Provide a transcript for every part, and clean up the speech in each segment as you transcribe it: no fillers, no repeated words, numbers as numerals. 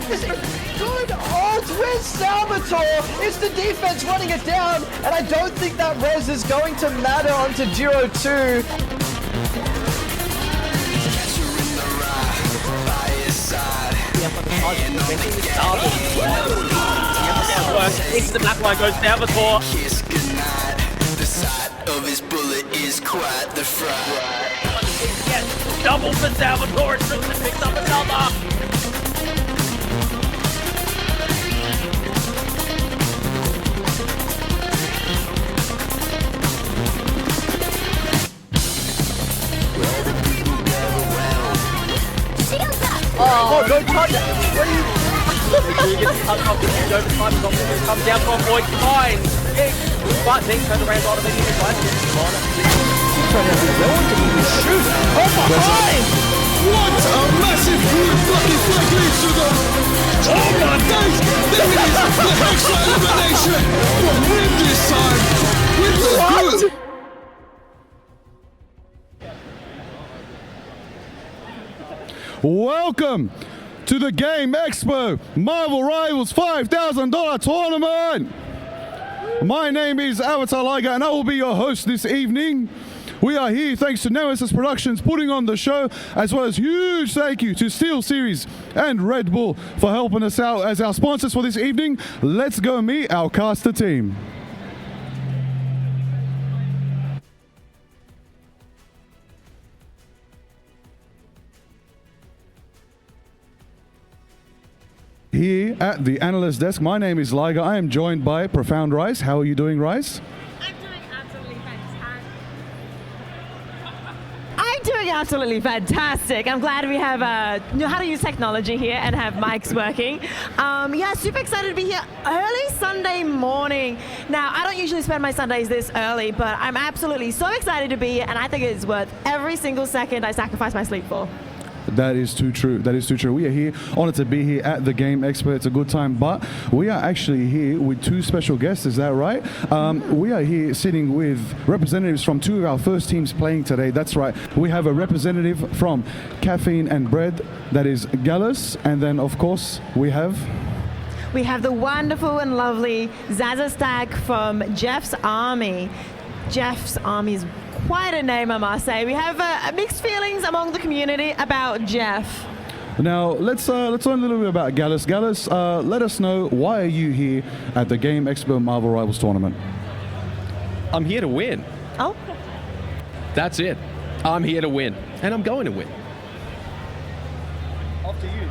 Is it good ult? Where's Salvatore? It's the defense running it down, and I don't think that res is going to matter onto Giro 2. Into the back line goes Salvatore. The sight of his bullet is quite the fright. Yes, double for Salvatore. Tristan picks up another. Oh, don't touch it! What are you... He gets cut off the edge over time. Comes down to avoid fine. But then turns around on him and he's right. Shoot! Oh, behind! What a massive group fucking flag leads to them! Oh my days! There it is! The Hexa elimination! From Rim this time! With the group! Welcome to the Game Expo Marvel Rivals $5,000 tournament. My name is Avatar Liger and I will be your host this evening. We are here thanks to Nemesis Productions putting on the show, as well as huge thank you to Steel Series and Red Bull for helping us out as our sponsors for this evening. Let's go meet our caster team. Here at the analyst desk, my name is Liger. I am joined by Profound Rice. How are you doing, Rice? I'm doing absolutely fantastic. I'm doing absolutely fantastic. I'm glad we have know how to use technology here and have mics working. Yeah, super excited to be here early Sunday morning. Now, I don't usually spend my Sundays this early, but I'm absolutely so excited to be here, and I think it's worth every single second I sacrifice my sleep for. That is too true. That is too true. We are here, honored to be here at the Game Expo. It's a good time, but we are actually here with two special guests. Is that right? We are here sitting with representatives from two of our first teams playing today. That's right. We have a representative from Caffeine and Bread, that is Gallus, and then of course we have the wonderful and lovely Zaza Stack from Jeff's Army. Jeff's Army is quite a name, I must say. We have mixed feelings among the community about Jeff. Now, let's learn a little bit about Gallus. Gallus, let us know, why are you here at the Game Expo Marvel Rivals Tournament? I'm here to win. Oh? That's it. I'm here to win, and I'm going to win. Off to you.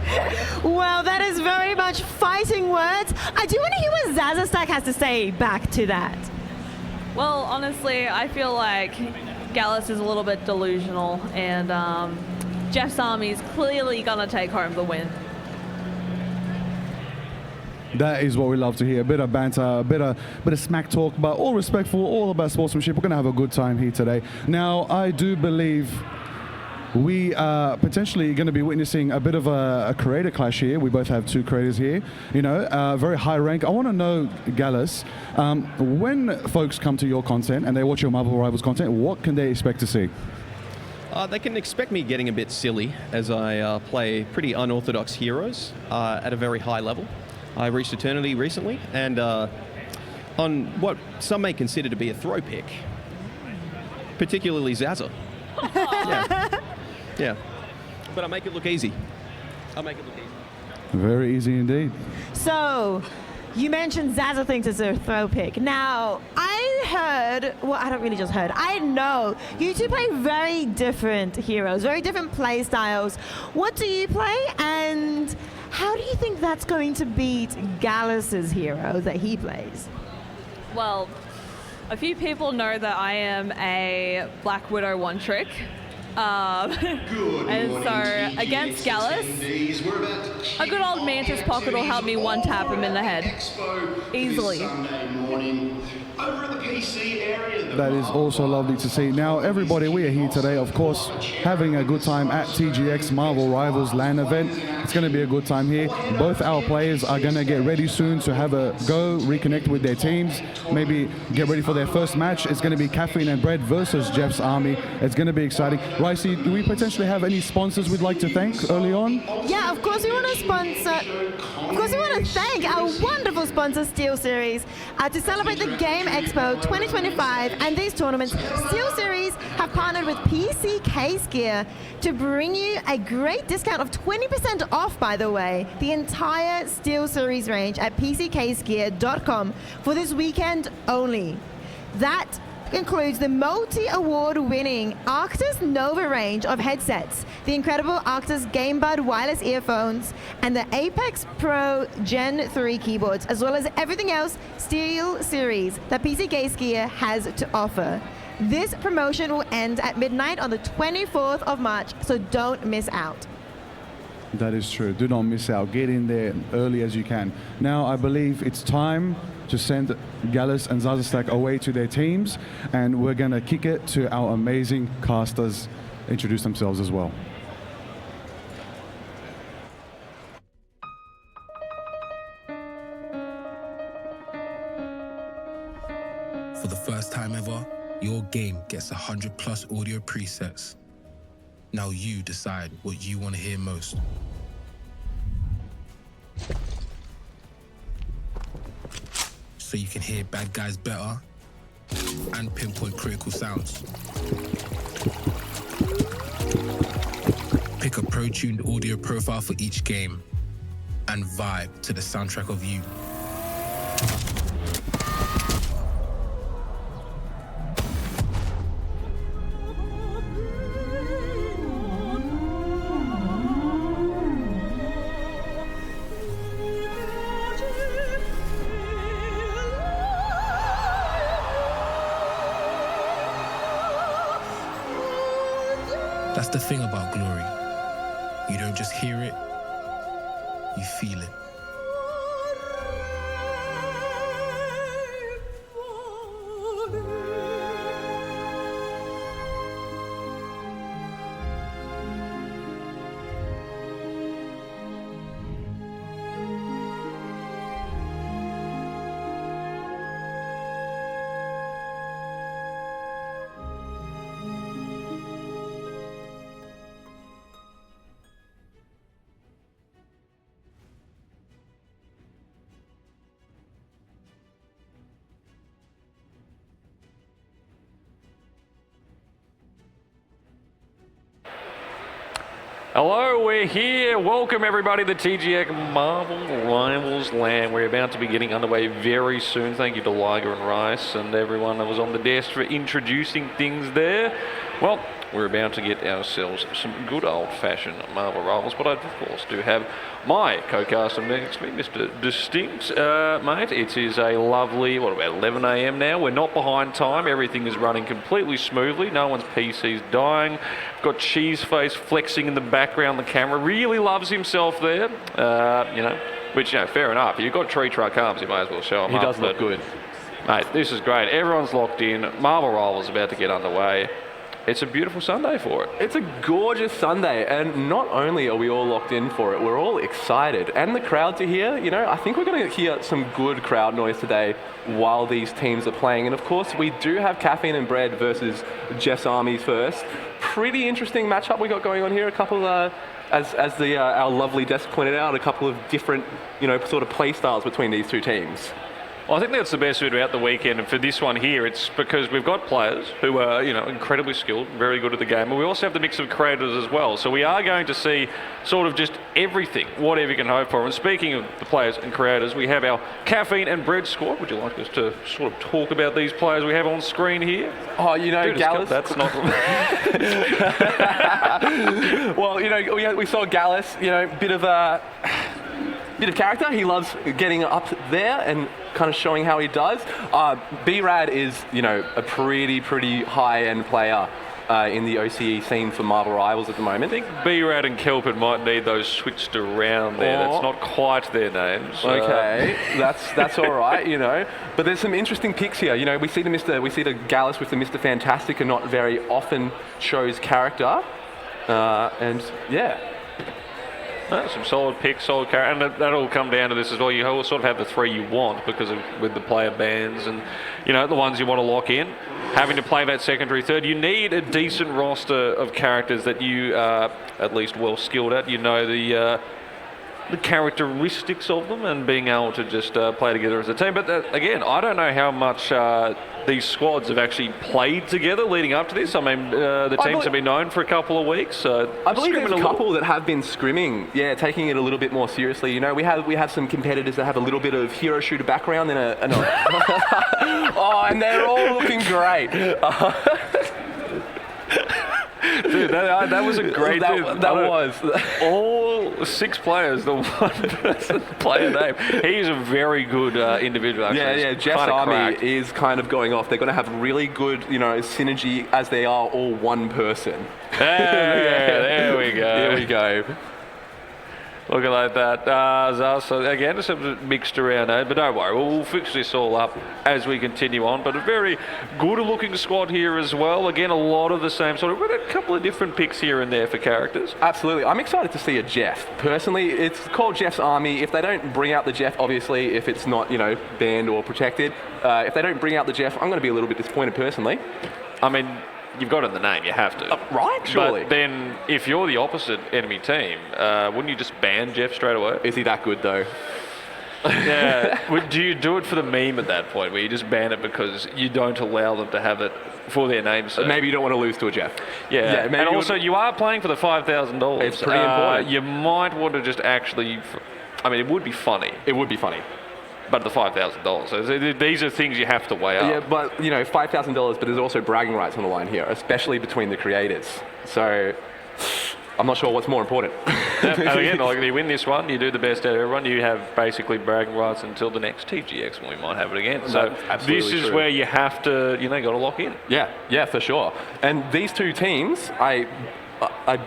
Well, that is very much fighting words. I do want to hear what Zaza Stack has to say back to that. Well, honestly, I feel like Gallus is a little bit delusional, and Jeff's Army is clearly going to take home the win. That is what we love to hear. A bit of banter, a bit of smack talk, but all respectful, all about sportsmanship. We're going to have a good time here today. Now, I do believe we are potentially going to be witnessing a bit of a creator clash here. We both have two creators here, you know, very high rank. I want to know, Gallus, when folks come to your content and they watch your Marvel Rivals content, what can they expect to see? They can expect me getting a bit silly as I play pretty unorthodox heroes at a very high level. I reached Eternity recently, and on what some may consider to be a throw pick, particularly Zaza. Yeah, but I make it look easy. Very easy indeed. So, you mentioned Zaza thinks it's a throw pick. Now, I heard, well, I don't really just heard, I know you two play very different heroes, very different play styles. What do you play, and how do you think that's going to beat Gallus's hero that he plays? Well, a few people know that I am a Black Widow one-trick. And so, against Gallus, a good old Mantis Pocket will help me one-tap him in the head. Easily. That is also lovely to see. Now, everybody, we are here today, of course, having a good time at TGX Marvel Rivals LAN event. It's going to be a good time here. Both our players are going to get ready soon to have a go, reconnect with their teams, maybe get ready for their first match. It's going to be Caffeine and Bread versus Jeff's Army. It's going to be exciting. Ricey, do we potentially have any sponsors we'd like to thank early on? Yeah, of course we want to thank our wonderful sponsor SteelSeries to celebrate the Game Expo 2025 and these tournaments. SteelSeries have partnered with PC Case Gear to bring you a great discount of 20% off, by the way, the entire SteelSeries range at pccasegear.com for this weekend only. That includes the multi-award winning Arctis Nova range of headsets, the incredible Arctis Game Bud wireless earphones, and the Apex Pro Gen 3 keyboards, as well as everything else SteelSeries that PC Case Gear has to offer. This promotion will end at midnight on the 24th of March, so don't miss out. That is true. Do not miss out. Get in there early as you can. Now, I believe it's time to send Gallus and Zazastak away to their teams, and we're going to kick it to our amazing casters introduce themselves as well. For the first time ever, your game gets 100+ audio presets. Now you decide what you want to hear most. So you can hear bad guys better and pinpoint critical sounds. Pick a pro-tuned audio profile for each game and vibe to the soundtrack of you. That's the thing about glory. You don't just hear it, you feel it. Hello, we're here. Welcome everybody to TGX Marvel Rivals LAN. We're about to be getting underway very soon. Thank you to Liger and Rice and everyone that was on the desk for introducing things there. Well, we're about to get ourselves some good old-fashioned Marvel Rivals, but I, of course, do have my co-caster next to me, Mr. Distinct, mate. It is a lovely, what, about 11 a.m. now. We're not behind time. Everything is running completely smoothly. No one's PC's dying. Got Cheeseface flexing in the background. The camera really loves himself there, you know, which, you know, fair enough. You've got tree truck arms, you may as well show them He up. does look good. Mate, this is great. Everyone's locked in. Marvel Rivals about to get underway. It's a beautiful Sunday for it. It's a gorgeous Sunday, and not only are we all locked in for it, we're all excited. And the crowds are here, you know, I think we're going to hear some good crowd noise today while these teams are playing. And of course, we do have Caffeine and Bread versus Jeff's Armies first. Pretty interesting matchup we got going on here. A couple, as our lovely desk pointed out, a couple of different, you know, sort of play styles between these two teams. Well, I think that's the best bit about the weekend, and for this one here, it's because we've got players who are, you know, incredibly skilled, very good at the game, but we also have the mix of creators as well. So we are going to see sort of just everything, whatever you can hope for. And speaking of the players and creators, we have our Caffeine and Bread squad. Would you like us to sort of talk about these players we have on screen here? Oh, you know, Gallus. That's not. Well, you know, we saw Gallus, you know, bit of character. He loves getting up there and kind of showing how he does. B-Rad is, you know, a pretty high-end player in the OCE scene for Marvel Rivals at the moment. I think B-Rad and Kelpin might need those switched around there. That's not quite their names. Okay, that's all right, you know. But there's some interesting picks here. You know, we see the Gallus with the Mr. Fantastic, and not very often shows character. And yeah. Some solid picks, solid character, and that'll come down to this as well. You sort of have the three you want because with the player bans and, you know, the ones you want to lock in. Having to play that secondary third, you need a decent roster of characters that you are at least well skilled at. You know the characteristics of them and being able to just play together as a team. But again, I don't know how much these squads have actually played together leading up to this. I mean, the teams have been known for a couple of weeks. So I believe there's a couple that have been scrimming, taking it a little bit more seriously. You know, we have some competitors that have a little bit of hero shooter background and and they're all looking great. Dude, that was a great that was. All 6 players, the one person player name. He's a very good individual, actually. Yeah, Jeff's army is kind of going off. They're going to have really good, you know, synergy as they are all one person. There we go. There we go. Looking like that. So again, it's mixed around, but don't worry, we'll fix this all up as we continue on. But a very good-looking squad here as well. Again, a lot of the same sort of, with a couple of different picks here and there for characters. Absolutely. I'm excited to see a Jeff. Personally, it's called Jeff's Army. If they don't bring out the Jeff, obviously, if it's not, you know, banned or protected, if they don't bring out the Jeff, I'm going to be a little bit disappointed personally. I mean, you've got it in the name, you have to. Right, surely. But then, if you're the opposite enemy team, wouldn't you just ban Jeff straight away? Is he that good, though? Yeah. Do you do it for the meme at that point, where you just ban it because you don't allow them to have it for their names? Maybe you don't want to lose to a Jeff. Yeah. And also, you are playing for the $5,000. It's pretty important. You might want to just actually... I mean, it would be funny. It would be funny. But the $5,000. So these are things you have to weigh up. Yeah, but, you know, $5,000, but there's also bragging rights on the line here, especially between the creators. So I'm not sure what's more important. And again, like, you win this one, you do the best out of everyone, you have basically bragging rights until the next TGX when we might have it again. So this is where you have to, you know, got to lock in. Yeah, for sure. And these two teams, I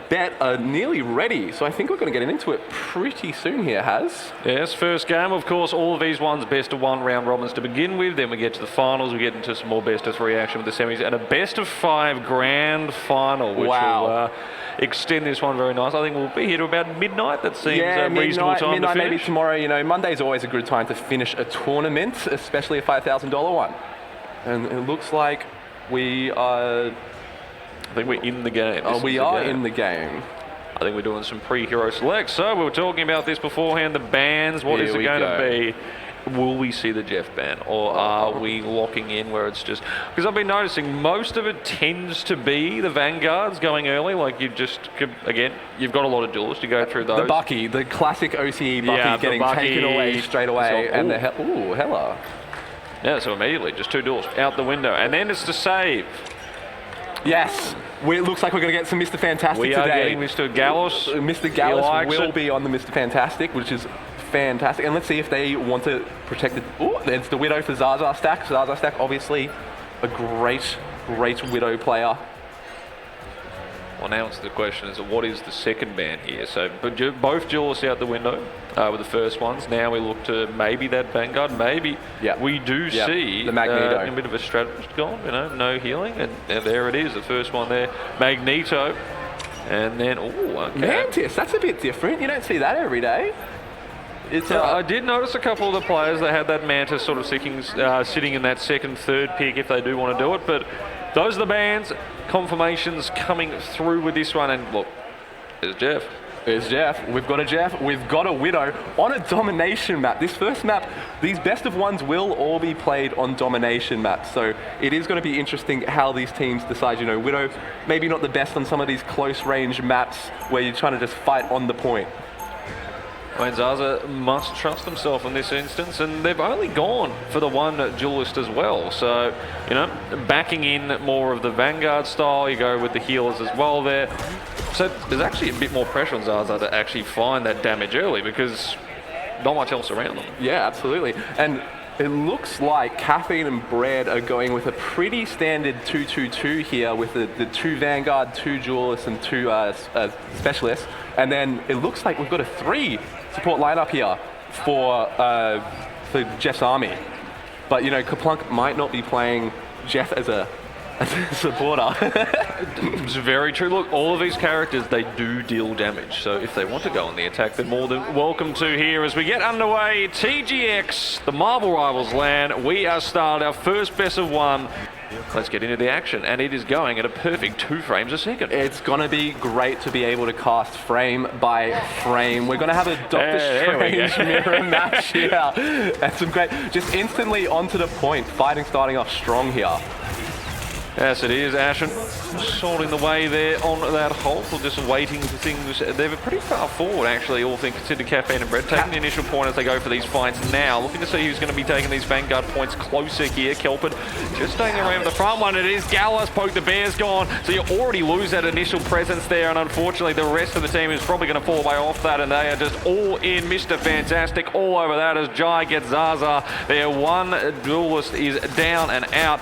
bet are nearly ready, so I think we're going to get into it pretty soon here, Haz. Yes, first game, of course, all of these ones best of 1 round robins to begin with, then we get to the finals, we get into some more best of 3 action with the semis, and a best of 5 grand final, which will extend this one very nice. I think we'll be here to about midnight. That seems a reasonable time to finish. Maybe tomorrow. You know, Monday's always a good time to finish a tournament, especially a $5,000 one. And it looks like we are... I think we're in the game. We are in the game. I think we're doing some pre-hero selects. So we were talking about this beforehand, the bans. What is it going to be? Will we see the Jeff ban? Or are we locking in where it's just... Because I've been noticing most of it tends to be the Vanguards going early. Like you just... Again, you've got a lot of duels to go through those. The Bucky, the classic OCE Bucky getting taken away straight away. And the Hella. Yeah, so immediately, just 2 duels out the window. And then it's the save. Yes, it looks like we're going to get some Mr. Fantastic today. We are getting Mr. Gallus. Mr. Gallus will be on the Mr. Fantastic, which is fantastic. And let's see if they want to protect it. Oh, it's the Widow for Zaza Stack. Zaza Stack, obviously, a great Widow player. Well, now it's the question is what is the second ban here? So both duelists out the window with the first ones. Now we look to maybe that Vanguard. Maybe we do see the Magneto. A bit of a strategist gone, you know, no healing. And there it is, the first one there. Magneto. And then, Mantis, that's a bit different. You don't see that every day. I did notice a couple of the players that had that Mantis sort of sitting in that second, third pick if they do want to do it. But those are the bans. Confirmations coming through with this one. And look, there's Jeff. There's Jeff. We've got a Jeff. We've got a Widow on a domination map. This first map, these best of ones will all be played on domination maps. So it is going to be interesting how these teams decide. You know, Widow maybe not the best on some of these close range maps where you're trying to just fight on the point. I mean, Zaza must trust himself in this instance, and they've only gone for the one duelist as well. So, you know, backing in more of the Vanguard style, you go with the healers as well there. So there's actually a bit more pressure on Zaza to actually find that damage early because not much else around them. Yeah, absolutely. And it looks like Caffeine and Bread are going with a pretty standard 2-2-2 here with the 2 Vanguard, 2 duelists, and 2 specialists. And then it looks like we've got a 3 support lineup here for Jeff's army. But, you know, Kaplunk might not be playing Jeff as a supporter. It's very true. Look, all of these characters, they do deal damage. So if they want to go on the attack, they're more than welcome to here. As we get underway, TGX, the Marvel Rivals LAN. We are started our first best of one. Let's get into the action, and it is going at a perfect 2 frames a second. It's going to be great to be able to cast frame by frame. We're going to have a Doctor Strange mirror match here. And some great, just instantly onto the point. Fighting starting off strong here. Yes, it is. Ashen sorting the way there on that Hulk, or just waiting for things. They're pretty far forward, actually, all things considered. Caffeine and Bread taking the initial point as they go for these fights now. Looking to see who's going to be taking these Vanguard points closer here. Kelpin just staying around the front one. It is Gallus. Poke the Bear's gone. So you already lose that initial presence there, and unfortunately the rest of the team is probably going to fall away off that, and they are just all in. Mr. Fantastic all over that as Jai gets Zaza. Their one duelist is down and out.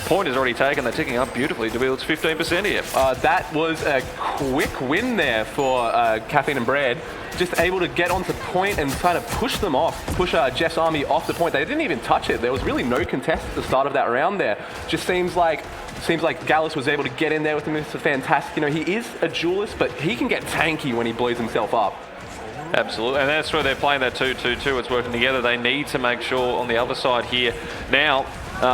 Point is already taken. They're ticking up beautifully to build 15% here. That was a quick win there for Caffeine and Bread. Just able to get onto point and kind of push them off, push Jeff's army off the point. They didn't even touch it. There was really no contest at the start of that round there. Just seems like Gallus was able to get in there with Mr. Fantastic. You know, he is a duelist, but he can get tanky when he blows himself up. Absolutely, and that's where they're playing that 2-2-2. It's working together. They need to make sure on the other side here now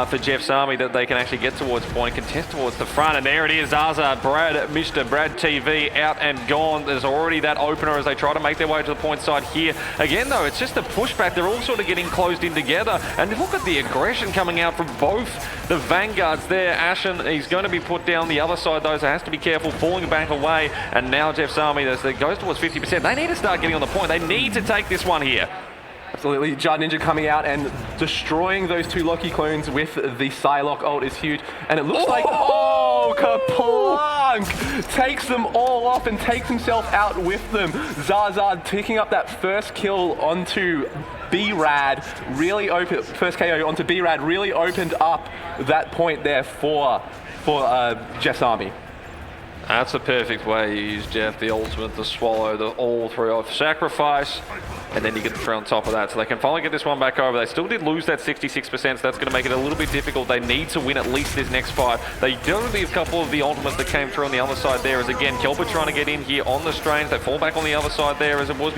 for Jeff's army that they can actually get towards point, contest towards the front, and there it is. Zaza, Brad, Mr. Brad TV out and gone. There's already that opener as they try to make their way to the point side here. Again though, it's just a pushback. They're all sort of getting closed in together, and look at the aggression coming out from both the Vanguards there. Ashen, he's going to be put down the other side though, so has to be careful, falling back away, and now Jeff's army as it goes towards 50%. They need to start getting on the point. They need to take this one here. Absolutely, Jard Ninja coming out and destroying those 2 Loki clones with the Psylocke ult is huge. And it looks like, Kaplank takes them all off and takes himself out with them. Zaza picking up that first kill onto B-Rad, really open, first KO onto B-Rad, really opened up that point there for Jeff's army. That's the perfect way you use Jeff, the ultimate, to swallow the all 3 off sacrifice, and then you get the 3 on top of that. So they can finally get this one back over. They still did lose that 66%, so that's going to make it a little bit difficult. They need to win at least this next fight. They do have a couple of the ultimates that came through on the other side there, as again, Kelper trying to get in here on the Strange. They fall back on the other side there as it was.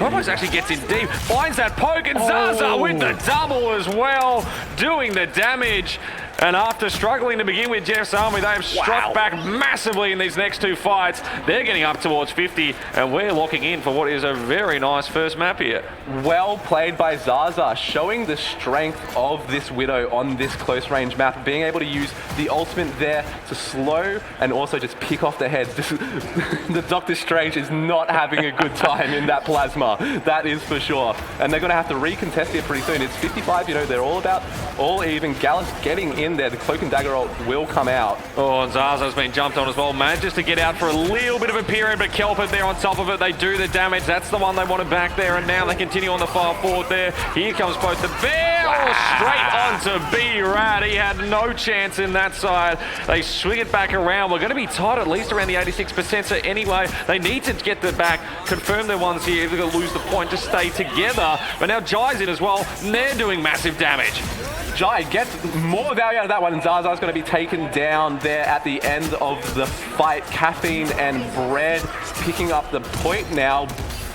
Almost actually gets in deep, finds that poke, and Zaza with the double as well, doing the damage. And after struggling to begin with Jeff's army, they have struck back massively in these next 2 fights. They're getting up towards 50, and we're locking in for what is a very nice first map here. Well played by Zaza, showing the strength of this Widow on this close range map, being able to use the ultimate there to slow and also just pick off the heads. The Doctor Strange is not having a good time in that plasma, that is for sure. And they're going to have to recontest here pretty soon. It's 55, you know, they're all about all even. Gallus getting in there, the Cloak and Dagger ult will come out. Oh, and Zaza's been jumped on as well. Manages to get out for a little bit of a period, but Kelpert there on top of it. They do the damage. That's the one they wanted back there, and now they continue on the far forward there. Here comes both the Bear, straight onto B-Rad. He had no chance in that side. They swing it back around. We're going to be tight at least around the 86%, so anyway, they need to get the back, confirm their ones here. If they're going to lose the point, just stay together. But now Jai's in as well, and they're doing massive damage. Jai gets more value out of that one, and Zaza's going to be taken down there at the end of the fight. Caffeine and Bread picking up the point now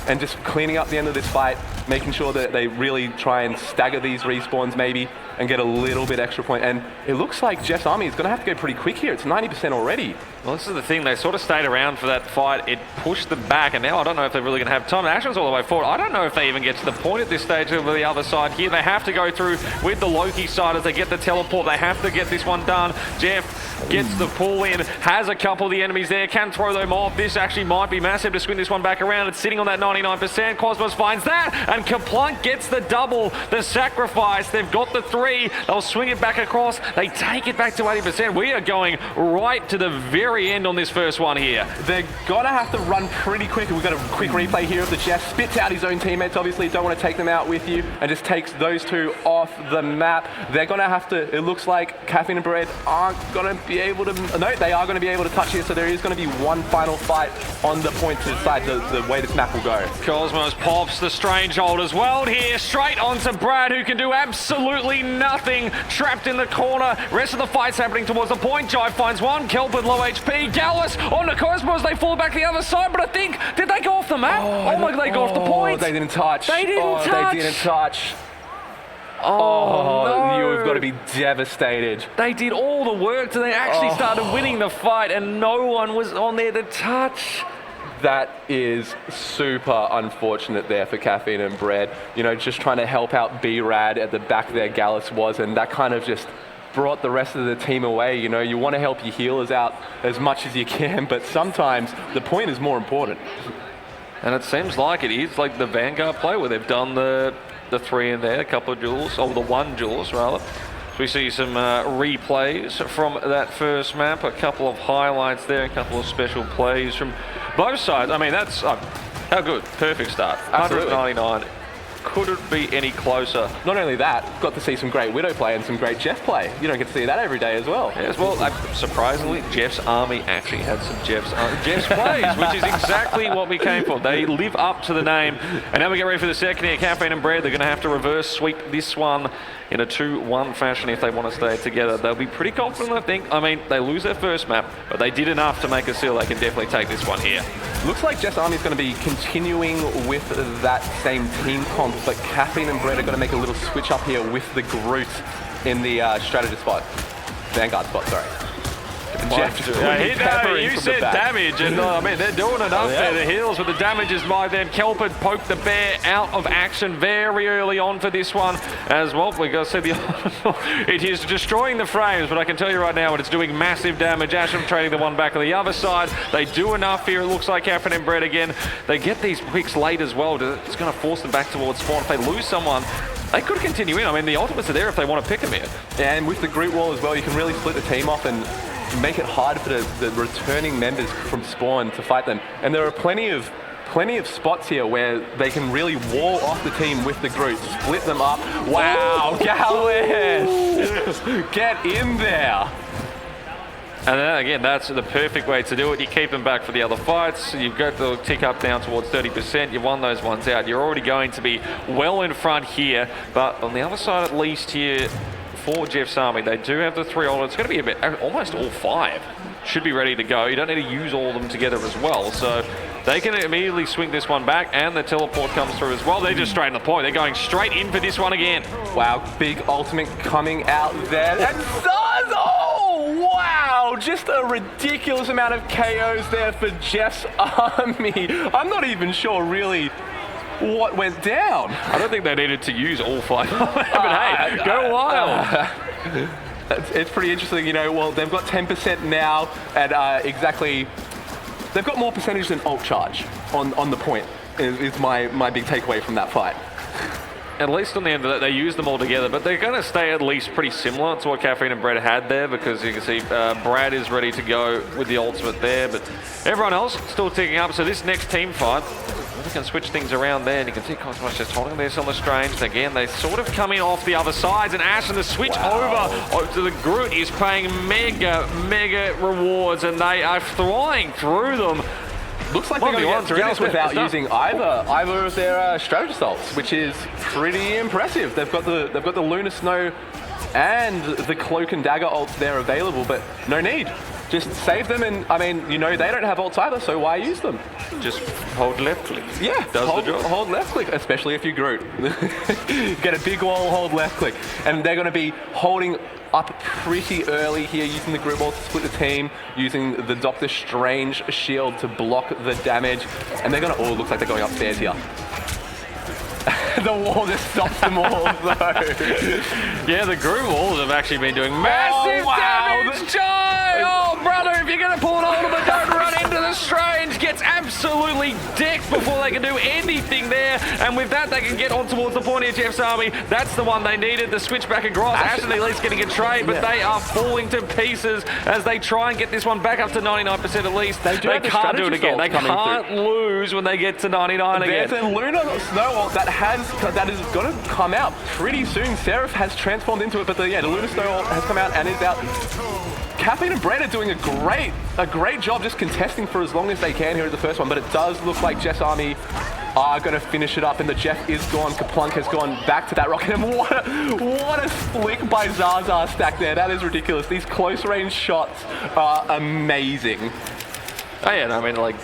and just cleaning up the end of this fight, making sure that they really try and stagger these respawns maybe and get a little bit extra point. And it looks like Jeff's army is going to have to go pretty quick here. It's 90% already. Well, this is the thing. They sort of stayed around for that fight. It pushed them back, and now I don't know if they're really going to have time. Action's all the way forward. I don't know if they even get to the point at this stage over the other side here. They have to go through with the Loki side as they get the teleport. They have to get this one done. Jeff gets the pull in, has a couple of the enemies there, can throw them off. This actually might be massive to swing this one back around. It's sitting on that 99%. Cosmos finds that, and Kaplunk gets the double, the sacrifice. They've got the 3. They'll swing it back across. They take it back to 80%. We are going right to the very end on this first one here. They're gonna have to run pretty quick. We've got a quick replay here of the Jeff. Spits out his own teammates, obviously. Don't want to take them out with you, and just takes those 2 off the map. They're gonna have to, it looks like Caffeine and Bread aren't gonna be able to, no, they are gonna be able to touch here, so there is gonna be one final fight on the point to decide the way this map will go. Cosmos pops the Strange cold as well here. Straight onto Brad, who can do absolutely nothing. Trapped in the corner. Rest of the fight's happening towards the point. Jive finds one. Kelp with low HP. Gallus on the Cosmos. They fall back the other side, but I think, did they go off the map? Oh my God, they go off the point. They didn't touch. They didn't touch. They didn't touch. Oh, no. You've got to be devastated. They did all the work till they actually started winning the fight, and no one was on there to touch. That is super unfortunate there for Caffeine and Bread. You know, just trying to help out B-Rad at the back there, Gallus was, and that kind of just brought the rest of the team away. You know, you want to help your healers out as much as you can, but sometimes the point is more important. And it seems like it is like the Vanguard play where they've done the 3 in there, a couple of duels, or the 1 duels rather. So we see some replays from that first map, a couple of highlights there, a couple of special plays from both sides. I mean, that's how good. Perfect start. Absolutely. 199. Couldn't be any closer. Not only that, got to see some great Widow play and some great Jeff play. You don't get to see that every day as well. Yes, well, surprisingly, Jeff's army actually had some Jeff's plays, which is exactly what we came for. They live up to the name. And now we get ready for the second here. Caffeine and Bread, they're going to have to reverse sweep this one in a 2-1 fashion if they want to stay together. They'll be pretty confident, I think. I mean, they lose their first map, but they did enough to make us feel they can definitely take this one here. Looks like Jeff's army is going to be continuing with that same team comp, but Caffeine and Bread are going to make a little switch up here with the Groot in the strategist spot. Vanguard spot, sorry. Jeff just you said damage, and I mean, they're doing enough there. The heals with the damage is by them. Kelp had poked the bear out of action very early on for this one as well. We got to see it is destroying the frames, but I can tell you right now it's doing massive damage. Asham trading the one back on the other side. They do enough here. It looks like Caffeine and Bread again. They get these picks late as well. It's going to force them back towards spawn. If they lose someone, they could continue in. I mean, the ultimates are there if they want to pick them here. And with the Groot wall as well, you can really split the team off and make it hard for the returning members from spawn to fight them. And there are plenty of spots here where they can really wall off the team with the Groot, split them up. Wow, Gallus! Get in there! And then again, that's the perfect way to do it. You keep them back for the other fights. You've got the tick up down towards 30%. You've won those ones out. You're already going to be well in front here. But on the other side, at least here, for Jeff's army, they do have the 3 ult. It's going to be a bit, almost all 5 should be ready to go. You don't need to use all of them together as well. So they can immediately swing this one back, and the teleport comes through as well. They're just straight to the point. They're going straight in for this one again. Wow, big ultimate coming out there. That does, oh, wow, just a ridiculous amount of KOs there for Jeff's army. I'm not even sure really what went down. I don't think they needed to use all 5. But hey, go wild. It's pretty interesting, you know. Well, they've got 10% now, and they've got more percentage than ult charge on the point. Is my big takeaway from that fight. At least on the end of it, they use them all together, but they're going to stay at least pretty similar to what Caffeine and Bread had there, because you can see Brad is ready to go with the ultimate there, but everyone else still ticking up. So this next team fight, we can switch things around there, and you can see Cosmos just holding this on the Strange. Again, they sort of coming off the other sides, and Ash and the switch over to the Groot is paying mega rewards, and they are flying through them. Looks like they're going to get through this without using either of their strategist ults, which is pretty impressive. They've got the Lunar Snow and the Cloak and Dagger ults there available, but no need. Just save them, and I mean, you know, they don't have ults either, so why use them? Just hold left click. Yeah, does the job. Hold left click, especially if you're Groot. Get a big wall, hold left click. And they're going to be holding up pretty early here, using the Groot wall to split the team, using the Doctor Strange shield to block the damage. And they're going to, looks like they're going upstairs here. The wall just stops them all, though. Yeah, the Groot walls have actually been doing massive damage. Oh, brother, if you're going to pull an ultimate, don't run into the Strange. Gets absolutely decked before they can do anything there. And with that, they can get on towards the point of Jeff's army. That's the one they needed. The switch back across. Ashley at least getting a trade, but they are falling to pieces as they try and get this one back up to 99% at least. They can't do it again. They can't lose when they get to 99 again. There's a Lunar Snow ult that is going to come out pretty soon. Seraph has transformed into it, but the Lunar Snow ult has come out and is out. Caffeine and Bread are doing a great job just contesting for as long as they can here at the first one, but it does look like Jeff's army are going to finish it up, and the Jeff is gone. Kaplunk has gone back to that rocket, and what a flick by Zaza Stack there. That is ridiculous. These close-range shots are amazing. Oh yeah, I mean, like,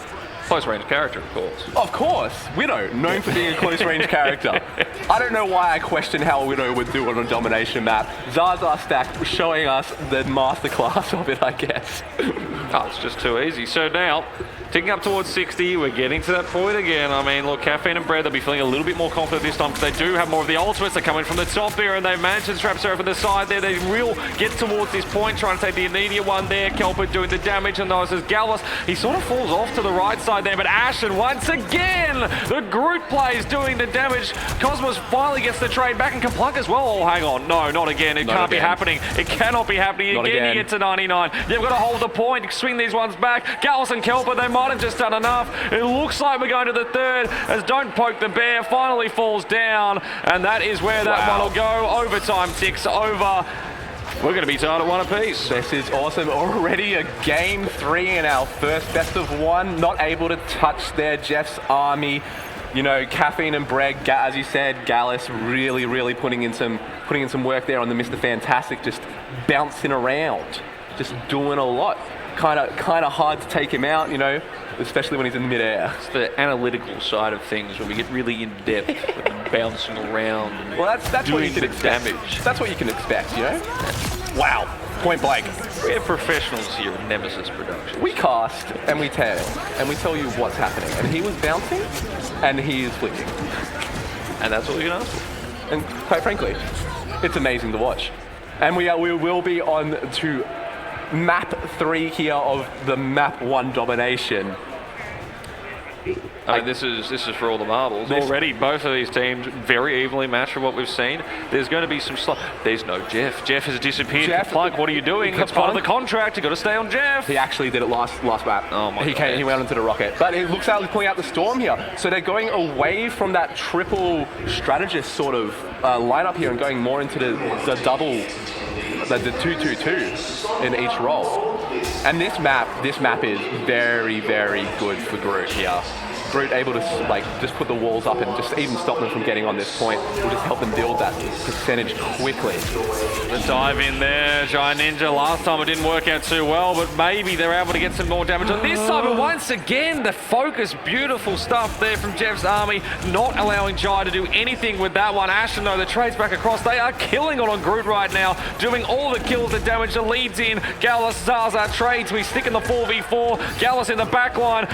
close-range character, of course. Of course. Widow, known for being a close-range character. I don't know why I question how Widow would do it on a domination map. Zaza Stack showing us the masterclass of it, I guess. Oh, it's just too easy. So now, ticking up towards 60, we're getting to that point again. I mean, look, Caffeine and Bread, they'll be feeling a little bit more confident this time because they do have more of the ultimates. They're coming from the top there, and they've managed to trap Surf on the side there. They will get towards this point, trying to take the immediate one there. Kelper doing the damage, and those as Gallus, he sort of falls off to the right side there, but Ashen once again, the Groot plays doing the damage. Cosmos finally gets the trade back, and Kaplunk as well. Oh, hang on. No, not again. It can't be happening. It cannot be happening. Again, you get to 99. You've got to hold the point, swing these ones back. Gallus and Kelper, they might have just done enough. It looks like we're going to the third as Don't Poke the Bear finally falls down, and that is where that one will go. Overtime ticks over. We're going to be tied at 1 apiece. This is awesome. Already a game 3 in our first best of 1. Not able to touch there Jeff's army. You know, Caffeine and Bread, as you said, Gallus really putting in some work there on the Mr. Fantastic, just bouncing around, just doing a lot. Kind of hard to take him out, you know, especially when he's in midair. It's the analytical side of things when we get really in depth with them bouncing around. And well, that's what you can expect. Damage. That's what you can expect, you know. Wow, point blank. We're professionals here at Nemesis Productions. We cast and we tell you what's happening. And he was bouncing, and he is flicking. And that's what you can ask for. And quite frankly, it's amazing to watch. And we will be on to map 3 here of the map 1 domination. I mean, this is for all the marbles. Already, both of these teams very evenly matched from what we've seen. There's going to be some There's no Jeff. Jeff has disappeared. Kaplunk, what are you doing? It's part of the contract. You've got to stay on Jeff. He actually did it last map. Oh my God. He went into the rocket. But it looks like he's pulling out the storm here. So they're going away from that triple strategist sort of lineup here and going more into the double, the 2-2-2 in each role. And this map is very good for Groot here. Groot able to like just put the walls up and just even stop them from getting on this point. Will just help them build that percentage quickly. The dive in there, Giant Ninja. Last time it didn't work out too well, but maybe they're able to get some more damage on this side. But once again, the focus, beautiful stuff there from Jeff's army, not allowing Jai to do anything with that one. Ashen, though, the trades back across. They are killing it on Groot right now, doing all the kills, the damage, the leads in. Gallus, Zaza trades. We stick in the 4v4. Gallus in the back line,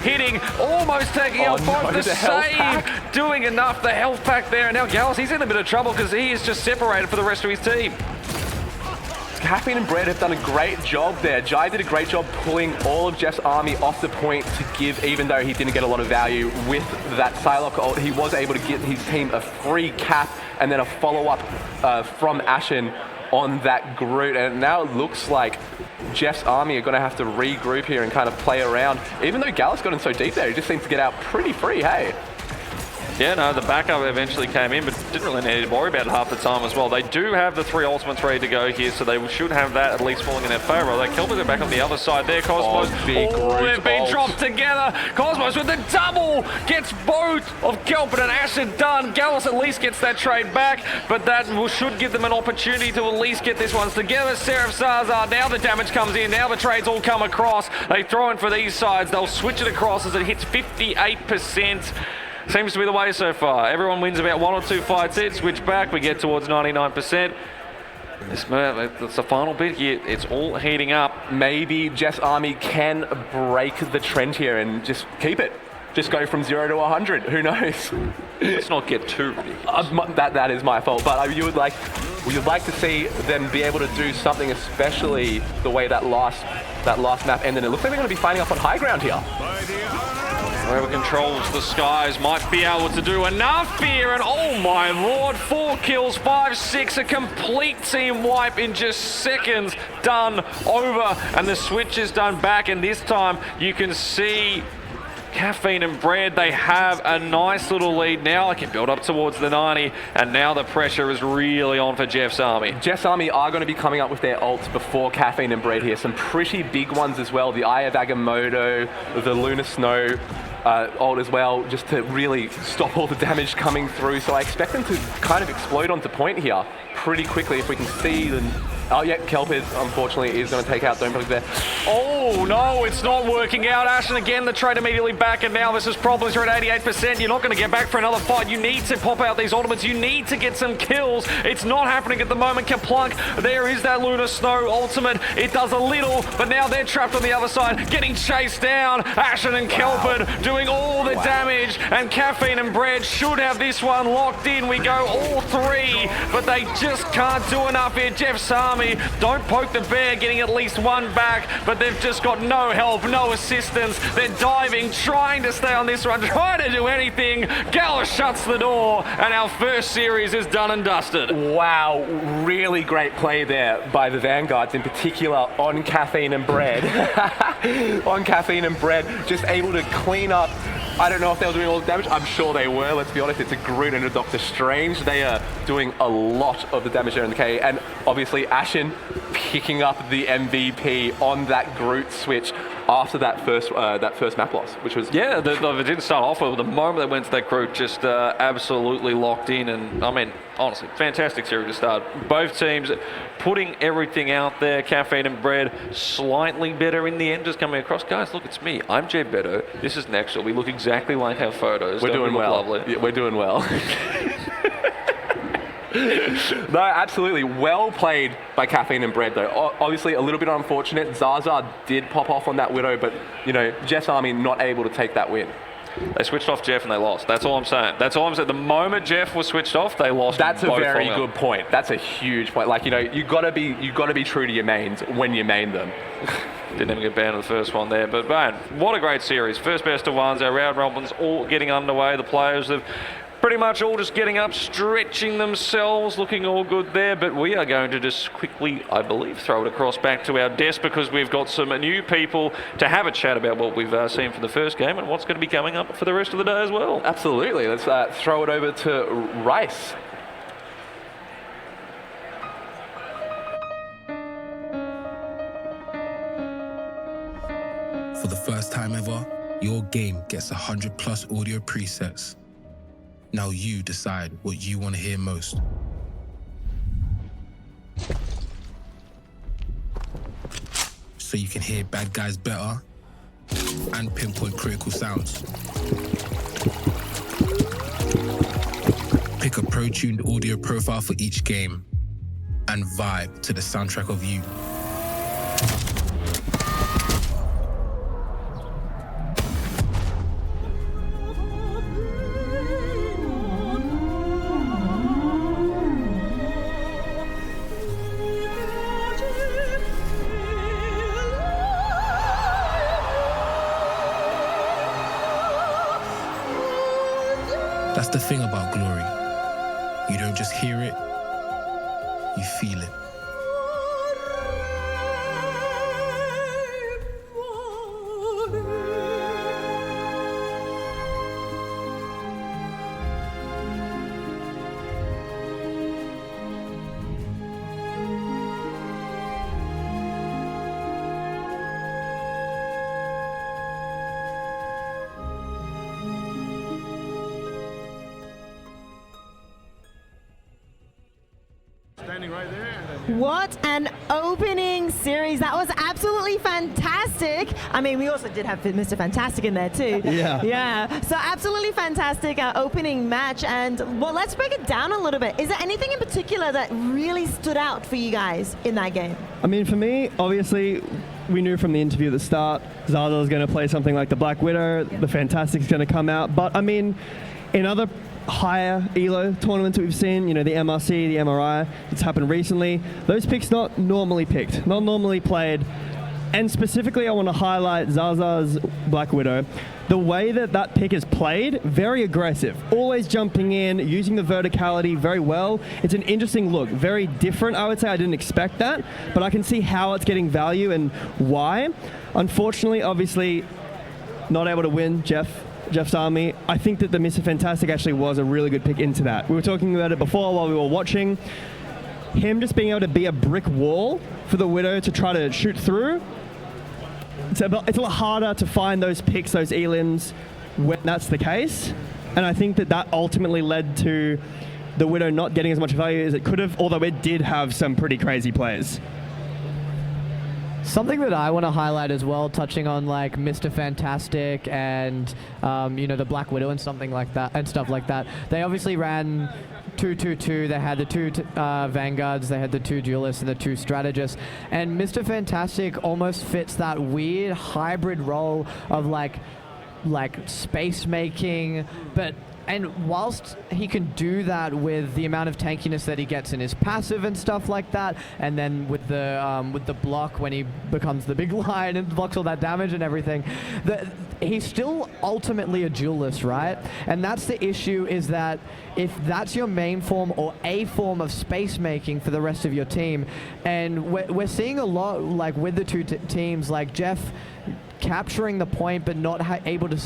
hitting, almost taking out both the save, doing enough. The health pack there, and now Gallus, he's in a bit of trouble because he is just separated for the rest of his team. Caffeine and Bread have done a great job there. Jai did a great job pulling all of Jeff's army off the point to give, even though he didn't get a lot of value with that Psylocke ult, he was able to get his team a free cap and then a follow-up from Ashen on that Groot. And now it looks like Jeff's army are going to have to regroup here and kind of play around. Even though Gallus got in so deep there, he just seems to get out pretty free, hey? Yeah, no, the backup eventually came in, but didn't really need to worry about it half the time as well. They do have the 3 ultimates ready to go here, so they should have that at least falling in their favor. They killed it back on the other side there. Cosmos, they've been dropped together. Cosmos with the double gets both of Kelpin and Ashen done. Gallus at least gets that trade back, but that should give them an opportunity to at least get this one together. Seraph Zaza, now the damage comes in, now the trades all come across. They throw in for these sides. They'll switch it across as it hits 58%. Seems to be the way so far. Everyone wins about 1 or 2 fights in, switch back, we get towards 99%. That's the final bit here. It's all heating up. Maybe Jeff's army can break the trend here and just keep it. Just go from 0 to 100. Who knows? Let's not get too ridiculous. That is my fault. But you'd like to see them be able to do something, especially the way that last map ended. It looks like they're going to be fighting up on high ground here. Whoever controls the skies might be able to do enough here, and oh my lord, 4 kills, 5-6, a complete team wipe in just seconds, done, over, and the switch is done back, and this time you can see Caffeine and Bread, they have a nice little lead now. They can build up towards the 90, and now the pressure is really on for Jeff's army. Jeff's army are going to be coming up with their ults before Caffeine and Bread here. Some pretty big ones as well. The Eye of Agamotto, the Lunar Snow. ult as well, just to really stop all the damage coming through. So I expect them to kind of explode onto point here pretty quickly if we can see them. Oh yeah, Kelpid unfortunately is going to take out Dome there. Oh no, it's not working out. Ashen again, the trade immediately back, and now this is problems. You're at 88%. You're not going to get back for another fight. You need to pop out these ultimates. You need to get some kills. It's not happening at the moment. Kaplunk, there is that Lunar Snow ultimate. It does a little, but now they're trapped on the other side, getting chased down. Ashen and Kelpid doing all the damage, and Caffeine and Bread should have this one locked in. We go all three, but they just can't do enough here. Jeff Sami, don't poke the bear, getting at least one back, but they've just got no help, no assistance. They're diving, trying to stay on this run, trying to do anything. Gala shuts the door, and our first series is done and dusted. Wow, really great play there by the Vanguards, in particular on Caffeine and Bread. On Caffeine and Bread, just able to clean up. I don't know if they were doing all the damage. I'm sure they were. Let's be honest, it's a Groot and a Doctor Strange. They are doing a lot of the damage there in the K. And obviously Ashen picking up the MVP on that Groot switch after that first map loss, which was... Yeah, it didn't start off well. The moment they went to that Groot, just absolutely locked in. And I mean, honestly, fantastic series to start. Both teams putting everything out there. Caffeine and Bread slightly better in the end, just coming across. Guys, look, it's me. I'm Jay Beto. This is Nexel. We look exactly like our photos. We're doing well. Lovely? Yeah, we're doing well. No, absolutely. Well played by Caffeine and Bread, though. Obviously, a little bit unfortunate. Zaza did pop off on that Widow, but, you know, Jeff's Army not able to take that win. They switched off Jeff and they lost. That's all I'm saying. That's all I'm saying. The moment Jeff was switched off, they lost. That's a very good point. That's a huge point. Like, you know, you gotta be true to your mains when you main them. Didn't even get banned on the first one there, but man, what a great series. First best of ones. Our round robins all getting underway. The players have pretty much all just getting up, stretching themselves, looking all good there. But we are going to just quickly, I believe, throw it across back to our desk because we've got some new people to have a chat about what we've seen for the first game and what's going to be coming up for the rest of the day as well. Absolutely. Let's throw it over to Rice. For the first time ever, your game gets 100+ audio presets. Now you decide what you want to hear most. So you can hear bad guys better and pinpoint critical sounds. Pick a pro-tuned audio profile for each game and vibe to the soundtrack of you. That's the thing about glory. You don't just hear it, you feel it. What an opening series. That was absolutely fantastic. I mean, we also did have Mr. Fantastic in there too. Yeah. Yeah. So absolutely fantastic opening match. And well, let's break it down a little bit. Is there anything in particular that really stood out for you guys in that game? I mean, for me, obviously, we knew from the interview at the start, Zaza was going to play something like the Black Widow, the Fantastic's going to come out. But I mean, in other higher ELO tournaments that we've seen, you know, the MRC, the MRI, it's happened recently. Those picks not normally picked, not normally played. And specifically, I want to highlight Zaza's Black Widow. The way that that pick is played, very aggressive, always jumping in, using the verticality very well. It's an interesting look, very different. I would say I didn't expect that, but I can see how it's getting value and why. Unfortunately, obviously, not able to win Jeff's Army. I think that the Mr. Fantastic actually was a really good pick into that. We were talking about it before while we were watching. Him just being able to be a brick wall for the Widow to try to shoot through. It's a lot harder to find those picks, those elims, when that's the case. And I think that ultimately led to the Widow not getting as much value as it could have, although it did have some pretty crazy plays. Something that I want to highlight as well, touching on like Mr. Fantastic and the Black Widow and something like that and stuff like that. They obviously ran 2-2-2. They had the two Vanguards, they had the two Duelists and the two Strategists. And Mr. Fantastic almost fits that weird hybrid role of like space making, and whilst he can do that with the amount of tankiness that he gets in his passive and stuff like that, and then with the block when he becomes the big lion and blocks all that damage and everything, he's still ultimately a duelist, right? And that's the issue, is that if that's your main form or a form of space making for the rest of your team, and we're seeing a lot like with the two teams, like Jeff capturing the point but not able to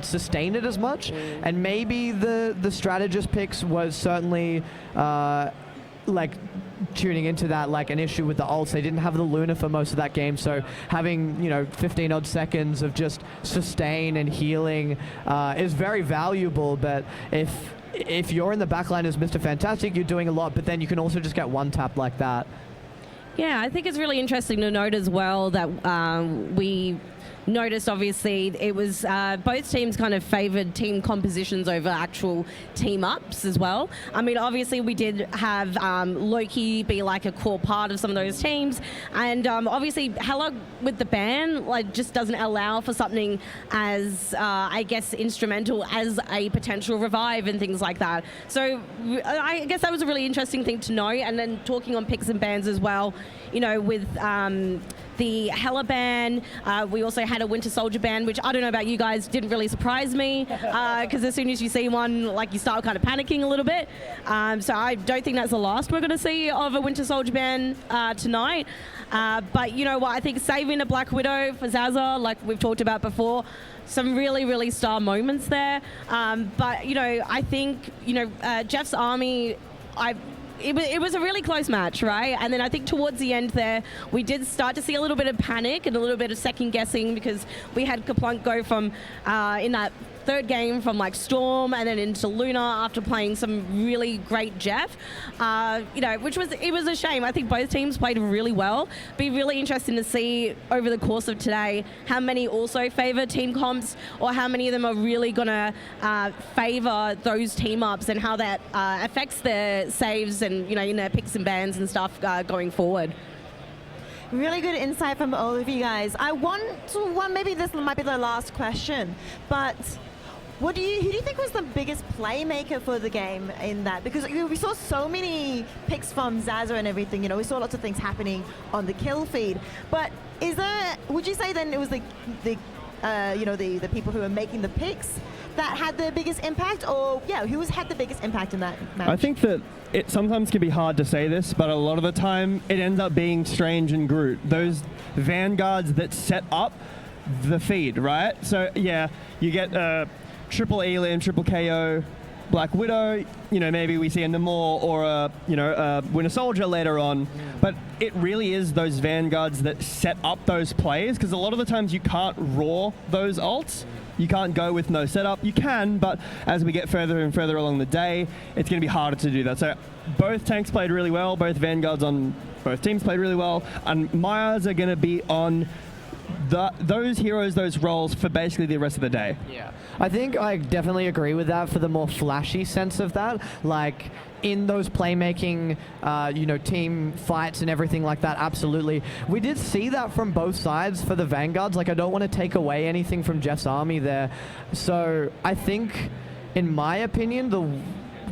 sustain it as much, and maybe the strategist picks was certainly like tuning into that, like an issue with the ults. They didn't have the Luna for most of that game, so having 15 odd seconds of just sustain and healing is very valuable. But if you're in the backline as Mr. Fantastic, you're doing a lot, but then you can also just get one tap like that. Yeah, I think it's really interesting to note as well that we noticed, obviously, it was both teams kind of favoured team compositions over actual team ups as well. I mean, obviously, we did have Loki be like a core part of some of those teams, and obviously, Hela with the ban just doesn't allow for something as, I guess, instrumental as a potential revive and things like that. So I guess that was a really interesting thing to know. And then talking on picks and bans as well, with the Hela ban, we also had a Winter Soldier ban, which I don't know about you guys, didn't really surprise me, because as soon as you see one, you start kind of panicking a little bit. So I don't think that's the last we're going to see of a Winter Soldier ban tonight. But you know what, I think saving a Black Widow for Zaza, like we've talked about before, some really, really star moments there. But, I think, Jeff's army, it was a really close match, right? And then I think towards the end there, we did start to see a little bit of panic and a little bit of second guessing, because we had Kaplunk go from, in that third game, from Storm and then into Luna after playing some really great Jeff, which was a shame. I think both teams played really well. Be really interesting to see over the course of today how many also favor team comps, or how many of them are really going to favor those team ups, and how that affects their saves and, in their picks and bans and stuff going forward. Really good insight from all of you guys. I want to, maybe this might be the last question, but who do you think was the biggest playmaker for the game in that? Because we saw so many picks from Zaza and everything, we saw lots of things happening on the kill feed. But would you say then it was the people who were making the picks that had the biggest impact, or who had the biggest impact in that match? I think that it sometimes can be hard to say this, but a lot of the time it ends up being Strange and Groot, those Vanguards that set up the feed, right? So you get triple Elim, triple KO, Black Widow, maybe we see a Namor or a Winter Soldier later on, but it really is those Vanguards that set up those plays, because a lot of the times you can't raw those ults. You can't go with no setup. You can, but as we get further and further along the day, it's going to be harder to do that. So both tanks played really well, both Vanguards on both teams played really well, and my eyes are going to be on those heroes, those roles for basically the rest of the day. Yeah, I think I definitely agree with that for the more flashy sense of that. Like in those playmaking, team fights and everything like that, absolutely. We did see that from both sides for the Vanguards. I don't want to take away anything from Jeff's army there. So I think, in my opinion, the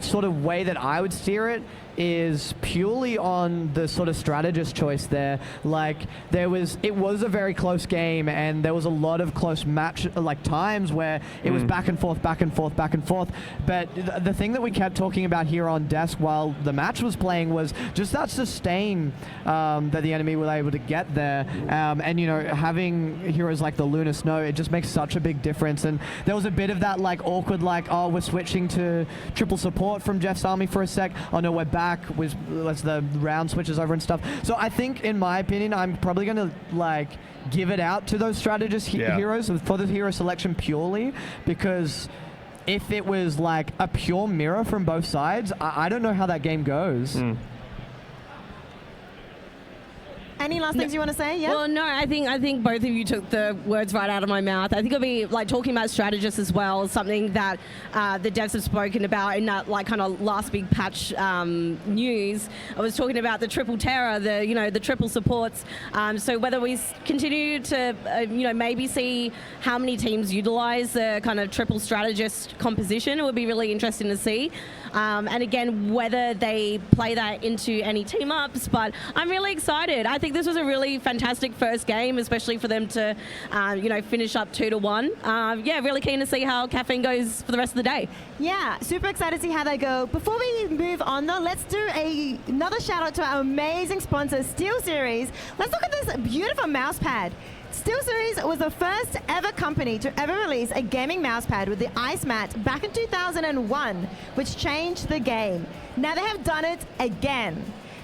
sort of way that I would steer it is purely on the sort of strategist choice there. It was a very close game, and there was a lot of close match times where it was back and forth. But the thing that we kept talking about here on desk while the match was playing was just that sustain that the enemy were able to get there, and having heroes like the Luna Snow, it just makes such a big difference. And there was a bit of that awkward we're switching to triple support from Jeff's army for a sec, oh no, we're back back with as the round switches over and stuff. So I think, in my opinion, I'm probably going to like give it out to those strategist heroes for the hero selection purely because if it was like a pure mirror from both sides, I don't know how that game goes. Any last things you want to say? Yeah. Well, no, I think both of you took the words right out of my mouth. I think it'll be like talking about strategists as well, something that the devs have spoken about in that like kind of last big patch news. I was talking about the triple terror, the triple supports. So whether we continue to maybe see how many teams utilize the kind of triple strategist composition, it would be really interesting to see. And again, whether they play that into any team ups, but I'm really excited. I think this was a really fantastic first game, especially for them to, finish up 2-1. Really keen to see how Caffeine goes for the rest of the day. Yeah, super excited to see how they go. Before we move on though, let's do another shout out to our amazing sponsor, SteelSeries. Let's look at this beautiful mouse pad. SteelSeries was the first ever company to ever release a gaming mousepad with the Ice Mat back in 2001, which changed the game. Now they have done it again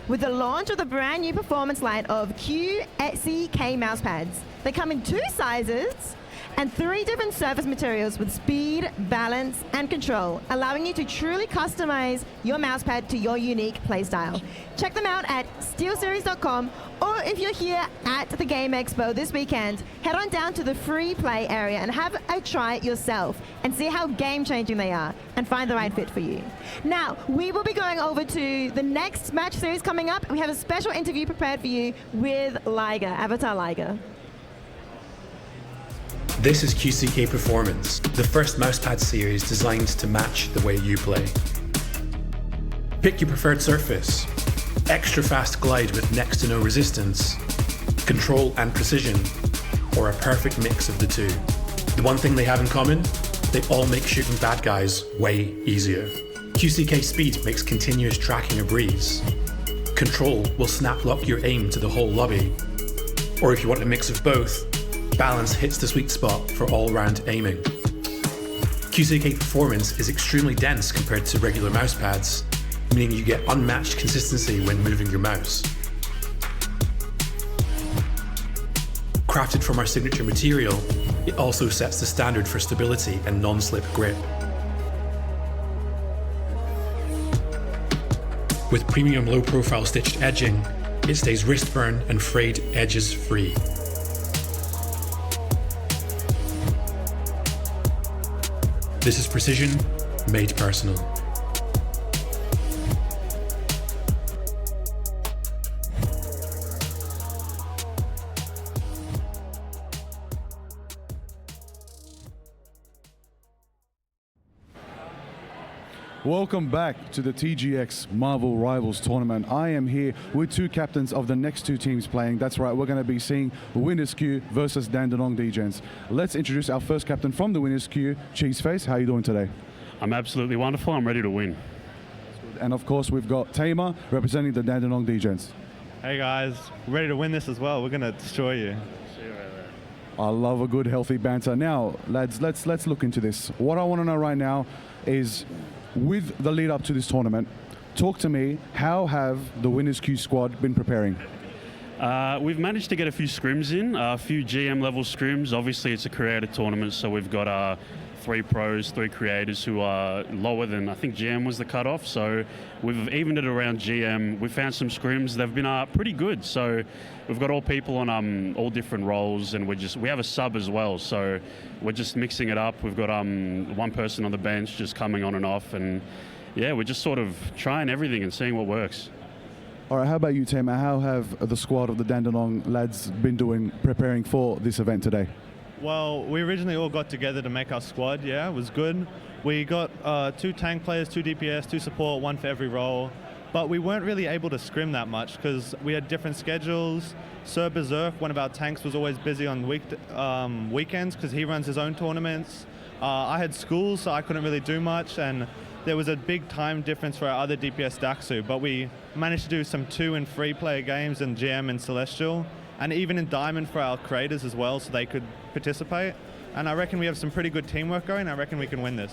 with the launch of the brand new performance line of QCK mousepads. They come in 2 sizes and 3 different surface materials with speed, balance, and control, allowing you to truly customize your mousepad to your unique playstyle. Check them out at steelseries.com, or if you're here at the Game Expo this weekend, head on down to the free play area and have a try yourself and see how game-changing they are and find the right fit for you. Now, we will be going over to the next match series coming up. We have a special interview prepared for you with Liger, Avatar Liger. This is QCK Performance, the first mousepad series designed to match the way you play. Pick your preferred surface, extra fast glide with next to no resistance, control and precision, or a perfect mix of the two. The one thing they have in common, they all make shooting bad guys way easier. QCK Speed makes continuous tracking a breeze. Control will snap lock your aim to the whole lobby. Or if you want a mix of both, Balance hits the sweet spot for all-round aiming. QCK Performance is extremely dense compared to regular mousepads, meaning you get unmatched consistency when moving your mouse. Crafted from our signature material, it also sets the standard for stability and non-slip grip. With premium low-profile stitched edging, it stays wrist burn and frayed edges free. This is precision made personal. Welcome back to the TGX Marvel Rivals Tournament. I am here with 2 captains of the next 2 teams playing. That's right, we're going to be seeing Winners Q versus Dandenong DJs. Let's introduce our first captain from the Winners Q, Cheeseface. How are you doing today? I'm absolutely wonderful. I'm ready to win. And of course, we've got Tamer representing the Dandenong DJs. Hey guys, ready to win this as well. We're going to destroy you. I love a good, healthy banter. Now, lads, let's look into this. What I want to know right now is, with the lead up to this tournament, talk to me, how have the Winners Q squad been preparing? We've managed to get a few scrims in, a few GM level scrims. Obviously it's a creator tournament, so we've got 3 pros, 3 creators who are lower than, I think GM was the cutoff, so we've evened it around GM. We found some scrims, they've been pretty good, so we've got all people on all different roles, and we have a sub as well, so we're just mixing it up. We've got 1 person on the bench just coming on and off, and yeah, we're just sort of trying everything and seeing what works. All right, how about you, Tamer? How have the squad of the Dandenong lads been doing preparing for this event today? Well, we originally all got together to make our squad, yeah, it was good. We got 2 tank players, 2 DPS, 2 support, 1 for every role. But we weren't really able to scrim that much because we had different schedules. Sir Berserk, one of our tanks, was always busy on weekends because he runs his own tournaments. I had school, so I couldn't really do much, and there was a big time difference for our other DPS Daxu, but we managed to do some 2 and 3 player games in GM and Celestial, and even in Diamond for our creators as well, so they could participate. And I reckon we have some pretty good teamwork going. I reckon we can win this.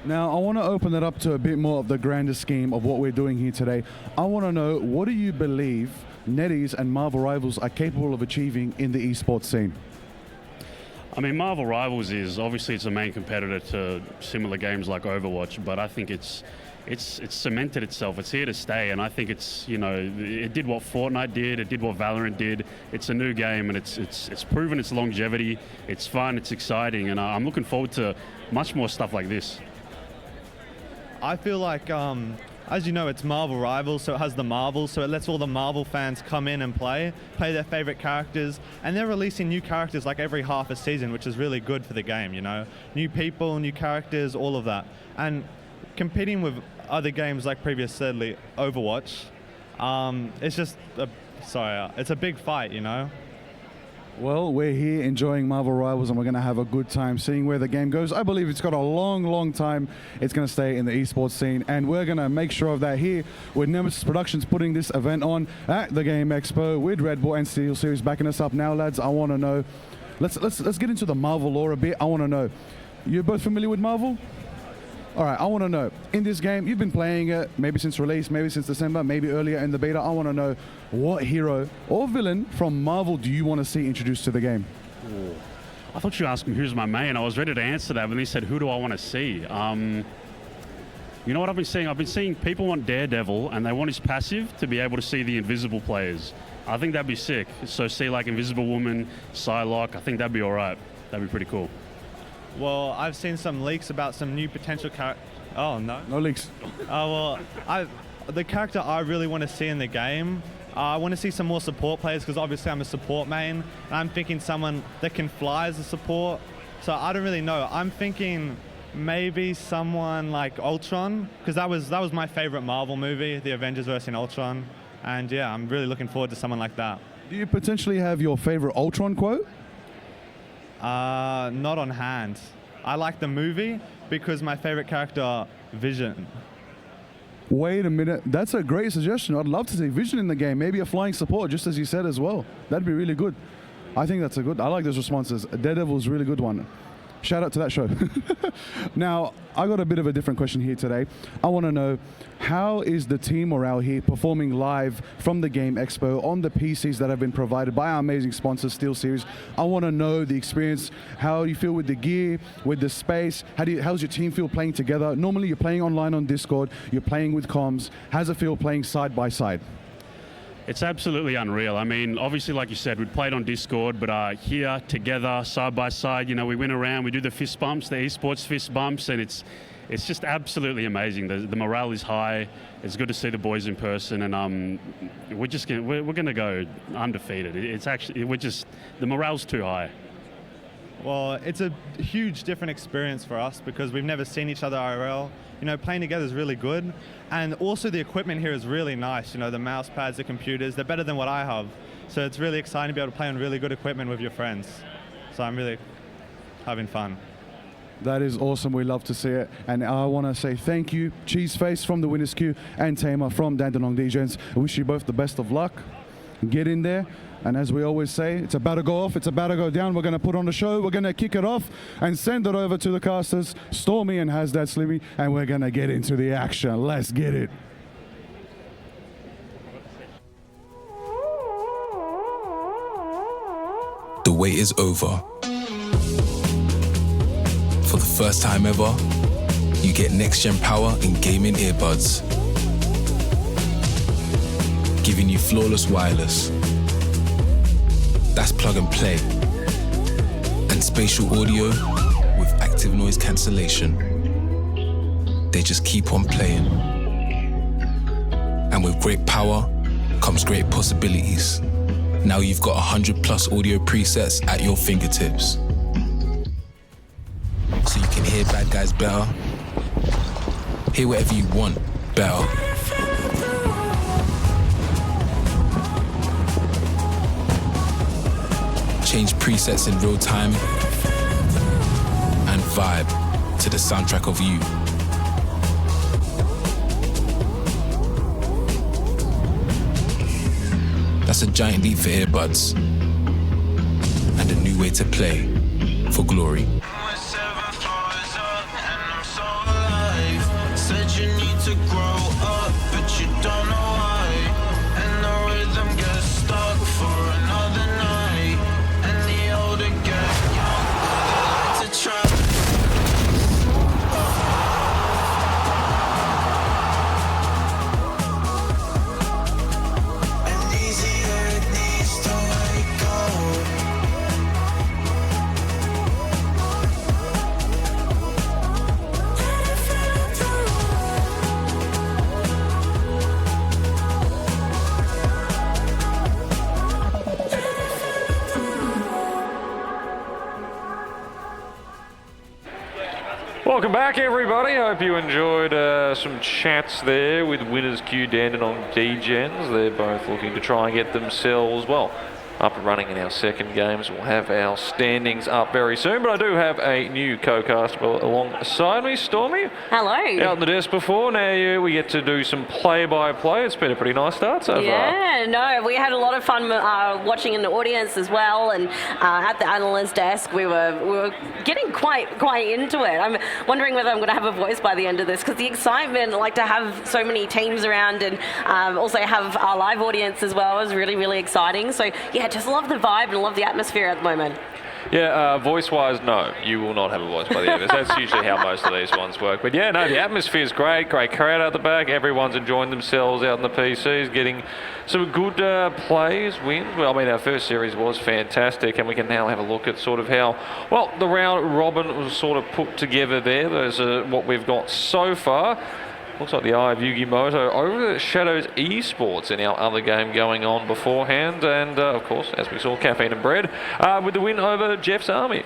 Now, I want to open it up to a bit more of the grander scheme of what we're doing here today. I want to know, what do you believe NetEase and Marvel Rivals are capable of achieving in the esports scene? I mean, Marvel Rivals is obviously it's a main competitor to similar games like Overwatch, but I think it's cemented itself. It's here to stay, and I think it's, you know, it did what Fortnite did, it did what Valorant did. It's a new game, and it's proven its longevity. It's fun, it's exciting, and I'm looking forward to much more stuff like this. I feel like, as you know, it's Marvel Rivals, so it has the Marvels, so it lets all the Marvel fans come in and play their favorite characters, and they're releasing new characters like every half a season, which is really good for the game, you know? New people, new characters, all of that. And competing with other games like previously Overwatch, it's just, it's a big fight, you know? Well, we're here enjoying Marvel Rivals, and we're going to have a good time seeing where the game goes. I believe it's got a long, long time it's going to stay in the esports scene, and we're going to make sure of that here with Nemesis Productions putting this event on at the Game Expo with Red Bull and Steel Series backing us up. Now, lads, I want to know, let's get into the Marvel lore a bit. I want to know, you're both familiar with Marvel? All right, I want to know, in this game, you've been playing it maybe since release, maybe since December, maybe earlier in the beta. I want to know, what hero or villain from Marvel do you want to see introduced to the game? Ooh. I thought you asked me who's my main. I was ready to answer that, but then he said, who do I want to see? You know what I've been seeing? I've been seeing people want Daredevil, and they want his passive to be able to see the invisible players. I think that'd be sick. So see like Invisible Woman, Psylocke, I think that'd be all right. That'd be pretty cool. Well, I've seen some leaks about some new potential characters. Oh, no? No leaks. Well, the character I really want to see in the game, I want to see some more support players, because obviously I'm a support main, and I'm thinking someone that can fly as a support. So I don't really know. I'm thinking maybe someone like Ultron, because that was my favorite Marvel movie, the Avengers vs. Ultron. And yeah, I'm really looking forward to someone like that. Do you potentially have your favorite Ultron quote? Not on hand. I like the movie because my favorite character, Vision. Wait a minute, that's a great suggestion. I'd love to see Vision in the game, maybe a flying support, just as you said as well. That'd be really good. I think that's I like those responses. Daredevil's a really good one. Shout out to that show. Now, I got a bit of a different question here today. I want to know, how is the team morale here performing live from the Game Expo on the PCs that have been provided by our amazing sponsor, Steel Series? I want to know the experience, how you feel with the gear, with the space. How's your team feel playing together? Normally, you're playing online on Discord, you're playing with comms. How's it feel playing side by side? It's absolutely unreal. I mean, obviously, like you said, we played on Discord, but here, together, side by side, you know, we went around, we do the fist bumps, the esports fist bumps, and it's just absolutely amazing. The morale is high. It's good to see the boys in person, and we're gonna go undefeated. It's actually, the morale's too high. Well, it's a huge different experience for us because we've never seen each other IRL. You know, playing together is really good. And also the equipment here is really nice. You know, the mouse pads, the computers, they're better than what I have. So it's really exciting to be able to play on really good equipment with your friends. So I'm really having fun. That is awesome. We love to see it. And I want to say thank you, Cheeseface from the Winners Queue and Tamer from Dandenong DJs. I wish you both the best of luck. Get in there. And as we always say, it's about to go off, it's about to go down. We're going to put on the show, we're going to kick it off and send it over to the casters, Stormy and Hasdad Slimmy, and we're going to get into the action. Let's get it. The wait is over. For the first time ever, you get next-gen power in gaming earbuds, giving you flawless wireless. That's plug and play. And spatial audio with active noise cancellation. They just keep on playing. And with great power comes great possibilities. Now you've got 100+ audio presets at your fingertips. So you can hear bad guys better, hear whatever you want better. Change presets in real time and vibe to the soundtrack of you. That's a giant leap for earbuds and a new way to play for glory. Welcome back, everybody. Hope you enjoyed some chats there with Winners Q, Dandenong D-Gens. They're both looking to try and get themselves, well, up and running in our second games. We'll have our standings up very soon, but I do have a new co-cast alongside me, Stormy. Hello. Out on the desk before. Now we get to do some play-by-play. It's been a pretty nice start so far. Yeah, no, we had a lot of fun watching in the audience as well, and at the analyst desk we were getting quite into it. I'm wondering whether I'm going to have a voice by the end of this, because the excitement, like to have so many teams around and also have our live audience as well, is really, really exciting. So yeah, just love the vibe and love the atmosphere at the moment. Yeah, voice-wise, no, you will not have a voice by the end of this. That's usually how most of these ones work. But yeah, no, the atmosphere's great crowd out the back. Everyone's enjoying themselves out in the PCs, getting some good plays, wins. Well, I mean, our first series was fantastic, and we can now have a look at sort of how, well, the round robin was sort of put together there. Those are what we've got so far. Looks like the eye of Yugimoto overshadows esports in our other game going on beforehand. And, of course, as we saw, Caffeine and Bread with the win over Jeff's Army.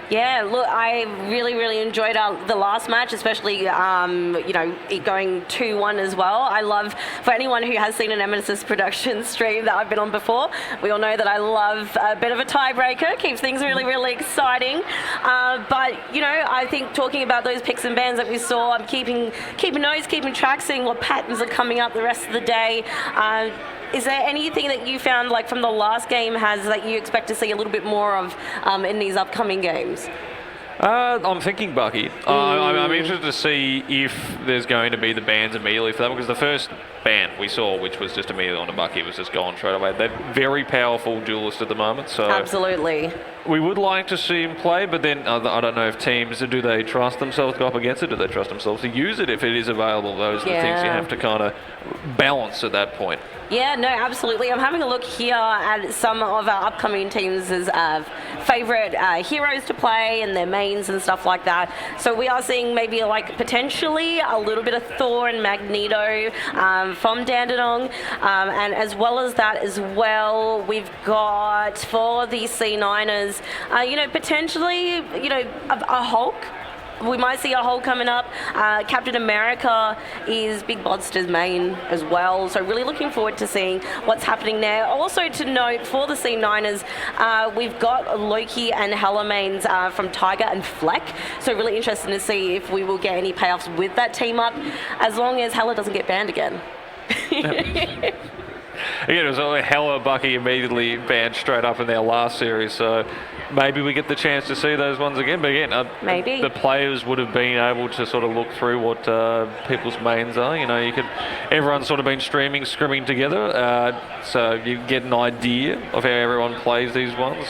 Yeah, look, I really, really enjoyed the last match, especially, you know, it going 2-1 as well. I love, for anyone who has seen a Nemesis Productions stream that I've been on before, we all know that I love a bit of a tiebreaker, keeps things really, really exciting. But, you know, I think talking about those picks and bans that we saw, I'm keeping notes, keeping track, seeing what patterns are coming up the rest of the day. Is there anything that you found, like from the last game, that you expect to see a little bit more of in these upcoming games? I'm thinking Bucky. I'm interested to see if there's going to be the bans immediately for that, because the first ban we saw, which was just immediately on a Bucky, was just gone straight away. They're very powerful duelists at the moment, so absolutely. We would like to see him play, but then I don't know if teams, do they trust themselves to go up against it? Do they trust themselves to use it if it is available? Those are the things you have to kind of balance at that point. Yeah, no, absolutely. I'm having a look here at some of our upcoming teams' favourite heroes to play and their mains and stuff like that. So we are seeing maybe like potentially a little bit of Thor and Magneto from Dandenong, and as well as that as well, we've got for the C9ers, you know, potentially, you know, a Hulk. We might see a Hulk coming up. Captain America is Big Bodster's main as well, so really looking forward to seeing what's happening there. Also to note, for the C9ers, we've got Loki and Hela mains from Tiger and Fleck, so really interesting to see if we will get any payoffs with that team up, as long as Hela doesn't get banned again. Again, it was only Hela Bucky immediately banned straight up in their last series, so maybe we get the chance to see those ones again. But again, maybe the players would have been able to sort of look through what people's mains are. You know, everyone's sort of been scrimming together, so you get an idea of how everyone plays these ones.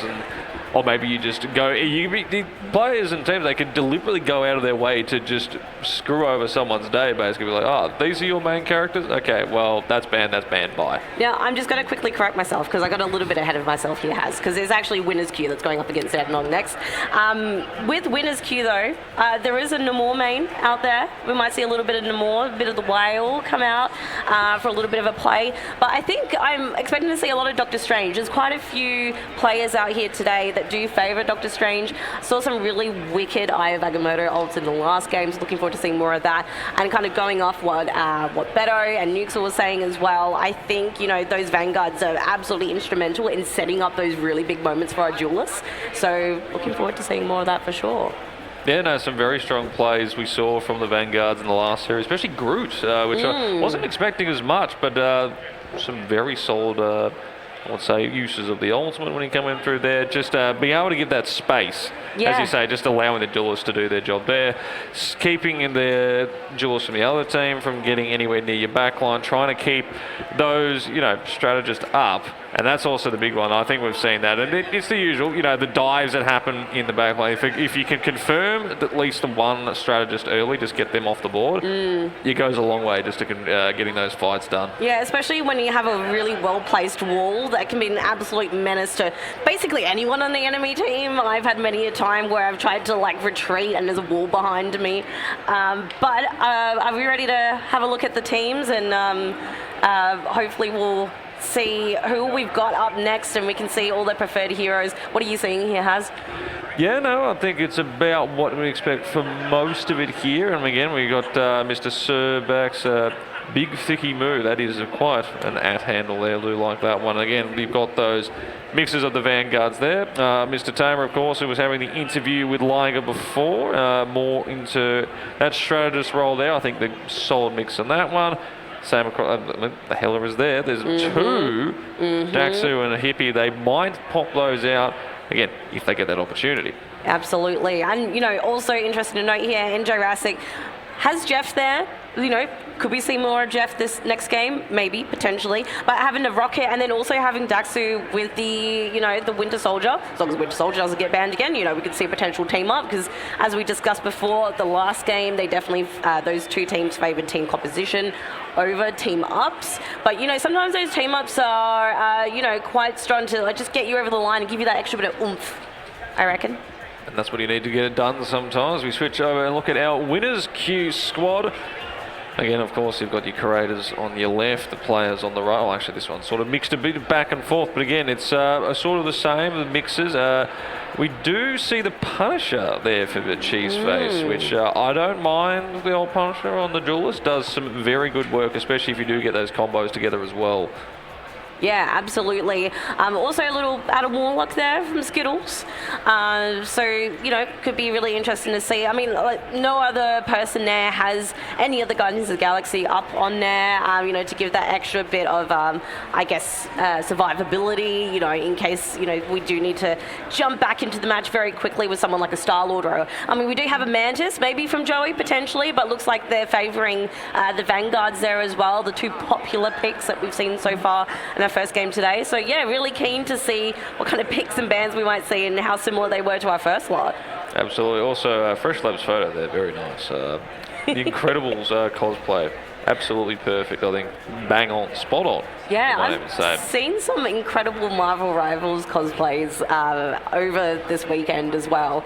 Or maybe you just go, the players and teams, they can deliberately go out of their way to just screw over someone's day, basically. Be like, oh, these are your main characters? Okay, well, that's banned, bye. Now, I'm just going to quickly correct myself, because I got a little bit ahead of myself here, because there's actually Winners Q that's going up against Dandenong next. With Winners Q, though, there is a Namor main out there. We might see a little bit of Namor, a bit of the Whale come out for a little bit of a play. But I think I'm expecting to see a lot of Doctor Strange. There's quite a few players out here today that do favour Doctor Strange. Saw some really wicked Eye of Agamotto ults in the last games. Looking forward to seeing more of that. And kind of going off what Beto and Nuxel was saying as well, I think, you know, those Vanguards are absolutely instrumental in setting up those really big moments for our duelists. So looking forward to seeing more of that for sure. Yeah, no, some very strong plays we saw from the Vanguards in the last series, especially Groot, which I wasn't expecting as much, but some very solid I would say uses of the ultimate when he came in through there, just being able to give that space, as you say, just allowing the duelists to do their job there, keeping in the duelists from the other team from getting anywhere near your backline, trying to keep those, you know, strategists up. And that's also the big one. I think we've seen that. And it's the usual, you know, the dives that happen in the backline. If you can confirm at least the one strategist early, just get them off the board, it goes a long way just to getting those fights done. Yeah, especially when you have a really well-placed wall that can be an absolute menace to basically anyone on the enemy team. I've had many a time where I've tried to, like, retreat and there's a wall behind me. But are we ready to have a look at the teams? And hopefully we'll see who we've got up next and we can see all their preferred heroes. What are you seeing here, Haz? Yeah, no, I think it's about what we expect for most of it here. And again, we got Mr. Surback's big thicky move. That is quite an handle there. I do like that one. Again, we've got those mixes of the Vanguards there. Mr. Tamer, of course, who was having the interview with Liger before, more into that strategist role there. I think the solid mix on that one. Same across, the Heller is there. There's two, Daxu and a Hippie. They might pop those out, again, if they get that opportunity. Absolutely. And, you know, also interesting to note here, in Jurassic has Jeff there. You know, could we see more of Jeff this next game? Maybe, potentially. But having the Rocket and then also having Daxu with the, you know, the Winter Soldier, as long as Winter Soldier doesn't get banned again, you know, we could see a potential team up because as we discussed before, the last game, they definitely, those two teams favoured team composition over team ups. But, you know, sometimes those team ups are, you know, quite strong to like, just get you over the line and give you that extra bit of oomph, I reckon. And that's what you need to get it done sometimes. We switch over and look at our winners queue squad. Again, of course, you've got your curators on your left, the players on the right. Well, actually, this one's sort of mixed a bit back and forth. But again, it's sort of the same, the mixes. We do see the Punisher there for the Cheese Face, which I don't mind. The old Punisher on the Duelist does some very good work, especially if you do get those combos together as well. Yeah, absolutely. Also a little Adam Warlock there from Skittles. So, you know, could be really interesting to see. I mean, no other person there has any of the Guardians of the Galaxy up on there, you know, to give that extra bit of, I guess, survivability, you know, in case, you know, we do need to jump back into the match very quickly with someone like a Star-Lord. Or, I mean, we do have a Mantis, maybe from Joey, potentially, but looks like they're favouring the Vanguards there as well, the two popular picks that we've seen so far in our first game today. So yeah, really keen to see what kind of picks and bans we might see and how similar they were to our first lot. Absolutely. Also, Fresh Labs photo there, very nice. The Incredibles cosplay, absolutely perfect. I think bang on, spot on. Yeah, I've seen some incredible Marvel Rivals cosplays over this weekend as well,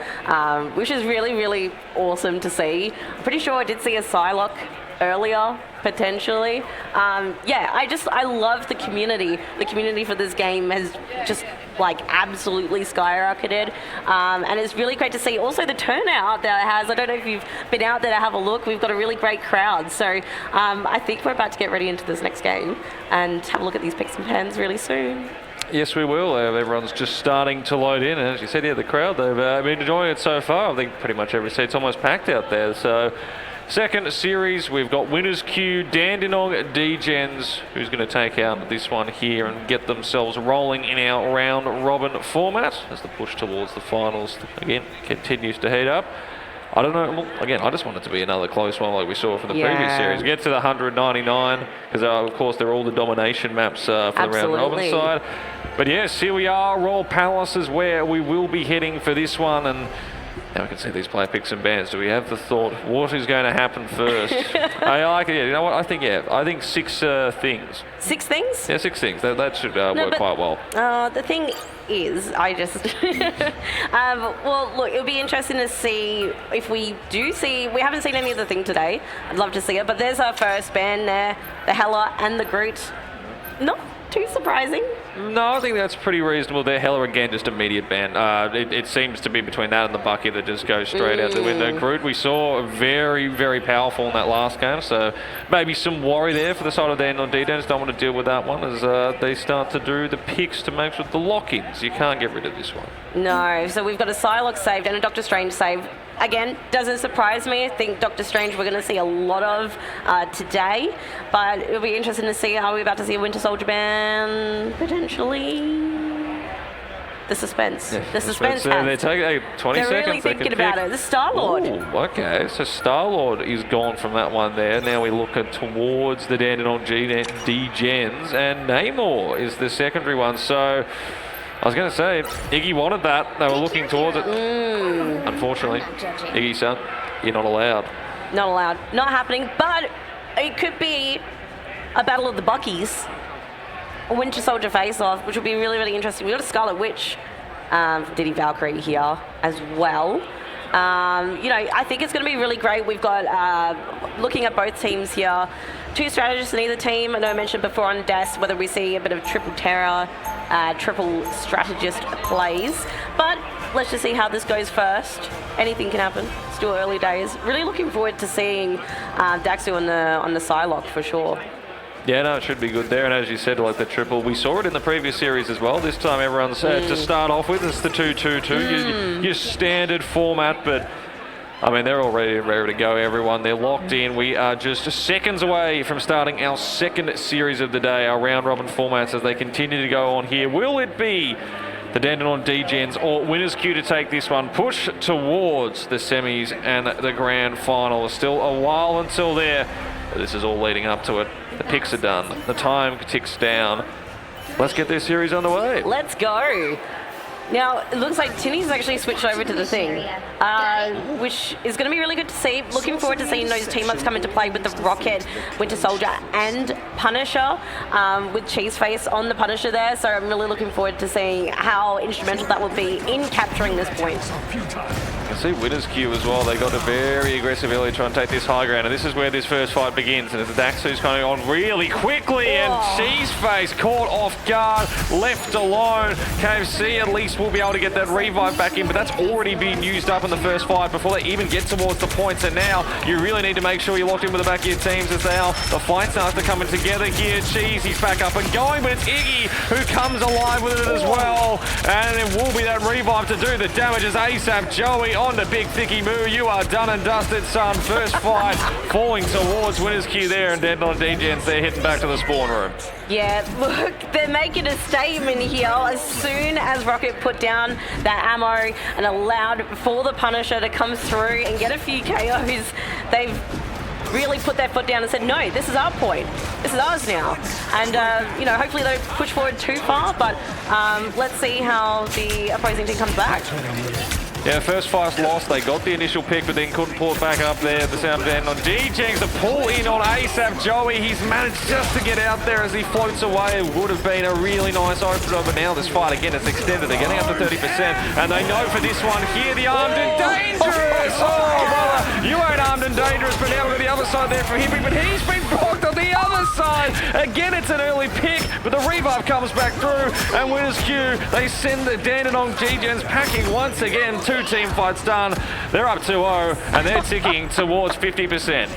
which is really, really awesome to see. I'm pretty sure I did see a Psylocke earlier, potentially. Yeah, I love the community. The community for this game has just like absolutely skyrocketed, and it's really great to see also the turnout that it has. I don't know if you've been out there to have a look. We've got a really great crowd, so I think we're about to get ready into this next game and have a look at these picks and pans really soon. Yes, we will. Everyone's just starting to load in, and as you said, yeah, the crowd, they've been enjoying it so far. I think pretty much every seat's almost packed out there, so second series, we've got winners queue, Dandenong D-Gens, who's going to take out this one here and get themselves rolling in our round robin format as the push towards the finals, again, continues to heat up. I don't know, well, again, I just want it to be another close one like we saw from the previous series. Get to the 199, because of course they're all the domination maps for the round robin side. But yes, here we are, Royal Palace is where we will be heading for this one, and now we can see these player picks and bans. Do we have the thought, what is going to happen first? I like it. You know what? I think 6 things. 6 things? Yeah, 6 things. That should work quite well. The thing is, I just... well, look, it'll be interesting to see if we do see... We haven't seen any of the thing today. I'd love to see it. But there's our first ban there. The Hela and the Groot. Not too surprising. No, I think that's pretty reasonable there. Hela, again, just immediate ban. It seems to be between that and the Bucky that just goes straight out the window. Groot, we saw very, very powerful in that last game, so maybe some worry there for the side of Dan on D-Dens. Don't want to deal with that one as they start to do the picks to make sure the lock-ins. You can't get rid of this one. No, so we've got a Psylocke saved and a Doctor Strange saved. Again, doesn't surprise me. I think Doctor Strange we're going to see a lot of today, but it'll be interesting to see. Are we about to see a Winter Soldier ban potentially? The suspense. Yeah, the suspense. They're taking 20 They're seconds. Really thinking about it. The Star-Lord. Ooh, okay, so Star-Lord is gone from that one there. Now we look towards the Dandenong D-Gens, and Namor is the secondary one. So I was going to say, Iggy wanted that. They were looking towards it. Unfortunately, Iggy son, you're not allowed. Not allowed. Not happening, but it could be a battle of the Buckies. A Winter Soldier face-off, which would be really, really interesting. We've got a Scarlet Witch from Diddy Valkyrie here as well. You know, I think it's going to be really great. We've got, looking at both teams here, 2 strategists in either team. I know I mentioned before on Des whether we see a bit of triple terror, triple strategist plays. But let's just see how this goes first. Anything can happen. Still early days. Really looking forward to seeing Daxu on the Psylocke for sure. Yeah, no, it should be good there. And as you said, like the triple, we saw it in the previous series as well. This time everyone's to start off with, it's the 2-2-2, your standard format. But, I mean, they're all ready to go, everyone. They're locked in. We are just seconds away from starting our second series of the day, our round-robin formats as they continue to go on here. Will it be the Dandenong D-Gens or Winners Queue to take this one? Push towards the semis and the grand final. Still a while until there. But this is all leading up to it. The picks are done. The time ticks down. Let's get this series underway. Let's go. Now, it looks like Tinny's actually switched over to the thing, which is going to be really good to see. Looking forward to seeing those team-ups come into play with the Rocket, Winter Soldier, and Punisher, with Cheeseface on the Punisher there. So I'm really looking forward to seeing how instrumental that will be in capturing this point. You can see Winners Queue as well. They got a very aggressive early to try and take this high ground, and this is where this first fight begins. And it's Daxu's coming on really quickly, and Cheeseface caught off guard, left alone. KFC at least will be able to get that revive back in, but that's already been used up in the first fight before they even get towards the points. And now you really need to make sure you're locked in with the back of your teams as now the fight starts to come together here. Cheese, he's back up and going, but it's Iggy who comes alive with it as well. And it will be that revive to do the damage as ASAP Joey on the big thicky moo. You are done and dusted, son. First fight falling towards Winners Queue there, and Dandenong D-Gens, they're heading back to the spawn room. Yeah, look, they're making a statement here. As soon as Rocket put down that ammo and allowed for the Punisher to come through and get a few KOs, they've really put their foot down and said, no, this is our point. This is ours now. And, you know, hopefully they don't push forward too far, but let's see how the opposing team comes back. Yeah, first fight's lost. They got the initial pick, but then couldn't pull it back up there. The sound down on D-Jengs, the pull in on ASAP Joey. He's managed just to get out there as he floats away. It would have been a really nice opener, but now this fight again is extended. They're getting up to 30%, and they know for this one here, the armed and dangerous. Oh, brother, you ain't armed and dangerous, but now we're on the other side there for Hippie, but he's been blocked on the other side. Again, it's an early pick, but the revive comes back through, and Winners Queue, they send the Dandenong D-Gens packing once again. Two team fights done. They're up 2-0, and they're ticking towards 50%.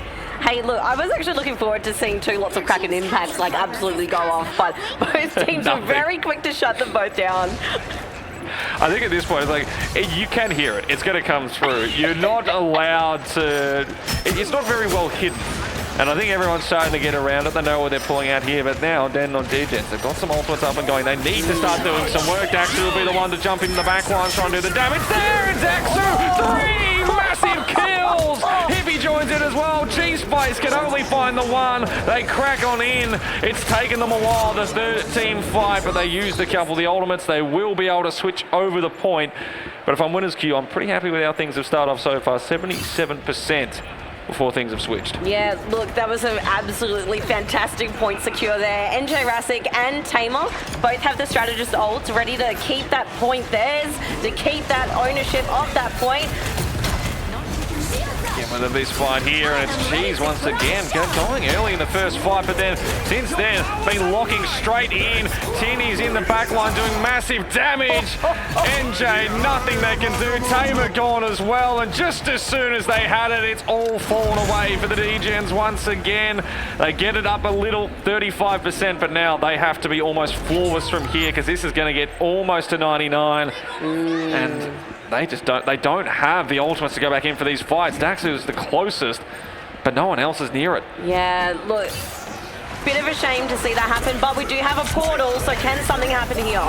Hey, look, I was actually looking forward to seeing lots of Kraken impacts, like, absolutely go off, but both teams were very quick to shut them both down. I think at this point, it's like, you can hear it. It's going to come through. You're not allowed to... It's not very well hidden. And I think everyone's starting to get around it. They know what they're pulling out here. But now, Dandenong D-Gens, they've got some ultimates up and going. They need to start doing some work. Daxu will be the one to jump in the back line, try and do the damage. There, Daxu! 3 massive kills! Hippie joins in as well. Cheeseface can only find the one. They crack on in. It's taken them a while, the third team fight, but they used a couple of the ultimates. They will be able to switch over the point. But if I'm Winners Queue, I'm pretty happy with how things have started off so far. 77%. Before things have switched. Yeah, look, that was an absolutely fantastic point secure there. NJ Rasic and Tamer both have the strategist ults ready to keep that point theirs, to keep that ownership of that point. Again with this fight here, and it's Cheese once again going early in the first fight, but then since then been locking straight in. Tinny's in the back line doing massive damage. NJ, nothing they can do. Tamer gone as well, and just as soon as they had it, it's all fallen away for the D-Gens once again. They get it up a little, 35%, but now they have to be almost flawless from here because this is going to get almost to 99. And they just don't have the ultimates to go back in for these fights. Daxu is the closest, but no one else is near it. Yeah, look, bit of a shame to see that happen, but we do have a portal, so can something happen here?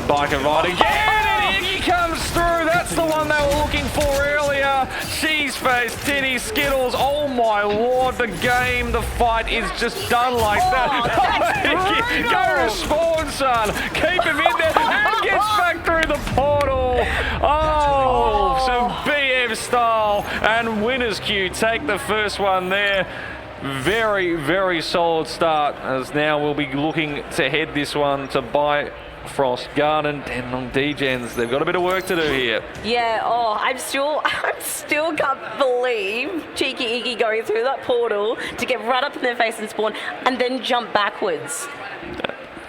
Bike and ride again, and Iggy comes through. That's the one they were looking for earlier. Cheeseface, Tinny, Skittles. Oh my lord, the game, the fight is just done like that. Go to spawn, son. Keep him in there and gets back through the portal. Oh, some BF style. And Winners Queue take the first one there. Very, very solid start, as now we'll be looking to head this one to Bifrost Garden. Dandenong D-Gens, they've got a bit of work to do here. Yeah, oh, I'm still can't believe Cheeky Iggy going through that portal to get right up in their face and spawn and then jump backwards.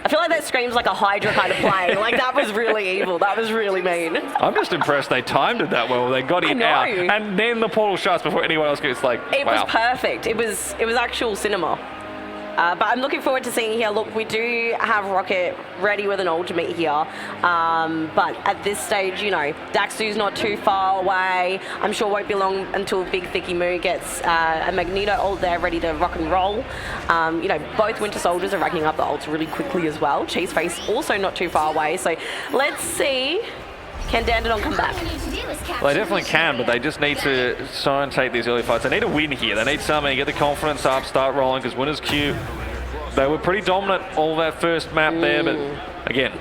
A feel like that screams like a Hydra kind of play. Like, that was really evil. That was really mean. I'm just impressed they timed it that well. They got it out, and then the portal shuts before anyone else gets like. It wow. was perfect. It was actual cinema. But I'm looking forward to seeing here. Look, we do have Rocket ready with an ultimate here. But at this stage, you know, Daxu's not too far away. I'm sure it won't be long until Big Thicky Moo gets a Magneto ult there ready to rock and roll. You know, both Winter Soldiers are racking up the ults really quickly as well. Cheeseface also not too far away. So let's see. Can Dandenong come back? Well, they definitely can, but they just need to try and take these early fights. They need a win here. They need something to get the confidence up, start rolling, because Winners Q, they were pretty dominant all that first map there, but again,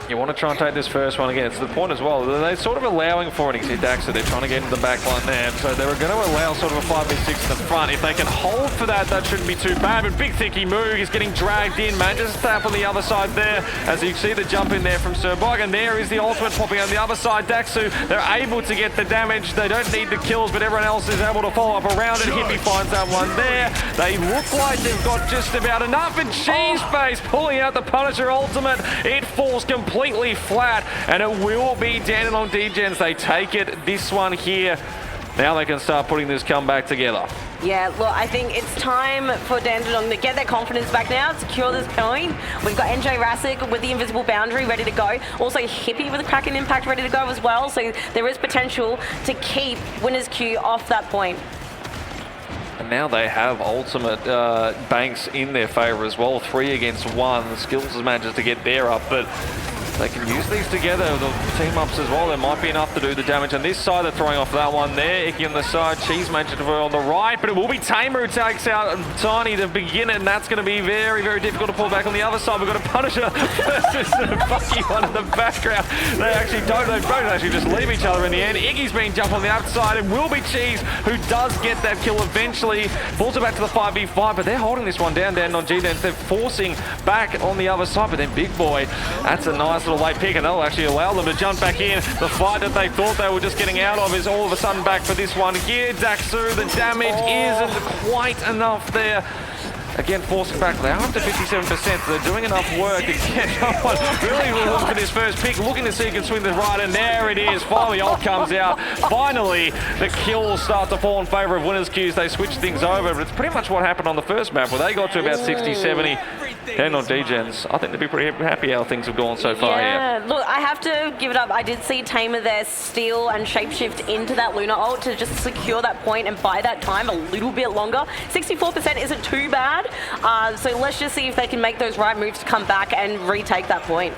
you want to try and take this first one again. It's the point as well. They're sort of allowing for it. You see Daxa, they're trying to get into the back line there. So they were going to allow sort of a 5v6 in the front. If they can hold for that, that shouldn't be too bad. But Big Thicky Moog is getting dragged in, man. Just tap on the other side there. As you see the jump in there from Sir Bog. And there is the ultimate popping on the other side. Daxu, they're able to get the damage. They don't need the kills, but everyone else is able to follow up around it. Hippie finds that one there. They look like they've got just about enough. And Cheeseface pulling out the Punisher ultimate. It falls completely flat. And it will be Dandenong Degens. They take it, this one here. Now they can start putting this comeback together. Yeah, look, I think it's time for Dandenong to get their confidence back now, secure this point. We've got NJ Rassic with the invisible boundary ready to go. Also Hippie with a Kraken impact ready to go as well. So there is potential to keep Winners Q off that point. And now they have ultimate banks in their favour as well. 3 against 1. The Skills has managed to get there up, but they can use these together, the team ups as well. There might be enough to do the damage. On this side, they're throwing off that one there. Icky on the side, Cheese managed to on the right, but it will be Tamer who takes out Tiny to begin it, and that's going to be very, very difficult to pull back on the other side. We've got a Punisher versus a Bucky one in the background. They both actually just leave each other in the end. Iggy's being jumped on the outside. It will be Cheese who does get that kill eventually. Pulls it back to the 5v5, but they're holding this one down on G-Dance. They're forcing back on the other side, but then Big Boy, that's a nice little late pick, and that'll actually allow them to jump back in. The fight that they thought they were just getting out of is all of a sudden back for this one here. Daxu, the damage isn't quite enough there. Again, forcing back. They are up to 57%, so they're doing enough work to get someone really looking for this first pick, looking to see if he can swing the right, and there it is. Finally, ult comes out. Finally, the kills start to fall in favour of Winners Qs. They switch things over, but it's pretty much what happened on the first map, where they got to about 60, 70. And on Degens, I think they'd be pretty happy how things have gone so far here. Look, I have to give it up. I did see Tamer there steal and shapeshift into that Luna ult to just secure that point and buy that time a little bit longer. 64% isn't too bad. So let's just see if they can make those right moves to come back and retake that point.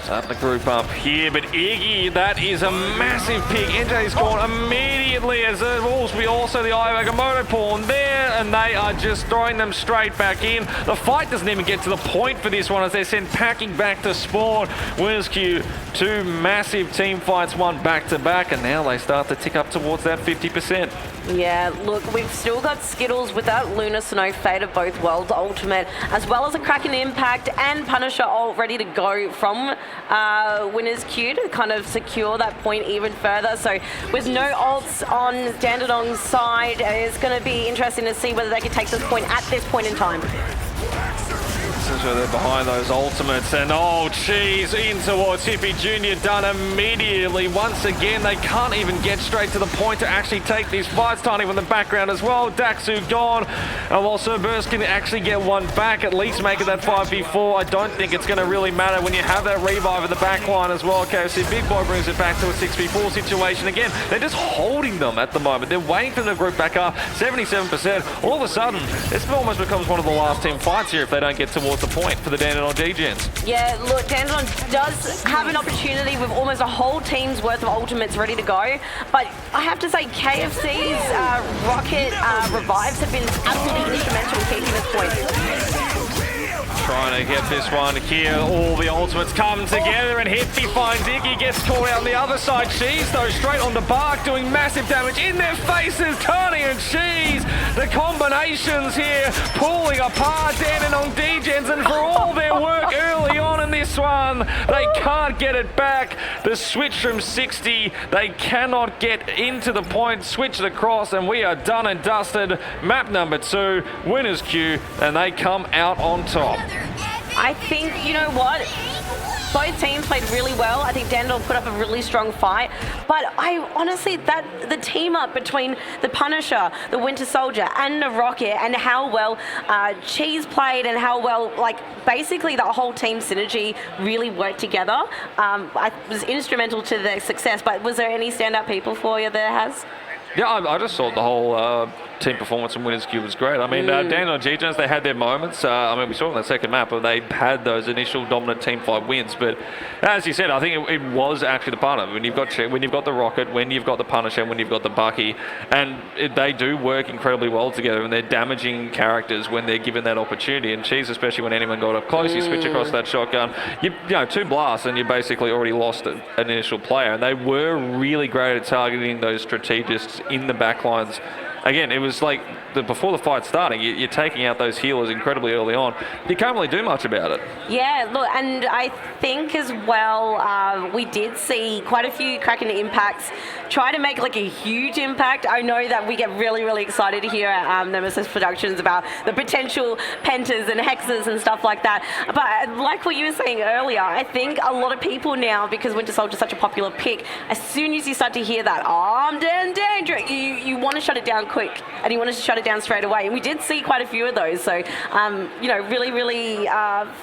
Starting the group up here, but Iggy, that is a massive pick. NJ's gone immediately, as there will be also the Agamotto pawn there, and they are just throwing them straight back in. The fight doesn't even get to the point for this one, as they're sent packing back to spawn. Winners Q, 2 massive team fights, one back to back, and now they start to tick up towards that 50%. Yeah, look, we've still got Skittles with that Luna Snow Fate of both worlds ultimate, as well as a Kraken Impact and Punisher ult ready to go from Winners Q to kind of secure that point even further. So with no ults on Dandenong's side, it's going to be interesting to see whether they can take this point at this point in time. So they're behind those ultimates, and oh Cheese in towards Hippie Jr. done immediately. Once again, they can't even get straight to the point to actually take these fights. Tiny in the background as well. Daxu gone, and while Sir Burst can actually get one back, at least make it that 5v4. I don't think it's going to really matter when you have that revive at the back line as well. KFC Big Boy brings it back to a 6v4 situation. Again, they're just holding them at the moment. They're waiting for them to group back up. 77%. All of a sudden, this almost becomes one of the last team fights here if they don't get towards the point for the Dandenong Degens. Yeah, look, Dandenong does have an opportunity with almost a whole team's worth of ultimates ready to go, but I have to say KFC's rocket revives have been absolutely instrumental in keeping this point. Trying to get this one here. All the ultimates come together, and Hippie finds Iggy, gets caught out on the other side. Cheese, though, straight on the bark, doing massive damage in their faces. Tony and Cheese, the combinations here, pulling apart Dandenong Degens, and for all their work early on in this one, they can't get it back. The switch from 60, they cannot get into the point, switch it across, and we are done and dusted. Map number 2, Winners Q, and they come out on top. I think, you know what? Both teams played really well. I think Dandel put up a really strong fight. But I honestly, the team up between the Punisher, the Winter Soldier, and the Rocket, and how well Cheese played, and how well, like, basically the whole team synergy really worked together, was instrumental to their success. But was there any standout people for you there, Has? Yeah, I just thought the whole team performance from Winners Cube was great. I mean, Daniel and G-Gens, they had their moments. I mean, we saw in the second map, but they had those initial dominant team fight wins. But as you said, I think it was actually the partner. When you've got the Rocket, when you've got the Punisher, when you've got the Bucky, and they do work incredibly well together, and they're damaging characters when they're given that opportunity. And Cheese, especially when anyone got up close, you switch across that shotgun, you know, 2 blasts, and you basically already lost an initial player. And they were really great at targeting those strategists in the backlines. Again, it was like before the fight starting, you're taking out those healers incredibly early on. You can't really do much about it. Yeah, look, and I think as well, we did see quite a few Kraken impacts try to make like a huge impact. I know that we get really, really excited here at Nemesis Productions about the potential pentas and hexes and stuff like that. But like what you were saying earlier, I think a lot of people now, because Winter Soldier is such a popular pick, as soon as you start to hear that armed and dangerous, you want to shut it down quick, and you want to shut it down straight away. And we did see quite a few of those. So, you know, really, really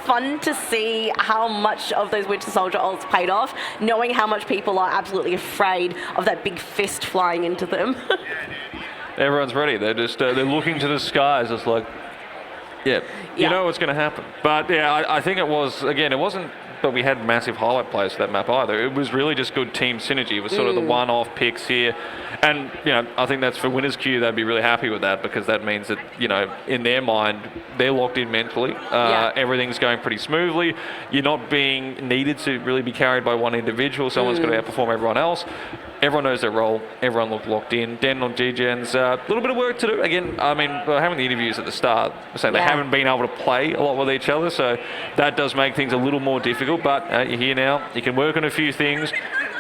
fun to see how much of those Winter Soldier ults paid off, knowing how much people are absolutely afraid of that big fist flying into them. Everyone's ready. They're just they're looking to the skies. It's like, yeah, you know what's going to happen. But yeah, I think it was, again, it wasn't, but we had massive highlight players for that map either. It was really just good team synergy. It was sort of the one-off picks here. And, you know, I think that's for Winners Q, they'd be really happy with that, because that means that, you know, in their mind, they're locked in mentally. Everything's going pretty smoothly. You're not being needed to really be carried by one individual. Someone's got to outperform everyone else. Everyone knows their role. Everyone looked locked in. Dan on G-Gens, a little bit of work to do. Again, I mean, having the interviews at the start, saying they haven't been able to play a lot with each other, so that does make things a little more difficult. But you're here now. You can work on a few things,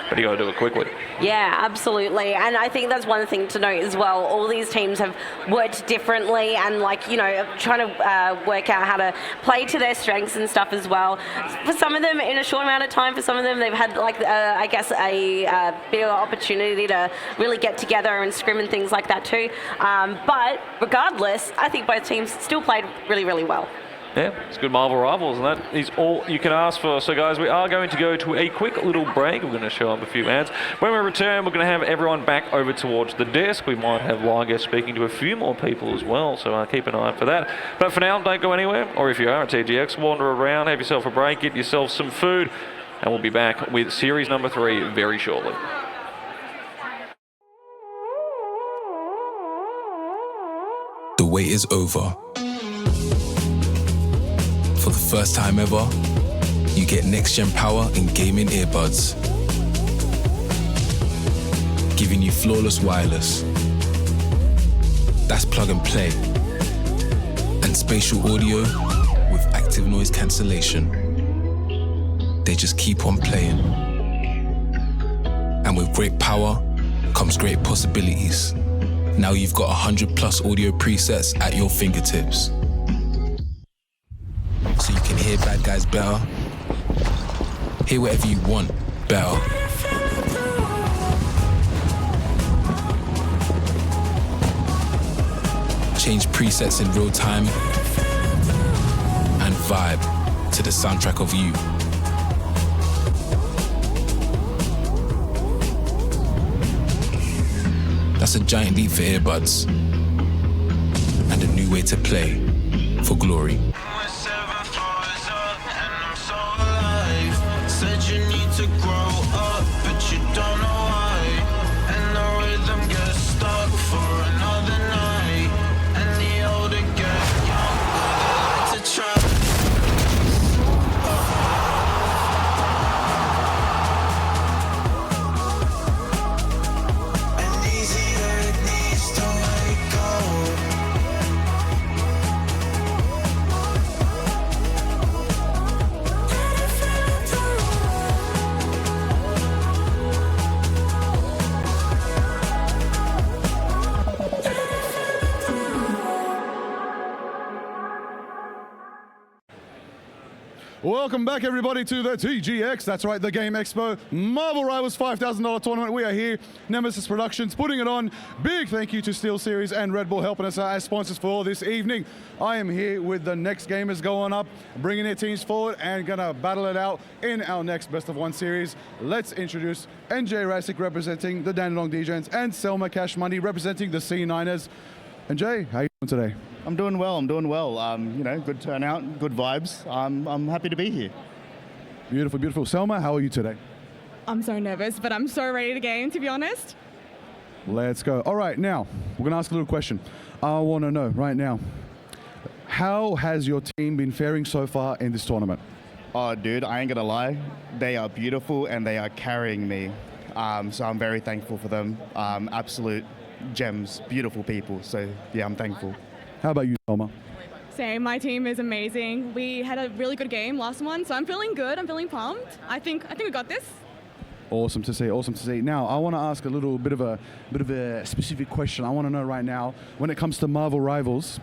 but you got to do it quickly. Yeah, absolutely. And I think that's one thing to note as well. All these teams have worked differently, and, like, you know, trying to work out how to play to their strengths and stuff as well. For some of them, in a short amount of time, for some of them, they've had, like, I guess, a bit of opportunity to really get together and scrim and things like that too. But regardless, I think both teams still played really, really well. Yeah, it's good Marvel Rivals, and that is all you can ask for. So, guys, we are going to go to a quick little break. We're going to show up a few ads. When we return, we're going to have everyone back over towards the desk. We might have Liger speaking to a few more people as well, so keep an eye out for that. But for now, don't go anywhere, or if you are at TGX, wander around, have yourself a break, get yourself some food, and we'll be back with series number 3 very shortly. The wait is over. For the first time ever, you get next-gen power in gaming earbuds, giving you flawless wireless. That's plug and play. And spatial audio with active noise cancellation. They just keep on playing. And with great power comes great possibilities. Now you've got 100+ audio presets at your fingertips. So you can hear bad guys better, hear whatever you want better. Change presets in real time and vibe to the soundtrack of you. That's a giant leap for earbuds and a new way to play for glory. Said you need to grow up, but you don't know why. And the rhythm gets stuck for another night. And the older get younger, they like to try. And easier it needs to wake up. Welcome back, everybody, to the TGX. That's right, the Game Expo Marvel Rivals $5,000 tournament. We are here, Nemesis Productions, putting it on. Big thank you to SteelSeries and Red Bull helping us out as sponsors for this evening. I am here with the next gamers going up, bringing their teams forward and gonna battle it out in our next Best of One series. Let's introduce NJ Rasic representing the Dandenong DJs and Selma Cash Money representing the C9ers. NJ, how you doing today? I'm doing well. You know, good turnout, good vibes. I'm happy to be here. Beautiful, beautiful. Selma, how are you today? I'm so nervous, but I'm so ready to game, to be honest. Let's go. All right, now, we're going to ask a little question. I want to know right now, how has your team been faring so far in this tournament? Oh, dude, I ain't going to lie. They are beautiful and they are carrying me. So I'm very thankful for them. Absolute gems, beautiful people. So, yeah, I'm thankful. How about you, Selma? Same, my team is amazing. We had a really good game last one, so I'm feeling good. I'm feeling pumped. I think we got this. Awesome to see, awesome to see. Now, I want to ask a little bit of a specific question. I want to know right now, when it comes to Marvel Rivals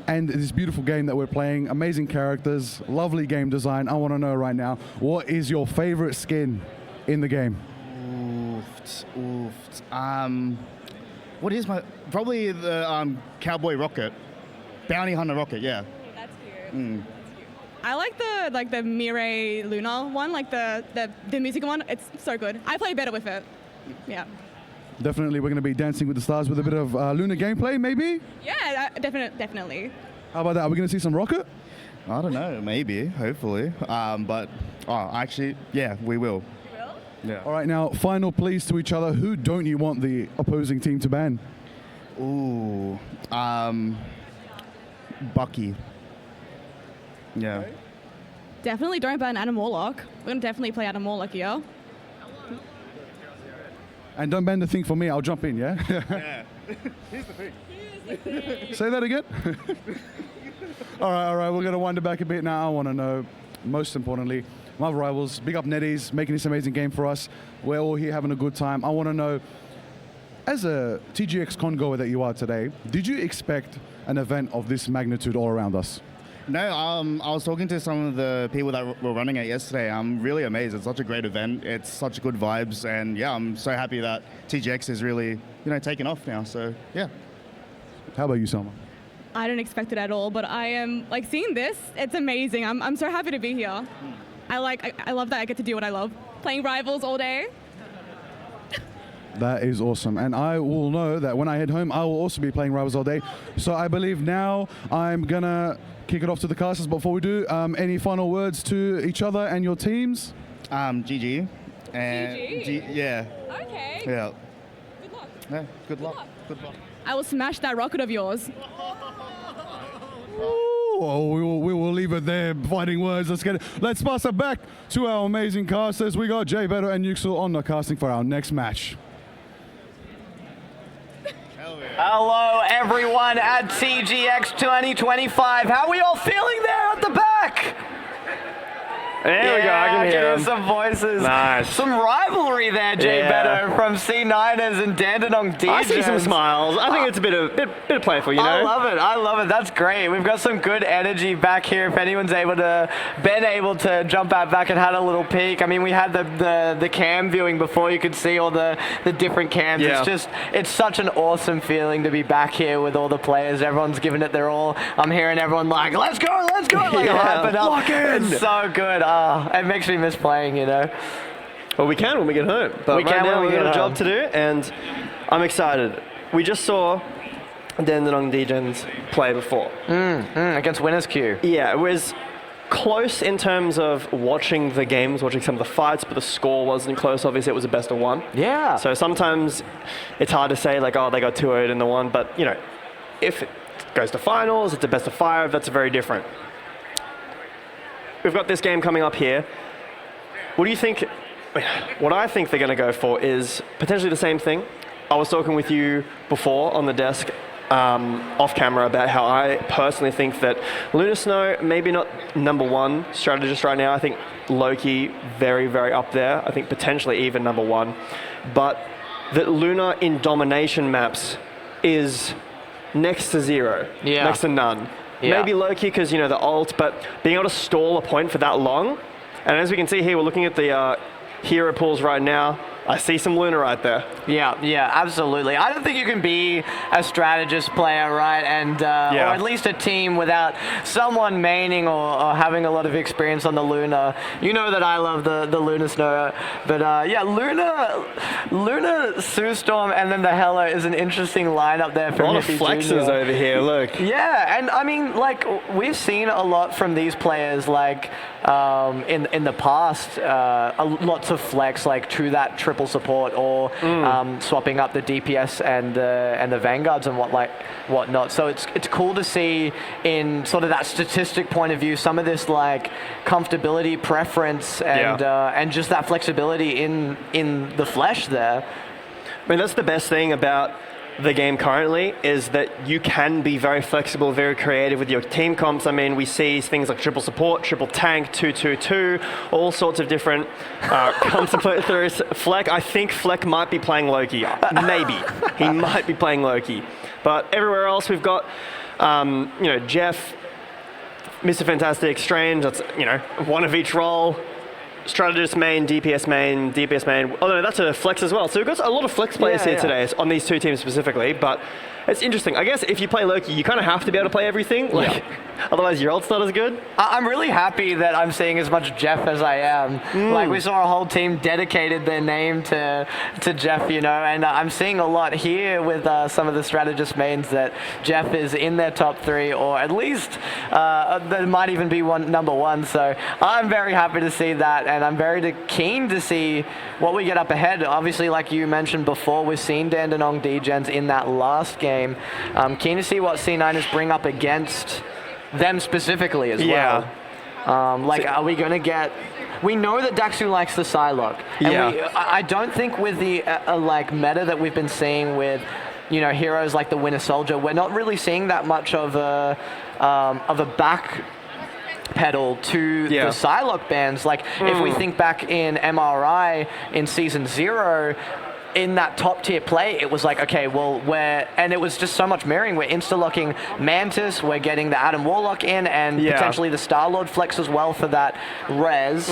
and this beautiful game that we're playing, amazing characters, lovely game design, I want to know right now, what is your favorite skin in the game? What is my... Probably the Cowboy Rocket. Bounty Hunter Rocket, yeah. That's cute. I like the Mirai Luna one, like the music one. It's so good. I play better with it. Yeah. Definitely, we're going to be dancing with the stars with a bit of Luna gameplay, maybe? Yeah, definitely. How about that? Are we going to see some Rocket? I don't know, maybe, hopefully. Actually, yeah, we will. Yeah. All right, now, final pleas to each other. Who don't you want the opposing team to ban? Ooh, Bucky. Yeah. Okay. Definitely don't ban Adam Warlock. We're going to definitely play Adam Warlock here. And don't ban the thing for me, I'll jump in, yeah? Yeah. Here's the thing. Say that again? All right, we're going to wind it back a bit now. I want to know, most importantly, Marvel Rivals, big up Netties, making this amazing game for us. We're all here having a good time. I want to know, as a TGX con-goer that you are today, did you expect an event of this magnitude all around us? No, I was talking to some of the people that were running it yesterday. I'm really amazed. It's such a great event. It's such good vibes. And yeah, I'm so happy that TGX is really, taking off now. So yeah. How about you, Selma? I didn't expect it at all, but I am seeing this. It's amazing. I'm so happy to be here. I love that I get to do what I love. Playing Rivals all day. That is awesome. And I will know that when I head home, I will also be playing Rivals all day. So I believe now I'm going to kick it off to the casters. Before we do, any final words to each other and your teams? GG. GG? Yeah. Okay. Yeah. Good luck. Yeah, good luck. Good luck. I will smash that rocket of yours. Oh, we will leave it there. Fighting words. Let's pass it back to our amazing casters. We got Jay Beto and Yuxel on the casting for our next match. Hello, everyone at TGX 2025. How are we all feeling there at the back? There we go, I can hear them. Some voices. Nice. Some rivalry there, Jay Beto, from C9ers and Dandenong DJs. I see some smiles. I think it's a bit of playful, I love it. That's great. We've got some good energy back here. If anyone's been able to jump out back and had a little peek. I mean, we had the cam viewing before. You could see all the different cams. Yeah. It's such an awesome feeling to be back here with all the players. Everyone's giving it their all. I'm hearing everyone like, let's go, like hyping up. Lock in. It's so good. It makes me miss playing, Well, we can when we get home. But right now we've got a job to do, and I'm excited. We just saw Dandenong DJs play before. Against Winners Queue. Yeah, it was close in terms of watching the games, watching some of the fights, but the score wasn't close. Obviously, it was a best of one. Yeah. So sometimes it's hard to say, like, oh, they got 2-0 in the one, but, if it goes to finals, it's a best of 5, that's very different. We've got this game coming up here. What do you think? What I think they're going to go for is potentially the same thing. I was talking with you before on the desk, off camera, about how I personally think that Luna Snow, maybe not number 1 strategist right now. I think Loki, very, very up there. I think potentially even number 1. But that Luna in domination maps is next to 0, next to none. Yeah. Maybe Loki because, you know, the ult, but being able to stall a point for that long. And as we can see here, we're looking at the hero pools right now. I see some Luna right there. Yeah, absolutely. I don't think you can be a strategist player, right, and or at least a team without someone maining or having a lot of experience on the Luna. You know that I love the Luna Snow, but Luna, Sue Storm, and then the Hella is an interesting lineup there for a lot of Hippie flexes Jr. over here. Look. Yeah, and I mean, like we've seen a lot from these players, like in the past, lots of flex, like to that triple support or swapping up the DPS and the Vanguards and whatnot. So it's cool to see in sort of that statistic point of view some of this like comfortability, preference, and just that flexibility in the flesh there. I mean, that's the best thing about the game currently is that you can be very flexible, very creative with your team comps. I mean, we see things like triple support, triple tank, 2-2-2, all sorts of different comps to put through. Fleck, I think Fleck might be playing Loki. Maybe. He might be playing Loki. But everywhere else we've got, you know, Jeff, Mr. Fantastic, Strange, that's, you know, one of each role. Strategist main, DPS main, DPS main. Oh no, that's a flex as well. So we've got a lot of flex players here today on these two teams specifically, but it's interesting. I guess if you play Loki, you kind of have to be able to play everything. Like, otherwise your ult's not as good. I'm really happy that I'm seeing as much Jeff as I am. Like we saw a whole team dedicated their name to Jeff, you know, and I'm seeing a lot here with some of the strategist mains that Jeff is in their top 3, or at least there might even be number 1. So I'm very happy to see that, and I'm very keen to see what we get up ahead. Obviously, like you mentioned before, we've seen Dandenong Degens in that last game. I'm keen to see what C9ers bring up against them specifically as well. Like, are we going to get... We know that Daxu likes the Psylocke. And I don't think with the like meta that we've been seeing with, you know, heroes like the Winter Soldier, we're not really seeing that much of a back pedal to the Psylocke bans. Like, if we think back in MRI in Season 0, in that top tier play, it was like, okay, well, and it was just so much mirroring. We're insta-locking Mantis, we're getting the Adam Warlock in, and potentially the Star-Lord flex as well for that res.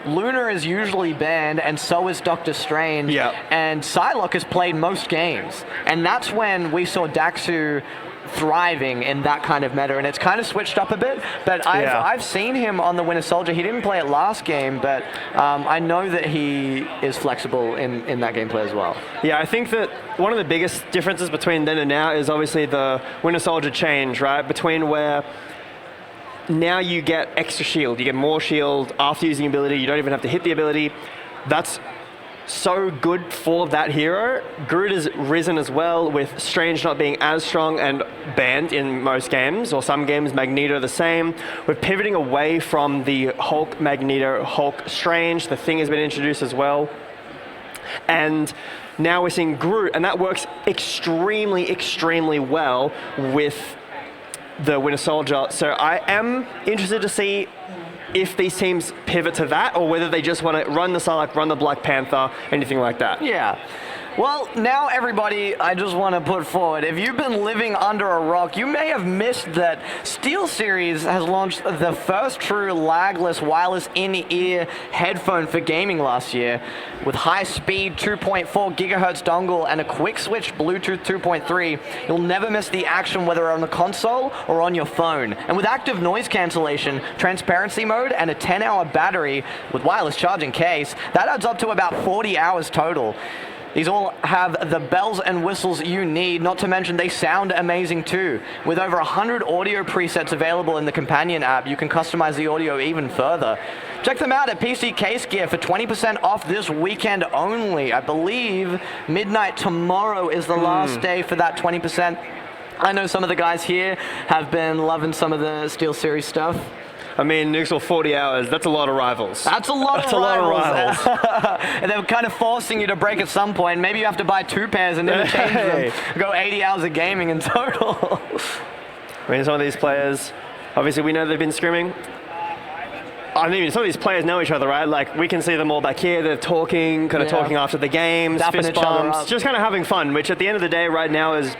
Luna is usually banned, and so is Doctor Strange. And Psylocke has played most games. And that's when we saw Daxu thriving in that kind of meta, and it's kind of switched up a bit, but I've seen him on the Winter Soldier. He didn't play it last game, but I know that he is flexible in that gameplay as well. Yeah, I think that one of the biggest differences between then and now is obviously the Winter Soldier change, right? Between where now you get extra shield, you get more shield after using ability, you don't even have to hit the ability. That's so good for that hero. Groot has risen as well, with Strange not being as strong and banned in most games, or some games. Magneto the same. We're pivoting away from the Hulk Magneto, Hulk Strange. The Thing has been introduced as well. And now we're seeing Groot, and that works extremely, extremely well with the Winter Soldier. So I am interested to see if these teams pivot to that, or whether they just want to run the Psylocke, run the Black Panther, anything like that. Yeah. Well, now everybody, I just want to put forward, if you've been living under a rock, you may have missed that SteelSeries has launched the first true lagless wireless in-ear headphone for gaming last year, with high-speed 2.4 gigahertz dongle and a quick-switch Bluetooth 2.3. You'll never miss the action, whether on the console or on your phone. And with active noise cancellation, transparency mode, and a 10-hour battery with wireless charging case, that adds up to about 40 hours total. These all have the bells and whistles you need, not to mention they sound amazing too. With over 100 audio presets available in the companion app, you can customize the audio even further. Check them out at PC Case Gear for 20% off this weekend only. I believe midnight tomorrow is the last day for that 20%. I know some of the guys here have been loving some of the SteelSeries stuff. I mean, Nixel 40 hours, that's a lot of rivals. That's a lot of rivals. And they're kind of forcing you to break at some point. Maybe you have to buy 2 pairs and interchange them. Go 80 hours of gaming in total. I mean, some of these players, obviously we know they've been scrimming. I mean, some of these players know each other, right? Like, we can see them all back here. They're talking, kind of talking after the games, fist bumps, just kind of having fun, which at the end of the day right now is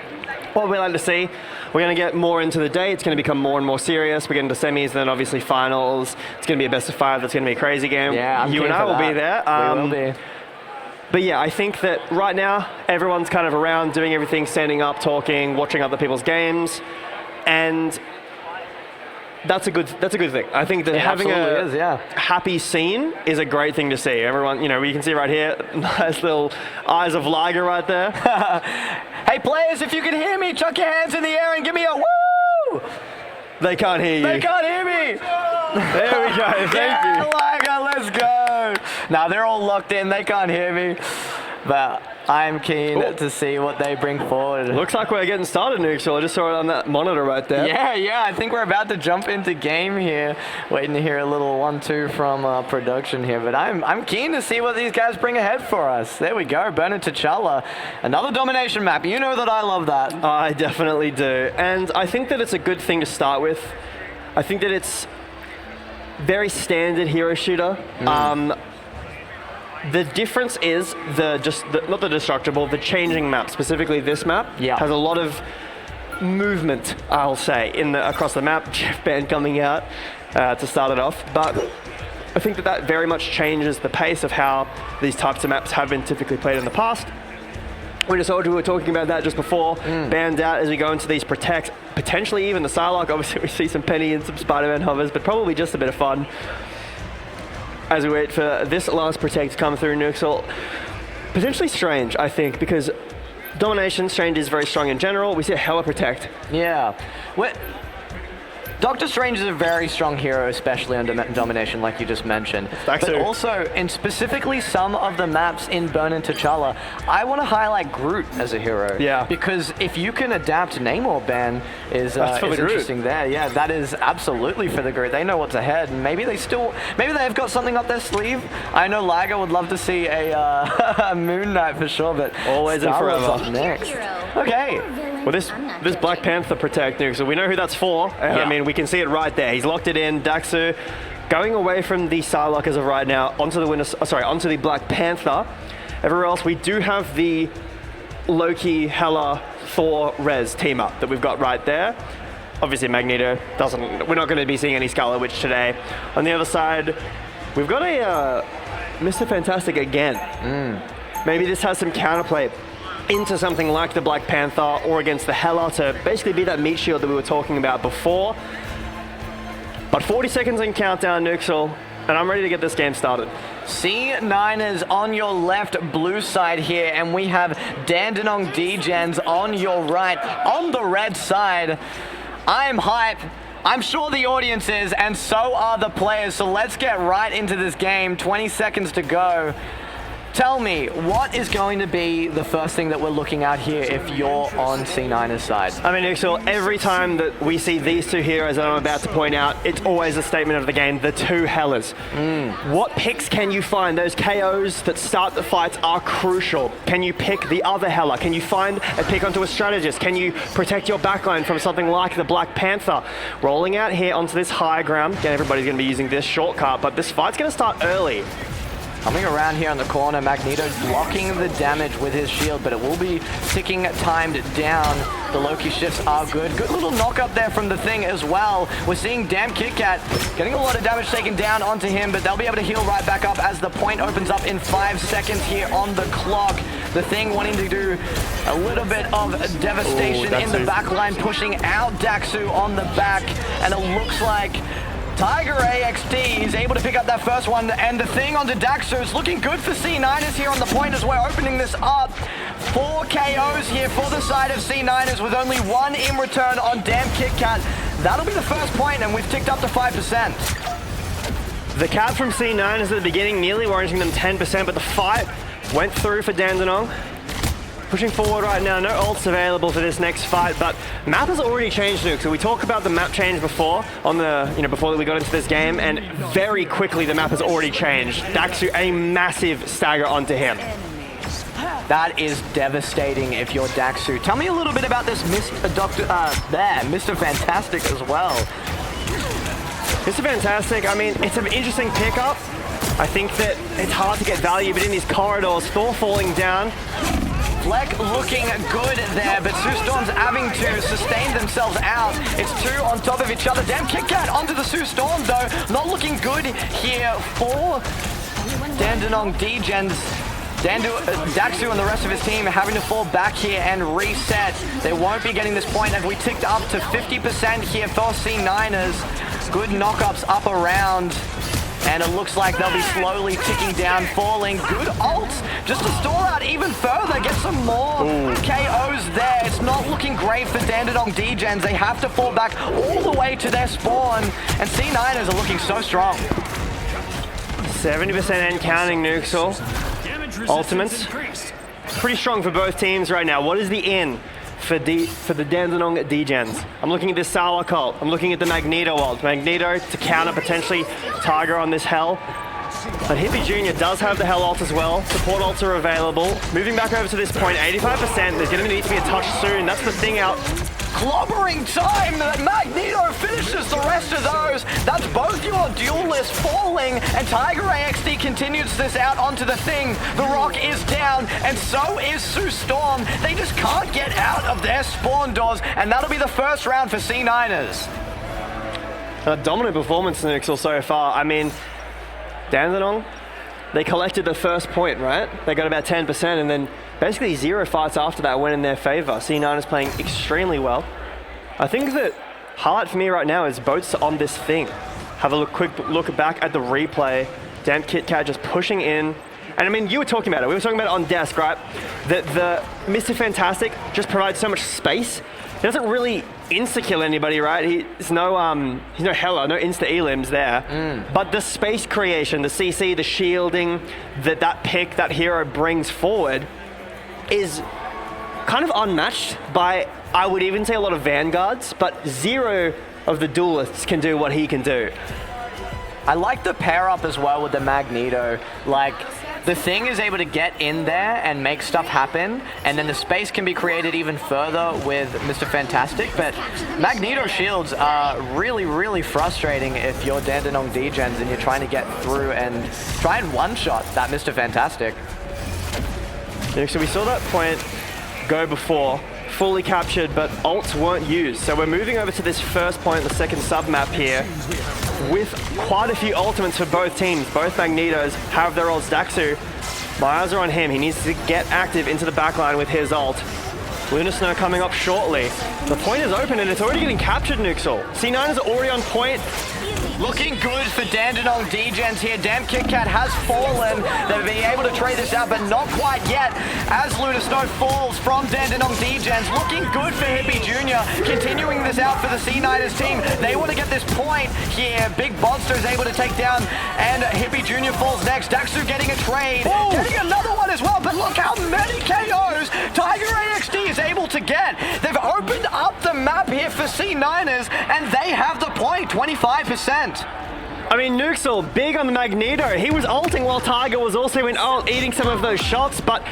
what we like to see. we're going to get more into the day. It's going to become more and more serious. We're getting to semis, then obviously finals. It's going to be a best of 5. That's going to be a crazy game. Yeah, I'm you keen and I for will that. be there. We will be. But yeah, I think that right now everyone's kind of around doing everything, standing up, talking, watching other people's games, and that's a good thing. I think that having a happy scene is a great thing to see. Everyone, you know, you can see right here, nice little eyes of Liger right there. Hey players, if you can hear me, chuck your hands in the air and give me a woo! They can't hear you. They can't hear me. There we go. Thank you. Liger, let's go. Now they're all locked in. They can't hear me. But I'm keen to see what they bring forward. Looks like we're getting started, Nuxel. I just saw it on that monitor right there. Yeah. I think we're about to jump into game here. Waiting to hear a little 1-2 from production here. But I'm keen to see what these guys bring ahead for us. There we go. Burn T'Challa. Another domination map. You know that I love that. I definitely do. And I think that it's a good thing to start with. I think that it's very standard hero shooter. The difference is not the destructible, the changing map. Specifically, this map has a lot of movement, I'll say, across the map. Jeff Band coming out to start it off, but I think that very much changes the pace of how these types of maps have been typically played in the past. Winter Soldier, we were talking about that just before. Banned out as we go into these Protect, potentially even the Psylocke. Obviously, we see some Penny and some Spider-Man hovers, but probably just a bit of fun as we wait for this last Protect to come through. Nuxel. Potentially Strange, I think, because Domination, Strange is very strong in general. We see a hella Protect. Yeah. Doctor Strange is a very strong hero, especially on Domination, like you just mentioned. But also, in specifically some of the maps in Burn and T'Challa, I want to highlight Groot as a hero. Yeah. Because if you can adapt Namor ban is interesting there. Yeah, that is absolutely for the Groot. They know what's ahead, and maybe they've got something up their sleeve. I know Liger would love to see a Moon Knight for sure, but always and forever. Up next. Okay. Well, this Black Panther Protect, so we know who that's for. I mean, we can see it right there. He's locked it in. Daxu going away from the Psylocke as of right now onto the Black Panther. Everywhere else, we do have the Loki, Hela, Thor, Res team up that we've got right there. Obviously, Magneto we're not going to be seeing any Scarlet Witch today. On the other side, we've got a Mr. Fantastic again. Maybe this has some counterplay into something like the Black Panther or against the Hela to basically be that meat shield that we were talking about before. But 40 seconds in countdown, Nuxel, and I'm ready to get this game started. C9 is on your left blue side here, and we have Dandenong D-Gens on your right. On the red side, I'm hype. I'm sure the audience is, and so are the players. So let's get right into this game. 20 seconds to go. Tell me, what is going to be the first thing that we're looking at here if you're on C9's side? I mean, Nuxel, every time that we see these two heroes that I'm about to point out, it's always a statement of the game, the two Hellas. What picks can you find? Those KOs that start the fights are crucial. Can you pick the other Hela? Can you find a pick onto a strategist? Can you protect your backline from something like the Black Panther? Rolling out here onto this high ground. Again, everybody's going to be using this shortcut, but this fight's going to start early. Coming around here on the corner, Magneto's blocking the damage with his shield, but it will be ticking timed down. The Loki shifts are good. Good little knock up there from the Thing as well. We're seeing Damn Kit Kat getting a lot of damage taken down onto him, but they'll be able to heal right back up as the point opens up in 5 seconds here on the clock. The Thing wanting to do a little bit of devastation in the back line, pushing out Daxu on the back, and it looks like Tiger AXT is able to pick up that first one, and the Thing onto Daxu is looking good for C9ers here on the point as we're opening this up. 4 KOs here for the side of C9ers with only 1 in return on Damn Kit Kat. That'll be the first point, and we've ticked up to 5%. The cap from C9ers at the beginning nearly warranting them 10%, but the fight went through for Dandenong. Pushing forward right now, no ults available for this next fight, but map has already changed, Nuke. So we talked about the map change before on the, before we got into this game, and very quickly the map has already changed. Daxu, a massive stagger onto him. That is devastating if you're Daxu. Tell me a little bit about this Mr. Fantastic as well. Mr. Fantastic, I mean, it's an interesting pickup. I think that it's hard to get value, but in these corridors, Thor falling down, Fleck looking good there, but Sue Storm's having to sustain themselves out. It's two on top of each other. Damn Kit Kat onto the Sue Storm though. Not looking good here for Dandenong Degens. Daxu and the rest of his team having to fall back here and reset. They won't be getting this point as we ticked up to 50% here for C9ers. Good knockups up around. And it looks like they'll be slowly ticking down, falling. Good ults, just to stall out even further, get some more KOs there. It's not looking great for Dandenong Degens. They have to fall back all the way to their spawn, and C9ers are looking so strong. 70% and counting, Nuxel. Ultimates. Pretty strong for both teams right now. What is the in for the Dandenong Degens? I'm looking at this Sawa cult. I'm looking at the Magneto ult. Magneto to counter potentially Tiger on this Hell. But Hippie Jr. does have the Hell ult as well. Support ults are available. Moving back over to this point, 85%. There's going to need to be a touch soon. That's the thing out. Clobbering time! Magneto finishes the rest of those. That's both your duelists falling, and Tiger AXD continues this out onto the thing. The Rock is down, and so is Sue Storm. They just can't get out of their spawn doors, and that'll be the first round for C9ers. A dominant performance, Nuxel, so far. I mean, Dandenong, they collected the first point, right? They got about 10%, and then basically 0 fights after that went in their favor. C9 is playing extremely well. I think that highlight for me right now is boats on this thing. Have a quick look back at the replay. Damn Kit Kat just pushing in. And I mean, you were talking about it. We were talking about it on desk, right? That the Mr. Fantastic just provides so much space. He doesn't really insta-kill anybody, right? He's no Hella, no insta-elims there. But the space creation, the CC, the shielding that pick, that hero brings forward is kind of unmatched by, I would even say, a lot of Vanguards, but 0 of the duelists can do what he can do. I like the pair up as well with the Magneto. Like, the thing is able to get in there and make stuff happen, and then the space can be created even further with Mr. Fantastic, but Magneto shields are really, really frustrating if you're Dandenong Degens and you're trying to get through and try and one-shot that Mr. Fantastic. Yeah, so we saw that point go before, fully captured, but ults weren't used. So we're moving over to this first point, the second sub-map here, with quite a few ultimates for both teams. Both Magnetos have their ults. Daxu, my eyes are on him. He needs to get active into the backline with his ult. Lunar Snow coming up shortly. The point is open and it's already getting captured, Nuxel. C9 is already on point. Looking good for Dandenong Degens here. Damn Kit Kat has fallen. They've been able to trade this out, but not quite yet. As Lunar Snow falls from Dandenong Degens. Looking good for Hippie Jr. Continuing this out for the C9ers team. They want to get this point here. Big Monster is able to take down, and Hippie Jr. falls next. Daxu getting a trade. Getting another one as well, but look how many KOs Tiger AXD is able to get. They've opened up the map here for C9ers, and they have the point, 25%. I mean, Nuxel, big on the Magneto. He was ulting while Tiger was also in ult, eating some of those shots, but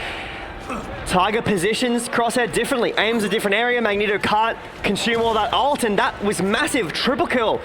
Tiger positions Crosshair differently, aims a different area. Magneto can't consume all that ult, and that was massive. Triple kill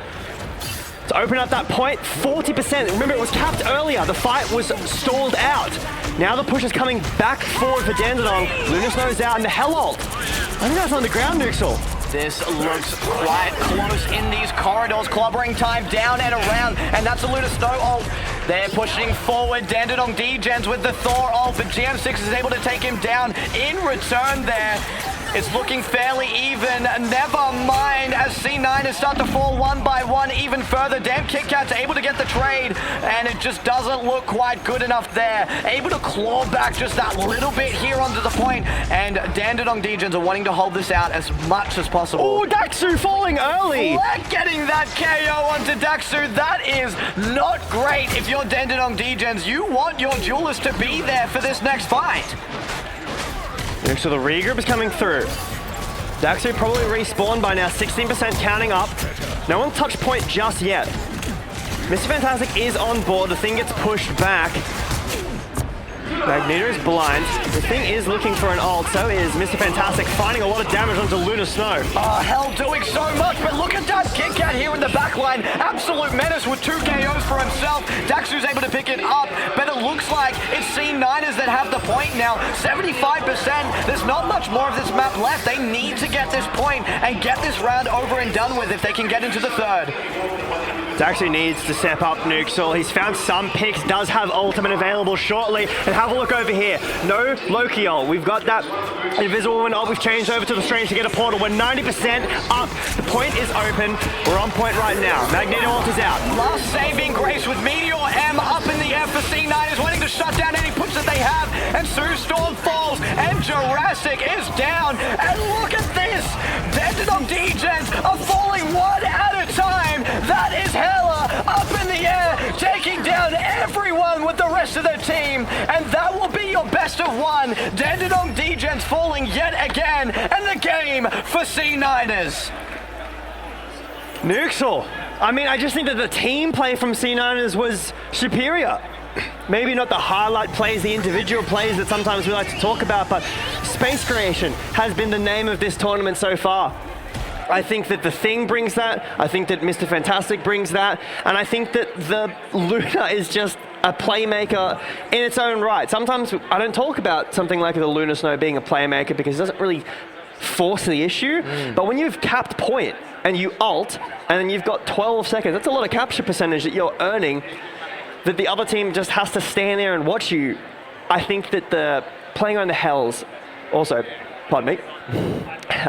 to open up that point, 40%. Remember, it was capped earlier. The fight was stalled out. Now the push is coming back forward for Dandenong. Lunar Snow's out, and the Hell ult. I think that's on the ground, Nuxel. This looks quite close in these corridors. Clobbering time down and around, and that's a Lunar Snow ult. They're pushing forward. Dandenong Degens with the Thor ult, but GM6 is able to take him down in return there. It's looking fairly even. Never mind as C9ers start to fall one by one even further. Damn Kit Kat's able to get the trade, and it just doesn't look quite good enough there. Able to claw back just that little bit here onto the point, and Dandenong Degens are wanting to hold this out as much as possible. Oh, Daxu falling early! Fleck getting that KO onto Daxu. That is not great if you're Dandenong Degens. You want your duelist to be there for this next fight. So the regroup is coming through. Daxu probably respawned by now, 16% counting up. No one touched point just yet. Mr. Fantastic is on board. The thing gets pushed back. Magneto is blind. The thing is looking for an ult, so is Mr. Fantastic, finding a lot of damage onto Lunar Snow. Oh, Hell doing so much, but look at that Kit Kat here in the back line. Absolute menace with 2 KOs for himself. Daxu's able to pick it up, but it looks like it's C9ers that have the point now. 75%. There's not much more of this map left. They need to get this point and get this round over and done with if they can get into the third. Daxu needs to step up Nuxel. He's found some picks, does have ultimate available shortly. And have a look over here. No Loki ult. We've got that Invisible Woman ult. We've changed over to the Strange to get a portal. We're 90% up. The point is open. We're on point right now. Magneto ult is out. Last saving grace with Meteor M up in the air for C9ers, wanting to shut down any push that they have. And Sue Storm falls, and Jurassic is down. And look at this. Dendon Degens are falling one at a time. That is Hella up in the air, taking down everyone with the rest of their team. And that will be your best of one. Dendon Degens falling yet again. And the game for C9ers. Nuxel. I mean, I just think that the team play from C9ers was superior. Maybe not the highlight plays, the individual plays that sometimes we like to talk about, but space creation has been the name of this tournament so far. I think that the Thing brings that, I think that Mr. Fantastic brings that, and I think that the Luna is just a playmaker in its own right. Sometimes I don't talk about something like the Lunar Snow being a playmaker because it doesn't really force the issue, but when you've capped point and you ult, and then you've got 12 seconds, that's a lot of capture percentage that you're earning, that the other team just has to stand there and watch you. I think that the playing on the Hells, also, pardon me,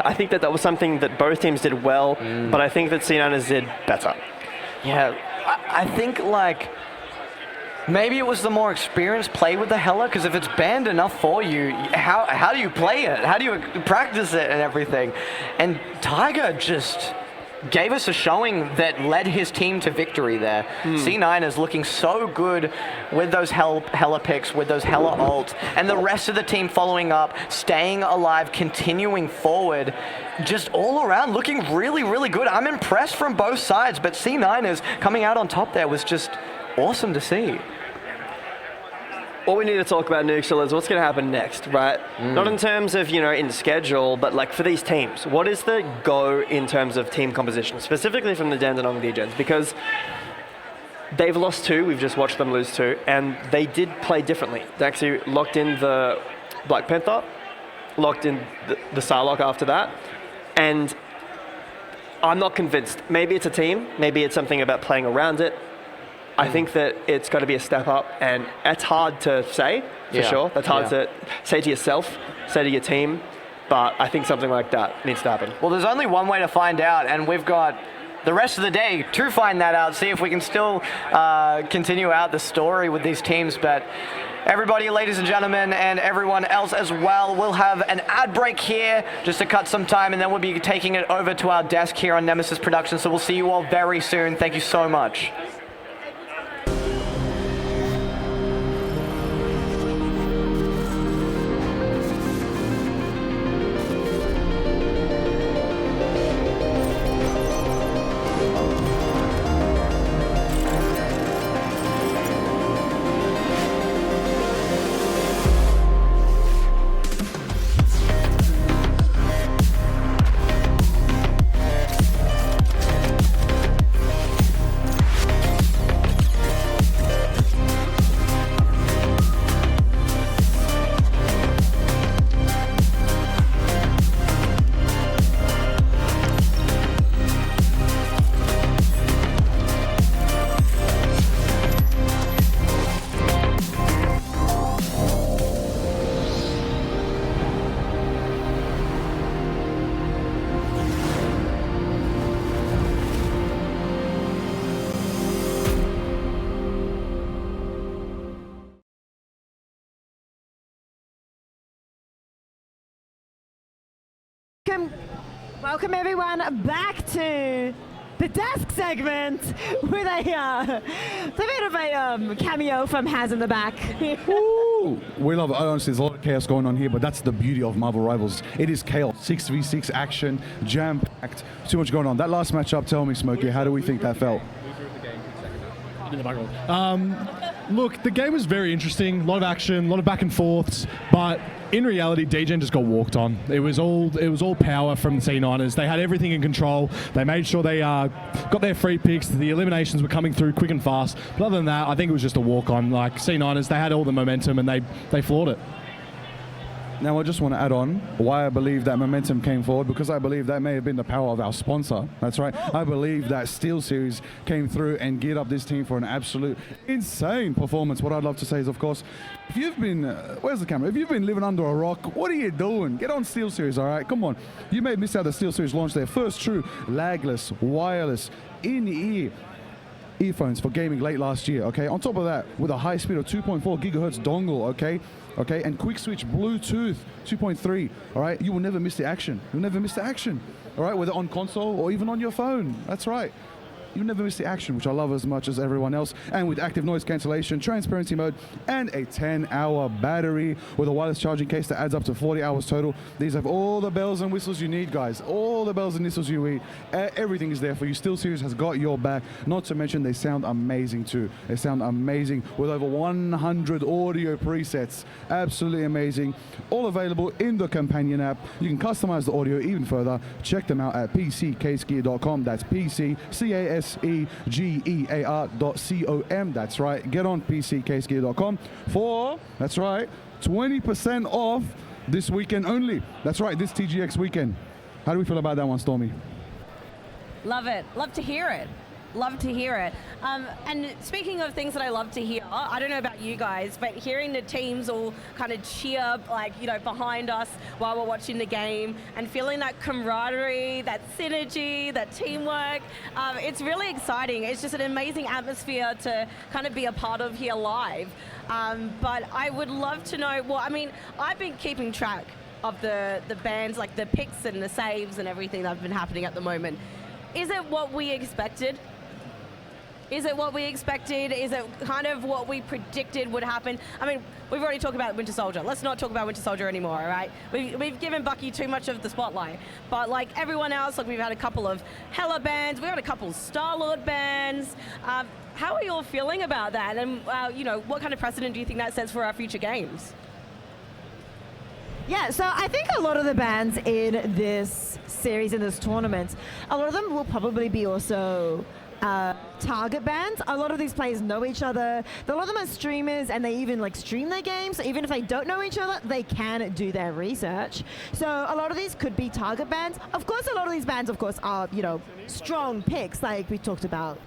I think that that was something that both teams did well, but I think that C9ers did better. Yeah, I think like maybe it was the more experienced play with the Hella, because if it's banned enough for you, how do you play it? How do you practice it and everything? And Tiger just gave us a showing that led his team to victory there. C9ers looking so good with those Hella picks, with those Hella ults, and the rest of the team following up, staying alive, continuing forward, just all around looking really, really good. I'm impressed from both sides, but C9ers coming out on top there was just awesome to see. What we need to talk about, Nuxel, is what's going to happen next, right? Not in terms of, in schedule, but like for these teams. What is the go in terms of team composition, specifically from the Dandenong Degens? Because they've lost 2, we've just watched them lose 2, and they did play differently. They actually locked in the Black Panther, locked in the Psylocke after that, and I'm not convinced. Maybe it's a team, maybe it's something about playing around it. I think that it's got to be a step up, and it's hard to say, for sure. That's hard to say to yourself, say to your team, but I think something like that needs to happen. Well, there's only one way to find out, and we've got the rest of the day to find that out, see if we can still continue out the story with these teams. But everybody, ladies and gentlemen, and everyone else as well, we'll have an ad break here just to cut some time, and then we'll be taking it over to our desk here on Nemesis Productions. So we'll see you all very soon. Thank you so much. Welcome everyone back to the desk segment with a bit of a cameo from Haz in the back. Ooh, we love it. Honestly, there's a lot of chaos going on here, but that's the beauty of Marvel Rivals. It is chaos, 6v6 action, jam-packed, too much going on. That last matchup, tell me, Smokey, how do we think that felt? Look, the game was very interesting. A lot of action, a lot of back and forths, but in reality, DGen just got walked on. It was all power from the C9ers. They had everything in control. They made sure they got their free picks. The eliminations were coming through quick and fast. But other than that, I think it was just a walk on. Like C9ers, they had all the momentum and they floored it. Now, I just want to add on why I believe that momentum came forward, because I believe that may have been the power of our sponsor. That's right. I believe that SteelSeries came through and geared up this team for an absolute insane performance. What I'd love to say is, of course, if you've been, where's the camera? If you've been living under a rock, what are you doing? Get on SteelSeries, all right? Come on. You may have missed out the SteelSeries launch their first true lagless, wireless, in-ear earphones for gaming late last year, okay? On top of that, with a high speed of 2.4 gigahertz dongle, okay, and quick switch Bluetooth 2.3, all right? You will never miss the action. You'll never miss the action, all right? Whether on console or even on your phone. That's right. You never miss the action, which I love as much as everyone else. And with active noise cancellation, transparency mode, and a 10-hour battery with a wireless charging case that adds up to 40 hours total. These have all the bells and whistles you need, guys. All the bells and whistles you need. Everything is there for you. SteelSeries has got your back. Not to mention, they sound amazing too. They sound amazing with over 100 audio presets. Absolutely amazing. All available in the companion app. You can customize the audio even further. Check them out at pccasegear.com. That's PCCASEGEAR.com. That's right. Get on PCcasegear.com for, that's right, 20% off this weekend only. That's right, this TGX weekend. How do we feel about that one, Stormy? Love it. Love to hear it. Love to hear it. And speaking of things that I love to hear, I don't know about you guys, but hearing the teams all kind of cheer, like, you know, behind us while we're watching the game and feeling that camaraderie, that synergy, that teamwork, it's really exciting. It's just an amazing atmosphere to kind of be a part of here live. But I would love to know, well, I mean, I've been keeping track of the bands, like the picks and the saves and everything that's been happening at the moment. Is it what we expected? Is it what we expected? Is it kind of what we predicted would happen? I mean, we've already talked about Winter Soldier. Let's not talk about Winter Soldier anymore, all right? We've given Bucky too much of the spotlight. But like everyone else, like we've had a couple of Hella bands, we've had a couple of Star-Lord bands. How are you all feeling about that? And you know, what kind of precedent do you think that sets for our future games? Yeah, so I think a lot of the bands in this series, in this tournament, a lot of them will probably be also target bands. A lot of these players know each other. A lot of them are streamers, and they even like stream their games. So even if they don't know each other, they can do their research. So a lot of these could be target bands. Of course, a lot of these bands, of course, are, you know, strong picks, like we talked about.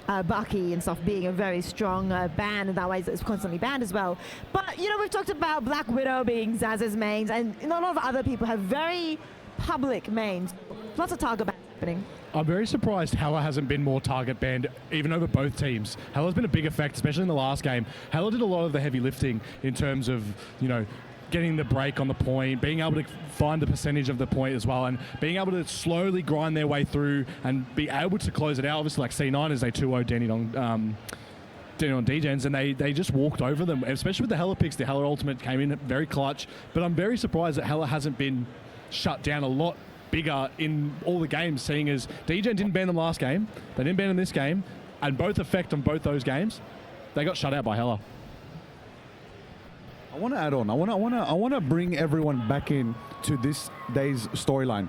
Bucky and stuff being a very strong band, and that way it's constantly banned as well. But, you know, we've talked about Black Widow being Zaz's mains, and a lot of other people have very public mains. Lots of target bands happening. I'm very surprised Hella hasn't been more target banned, even over both teams. Hella's been a big effect, especially in the last game. Hella did a lot of the heavy lifting in terms of, you know, getting the break on the point, being able to find the percentage of the point as well, and being able to slowly grind their way through and be able to close it out. Obviously, like C9ers, they 2-0 Denny on DGens, and they just walked over them, especially with the Hella picks. The Hella Ultimate came in very clutch, but I'm very surprised that Hella hasn't been shut down a lot bigger in all the games, seeing as DGen didn't ban them last game, they didn't ban them this game, and both effect on both those games, they got shut out by Hella. I want to add on. I want to bring everyone back in to this day's storyline.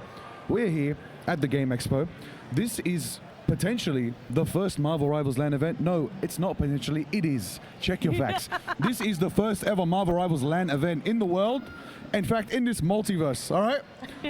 We're here at the Game Expo. This is potentially the first Marvel Rivals LAN event. No, it's not potentially. It is. Check your facts. This is the first ever Marvel Rivals LAN event in the world. In fact, in this multiverse. All right.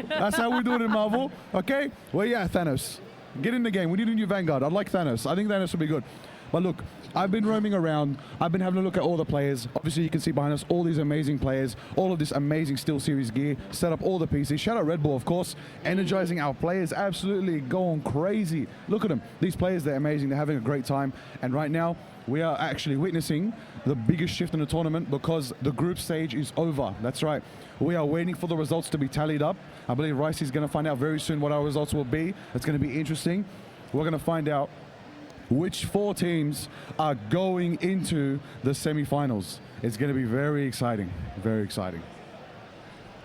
That's how we do it in Marvel. Okay. Well, yeah, Thanos. Get in the game. We need a new Vanguard. I like Thanos. I think Thanos will be good. But look, I've been roaming around. I've been having a look at all the players. Obviously, you can see behind us all these amazing players, all of this amazing SteelSeries gear, set up all the PCs. Shout out Red Bull, of course, energizing our players, absolutely going crazy. Look at them. These players, they're amazing. They're having a great time. And right now, we are actually witnessing the biggest shift in the tournament because the group stage is over. That's right. We are waiting for the results to be tallied up. I believe Rice is going to find out very soon what our results will be. It's going to be interesting. We're going to find out which 4 teams are going into the semifinals. It's going to be very exciting. Very exciting.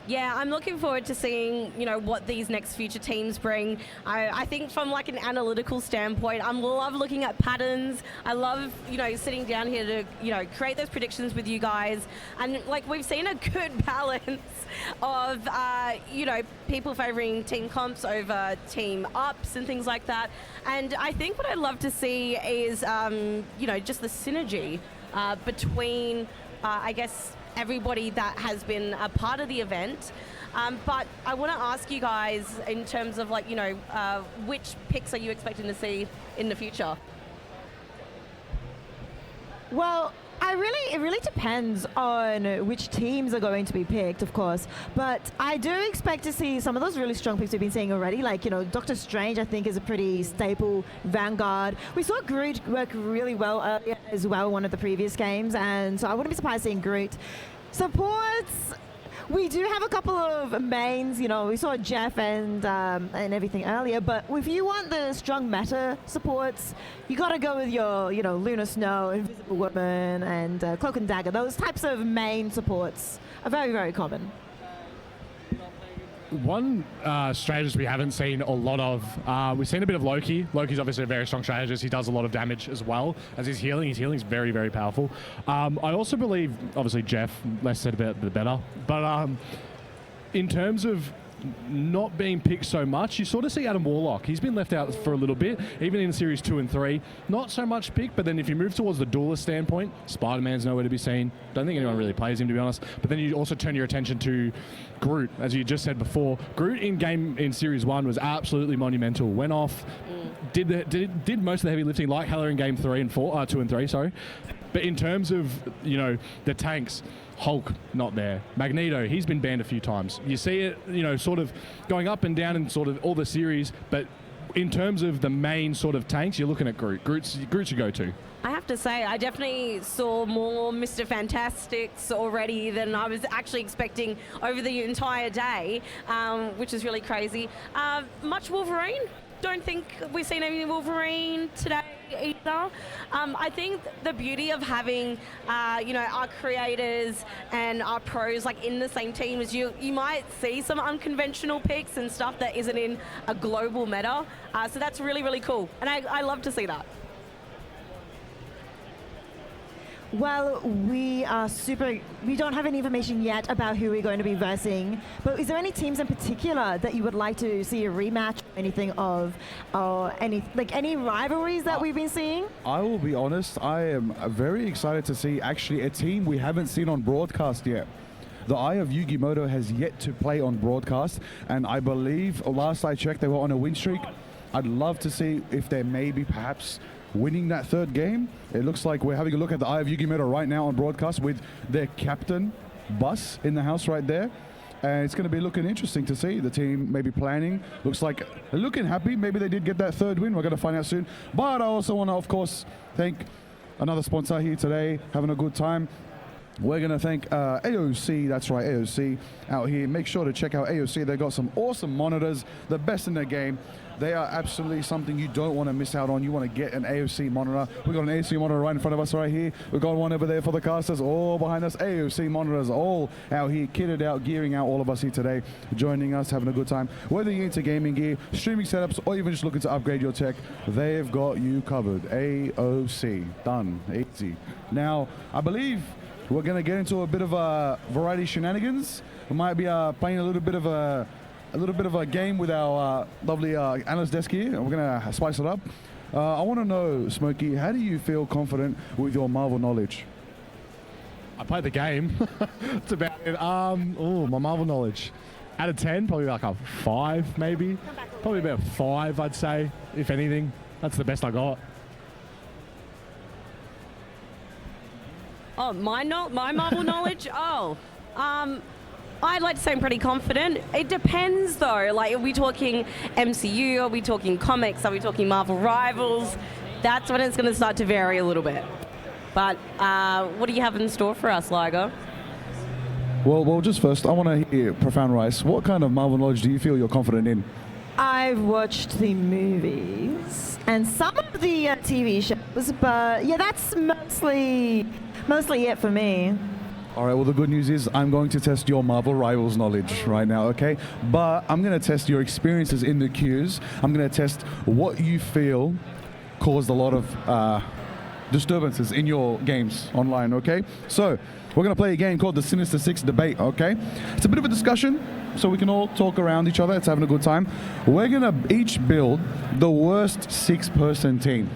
Yeah, I'm looking forward to seeing, what these next future teams bring. I think from like an analytical standpoint, I love looking at patterns. I love, sitting down here to, create those predictions with you guys. And like we've seen a good balance of, people favoring team comps over team ups and things like that. And I think what I'd love to see is, just the synergy between, I guess, everybody that has been a part of the event. But I want to ask you guys in terms of which picks are you expecting to see in the future? Well, it really depends on which teams are going to be picked, of course. But I do expect to see some of those really strong picks we've been seeing already. Like, Doctor Strange, I think, is a pretty staple vanguard. We saw Groot work really well earlier as well, one of the previous games. And so I wouldn't be surprised seeing Groot. Supports, we do have a couple of mains. We saw Jeff and everything earlier. But if you want the strong meta supports, you got to go with your, Lunar Snow, Invisible Woman, and Cloak and Dagger. Those types of main supports are very, very common. One strategist we haven't seen a lot of, we've seen a bit of Loki. Loki's obviously a very strong strategist. He does a lot of damage as well as his healing. His healing is very, very powerful. I also believe, obviously, Jeff, less said about the better. But in terms of not being picked so much, you sort of see Adam Warlock. He's been left out for a little bit, even in Series 2 and 3. Not so much picked, but then if you move towards the duelist standpoint, Spider-Man's nowhere to be seen. Don't think anyone really plays him, to be honest. But then you also turn your attention to Groot, as you just said before. Groot in Series 1 was absolutely monumental. Went off, did most of the heavy lifting, like Heller in Game 2 and 3, sorry. But in terms of, the tanks, Hulk, not there. Magneto, he's been banned a few times. You see it, sort of going up and down in sort of all the series, but in terms of the main sort of tanks, you're looking at Groot. Groot's your go-to. I have to say, I definitely saw more Mr. Fantastics already than I was actually expecting over the entire day, which is really crazy. Much Wolverine? Don't think we've seen any Wolverine today either. I think the beauty of having, our creators and our pros in the same team is you might see some unconventional picks and stuff that isn't in a global meta. So that's really, really cool. And I love to see that. Well, we don't have any information yet about who we're going to be versing, but is there any teams in particular that you would like to see a rematch or anything of, or any rivalries that we've been seeing? I will be honest, I am very excited to see actually a team we haven't seen on broadcast yet. The Eye of Yugimoto has yet to play on broadcast, and I believe, last I checked, they were on a win streak. I'd love to see if they may be perhaps winning that third game. It looks like we're having a look at the Eye of Yugimoto right now on broadcast with their captain, Bus, in the house right there. And it's going to be looking interesting to see the team maybe planning. Looks like they're looking happy. Maybe they did get that third win. We're going to find out soon. But I also want to, of course, thank another sponsor here today, having a good time. We're going to thank AOC, that's right, AOC out here. Make sure to check out AOC. They've got some awesome monitors, the best in the game. They are absolutely something you don't want to miss out on. You want to get an AOC monitor. We've got an AOC monitor right in front of us right here. We've got one over there for the casters, all behind us. AOC monitors all out here, kitted out, gearing out all of us here today, joining us, having a good time. Whether you're into gaming gear, streaming setups, or even just looking to upgrade your tech, they've got you covered. AOC, done, easy. Now, I believe we're going to get into a bit of a variety shenanigans. We might be playing a little bit of a game with our lovely analyst desk here, and we're going to spice it up. I want to know, Smokey, how do you feel confident with your Marvel knowledge? I played the game. That's about it. My Marvel knowledge. Out of 10, probably like a 5, maybe. Probably about 5, I'd say, if anything. That's the best I got. Oh, my Marvel knowledge? I'd like to say I'm pretty confident. It depends, though. Like, are we talking MCU? Are we talking comics? Are we talking Marvel Rivals? That's when it's going to start to vary a little bit. But what do you have in store for us, Liger? Well, just first, I want to hear Profound Rice. What kind of Marvel knowledge do you feel you're confident in? I've watched the movies and some of the TV shows, but yeah, that's mostly it for me. All right, well, the good news is I'm going to test your Marvel Rivals knowledge right now, okay? But I'm going to test your experiences in the queues. I'm going to test what you feel caused a lot of disturbances in your games online, okay? So we're going to play a game called the Sinister Six Debate, okay? It's a bit of a discussion, so we can all talk around each other. It's having a good time. We're going to each build the worst six-person team.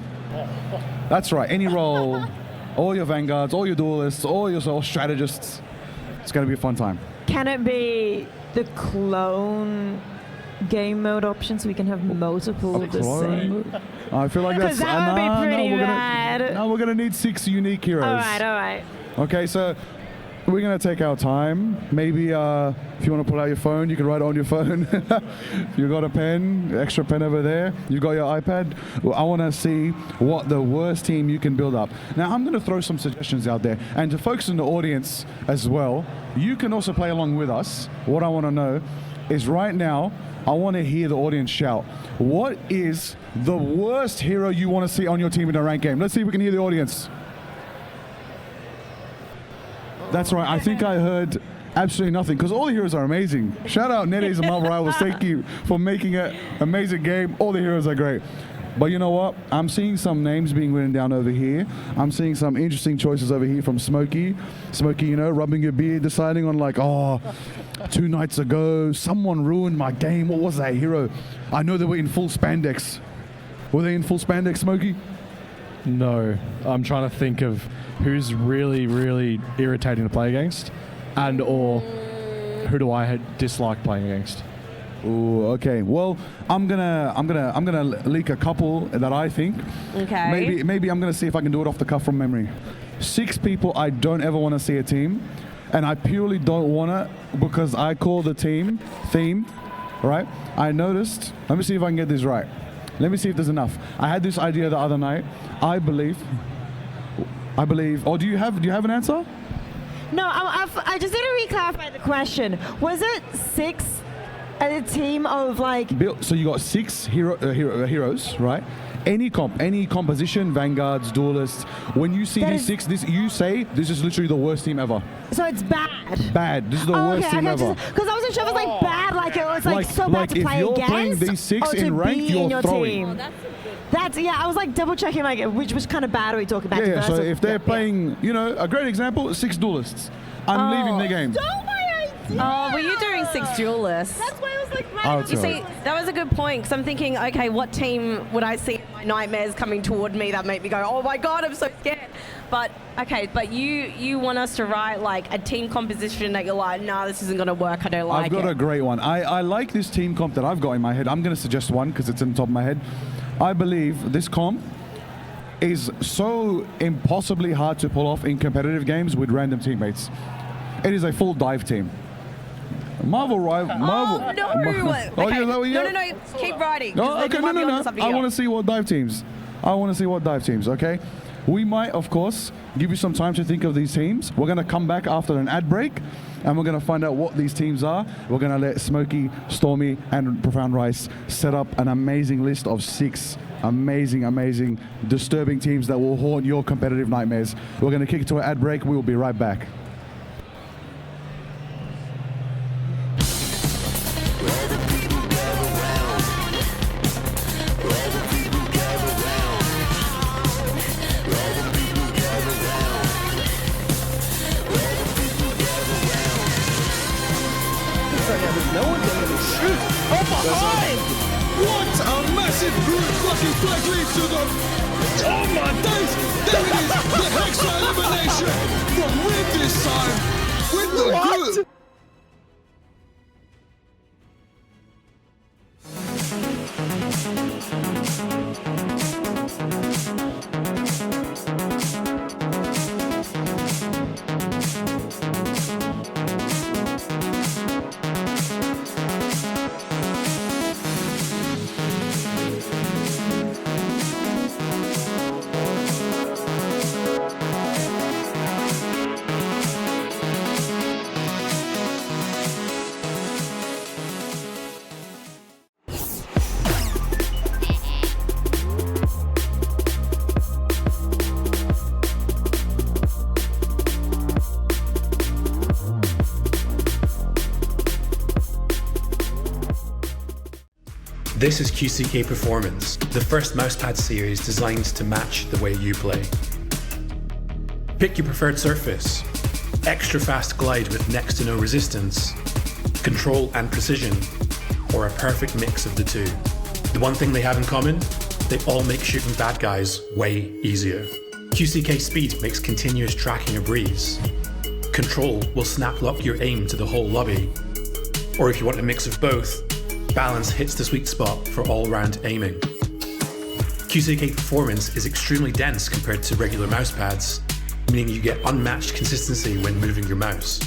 That's right, any role, all your vanguards, all your duelists, all your strategists. It's going to be a fun time. Can it be the clone game mode option so we can have multiple of the same? I feel like that's... Because that would be pretty bad. No, we're going to need 6 unique heroes. All right. Okay, so we're going to take our time. Maybe if you want to pull out your phone, you can write it on your phone. You got a pen, extra pen over there. You got your iPad. Well, I want to see what the worst team you can build up. Now, I'm going to throw some suggestions out there. And to folks in the audience as well, you can also play along with us. What I want to know is right now, I want to hear the audience shout. What is the worst hero you want to see on your team in a ranked game? Let's see if we can hear the audience. That's right. I think I heard absolutely nothing because all the heroes are amazing. Shout out NetEase and Marvel Rivals. Thank you for making it an amazing game. All the heroes are great. But you know what? I'm seeing some names being written down over here. I'm seeing some interesting choices over here from Smokey. Smokey, you know, rubbing your beard, deciding on like, oh, 2 nights ago, someone ruined my game. What was that hero? I know they were in full spandex. Were they in full spandex, Smokey? No. I'm trying to think of who's really, really irritating to play against, and or who do I dislike playing against. Ooh, okay. Well, I'm gonna leak a couple that I think. Okay. Maybe I'm gonna see if I can do it off the cuff from memory. 6 people I don't ever want to see a team, and I purely don't want to because I call the team themed, right? I noticed. Let me see if I can get this right. Let me see if there's enough. I had this idea the other night. I believe. Oh, do you have an answer? No, I just need to re-clarify the question. Was it 6? A team of like... So you got 6 heroes, right? Any composition, vanguards, duelists. When you see these 6, you say this is literally the worst team ever. So it's bad. Bad. This is the worst team ever. Because I wasn't sure if it was like bad, like it was like so bad to play against. If you're playing these 6 in rank, you're throwing. That's I was like double checking like which kind of bad are we talking about? Yeah. So if they're playing, you know, a great example, 6 duelists. I'm leaving the game. Oh, were you doing 6 duelists? That's why I was like, you see, that was a good point, because I'm thinking, okay, what team would I see in my nightmares coming toward me that make me go, oh my god, I'm so scared. But, okay, but you want us to write like a team composition that you're like, nah, this isn't going to work, I don't like it. I've got a great one. I like this team comp that I've got in my head. I'm going to suggest one because it's in the top of my head. I believe this comp is so impossibly hard to pull off in competitive games with random teammates. It is a full dive team. Marvel Rival. Oh, no! Okay. No, keep writing. No, okay, no. I want to see what dive teams. Okay? We might, of course, give you some time to think of these teams. We're going to come back after an ad break, and we're going to find out what these teams are. We're going to let Smokey, Stormy, and Profound Rice set up an amazing list of 6 amazing, disturbing teams that will haunt your competitive nightmares. We're going to kick it to an ad break. We will be right back. What a massive group! Lucky flag leads to them! Oh my days! There it is! The Hexa elimination! From Win this time! With the group! This is QCK Performance, the first mousepad series designed to match the way you play. Pick your preferred surface, extra fast glide with next to no resistance, control and precision, or a perfect mix of the two. The one thing they have in common, they all make shooting bad guys way easier. QCK Speed makes continuous tracking a breeze. Control will snap lock your aim to the whole lobby. Or if you want a mix of both, Balance hits the sweet spot for all-round aiming. QCK Performance is extremely dense compared to regular mousepads, meaning you get unmatched consistency when moving your mouse.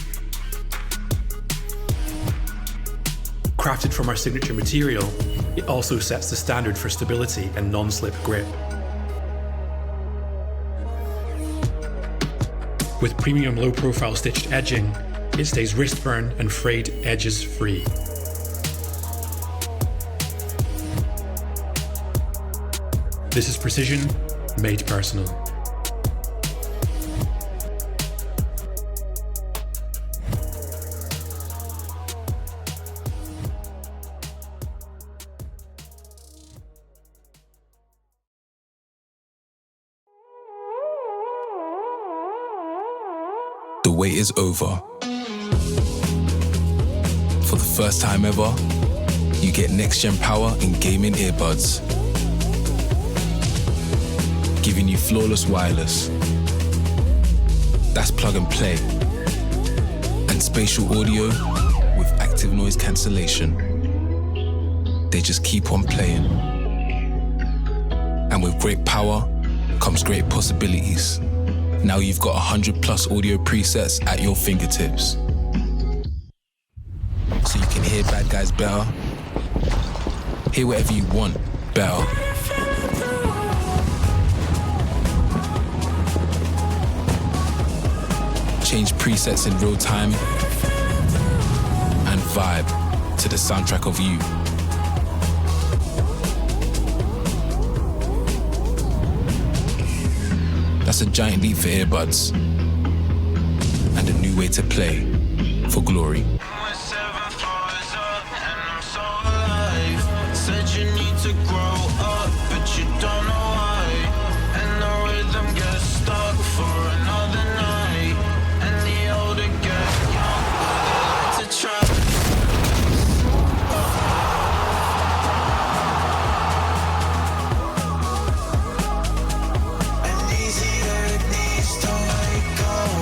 Crafted from our signature material, it also sets the standard for stability and non-slip grip. With premium low-profile stitched edging, it stays wrist burn and frayed edges free. This is precision made personal. The wait is over. For the first time ever, you get next-gen power in gaming earbuds, giving you flawless wireless. That's plug and play. And spatial audio with active noise cancellation. They just keep on playing. And with great power comes great possibilities. Now you've got 100+ audio presets at your fingertips. So you can hear bad guys better, hear whatever you want better. Change presets in real time and vibe to the soundtrack of you. That's a giant leap for earbuds and a new way to play for glory. Said you need to grow up, but you don't know why. And the rhythm gets stuck for another night. And the older get younger, they like to try. And easier it needs to wake up.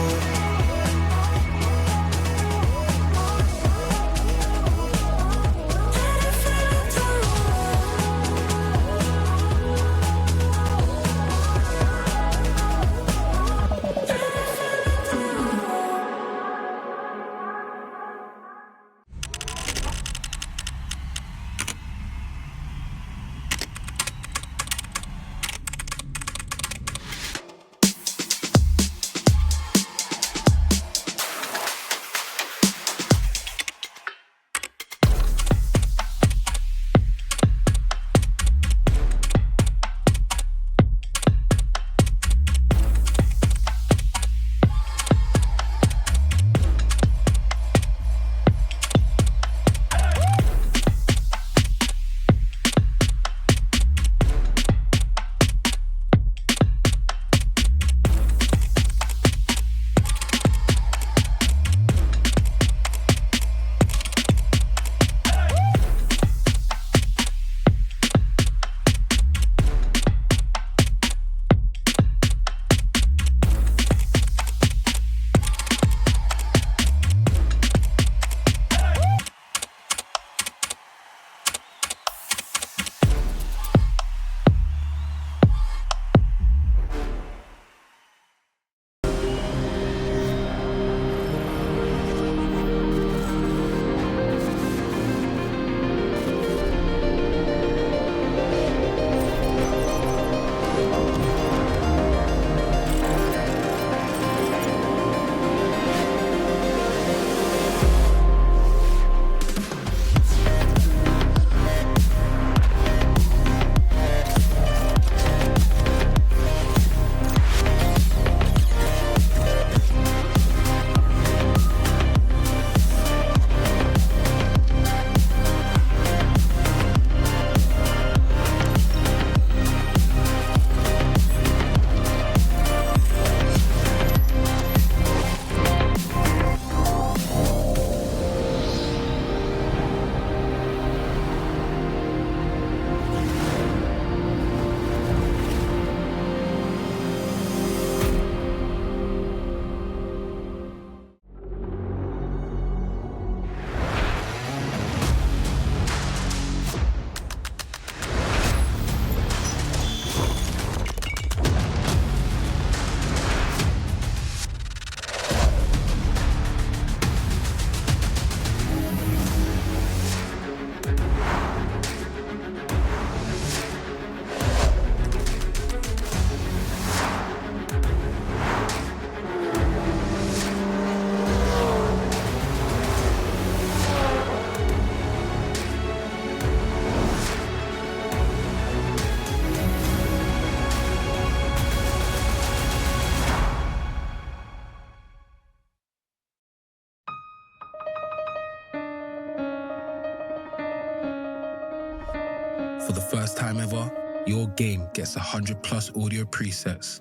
For the first time ever, your game gets 100+ audio presets.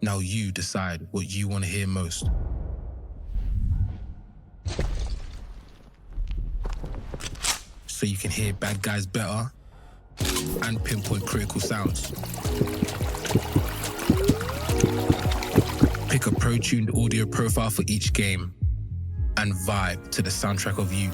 Now you decide what you want to hear most. So you can hear bad guys better and pinpoint critical sounds. Pick a pro-tuned audio profile for each game and vibe to the soundtrack of you.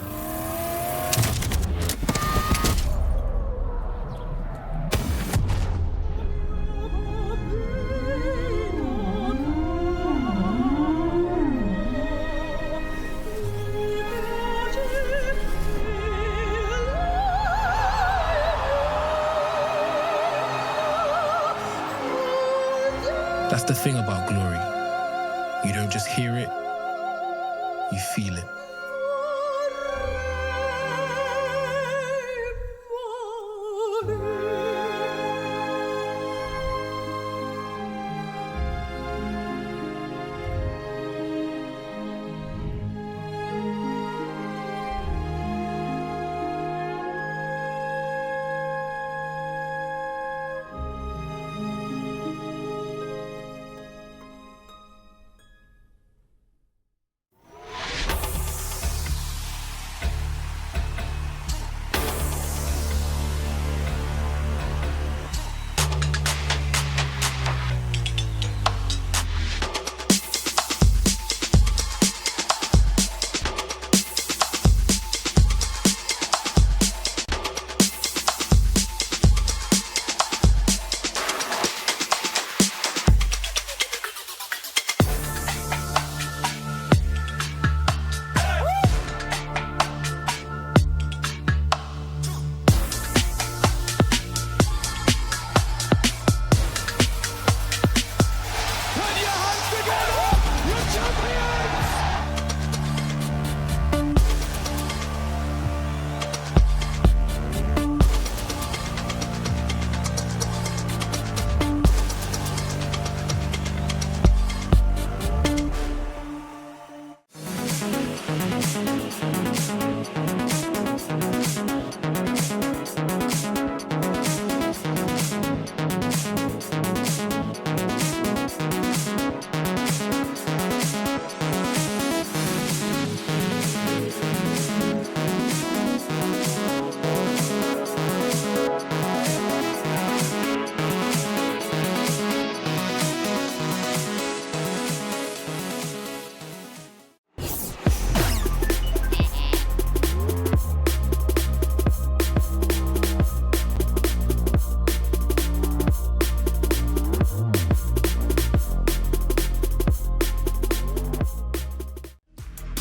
That's the thing about glory. You don't just hear it, you feel it.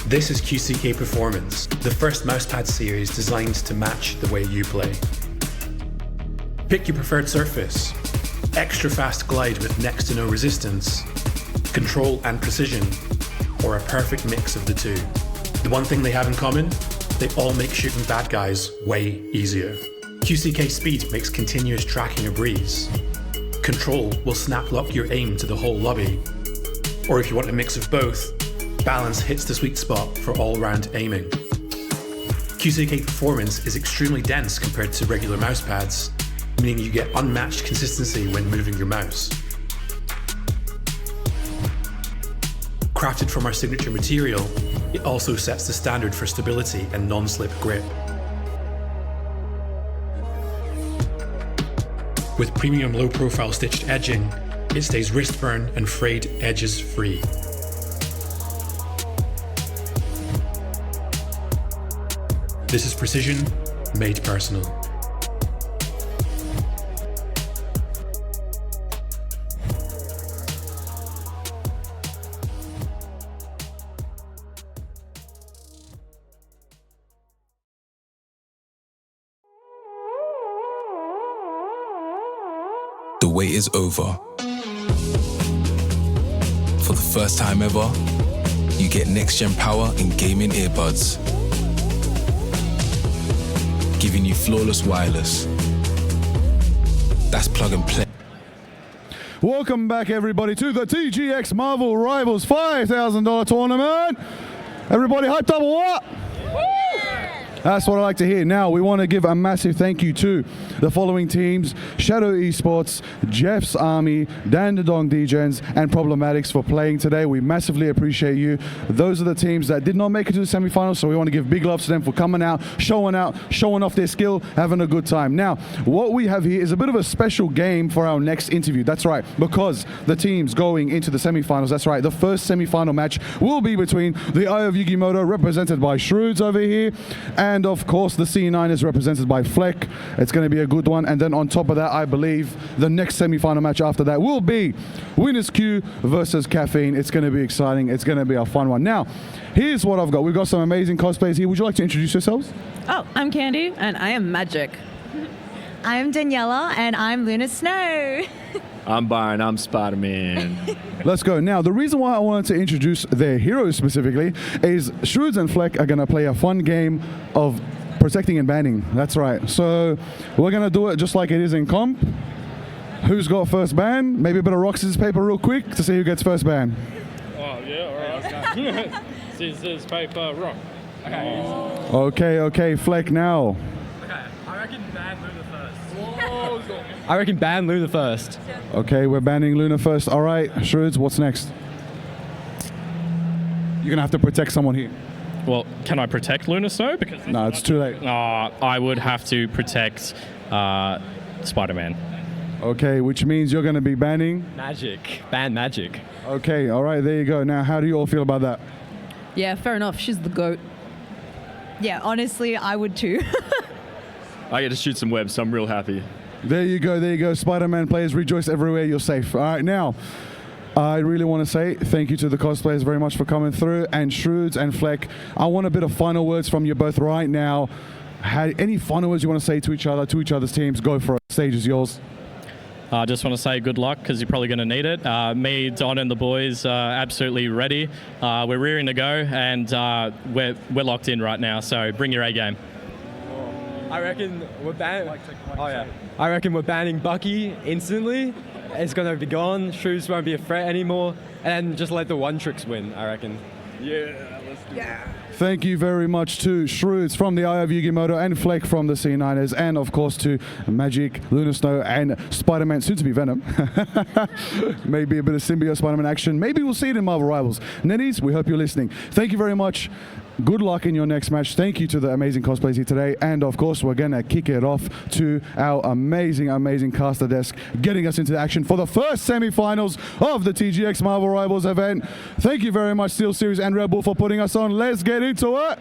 This is QCK Performance, the first mousepad series designed to match the way you play. Pick your preferred surface, extra fast glide with next to no resistance, control and precision, or a perfect mix of the two. The one thing they have in common, they all make shooting bad guys way easier. QCK Speed makes continuous tracking a breeze. Control will snap lock your aim to the whole lobby. Or if you want a mix of both, Balance hits the sweet spot for all-round aiming. QCK Performance is extremely dense compared to regular mousepads, meaning you get unmatched consistency when moving your mouse. Crafted from our signature material, it also sets the standard for stability and non-slip grip. With premium low-profile stitched edging, it stays wrist burn and frayed edges free. This is precision made personal. The wait is over. For the first time ever, you get next-gen power in gaming earbuds, giving you flawless wireless. That's plug and play. Welcome back, everybody, to the TGX Marvel Rivals $5,000 tournament. Everybody hyped up or what? That's what I like to hear. Now, we want to give a massive thank you to the following teams: Shadow Esports, Jeff's Army, Dan the Dong DJs, and Problematics for playing today. We massively appreciate you. Those are the teams that did not make it to the semi-finals, so we want to give big love to them for coming out, showing off their skill, having a good time. Now, what we have here is a bit of a special game for our next interview. That's right, because the teams going into the semi-finals, that's right, the first semi-final match will be between the Eye of Yugimoto, represented by Shrewds over here, and of course the C9 is represented by Fleck. It's going to be a good one. And then on top of that, I believe the next semi-final match after that will be Winners Q versus Caffeine. It's going to be exciting. It's going to be a fun one. Now, here's what I've got. We've got some amazing cosplays here. Would you like to introduce yourselves? Oh, I'm Candy, and I am Magic. I'm Daniela, and I'm Luna Snow. I'm Byron, I'm Spider-Man. Let's go. Now, the reason why I wanted to introduce their heroes specifically is Shrewds and Fleck are going to play a fun game of protecting and banning. That's right. So we're going to do it just like it is in comp. Who's got first ban? Maybe a bit of rock, scissors, paper real quick to see who gets first ban. Oh, yeah, all right. Scissors, paper, rock. Okay, Fleck now. I reckon ban Luna first. I reckon ban Luna first. Okay, we're banning Luna first. All right, Shrewds, what's next? You're going to have to protect someone here. Well, can I protect Luna Snow? Because no, it's too late. I would have to protect Spider-Man. Okay, which means you're going to be banning? Magic. Ban Magic. Okay, all right, there you go. Now, how do you all feel about that? Yeah, fair enough. She's the GOAT. Yeah, honestly, I would too. I get to shoot some webs, so I'm real happy. There you go. Spider-Man players, rejoice everywhere. You're safe. All right, now, I really want to say thank you to the cosplayers very much for coming through. And Shrewds and Fleck, I want a bit of final words from you both right now. Any final words you want to say to each other, to each other's teams? Go for it. Stage is yours. I just want to say good luck because you're probably going to need it. Me, Don, and the boys are absolutely ready. We're rearing to go, and we're locked in right now. So bring your A game. I reckon we're banning. I reckon we're banning Bucky instantly. It's gonna be gone. Shrews won't be a threat anymore, and just let the one tricks win. I reckon. Yeah, let's do it. Thank you very much to Shrewds from the Eye of Yugimoto and Fleck from the C9ers, and of course to Magic, Luna Snow, and Spider-Man, soon to be Venom. Maybe a bit of symbiote Spider-Man action. Maybe we'll see it in Marvel Rivals. Netties, we hope you're listening. Thank you very much. Good luck in your next match. Thank you to the amazing cosplays here today. And of course, we're going to kick it off to our amazing caster desk, getting us into the action for the first semi-finals of the TGX Marvel Rivals event. Thank you very much, Steel Series and Red Bull, for putting us on. Let's get into it.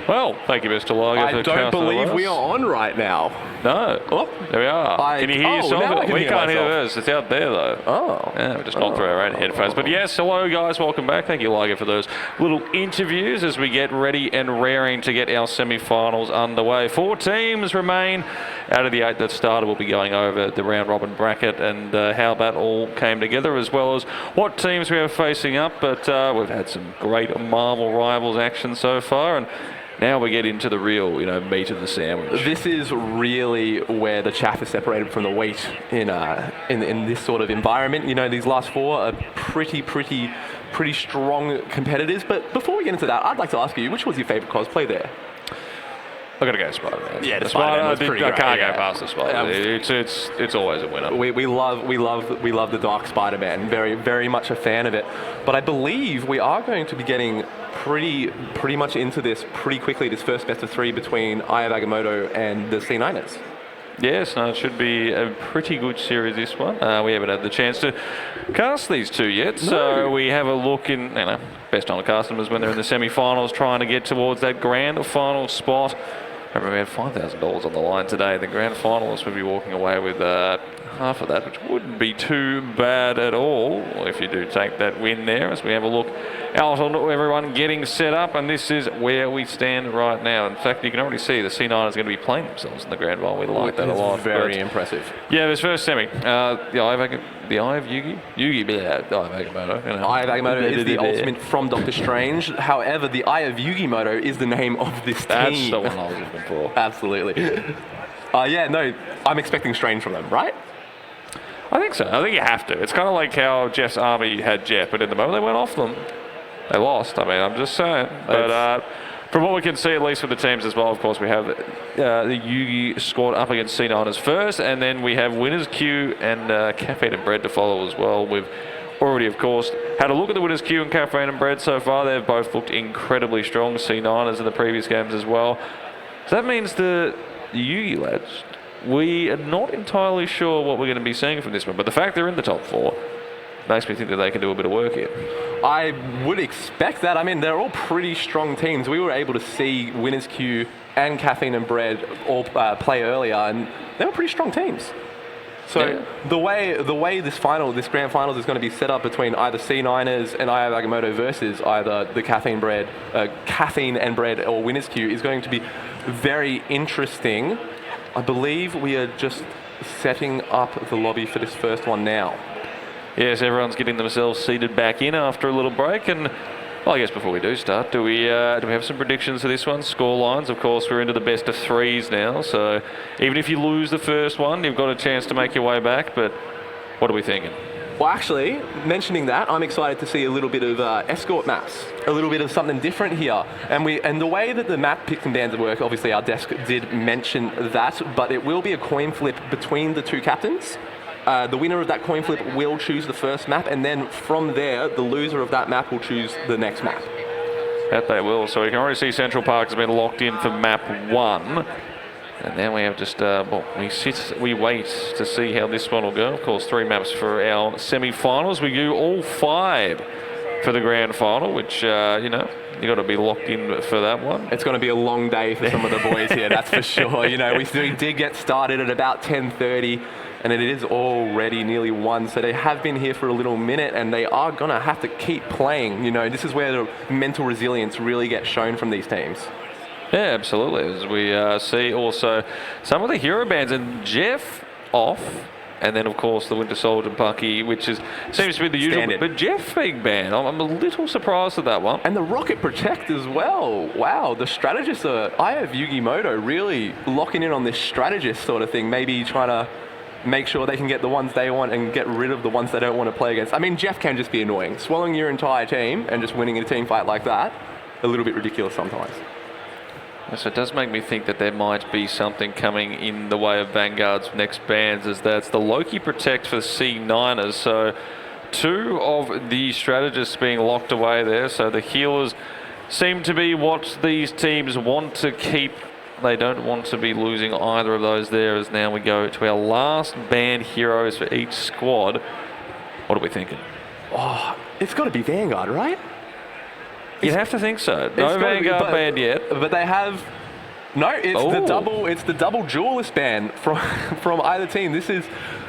Well, thank you, Mr. Liger. I don't believe we are on right now. No. Oh, there we are. Can you hear yourself? Now I can We hear can't hear myself. this. It's out there, though. Oh. Yeah, we just knocked through our own headphones. But yes, hello, guys. Welcome back. Thank you, Liger, for those little interviews as we get ready and raring to get our semi-finals underway. 4 teams remain out of the 8 that started. We'll be going over the round-robin bracket and how that all came together, as well as what teams we are facing up. But we've had some great Marvel Rivals action so far, and now we get into the real, meat of the sandwich. This is really where the chaff is separated from the wheat in this sort of environment. These last 4 are pretty strong competitors. But before we get into that, I'd like to ask you, which was your favorite cosplay there? I gotta go Spider-Man. Yeah, the Spider-Man was pretty I great. can't go past the Spider-Man. It's always a winner. We love the Dark Spider-Man. Very much a fan of it. But I believe we are going to be getting pretty much into this pretty quickly. This first best of 3 between Eye of Agamotto and the C9ers. Yes, no, it should be a pretty good series, this one. We haven't had the chance to cast these 2 yet, so we have a look in, best time to cast them is when they're in the semi-finals, trying to get towards that grand final spot. Remember, we had $5,000 on the line today. The grand finalists would be walking away with half of that, which wouldn't be too bad at all if you do take that win there, as we have a look out on everyone getting set up, and this is where we stand right now. In fact, you can already see the C9 is going to be playing themselves in the grand final. We like that a lot. Very impressive. Yeah, this first semi, the Eye of Yugi, the Eye of Agamotto. Eye of Agamotto is the ultimate from Doctor Strange. However, the Eye of Yugimoto is the name of this team. That's the one I was looking for. Absolutely. I'm expecting Strange from them, right? I think so. I think you have to. It's kind of like how Jeff's army had Jeff, but in the moment they went off them. They lost. I mean, I'm just saying. But from what we can see, at least with the teams as well, of course, we have the Yugi squad up against C9ers first, and then we have Winners Queue and Caffeine and Bread to follow as well. We've already, of course, had a look at the Winners Queue and Caffeine and Bread so far. They've both looked incredibly strong, C9ers in the previous games as well. So that means the Yugi lads, we are not entirely sure what we're going to be seeing from this one, but the fact they're in the top 4 makes me think that they can do a bit of work here. I would expect that. I mean, they're all pretty strong teams. We were able to see Winners Queue and Caffeine and Bread all play earlier, and they were pretty strong teams. So the way this grand finals is going to be set up between either C9ers and I Have Agamotto versus either the Caffeine and Bread or Winners Queue is going to be very interesting. I believe we are just setting up the lobby for this first one now. Yes, everyone's getting themselves seated back in after a little break, and well, I guess before we do start, do we have some predictions for this one? Score lines, of course, we're into the best of 3s now, so even if you lose the first one, you've got a chance to make your way back, but what are we thinking? Well, actually, mentioning that, I'm excited to see a little bit of escort maps, a little bit of something different here. And the way that the map picks and bans work, obviously our desk did mention that, but it will be a coin flip between the 2 captains. The winner of that coin flip will choose the first map, and then from there, the loser of that map will choose the next map. That they will. So you can already see Central Park has been locked in for map 1. And then we have just, we wait to see how this one will go. Of course, 3 maps for our semi-finals. We do all 5 for the grand final, which, you know, you got to be locked in for that one. It's going to be a long day for some of the boys here, that's for sure. You know, we did get started at about 10:30. And it is already nearly 1, so they have been here for a little minute, and they are going to have to keep playing. You know, this is where the mental resilience really gets shown from these teams. Yeah, absolutely. As we see also some of the hero bands, and Jeff off, and then of course the Winter Soldier Bucky, which seems to be the usual. Standard. But Jeff being banned, I'm a little surprised at that one. And the Rocket Protect as well. Wow, the strategists I have Yugimoto really locking in on this strategist sort of thing, maybe trying to make sure they can get the ones they want and get rid of the ones they don't want to play against. I mean, Jeff can just be annoying. Swallowing your entire team and just winning a team fight like that, a little bit ridiculous sometimes. So it does make me think that there might be something coming in the way of Vanguard's next bans, as that's the Loki Protect for C9ers. So 2 of the strategists being locked away there. So the healers seem to be what these teams want to keep. They don't want to be losing either of those there, as now we go to our last banned heroes for each squad. What are we thinking? Oh, it's got to be Vanguard, right? You'd have to think so. No Vanguard banned yet. But they have... No, it's the double duelist ban from either team. This is...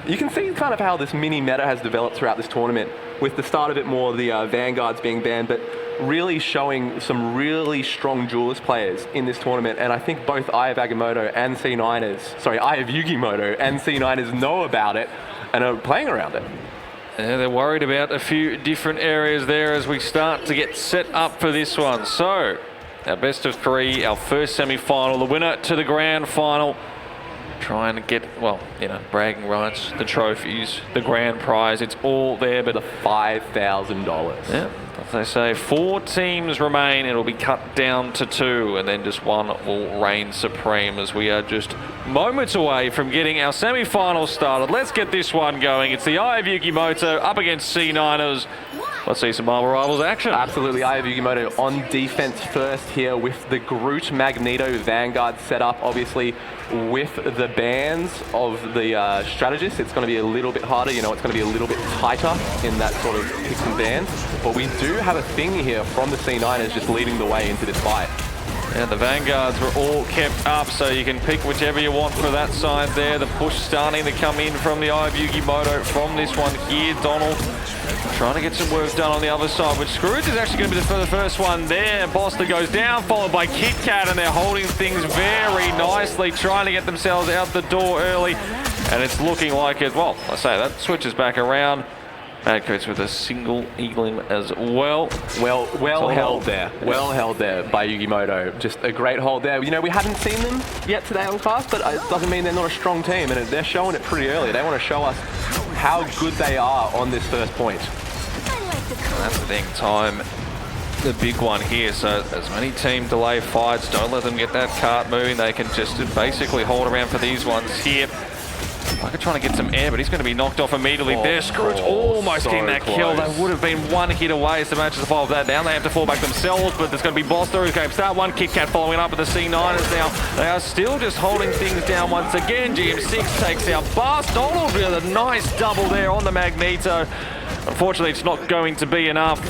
You can see kind of how this mini meta has developed throughout this tournament, with the start of it more the Vanguards being banned, but really showing some really strong duelist players in this tournament. And I think both I Have Agamotto and C9ers, sorry, I Have Yugimoto and C9ers know about it and are playing around it. Yeah, they're worried about a few different areas there as we start to get set up for this one. So, our best of 3, our first semi-final, the winner to the grand final. Trying to get, well, you know, bragging rights, the trophies, the grand prize, it's all there, but the $5,000. Yeah, as they say, 4 teams remain, it'll be cut down to 2, and then just 1 will reign supreme, as we are just moments away from getting our semi-finals started. Let's get this one going. It's the I Have Yugimoto up against C9ers. Let's see some Marvel Rivals action. Absolutely, I Have Yugimoto on defense first here with the Groot Magneto Vanguard set up, obviously with the bans of the strategists. It's going to be a little bit harder, you know, it's going to be a little bit tighter in that sort of picks and bans. But we do have a thing here from the C9ers just leading the way into this fight. And the Vanguards were all kept up, so you can pick whichever you want for that side there. The push starting to come in from the I Have Yugimoto from this one here. Donald trying to get some work done on the other side, but Scrooge is actually going to be the first one there. Boster goes down, followed by Kit Kat, and they're holding things very nicely, trying to get themselves out the door early. And it's looking like it, well, I say that switches back around. Mad Coats with a single eagling as well. Well held there. Well held there by Yugimoto. Just a great hold there. You know, we haven't seen them yet today on cast, but it doesn't mean they're not a strong team, and they're showing it pretty early. They want to show us how good they are on this first point. And that's the thing. Time the big one here. So as many team delay fights, don't let them get that cart moving. They can just basically hold around for these ones here. Bucket trying to get some air, but he's going to be knocked off immediately. There, Scrooge almost getting that kill. That would have been one hit away as the match is involved that. Now they have to fall back themselves, but there's going to be Boster who can start one. Kit Kat following up with the C9ers now. They are still just holding things down once again. GM6 takes out Bast. Donald with a nice double there on the Magneto. Unfortunately, it's not going to be enough.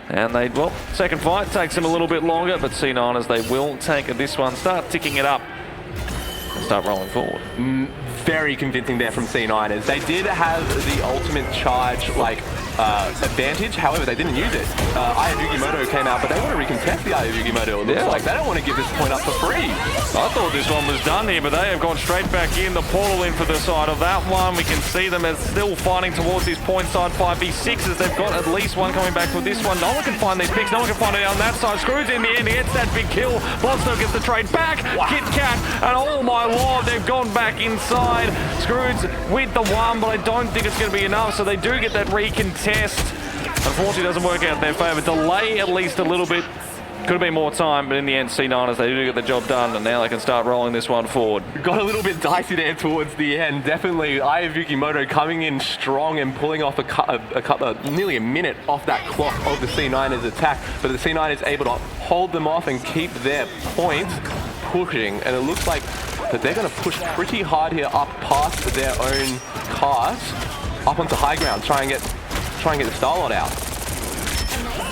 And they, well, second fight takes them a little bit longer, but C9ers, they will take this one, start ticking it up, and start rolling forward. Very convincing there from C9ers. They did have the ultimate charge, like, advantage, however, they didn't use it. Eye of Yugimoto came out, but they want to recontest the Eye of Yugimoto. It looks like they don't want to give this point up for free. I thought this one was done here, but they have gone straight back in. The portal in for the side of that one. We can see them as still fighting towards this point side 5v6 as they've got at least one coming back with this one. No one can find these picks. No one can find it on that side. Scrooge in the end. He gets that big kill. Blobster gets the trade back. Wow. Kit Kat, and oh my lord, they've gone back inside. Scrooge with the one, but I don't think it's going to be enough, so they do get that recontest. Unfortunately, it doesn't work out in their favour. Delay at least a little bit. Could have been more time, but in the end, C9ers, they do get the job done, and now they can start rolling this one forward. Got a little bit dicey there towards the end. Definitely, Eye of Yukimoto coming in strong and pulling off nearly a minute off that clock of the C9ers attack, but the C9ers able to hold them off and keep their point pushing, and it looks like that they're going to push pretty hard here up past their own cars, up onto high ground, try and get the Starlord out.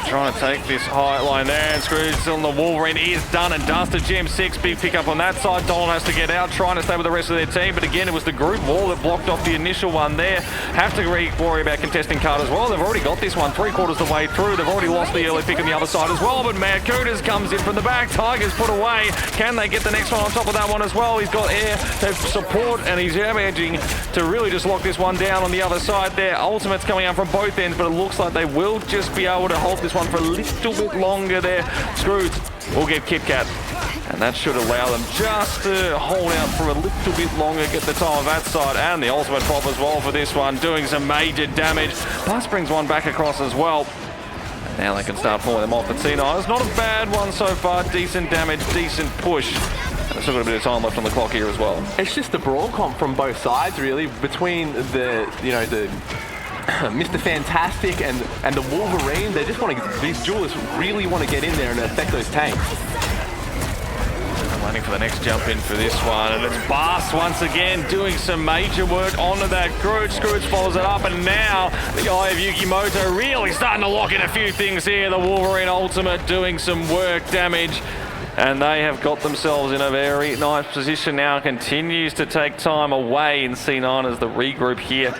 Trying to take this high line there, and Scrooge on the Wolverine is done and dusted. GM6, big pick up on that side. Donald has to get out, trying to stay with the rest of their team, but again, it was the group wall that blocked off the initial one there. Have to worry about contesting card as well. They've already got this one 3/4 the way through. They've already lost the early pick on the other side as well, but Mad Cooters comes in from the back. Tigers put away. Can they get the next one on top of that one as well? He's got air to support, and he's managing to really just lock this one down on the other side there. Ultimates coming out from both ends, but it looks like they will just be able to hold this one for a little bit longer there. Scrooge will get Kit Kat, and that should allow them just to hold out for a little bit longer, get the time on that side, and the ultimate pop as well for this one, doing some major damage. Plus brings one back across as well. And now they can start pulling them off. But C9, not a bad one so far. Decent damage, decent push. And there's still got a bit of time left on the clock here as well. It's just a brawl comp from both sides, really, between the Mr. Fantastic and the Wolverine. They just want to, these duelists really want to get in there and affect those tanks. Waiting for the next jump in for this one, and it's Bast once again doing some major work onto that Scrooge. Scrooge follows it up, and now the Eye of Yukimoto really starting to lock in a few things here. The Wolverine ultimate doing some work damage, and they have got themselves in a very nice position now. Continues to take time away in C9 as the regroup here.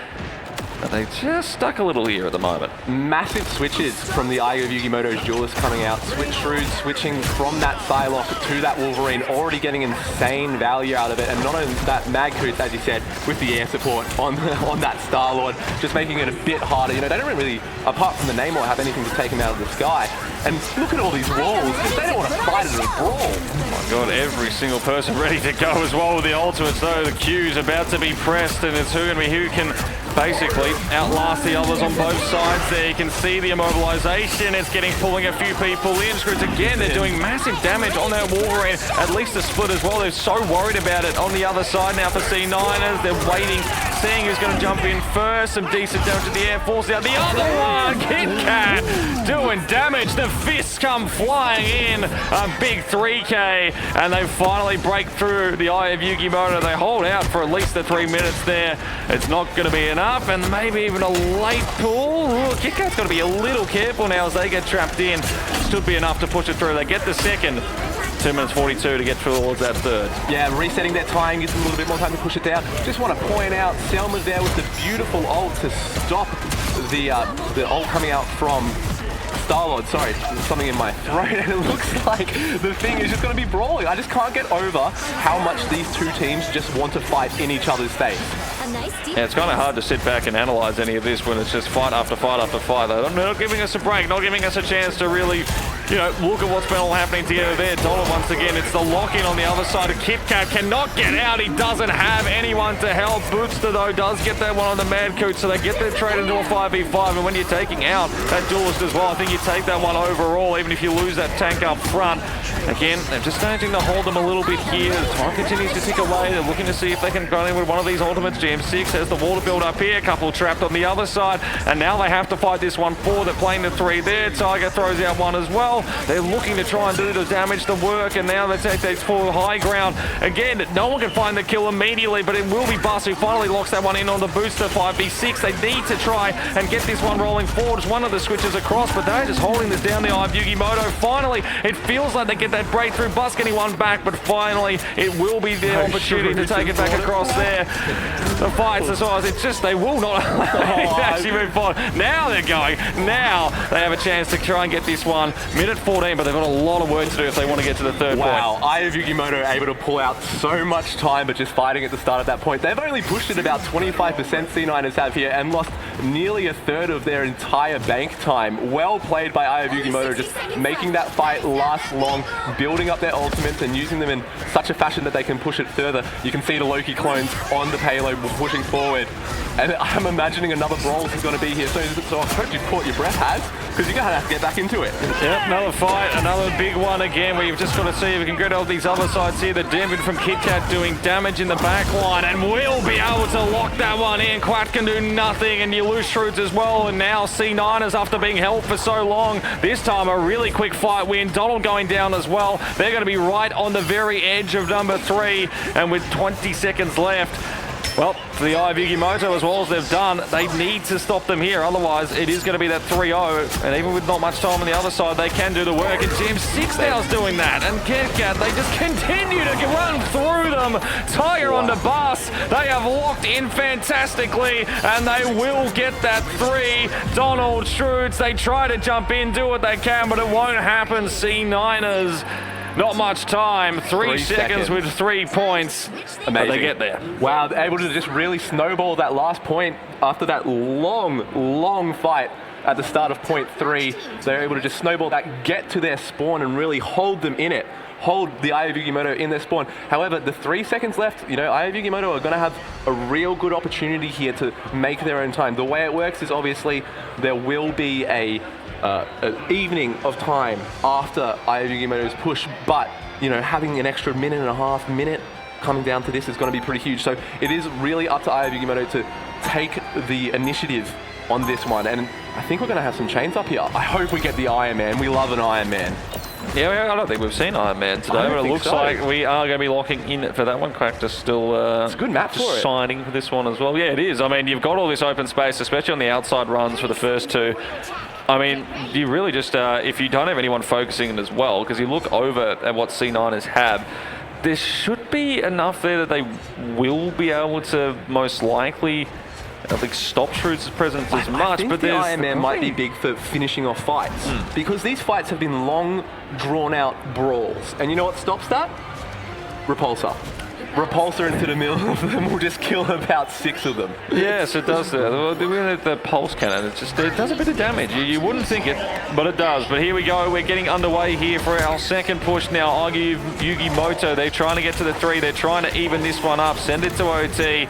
But they just stuck a little here at the moment. Massive switches from the Eye of Yugimoto's duelist coming out. Switch through, switching from that Psylocke to that Wolverine, already getting insane value out of it. And not only that, Magcoots, as you said, with the air support on that Star-Lord, just making it a bit harder. You know, they don't really, apart from the Namor, have anything to take him out of the sky. And look at all these walls. They don't want to fight it at a brawl. Oh my god, every single person ready to go as well with the ultimates though. The Q's about to be pressed, and it's who can basically outlast the others on both sides there. You can see the immobilization. It's pulling a few people in. Scrooge again, they're doing massive damage on that Wolverine. At least a split as well. They're so worried about it on the other side now for C9ers. They're waiting, seeing who's going to jump in first. Some decent damage to the Air Force out. The other one, Kit Kat, doing damage. The fists come flying in. A big 3K, and they finally break through the Eye of Yugimoto. They hold out for at least the 3 minutes there. It's not going to be enough, and maybe even a late pull. Ooh, Kit Kat's got to be a little careful now as they get trapped in. Should be enough to push it through. They get the second. 2 minutes 42 to get towards that third. Yeah, resetting their time gives them a little bit more time to push it down. Just want to point out, Selma's there with the beautiful ult to stop the ult coming out from Star-Lord. Sorry, there's something in my throat, and it looks like the thing is just going to be brawling. I just can't get over how much these two teams just want to fight in each other's face. Yeah, it's kind of hard to sit back and analyze any of this when it's just fight after fight after fight. They're not giving us a break, not giving us a chance to really you know, look at what's been all happening together there. Donald once again, it's the lock-in on the other side of Kit Kat. Cannot get out. He doesn't have anyone to help. Bootster, though, does get that one on the Mad Coot, so they get their trade into a 5v5. And when you're taking out that duelist as well, I think you take that one overall, even if you lose that tank up front. Again, they're just starting to hold them a little bit here. The time continues to tick away. They're looking to see if they can go in with one of these ultimates. GM6 has the water build up here. A couple trapped on the other side. And now they have to fight this one 4. They're playing the 3 there. Tiger throws out one as well. They're looking to try and do the damage to work. And now they take that full high ground. Again, no one can find the kill immediately, but it will be Bus who finally locks that one in on the booster 5v6. They need to try and get this one rolling forward. It's one of the switches across, but they're just holding this down. The Eye of Yugimoto. Finally, it feels like they get that breakthrough. Bus getting one back, but finally it will be their opportunity to take it back across there. The fights as well as it's just they will not actually move forward. Now they're going. Now they have a chance to try and get this one. Minute 14, but they've got a lot of work to do if they want to get to the third point. Wow, Eye of Yugimoto able to pull out so much time, but just fighting at the start of that point. They've only pushed it about 25%, C9ers have here, and lost nearly a third of their entire bank time. Well played by Eye of Yugimoto, just making that fight last long, building up their ultimates and using them in such a fashion that they can push it further. You can see the Loki clones on the payload pushing forward. And I'm imagining another brawl is going to be here soon. So I hope you've caught your breath, Haz, because you're going to have to get back into it. Yep, another fight, another big one again, where you've just got to see if we can get all these other sides here. The Denver from Kit Kat doing damage in the back line, and we'll be able to lock that one in. Quat can do nothing, and you lose Shroods as well. And now C9ers, after being held for so long, this time a really quick fight win. Donald going down as well. They're going to be right on the very edge of number 3, and with 20 seconds left, well, for the Eye of Yugimoto, as well as they've done, they need to stop them here. Otherwise, it is going to be that 3-0. And even with not much time on the other side, they can do the work. And GM6 now is doing that. And Kit Kat, they just continue to run through them. Tiger on the bus. They have locked in fantastically. And they will get that 3. Donald, Shroods, they try to jump in, do what they can, but it won't happen. C9ers. Not much time. 3 seconds with 3 points. Amazing. But they get there. Wow, they're able to just really snowball that last point after that long fight at the start of point 3. They're able to just snowball that, get to their spawn and really hold them in it. Hold the Eye of Yugimoto in their spawn. However, the 3 seconds left, you know, Eye of Yugimoto are going to have a real good opportunity here to make their own time. The way it works is obviously there will be an evening of time after Eye of Yugimoto's push, but you know, having an extra minute and a half coming down to this is going to be pretty huge. So it is really up to Eye of Yugimoto to take the initiative on this one, and I think we're going to have some chains up here. I hope we get the Iron Man. We love an Iron Man. Yeah, I don't think we've seen Iron Man today, but it looks like we are going to be locking in for that one. Cracked still it's a good map for signing for this one as well. Yeah, it is. I mean, you've got all this open space, especially on the outside runs for the first 2. I mean, you really just, if you don't have anyone focusing it as well, because you look over at what C9ers have, there should be enough there that they will be able to most likely, I think, stop Shroods' presence as much. I think the Iron Man might be big for finishing off fights, because these fights have been long, drawn-out brawls. And you know what stops that? Repulsor. Repulsor into the middle of them will just kill about 6 of them. Yes, it does. The pulse cannon, it does a bit of damage. You wouldn't think it, but it does. But here we go. We're getting underway here for our second push now. Yugimoto, they're trying to get to the 3. They're trying to even this one up. Send it to OT.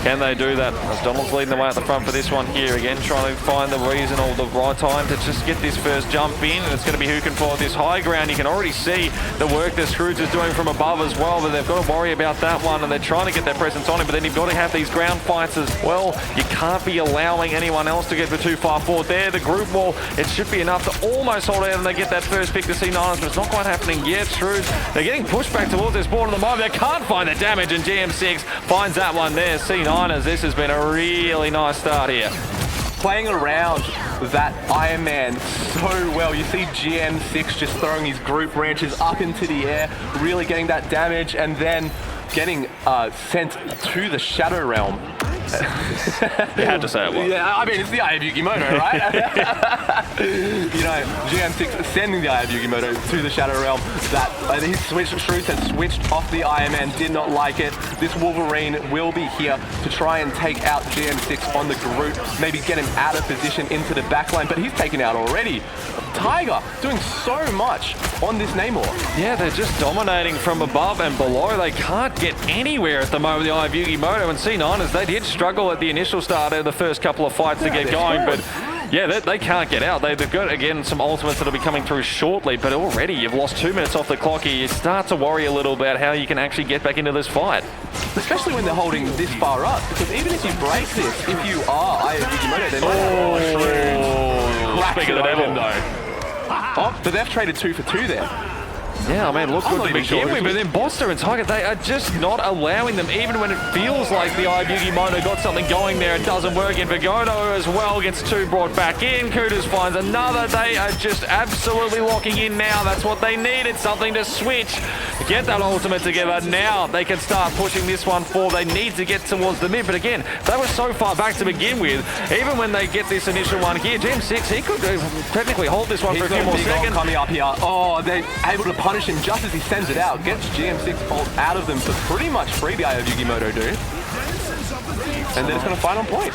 Can they do that? As Donald's leading the way at the front for this one here. Again, trying to find the reason or the right time to just get this first jump in. And it's going to be who can follow this high ground. You can already see the work that Shroods is doing from above as well. But they've got to worry about that one. And they're trying to get their presence on him. But then you've got to have these ground fights as well. You can't be allowing anyone else to get too far forward there. The group wall, it should be enough to almost hold out. And they get that first pick to C9ers. But it's not quite happening yet. Shroods, they're getting pushed back towards their spawn at the moment. They can't find the damage. And GM6 finds that one there. C9ers, this has been a really nice start here. Playing around that Iron Man so well. You see GM6 just throwing his group branches up into the air, really getting that damage, and then getting sent to the Shadow Realm. You had to say it was. Yeah, I mean, it's the Eye of Yugimoto, right? You know, GM6 sending the Eye of Yugimoto to the Shadow Realm. That his Shroods had switched off the Iron Man, did not like it. This Wolverine will be here to try and take out GM6 on the group, maybe get him out of position into the backline, but he's taken out already. Tiger doing so much on this Namor. Yeah, they're just dominating from above and below. They can't get anywhere at the moment, the Eye of Yugimoto and C9ers. They did struggle at the initial start of the first couple of fights to get going, but yeah, they can't get out. They've got, again, some ultimates that'll be coming through shortly, but already you've lost 2 minutes off the clock here. You start to worry a little about how you can actually get back into this fight. Especially when they're holding this far up, because even if you break this, if you are Eye of Yugimoto, they might have speak of the devil. Oh, but they've traded 2 for 2 there. Yeah, I mean, look good to begin with, but then Boster and Tiger, they are just not allowing them, even when it feels like the Eye of Yugimoto got something going there. It doesn't work. In Vigono as well gets 2 brought back in. Kudos finds another. They are just absolutely locking in now. That's what they needed, something to switch. Get that ultimate together. Now they can start pushing this one forward. They need to get towards the mid, but again, they were so far back to begin with. Even when they get this initial one here, GM6, he could technically hold this one for a few more seconds. Coming up here. Oh, they're able to punish him just as he sends it out. Gets GM6 ult out of them to pretty much free the Eye of Yugimoto, dude. And then it's going to fight on point.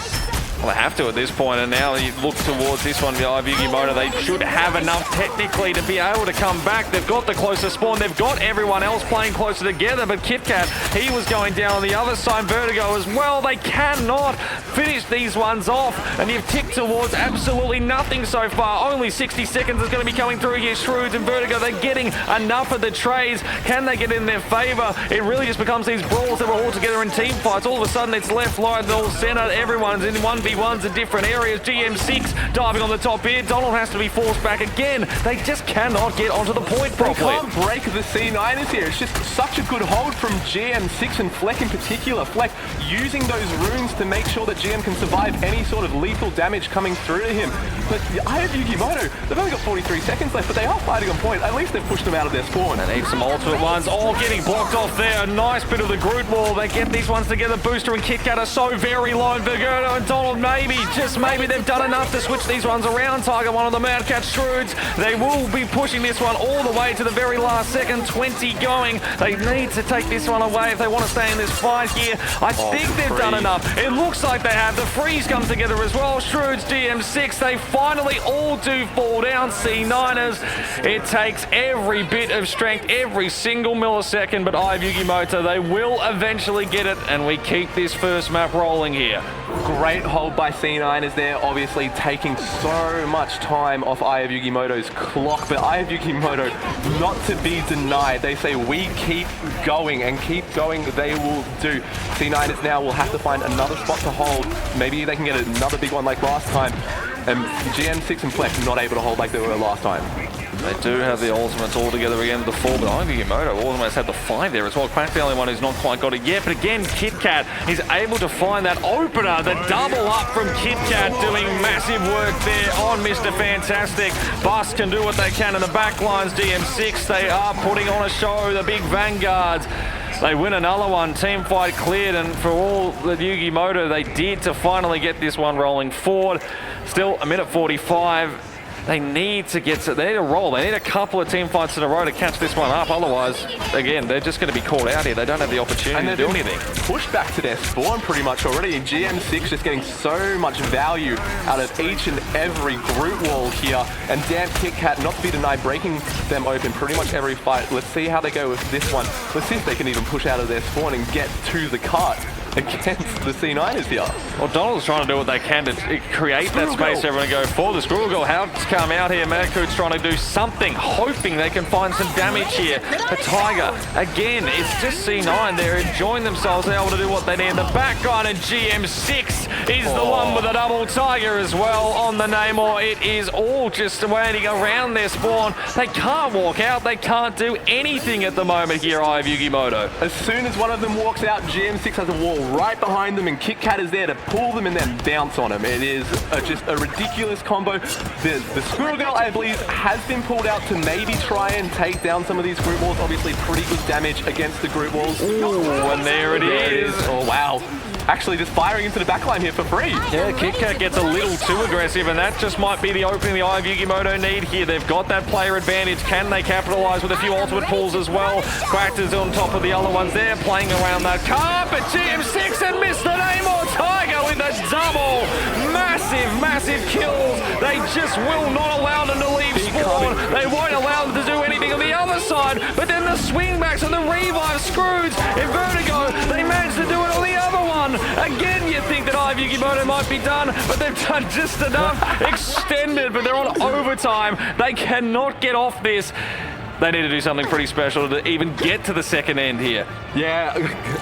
Well, they have to at this point, and now you look towards this one, the Eye of Yugimoto. They should have enough technically to be able to come back. They've got the closer spawn. They've got everyone else playing closer together, but KitKat, he was going down on the other side. Vertigo as well. They cannot finish these ones off, and you've ticked towards absolutely nothing so far. Only 60 seconds is going to be coming through here. Shrewds and Vertigo, they're getting enough of the trades. Can they get in their favor? It really just becomes these brawls that were all together in team fights. All of a sudden, it's left, right, all center. Everyone's in 1v1s in different areas. GM6 diving on the top here. Donald has to be forced back again. They just cannot get onto the point properly. They can't break the C9ers here. It's just such a good hold from GM6 and Fleck in particular. Fleck using those runes to make sure that GM can survive any sort of lethal damage coming through to him. But the Eye of Yugimoto, they've only got 43 seconds left, but they are fighting on point. At least they've pushed them out of their spawn. They need some ultimate ones. All getting blocked off there. A nice bit of the Groot wall. They get these ones together. Booster and KitKat are so very low. And Vergerno and Donald, maybe, just maybe, they've done enough to switch these ones around. Tiger, one of the Mad-Cat Shrewds. They will be pushing this one all the way to the very last second. 20 going. They need to take this one away if they want to stay in this fight here. I think they've done enough. It looks like they have. The freeze come together as well. Shrewds, GM6, they finally all do fall down. C9ers, it takes every bit of strength, every single millisecond, but Eye of Yugimoto, they will eventually get it, and we keep this first map rolling here. Great hold by C9ers there, obviously taking so much time off Eye of Yugimoto's clock, but Eye of Yugimoto not to be denied. They say we keep going, and keep going they will do. C9ers now will have to find another spot to hold. Maybe they can get another big one like last time. And GM6 and Fleck not able to hold like they were last time. They do have the ultimates all together again before, but Eye of Yugimoto almost had the 5 there as well. Quack the only one who's not quite got it yet, but again, KitKat is able to find that opener, the double up from KitKat, doing massive work there on Mr. Fantastic. Bus can do what they can in the back lines. GM6, they are putting on a show, the big vanguards. They win another one, team fight cleared, and for all the Yugimoto they did to finally get this one rolling forward. Still a minute 45. They need to get to, they need a roll. They need a couple of team fights in a row to catch this one up. Otherwise, again, they're just going to be caught out here. They don't have the opportunity to do anything. Pushed back to their spawn pretty much already. GM6 just getting so much value out of each and every group wall here. And damn KitKat, not to be denied, breaking them open pretty much every fight. Let's see how they go with this one. Let's see if they can even push out of their spawn and get to the cart against the C9ers here. Well, Donald's trying to do what they can to create that space for everyone to go for. The Squirrel Girl has come out here. Madcoot's trying to do something, hoping they can find some damage here. The Tiger, again, it's just C9. They're enjoying themselves. They're able to do what they need in the background, and GM6 is the one with a double Tiger as well on the Namor. It is all just waiting around their spawn. They can't walk out. They can't do anything at the moment here, Eye of Yugimoto. As soon as one of them walks out, GM6 has a wall right behind them, and KitKat is there to pull them and then bounce on them. It is just a ridiculous combo. The Squirrel Girl, I believe, has been pulled out to maybe try and take down some of these group walls. Obviously, pretty good damage against the group walls. Ooh, and there it is. Oh, wow. Actually just firing into the backline here for free. Yeah, KitKat gets a little too aggressive, and that just might be the opening the Eye of Yugimoto need here. They've got that player advantage. Can they capitalize with a few ultimate pulls as well? Quacked is on top of the other ones there, playing around that carpet. GM6 and Mr. Namor Tiger with a double. Massive kills. They just will not allow them to leave spawn. side, but then the swingbacks and the revive screws in Vertigo. They managed to do it on the other one. Again, you think that Yugimoto might be done, but they've done just enough. Extended, but they're on overtime. They cannot get off this. They need to do something pretty special to even get to the second end here. Yeah,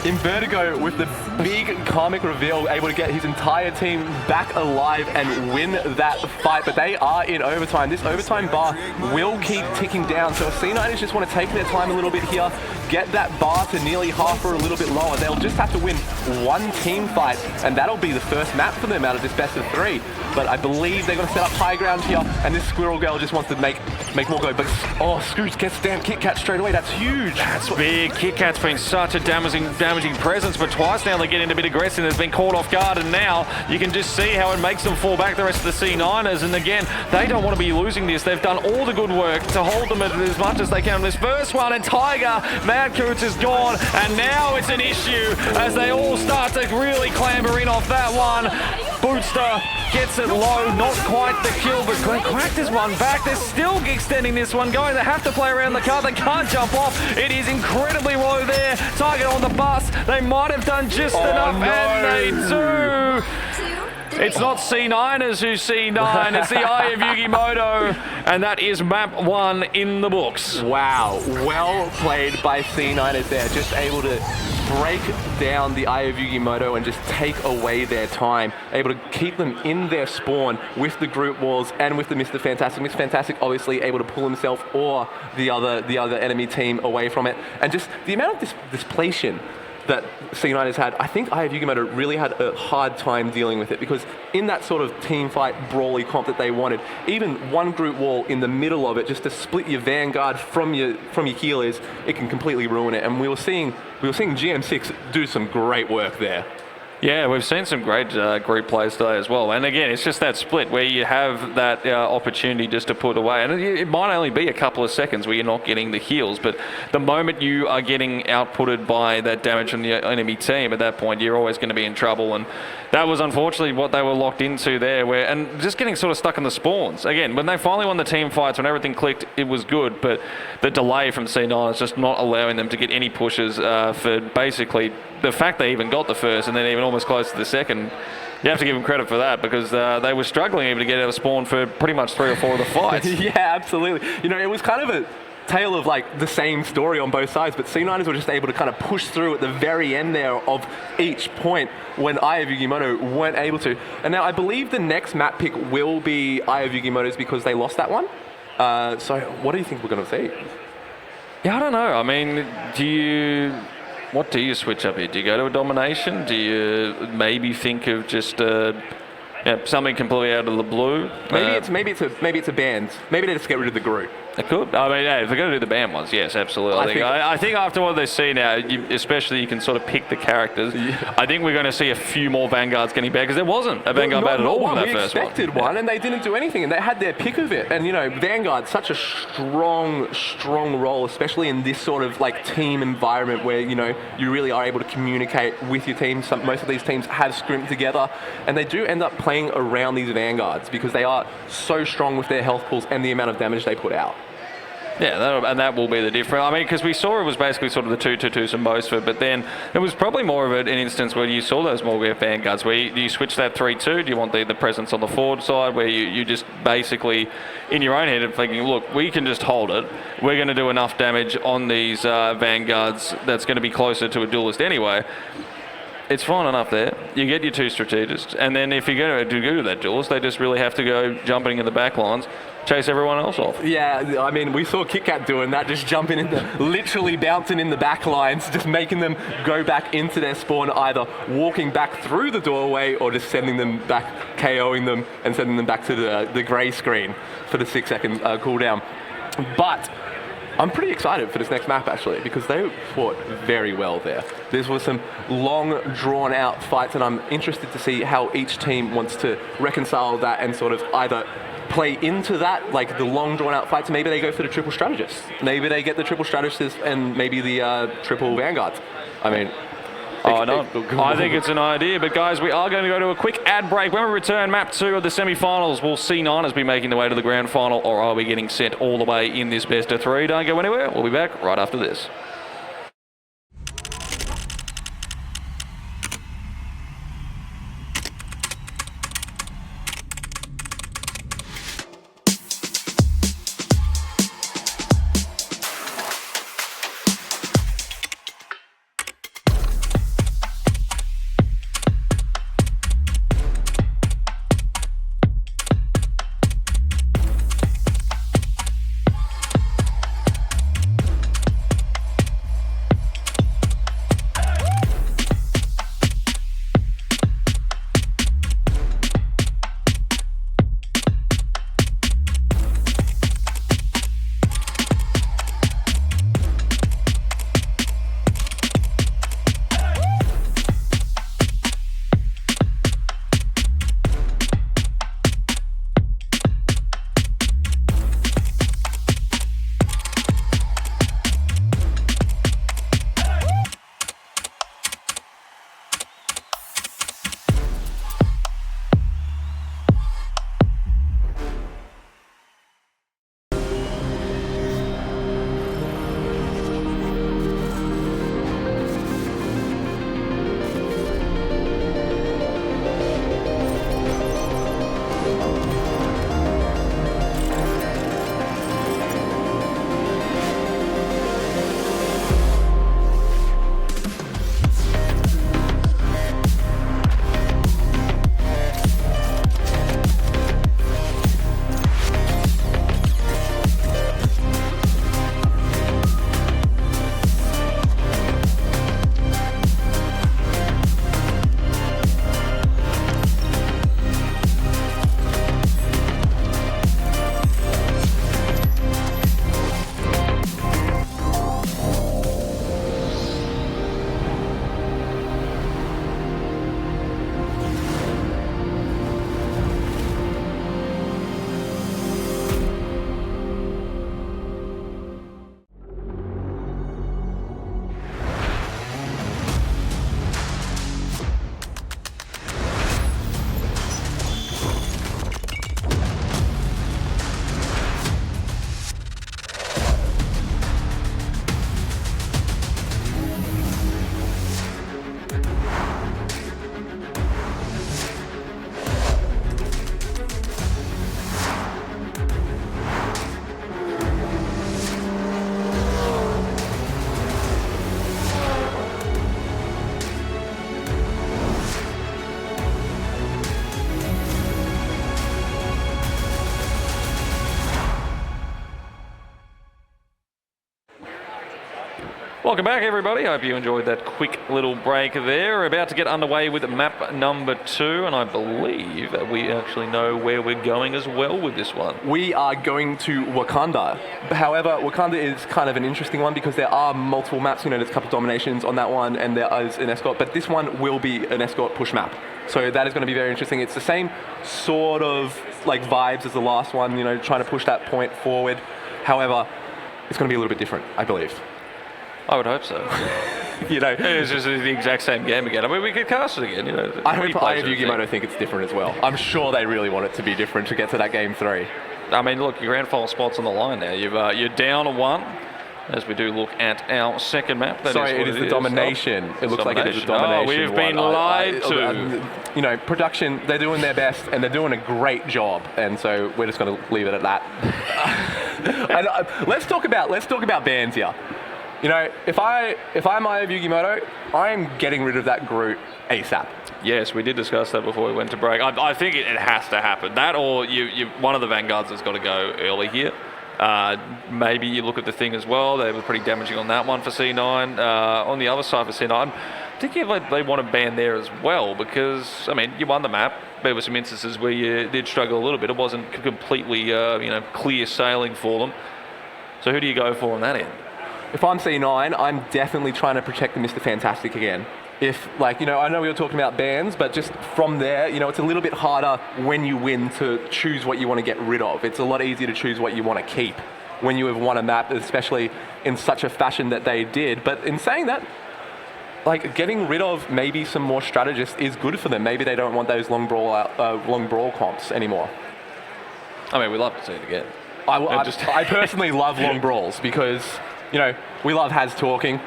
in Vertigo with the big karmic reveal, able to get his entire team back alive and win that fight. But they are in overtime. This overtime bar will keep ticking down. So if C9ers just want to take their time a little bit here, get that bar to nearly half or a little bit lower, they'll just have to win one team fight, and that'll be the first map for them out of this best of 3. But I believe they're going to set up high ground here, and this Squirrel Girl just wants to make more go. But oh, Scooch gets damn Kit Kat straight away. That's huge. That's big. Kit Kat's been such a damaging presence, but twice now they're getting a bit aggressive. Has been caught off guard, and now you can just see how it makes them fall back, the rest of the C9ers. And again, they don't want to be losing this. They've done all the good work to hold them as much as they can in this first one. And Tiger, Mad Coots is gone, and now it's an issue as they all start to really clamber in off that one. Bootster gets it low, not quite the kill, but Cracked has one back. They're still extending this one going. They have to play around the car. They can't jump off. It is incredibly low there. Target on the bus. They might have done just enough, and they do. It's not C9ers who C9, it's the Eye of Yugimoto, and that is map 1 in the books. Wow, well played by C9ers there, just able to break down the Eye of Yugimoto and just take away their time, able to keep them in their spawn with the group walls and with the Mr. Fantastic. Mr. Fantastic obviously able to pull himself or the other enemy team away from it, and just the amount of displacement that C9ers had, I think Eye of Yugimoto really had a hard time dealing with it, because in that sort of team fight brawly comp that they wanted, even one group wall in the middle of it just to split your vanguard from your healers, it can completely ruin it. And we were seeing GM6 do some great work there. Yeah, we've seen some great group plays today as well. And again, it's just that split where you have that opportunity just to put away. And it might only be a couple of seconds where you're not getting the heals, but the moment you are getting outputted by that damage from the enemy team, at that point, you're always going to be in trouble. And that was unfortunately what they were locked into there, and just getting sort of stuck in the spawns. Again, when they finally won the team fights, when everything clicked, it was good, but the delay from C9 is just not allowing them to get any pushes for basically the fact they even got the first and then even almost close to the second. You have to give them credit for that, because they were struggling even to get out of spawn for pretty much 3 or 4 of the fights. Yeah, absolutely. You know, it was kind of a tale of like the same story on both sides, but C9ers were just able to kind of push through at the very end there of each point when Eye of Yugimoto weren't able to. And now I believe the next map pick will be Eye of Yugimoto's because they lost that one. So what do you think we're going to see? Yeah, I don't know. I mean, what do you switch up here? Do you go to a domination? Do you maybe think of just something completely out of the blue? Maybe it's a band. Maybe they just get rid of the group. It could. I mean, yeah, if they're going to do the band ones, yes, absolutely. I think after what they see now, especially you can sort of pick the characters. Yeah. I think we're going to see a few more Vanguards getting bad, because there wasn't a Vanguard bad at all in that first one. We expected one, and they didn't do anything, and they had their pick of it. And, you know, Vanguard, such a strong role, especially in this sort of, like, team environment where, you know, you really are able to communicate with your team. Most of these teams have scrimped together, and they do end up playing around these Vanguards because they are so strong with their health pools and the amount of damage they put out. Yeah, and that will be the difference. I mean, because we saw it was basically sort of the 2-2-2s and most of it, but then it was probably more of an instance where you saw those more Vanguards, where you switch that 3-2. Do you want the presence on the forward side, where you just basically, in your own head, are thinking, look, we can just hold it. We're going to do enough damage on these Vanguards that's going to be closer to a duelist anyway. It's fine enough there. You get your 2 strategists, and then if you're going to do that duelist, they just really have to go jumping in the back lines, chase everyone else off. Yeah, I mean, we saw Kit Kat doing that, just jumping in literally bouncing in the back lines, just making them go back into their spawn, either walking back through the doorway or just sending them back, KOing them and sending them back to the grey screen for the 6-second cooldown. But I'm pretty excited for this next map, actually, because they fought very well there. There were some long, drawn-out fights, and I'm interested to see how each team wants to reconcile that and sort of either play into that, like the long, drawn-out fights, and maybe they go for the triple strategist. Maybe they get the triple strategist and maybe the triple Vanguards. I mean, Oh, no. I think it's an idea. But, guys, we are going to go to a quick ad break. When we return, map 2 of the semi-finals, will C9ers be making their way to the grand final, or are we getting sent all the way in this best of 3? Don't go anywhere. We'll be back right after this. Welcome back, everybody. Hope you enjoyed that quick little break there. We're about to get underway with map number 2, and I believe that we actually know where we're going as well with this one. We are going to Wakanda. However, Wakanda is kind of an interesting one because there are multiple maps. You know, there's a couple of dominations on that one, and there is an escort, but this one will be an escort push map. So that is going to be very interesting. It's the same sort of like vibes as the last one, you know, trying to push that point forward. However, it's going to be a little bit different, I believe. I would hope so. You know, it's just the exact same game again. I mean, we could cast it again. You know, I hope Yugi think it's different as well. I'm sure they really want it to be different to get to that game 3. I mean, look, your grand final spot's on the line now. You're down 1. As we do look at our second map. Sorry, it is the domination. It looks like it is the domination. Oh, we've been lied to. You know, production, they're doing their best and they're doing a great job. And so we're just going to leave it at that. And, let's talk about bans here. You know, if I'm Eye of Yugimoto, I'm getting rid of that Groot ASAP. Yes, we did discuss that before we went to break. I think it has to happen. That or you one of the Vanguards has got to go early here. Maybe you look at the Thing as well. They were pretty damaging on that one for C9. On the other side for C9, I'm thinking they want to ban there as well because, I mean, you won the map. There were some instances where you did struggle a little bit. It wasn't completely, clear sailing for them. So who do you go for on that end? If I'm C9, I'm definitely trying to protect the Mr. Fantastic again. If, I know we were talking about bans, but just from there, it's a little bit harder when you win to choose what you want to get rid of. It's a lot easier to choose what you want to keep when you have won a map, especially in such a fashion that they did. But in saying that, like getting rid of maybe some more strategists is good for them. Maybe they don't want those long brawl comps anymore. I mean, we'd love to see it again. I personally love long brawls because, you know, we love Has talking.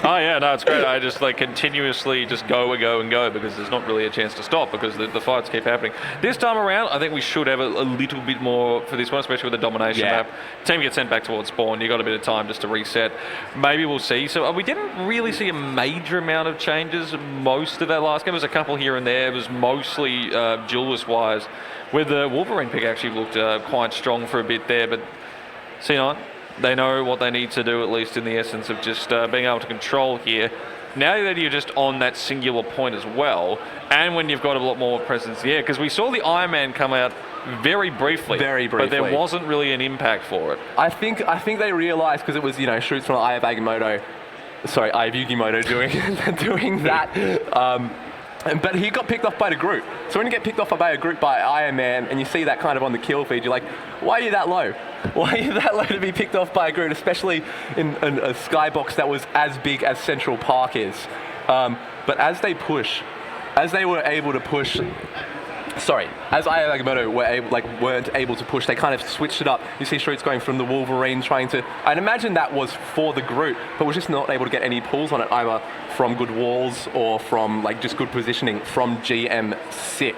Oh yeah, no, it's great. I just like continuously just go and go and go because there's not really a chance to stop because the fights keep happening. This time around, I think we should have a little bit more for this one, especially with the domination map. Team gets sent back towards spawn. You got a bit of time just to reset. Maybe we'll see. So we didn't really see a major amount of changes most of that last game. There was a couple here and there. It was mostly duelist wise. Where the Wolverine pick actually looked quite strong for a bit there, but C9. They know what they need to do, at least in the essence of just being able to control here. Now that you're just on that singular point as well, and when you've got a lot more presence in the air, because we saw the Iron Man come out very briefly, but there wasn't really an impact for it. I think they realised, because it was, you know, shoots from Eye of Yugimoto doing that. But he got picked off by the group. So when you get picked off by a group by Iron Man and you see that kind of on the kill feed, you're like, why are you that low? Why are you that low to be picked off by a group, especially in a skybox that was as big as Central Park is? But as they were able to push, as Ayagamoto weren't able to push, they kind of switched it up. You see Shoots going from the Wolverine trying to, I'd imagine that was for the group, but was just not able to get any pulls on it, either from good walls or from like just good positioning from GM6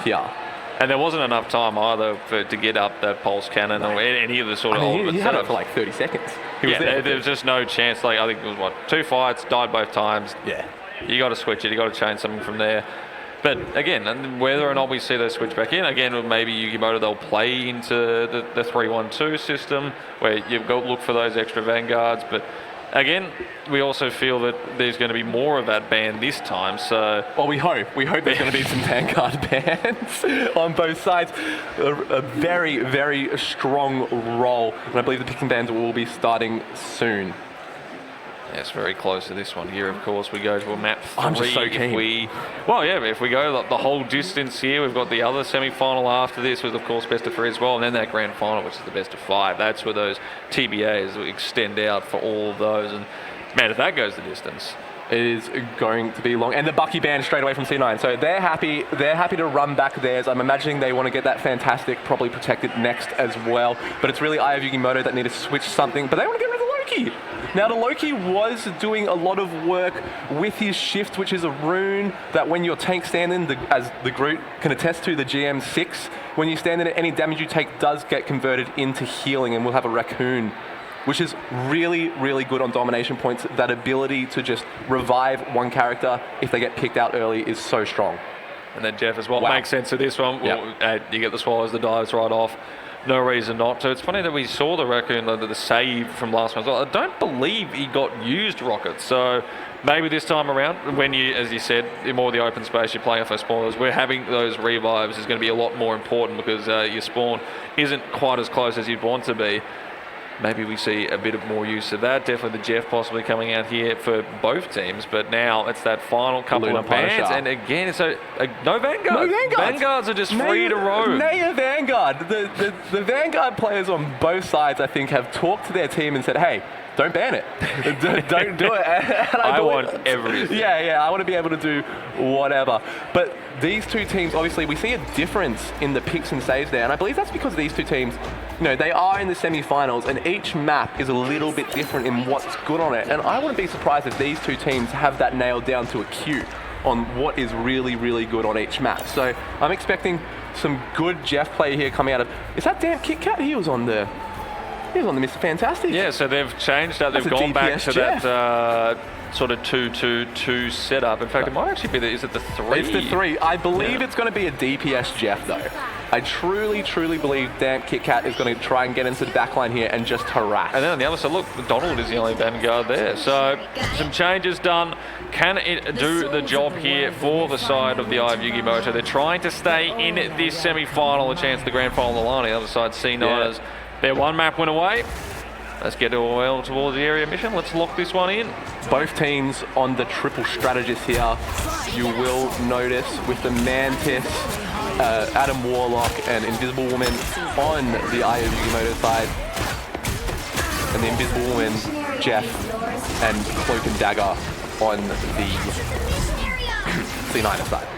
here. And there wasn't enough time either to get up that pulse cannon or any of the sort of ultimate he had it for like 30 seconds. There was just no chance. Like I think it was 2 fights, died both times. Yeah. You got to switch it. You got to change something from there. But again, whether or not we see those switch back in, again, maybe Yugimoto, they'll play into the 3-1-2 system where you've got to look for those extra vanguards. But again, we also feel that there's going to be more of that ban this time. So, well, we hope there's going to be some vanguard bans on both sides. A very, very strong roll, and I believe the picking bans will be starting soon. Yes, very close to this one here. Of course, we go to a map 3. I'm just so keen. If we go the whole distance here, we've got the other semi-final after this with, of course, best of 3 as well, and then that grand final, which is the best of 5. That's where those TBAs extend out for all of those. And man, if that goes the distance, it is going to be long. And the Bucky ban straight away from C9. So they're happy to run back theirs. I'm imagining they want to get that fantastic, probably protected next as well. But it's really Eye of Yugimoto that need to switch something. But they want to get rid of Loki. Now, the Loki was doing a lot of work with his shift, which is a rune that when your tank standing, as the Groot can attest to, the GM6, when you stand in it, any damage you take does get converted into healing, and we'll have a raccoon, which is really, really good on domination points. That ability to just revive one character if they get picked out early is so strong. And then Jeff as well. Makes sense to this one. Well, you get the swallows, the dives right off. No reason not to. It's funny that we saw the raccoon, the save from last one as well. I don't believe he got used rockets. So maybe this time around, when you, as you said, in more of the open space, you're playing for spawners, we're having those revives is going to be a lot more important because your spawn isn't quite as close as you'd want to be. Maybe we see a bit of more use of that. Definitely the Jeff possibly coming out here for both teams. But now it's that final couple of bans. And again, so no Vanguard. No Vanguards. Vanguards are just free to roam. Nay, Vanguard. The Vanguard players on both sides, I think, have talked to their team and said, hey, don't ban it. Don't do it. And I want everything. Yeah, I want to be able to do whatever. But these two teams, obviously, we see a difference in the picks and saves there. And I believe that's because these two teams, they are in the semi-finals, and each map is a little bit different in what's good on it. And I wouldn't be surprised if these two teams have that nailed down to a Q on what is really, really good on each map. So I'm expecting some good Jeff play here coming out of... Is that damn Kit Kat? He was on the Mr. Fantastic. Yeah, so they've changed up. They've gone back to that sort of 2-2-2 setup. In fact, it might actually be is it the 3? It's the 3. I believe it's going to be a DPS Jeff, though. I truly, truly believe damn Kit Kat is going to try and get into the backline here and just harass. And then on the other side, look, Donald is the only vanguard there. So some changes done. Can it do the job here for the side of the Eye of Yugimoto? They're trying to stay in this semi-final, a chance at the grand final of the line. On the other side, C9ers. They're one map win away. Let's get well towards the area mission. Let's lock this one in. Both teams on the triple strategist here. You will notice with the Mantis, Adam Warlock and Invisible Woman on the Eye of Yugimoto side. And the Invisible Woman, Jeff, and Cloak and Dagger on the C9 side.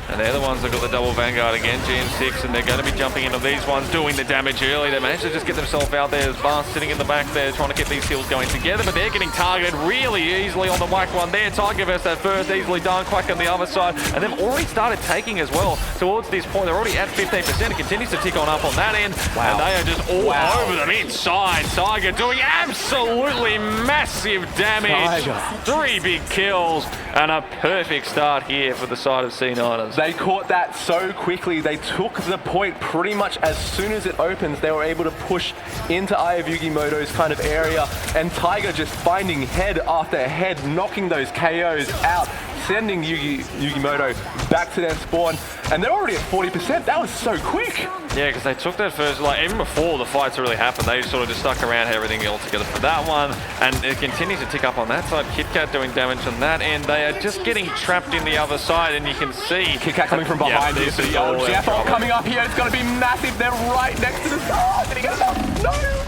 And they're the ones that got the double Vanguard again, GM6, and they're going to be jumping into these ones, doing the damage early. They managed to just get themselves out there. There's Vast sitting in the back there, trying to get these kills going together, but they're getting targeted really easily on the whack one there. Tiger versus that first, easily done. Quack on the other side, and they've already started taking as well. Towards this point, they're already at 15%. It continues to tick on up on that end, and they are just all over them inside. Tiger doing absolutely massive damage. Tiger. 3 big kills, and a perfect start here for the side of C9ers. They caught that so quickly. They took the point pretty much as soon as it opens. They were able to push into Eye of Yugimoto's kind of area, and Tiger just finding head after head, knocking those KOs out, sending Yugimoto back to their spawn, and they're already at 40%. That was so quick. Yeah, because they took that first, like, even before the fights really happened, they sort of just stuck around, had everything all together for that one, and it continues to tick up on that side. KitKat doing damage on that end. They are just getting trapped in the other side, and you can see KitKat coming from behind. This is Jeff coming up here. It's going to be massive. They're right next to the star. Did he get enough? No.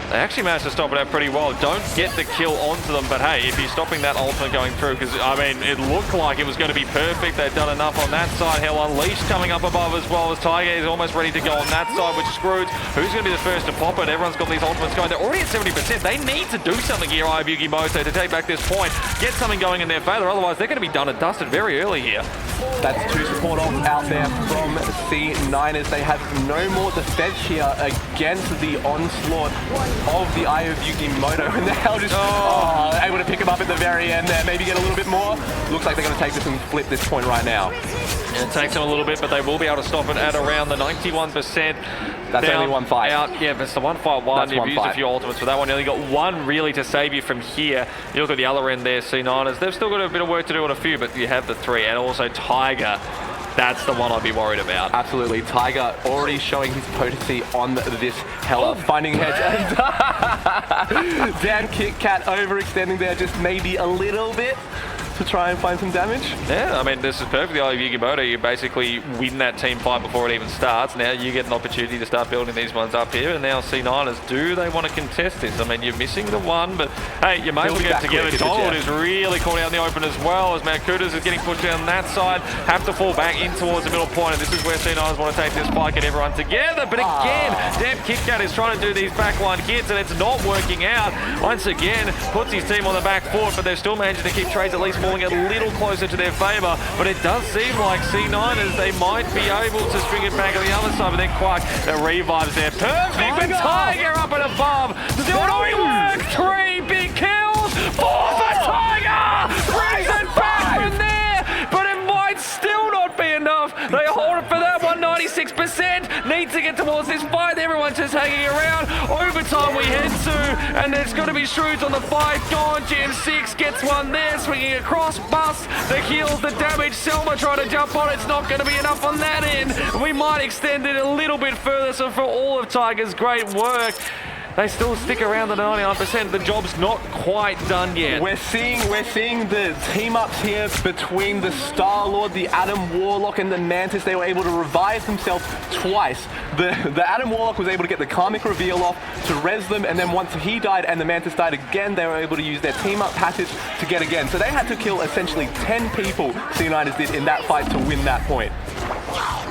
They actually managed to stop it out pretty well. Don't get the kill onto them, but hey, if you're stopping that ultimate going through, because, I mean, it looked like it was going to be perfect. They've done enough on that side. Hell Unleashed coming up above as well as Tiger is almost ready to go on that side, which screws. Who's going to be the first to pop it? Everyone's got these ultimates going. They're already at 70%. They need to do something here, Eye of Yugimoto, to take back this point, get something going in their favor. Otherwise, they're going to be done and dusted very early here. That's 2 support off out there from C9ers. They have no more defense here against the onslaught of the Eye of Yugimoto, and they're just able to pick him up at the very end there, maybe get a little bit more. Looks like they're going to take this and flip this point right now. And it takes them a little bit, but they will be able to stop it at around the 91%. That's only one fight. Yeah, but it's the one fight one. That's You've one used fight. a few ultimates for that one. You only got one really to save you from here. You look at the other end there, C9ers. They've still got a bit of work to do on a few, but you have the 3. And also Tiger. That's the one I'd be worried about. Absolutely. Tiger already showing his potency on this Hella. Finding heads. Damn KitKat overextending there just maybe a little bit to try and find some damage. Yeah, I mean, this is perfect. The Eye of Yugimoto, you basically win that team fight before it even starts. Now you get an opportunity to start building these ones up here, and now C9ers, do they want to contest this? I mean, you're missing the one, but hey, you may as well get it together. Donald is really caught out in the open as well, as Mancudas is getting pushed down that side, have to fall back in towards the middle point, and this is where C9ers want to take this fight, get everyone together, but again, damn KitKat is trying to do these backline hits, and it's not working out. Once again, puts his team on the back foot, but they're still managing to keep trades at least falling a little closer to their favour, but it does seem like C9ers, they might be able to string it back on the other side, but then Quack, the revives there. Perfect, but Tiger up and above, still doing work, 3 big kills, 4 for Tiger, brings it back from there, but it might still not be enough. They hold it for that one, 96%, need to get towards this fight, everyone's just hanging around. Overtime we head to, and there's got to be Shrewds on the fight, gone, GM6 gets one there, swinging across, bust, the heals, the damage, Selma trying to jump on, it's not going to be enough on that end. We might extend it a little bit further, so for all of Tiger's great work, they still stick around the 99%. The job's not quite done yet. We're seeing the team-ups here between the Star-Lord, the Adam Warlock, and the Mantis. They were able to revive themselves twice. The Adam Warlock was able to get the Karmic Reveal off to res them, and then once he died and the Mantis died again, they were able to use their team-up passage to get again. So they had to kill essentially 10 people, C9ers did, in that fight to win that point.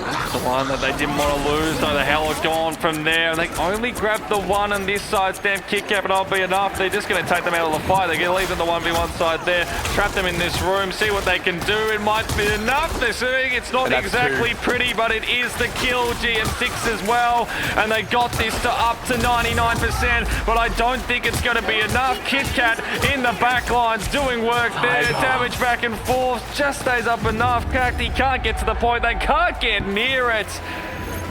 That's the one that they didn't want to lose, so the hell are gone from there. They only grabbed the one on this side, Stamp KitKat, but that'll be enough. They're just going to take them out of the fight. They're going to leave them the 1v1 side there, trap them in this room, see what they can do. It might be enough. They're saying it's not exactly pretty, but it is the kill. GM6 as well, and they got this to up to 99%, but I don't think it's going to be enough. KitKat in the back line doing work there. Damage back and forth, just stays up enough. He can't get to the point. They can't get near it.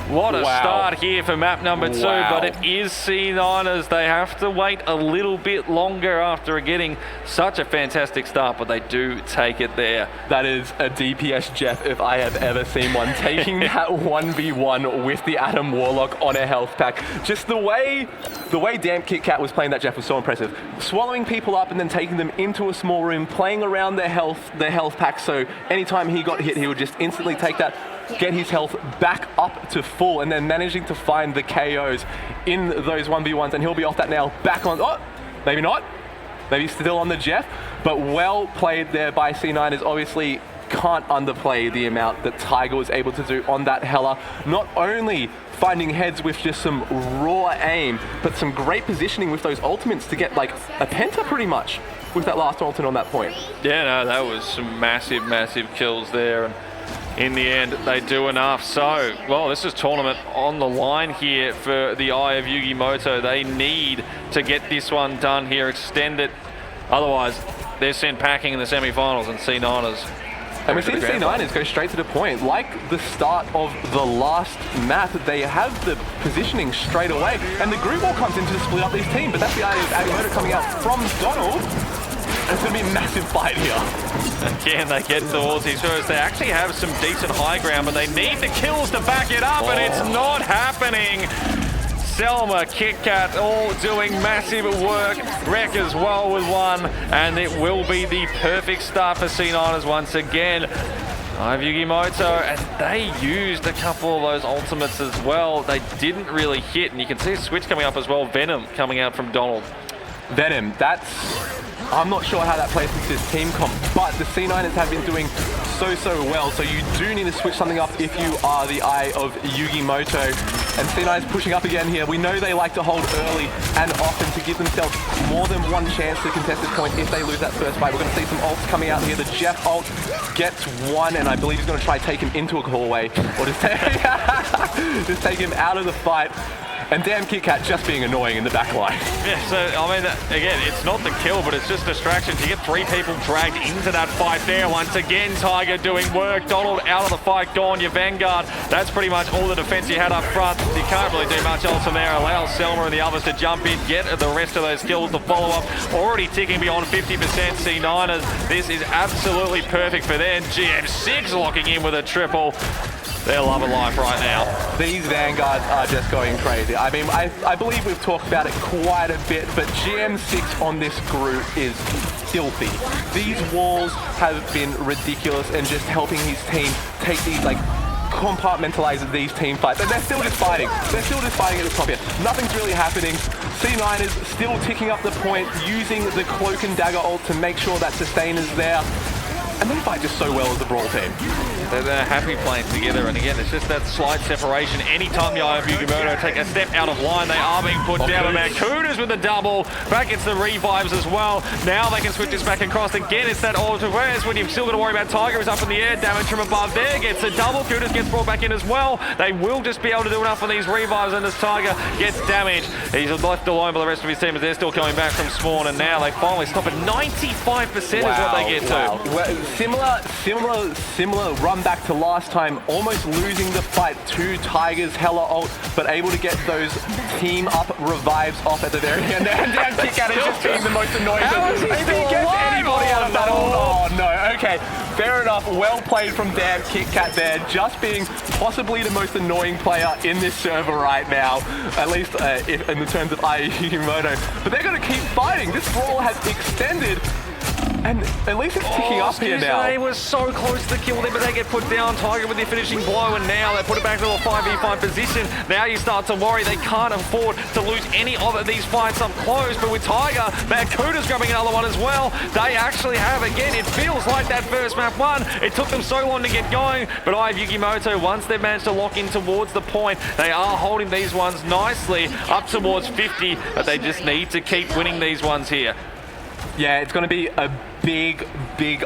What a start here for map number 2, but it is C9ers. They have to wait a little bit longer after getting such a fantastic start, but they do take it there. That is a DPS Jeff if I have ever seen one, taking that 1v1 with the Adam Warlock on a health pack. Just the way damn KitKat was playing that Jeff was so impressive. Swallowing people up and then taking them into a small room, playing around their health pack, so anytime he got hit, he would just instantly take that, get his health back up to full, and then managing to find the KOs in those 1v1s, and he'll be off that now, back on, oh, maybe not. maybe still on the Jeff, but well played there by C9ers. Obviously, can't underplay the amount that Tiger was able to do on that Hella. Not only finding heads with just some raw aim, but some great positioning with those ultimates to get like a penta pretty much with that last ultimate on that point. Yeah, no, that was some massive, massive kills there. And in the end, they do enough. So, well, this is tournament on the line here for the Eye of Yugimoto. They need to get this one done here, extend it. Otherwise, they're sent packing in the semi-finals, and C9ers. And we see C9ers go straight to the point. Like the start of the last map, they have the positioning straight away. And the group ball comes in to split up these teams, but that's the Eye of Yugimoto coming out from Donald. And it's going to be a massive fight here. Again, they get towards these first. They actually have some decent high ground, but they need the kills to back it up, and it's not happening. Selma, KitKat, all doing massive work. Rek as well with one, and it will be the perfect start for C9ers once again. Eye of Yugimoto, and they used a couple of those ultimates as well. They didn't really hit, and you can see a switch coming up as well. Venom coming out from Donald. Venom, I'm not sure how that plays into this team comp, but the C9ers have been doing so well, so you do need to switch something up if you are the Eye of Yugimoto. And C9ers pushing up again here. We know they like to hold early and often to give themselves more than one chance to contest this point if they lose that first fight. We're going to see some ults coming out here. The Jeff ult gets one, and I believe he's going to try to take him into a hallway, or just take him out of the fight. And damn KitKat just being annoying in the back line. Yeah, so, I mean, again, it's not the kill, but it's just distractions. You get 3 people dragged into that fight there. Once again, Tiger doing work. Donald out of the fight, gone. Your Vanguard, that's pretty much all the defense you had up front. You can't really do much else from there. Allow Selma and the others to jump in, get the rest of those kills to follow up. Already ticking beyond 50% C9ers. This is absolutely perfect for them. GM6 locking in with a triple. They're loving life right now. These Vanguards are just going crazy. I mean, I believe we've talked about it quite a bit, but GM6 on this group is filthy. These walls have been ridiculous and just helping his team take these, like, compartmentalize these team fights. And they're still just fighting. They're still just fighting at the top here. Nothing's really happening. C9ers still ticking up the point, using the Cloak and Dagger ult to make sure that sustain is there. And they fight just so well as a Brawl team. They're happy playing together, and again, it's just that slight separation. Anytime the Eye of Yugimoto take a step out of line, they are being put down. And Kudas with the double. Back into the revives as well. Now they can switch this back across. Again, it's that ultra. Whereas when you've still got to worry about Tiger is up in the air. Damage from above there. Gets a double. Kudas gets brought back in as well. They will just be able to do enough on these revives, and this Tiger gets damaged. He's left alone by the rest of his team as they're still coming back from spawn, and now they finally stop at 95% is what they get to. Well, similar run back to last time, almost losing the fight to Tiger's Hella ult, but able to get those team up revives off at the very end. And damn KitKat is just being the most annoying. How is he still alive? Anybody out of that ult? Oh no, okay. Fair enough, well played from damn KitKat there, just being possibly the most annoying player in this server right now, at least in the terms of Eye of Yugimoto. But they're going to keep fighting. This brawl has extended. And at least it's ticking up here now. They were so close to the kill there, but they get put down. Tiger with their finishing blow, and now they put it back to a 5v5 position. Now you start to worry. They can't afford to lose any of these fights up close, but with Tiger, Kuda's grabbing another one as well. They actually have, again, it feels like that first map one. It took them so long to get going, but Eye of Yugimoto, once they've managed to lock in towards the point, they are holding these ones nicely up towards 50, but they just need to keep winning these ones here. Yeah, it's going to be a big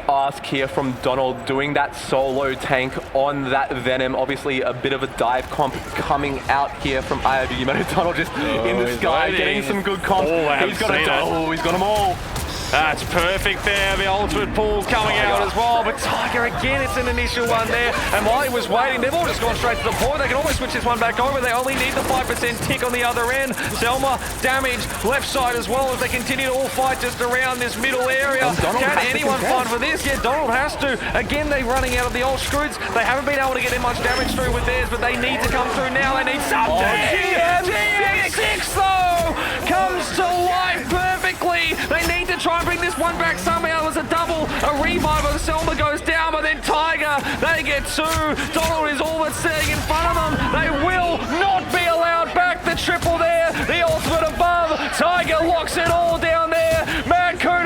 ask here from Donald, doing that solo tank on that Venom. Obviously, a bit of a dive comp coming out here from Eye of Yugimoto. Donald just in the sky, getting some good comp. He's got them all. That's perfect there. The ultimate pull coming out as well. But Tiger, again, it's an initial one there. And while he was waiting, they've all just gone straight to the point. They can almost switch this one back over. They only need the 5% tick on the other end. Selma, damage, left side as well as they continue to all fight just around this middle area. Can anyone find for this? Yeah, Donald has to. Again, they're running out of the old screws. They haven't been able to get in much damage through with theirs, but they need to come through now. They need something. GM6 though comes to life perfectly. They need to try and bring this one back somehow. There's a double, a revive of Selma goes down, but then Tiger, they get two. Donald is all that's sitting in front of them. They will not be allowed back. The triple there, the ultimate above. Tiger locks it all down there. Kuda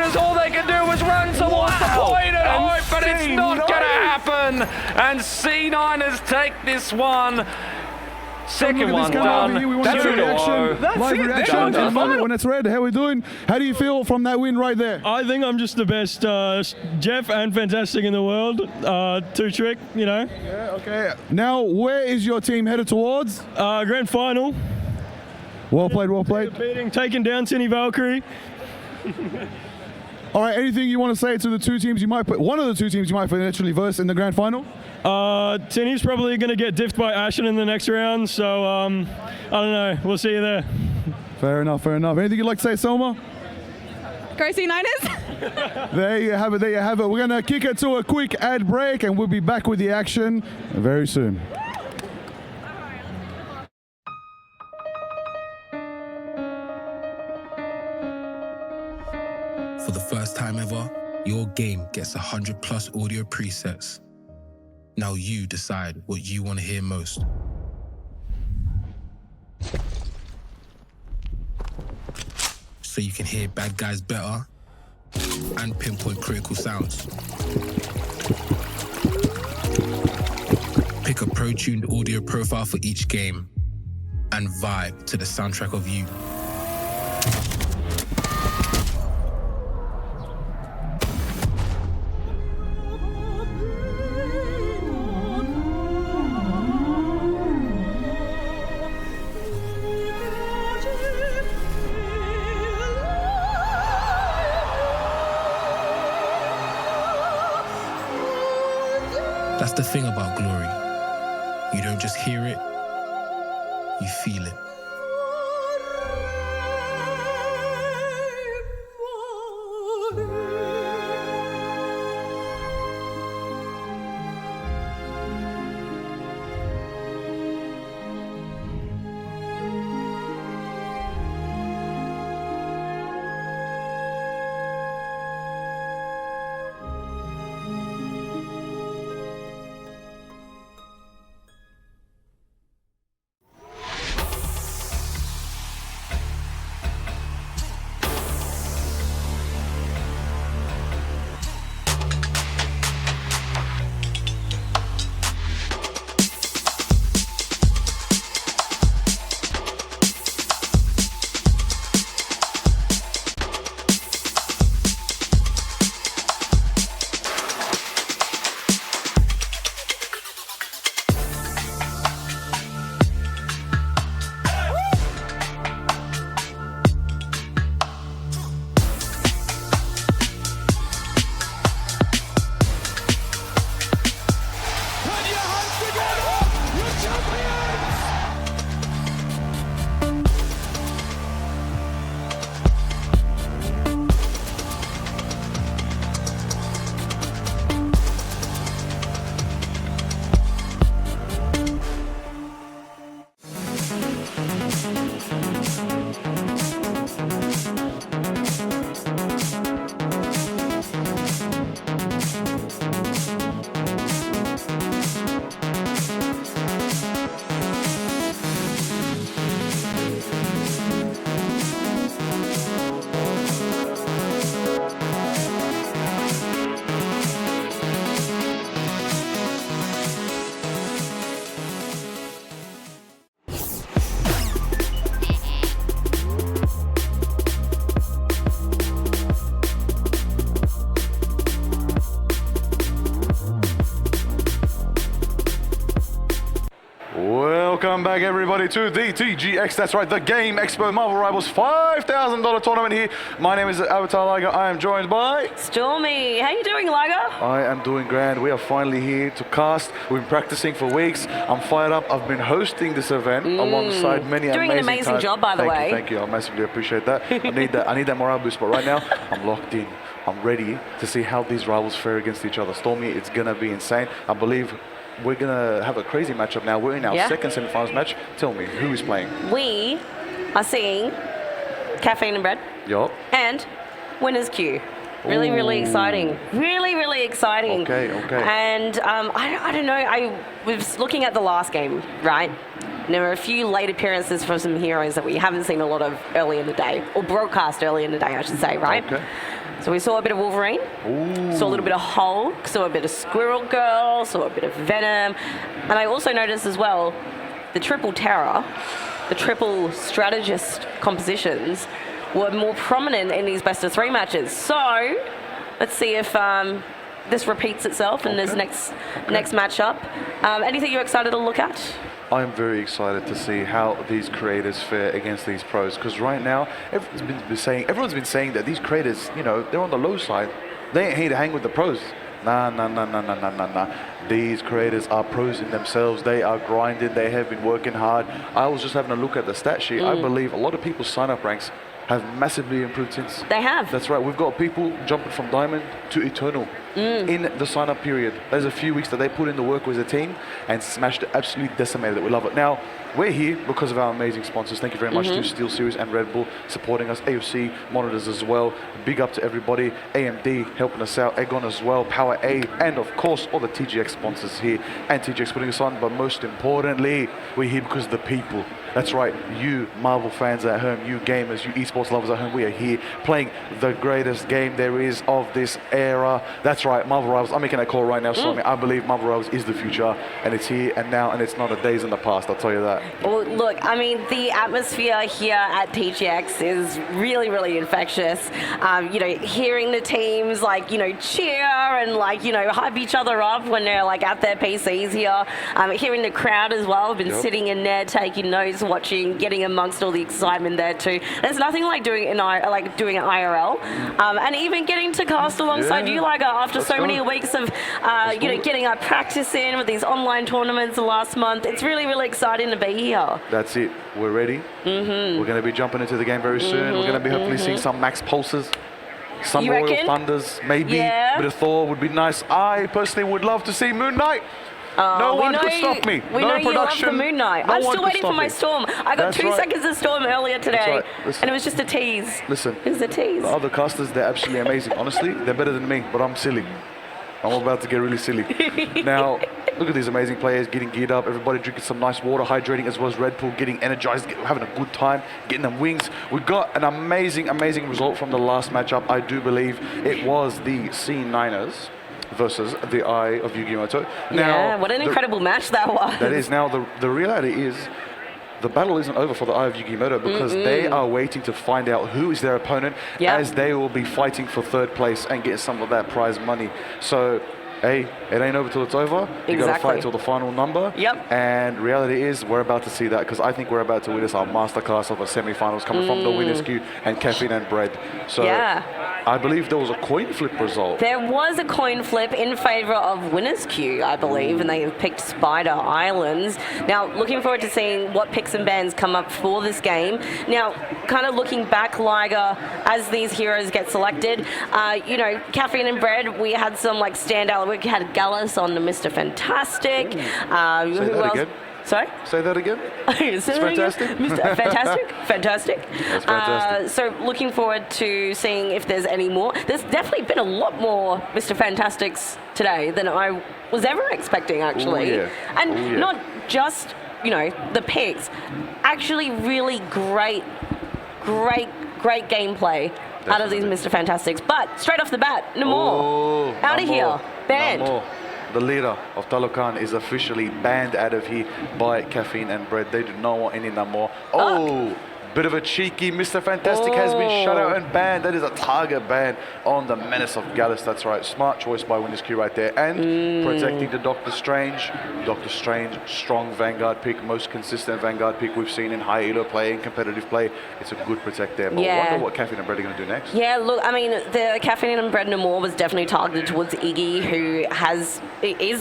And C9ers take this one. Second one done. That's reaction. That's Live it. reaction. They're done. When it's red, how we doing? How do you feel from that win right there? I think I'm just the best Jeff and fantastic in the world. Two-trick, you know. Yeah, okay. Now, where is your team headed towards? Grand final. Well played, well played. Taking down Tinny Valkyrie. All right, anything you want to say to the two teams you might put, one of the two teams you might potentially verse in the grand final? Tinny's probably going to get diffed by Ashen in the next round, so I don't know. We'll see you there. Fair enough, fair enough. Anything you'd like to say, Selma? Go C9ers. There you have it, there you have it. We're going to kick it to a quick ad break and we'll be back with the action very soon. For the first time ever, your game gets 100+ audio presets. Now you decide what you want to hear most. So you can hear bad guys better and pinpoint critical sounds. Pick a pro-tuned audio profile for each game and vibe to the soundtrack of you. That's the thing about glory. You don't just hear it, you feel it. Welcome back, everybody, to the TGX. That's right, the Game Expo Marvel Rivals $5,000 tournament here. My name is Avatar Liger. I am joined by Stormy. How you doing, Liger? I am doing grand. We are finally here to cast. We've been practicing for weeks. I'm fired up. I've been hosting this event alongside many doing an amazing job, by the way. Thank you. I massively appreciate that. I need that morale boost. But right now, I'm locked in. I'm ready to see how these rivals fare against each other. Stormy, it's gonna be insane. I believe we're gonna have a crazy matchup now. We're in our second semi-finals match. Tell me, who is playing? We are seeing Caffeine and Bread. Yup. And Winner's Queue. Really, really exciting. Really, really exciting. Okay. And I don't know. I was looking at the last game, right? And there were a few late appearances from some heroes that we haven't seen a lot of early in the day, or broadcast early in the day, I should say, right? Okay. So we saw a bit of Wolverine, saw a little bit of Hulk, saw a bit of Squirrel Girl, saw a bit of Venom, and I also noticed as well the triple terror, the triple strategist compositions were more prominent in these best of 3 matches. So let's see if this repeats itself in this next matchup. Anything you're excited to look at? I'm very excited to see how these creators fare against these pros, because right now everyone's been saying that these creators, you know, they're on the low side. They ain't here to hang with the pros. Nah. These creators are pros in themselves. They are grinding. They have been working hard. I was just having a look at the stat sheet. I believe a lot of people's sign-up ranks have massively improved since. They have. That's right. We've got people jumping from Diamond to Eternal in the sign-up period. There's a few weeks that they put in the work as a team and smashed it, absolutely decimated it. We love it. Now, we're here because of our amazing sponsors. Thank you very much to SteelSeries and Red Bull supporting us, AOC monitors as well. Big up to everybody. AMD helping us out, Aegon as well, Power A, and of course all the TGX sponsors here and TGX putting us on. But most importantly, we're here because of the people. That's right, you Marvel fans at home, you gamers, you esports lovers at home, we are here playing the greatest game there is of this era. That's right, Marvel Rivals. I'm making that call right now, so I believe Marvel Rivals is the future, and it's here and now, and it's not a days in the past, I'll tell you that. Well, look, I mean, the atmosphere here at TGX is really, really infectious. You know, hearing the teams, like, you know, cheer and, like, you know, hype each other up when they're, like, at their PCs here. Hearing the crowd as well. I've been sitting in there taking notes, watching, getting amongst all the excitement there too. There's nothing like doing it doing it IRL, and even getting to cast alongside you, like after so many weeks of you know, getting our practice in with these online tournaments the last month. It's really, really exciting to be here. That's it. We're ready. We're going to be jumping into the game very soon. We're going to be hopefully seeing some Max Pulses, some Royal Thunders, maybe. A bit of Thor would be nice. I personally would love to see Moon Knight. No one could stop me. We know you love the Moon Knight. I'm still waiting for my Storm. I got 2 seconds of Storm earlier today, and it was just a tease. Listen, it was a tease. The other casters, they're absolutely amazing. Honestly, they're better than me, but I'm silly. I'm about to get really silly. Now, look at these amazing players getting geared up, everybody drinking some nice water, hydrating, as well as Red Bull, getting energized, having a good time, getting them wings. We got an amazing result from the last matchup. I do believe it was the C9ers versus the Eye of Yu-Gi-Oh! Yeah, what an incredible match that was. That is. Now, the reality is, the battle isn't over for the Eye of Yu-Gi-Oh! Because they are waiting to find out who is their opponent, as they will be fighting for 3rd place and getting some of that prize money. So, hey, it ain't over till it's over. You got to fight till the final number. And reality is, we're about to see that, because I think we're about to witness our masterclass of the semi-finals coming from the Winners Queue and Caffeine and Bread. So I believe there was a coin flip result. There was a coin flip in favor of Winners Queue, I believe, and they have picked Spider Islands. Now, looking forward to seeing what picks and bans come up for this game. Now, kind of looking back, Liger, as these heroes get selected, you know, Caffeine and Bread, we had some like standout. We had Gallus on the Mr. Fantastic. Say that again. Sorry? Say that again. It's fantastic. Fantastic. That's fantastic. So looking forward to seeing if there's any more. There's definitely been a lot more Mr. Fantastics today than I was ever expecting, actually. And not just, you know, the picks. Actually really great gameplay out of these Mr. Fantastics. But straight off the bat, Namor. Out of here. Banned. Namor. The leader of Talokan is officially banned out of here by Caffeine and Bread. They do not want any Namor. Bit of a cheeky Mr. Fantastic has been shut out and banned. That is a target ban on the Menace of Gallus. That's right. Smart choice by Winners Queue right there. And protecting the Doctor Strange. Doctor Strange, strong Vanguard pick. Most consistent Vanguard pick we've seen in high elo play, in competitive play. It's a good protect there. But I wonder what Caffeine and Bread are going to do next. Yeah, look, I mean, the Caffeine and Bread Namor was definitely targeted towards Iggy, who is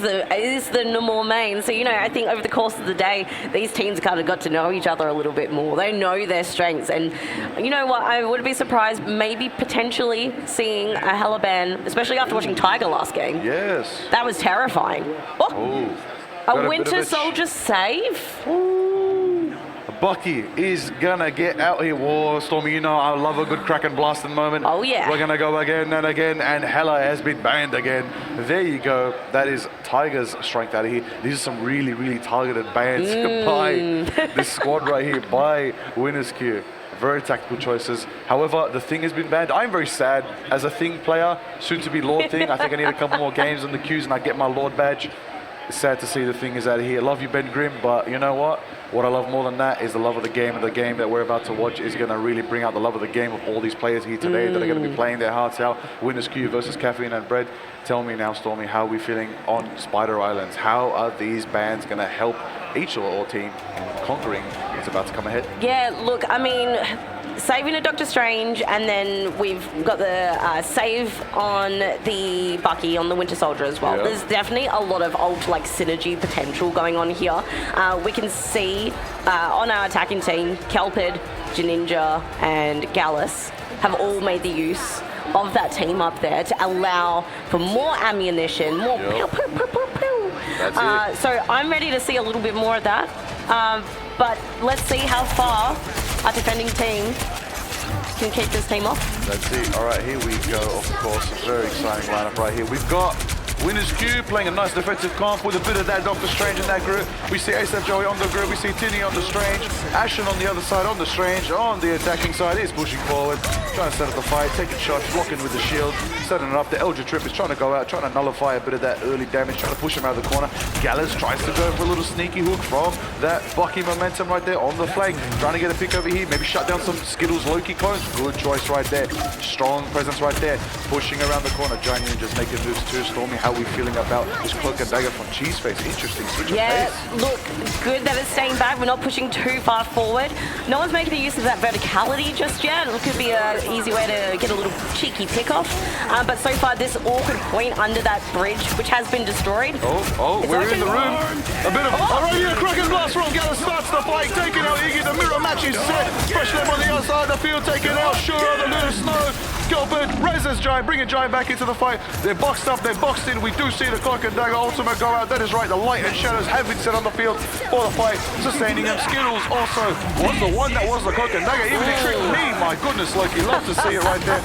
the Namor main. So, you know, I think over the course of the day, these teams kind of got to know each other a little bit more. They know their strengths, and you know what, I would be surprised maybe potentially seeing a hella ban, especially after watching Tiger last game. Yes, that was terrifying. A Winter Soldier save. A Bucky is gonna get out here. Whoa, Stormy, you know I love a good Kraken blasting moment. Oh, yeah. We're gonna go again and again, and Hella has been banned again. There you go. That is Tiger's strength out of here. These are some really, really targeted bans by this squad right here, by Winners Queue. Very tactical choices. However, the Thing has been banned. I'm very sad as a Thing player, soon to be Lord Thing. I think I need a couple more games on the queues and I get my Lord badge. It's sad to see the Thing is out of here. Love you, Ben Grimm, but you know what? What I love more than that is the love of the game, and the game that we're about to watch is going to really bring out the love of the game of all these players here today that are going to be playing their hearts out. Winners Queue versus Caffeine and Bread. Tell me now, Stormy, how are we feeling on Spider Islands? How are these bans going to help each or all team conquering is about to come ahead? Yeah, look, I mean, saving a Doctor Strange, and then we've got the save on the Bucky, on the Winter Soldier as well. Yeah. There's definitely a lot of ult like synergy potential going on here. We can see on our attacking team, Kelpid, Janinja, and Gallus have all made the use of that team up there to allow for more ammunition, more pew, pew, pew, pew, pew. That's it. So I'm ready to see a little bit more of that. But let's see how far our defending team can keep this team off. Let's see. All right, here we go. Of course, a very exciting lineup right here. We've got Winners Queue playing a nice defensive comp with a bit of that Doctor Strange in that group. We see ASAP Joey on the group. We see Tinny on the Strange. Ashen on the other side on the Strange. On the attacking side is pushing forward, trying to set up the fight, taking shots, blocking with the shield, setting it up. The Eldritch Trip is trying to go out, trying to nullify a bit of that early damage, trying to push him out of the corner. Gallus tries to go for a little sneaky hook from that Bucky momentum right there on the flank, trying to get a pick over here, maybe shut down some Skittles Loki clones. Good choice right there. Strong presence right there. Pushing around the corner. Giant Ninjas making moves too. Stormy, how are we feeling about this Cloak and Dagger from Cheeseface? Interesting switch of pace. Look, good that it's staying back. We're not pushing too far forward. No one's making use of that verticality just yet. It could be an easy way to get a little cheeky pick off. But so far, this awkward point under that bridge, which has been destroyed. We're in the room. A bit of already a Kraken blast from Gallus starts the fight, taking out Iggy. The mirror match is set. Fresh Lem on the other side of the field, taking out Shura, the Lunar Snow. Gilbert raises Giant, bringing Giant back into the fight. They're boxed up, they're boxed in. We do see the Cloak and Dagger ultimate go out. That is right, the light and shadows have been set on the field for the fight, sustaining them. Skittles also was the one that was the Cloak and Dagger. Even it tricked me, my goodness, Loki. Love to see it right there.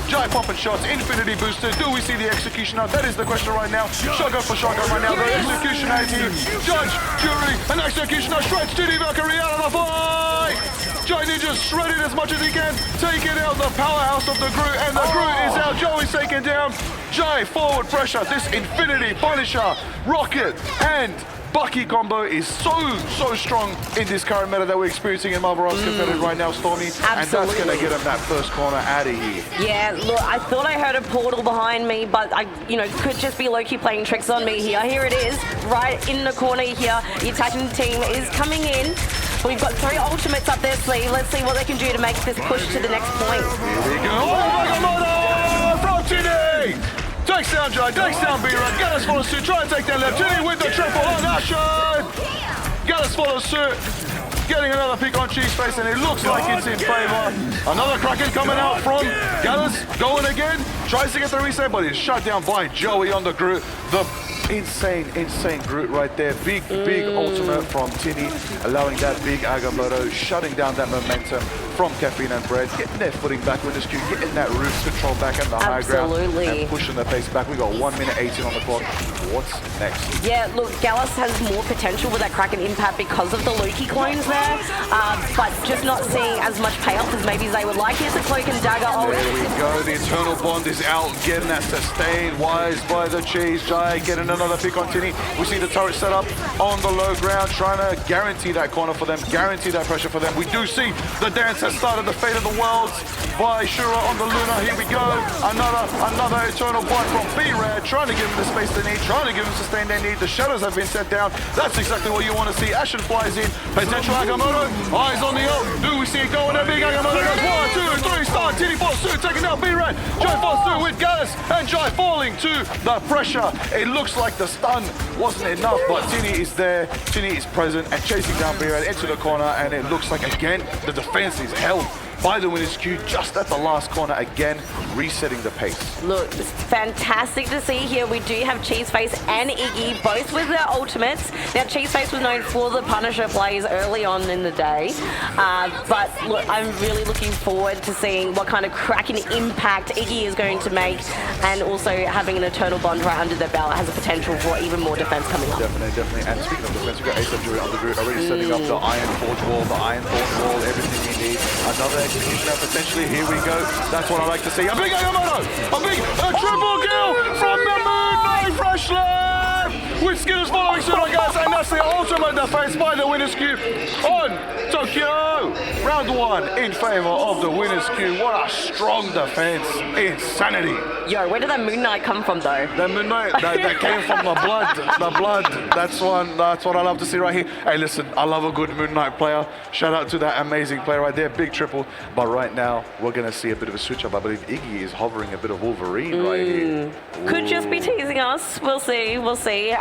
Giant popping shots, infinity booster. Do we see the executioner? That is the question right now. Shotgun for shotgun right now. The executioner is here. Judge, jury, and executioner shreds Diddy Valkyrie out of the fight. Giant Ninja's shredded as much as he can, taking out the powerhouse of the Groot, and the Groot is out. Joey's taken down. Giant forward pressure. This Infinity Punisher, Rocket, and Bucky combo is so strong in this current meta that we're experiencing in Marvel Rivals competitive right now, Stormy. Absolutely. And that's going to get him that first corner out of here. Yeah, look, I thought I heard a portal behind me, but I, could just be Loki playing tricks on me here. Here it is, right in the corner here. The attacking team is coming in. We've got 3 ultimates up their sleeve. Let's see what they can do to make this push to the next point. Here we go. Oh, from Tinny! Takes down Giant, takes down B-Run. Gallus follows suit, try and take down left. Tinny with the triple on Ashen! Gallus follows suit. Getting another pick on Cheeseface, and it looks like it's in favor. Another Kraken coming out from Gallus, going again. Tries to get the reset, but he's shut down by Joey on the Groot. The insane Groot right there. Big ultimate from Tinny, allowing that big Agamotto, shutting down that momentum from Caffeine and Bread, getting their footing back with this queue, getting that roof control back on the high ground, and pushing the pace back. We got 1 minute 18 on the clock. What's next? Yeah, look, Gallus has more potential with that Kraken impact because of the Loki clones there, but just not seeing as much payoff as maybe they would like. Here's the Cloak and Dagger. There we go. The Eternal Bond is out, getting that sustained. Wise by the Cheese Giant, getting another pick on Tinny. We see the turret set up on the low ground, trying to guarantee that corner for them, guarantee that pressure for them. We do see the dance has started, the fate of the worlds by Shura on the Luna. Here we go. Another Eternal Bond from B-Rad, trying to give him the space they need, trying to give him sustain they need. The shadows have been set down. That's exactly what you want to see. Ashen flies in. Potential Agamotto. Eyes on the ult. Do we see it going? That big Agamotto goes 1, 2, 3. Start. Tinny falls through, taking out B-Rad. Jai falls through with Gallus, and Jai falling to the pressure. It looks like the stun wasn't enough, but Tinny is there. Tinny is present and chasing down B-Rad into the corner, and it looks like again the defense is held by the winners queue just at the last corner again, resetting the pace. Look, it's fantastic to see here. We do have Cheeseface and Iggy, both with their ultimates. Now, Cheeseface was known for the Punisher plays early on in the day. But look, I'm really looking forward to seeing what kind of cracking impact Iggy is going to make, and also having an Eternal Bond right under their belt has a potential for even more defense coming up. Definitely. And speaking of defense, we've got Ace Jury on the group already setting up the Iron Forge wall, the Iron Forge wall, everything you need. Another executioner potentially. Here we go. That's what I like to see. A big Agamotto! A triple kill from the Moon Freshland! With Skittles following suit, I guess, and that's the ultimate defense by the winners queue on Tokyo. Round 1 in favor of the winners queue. What a strong defense. Insanity. Yo, where did that Moon Knight come from, though? The Moon Knight, that came from the blood. The blood. That's what I love to see right here. Hey, listen, I love a good Moon Knight player. Shout out to that amazing player right there. Big triple. But right now, we're going to see a bit of a switch up. I believe Iggy is hovering a bit of Wolverine right here. Could just be teasing us. We'll see.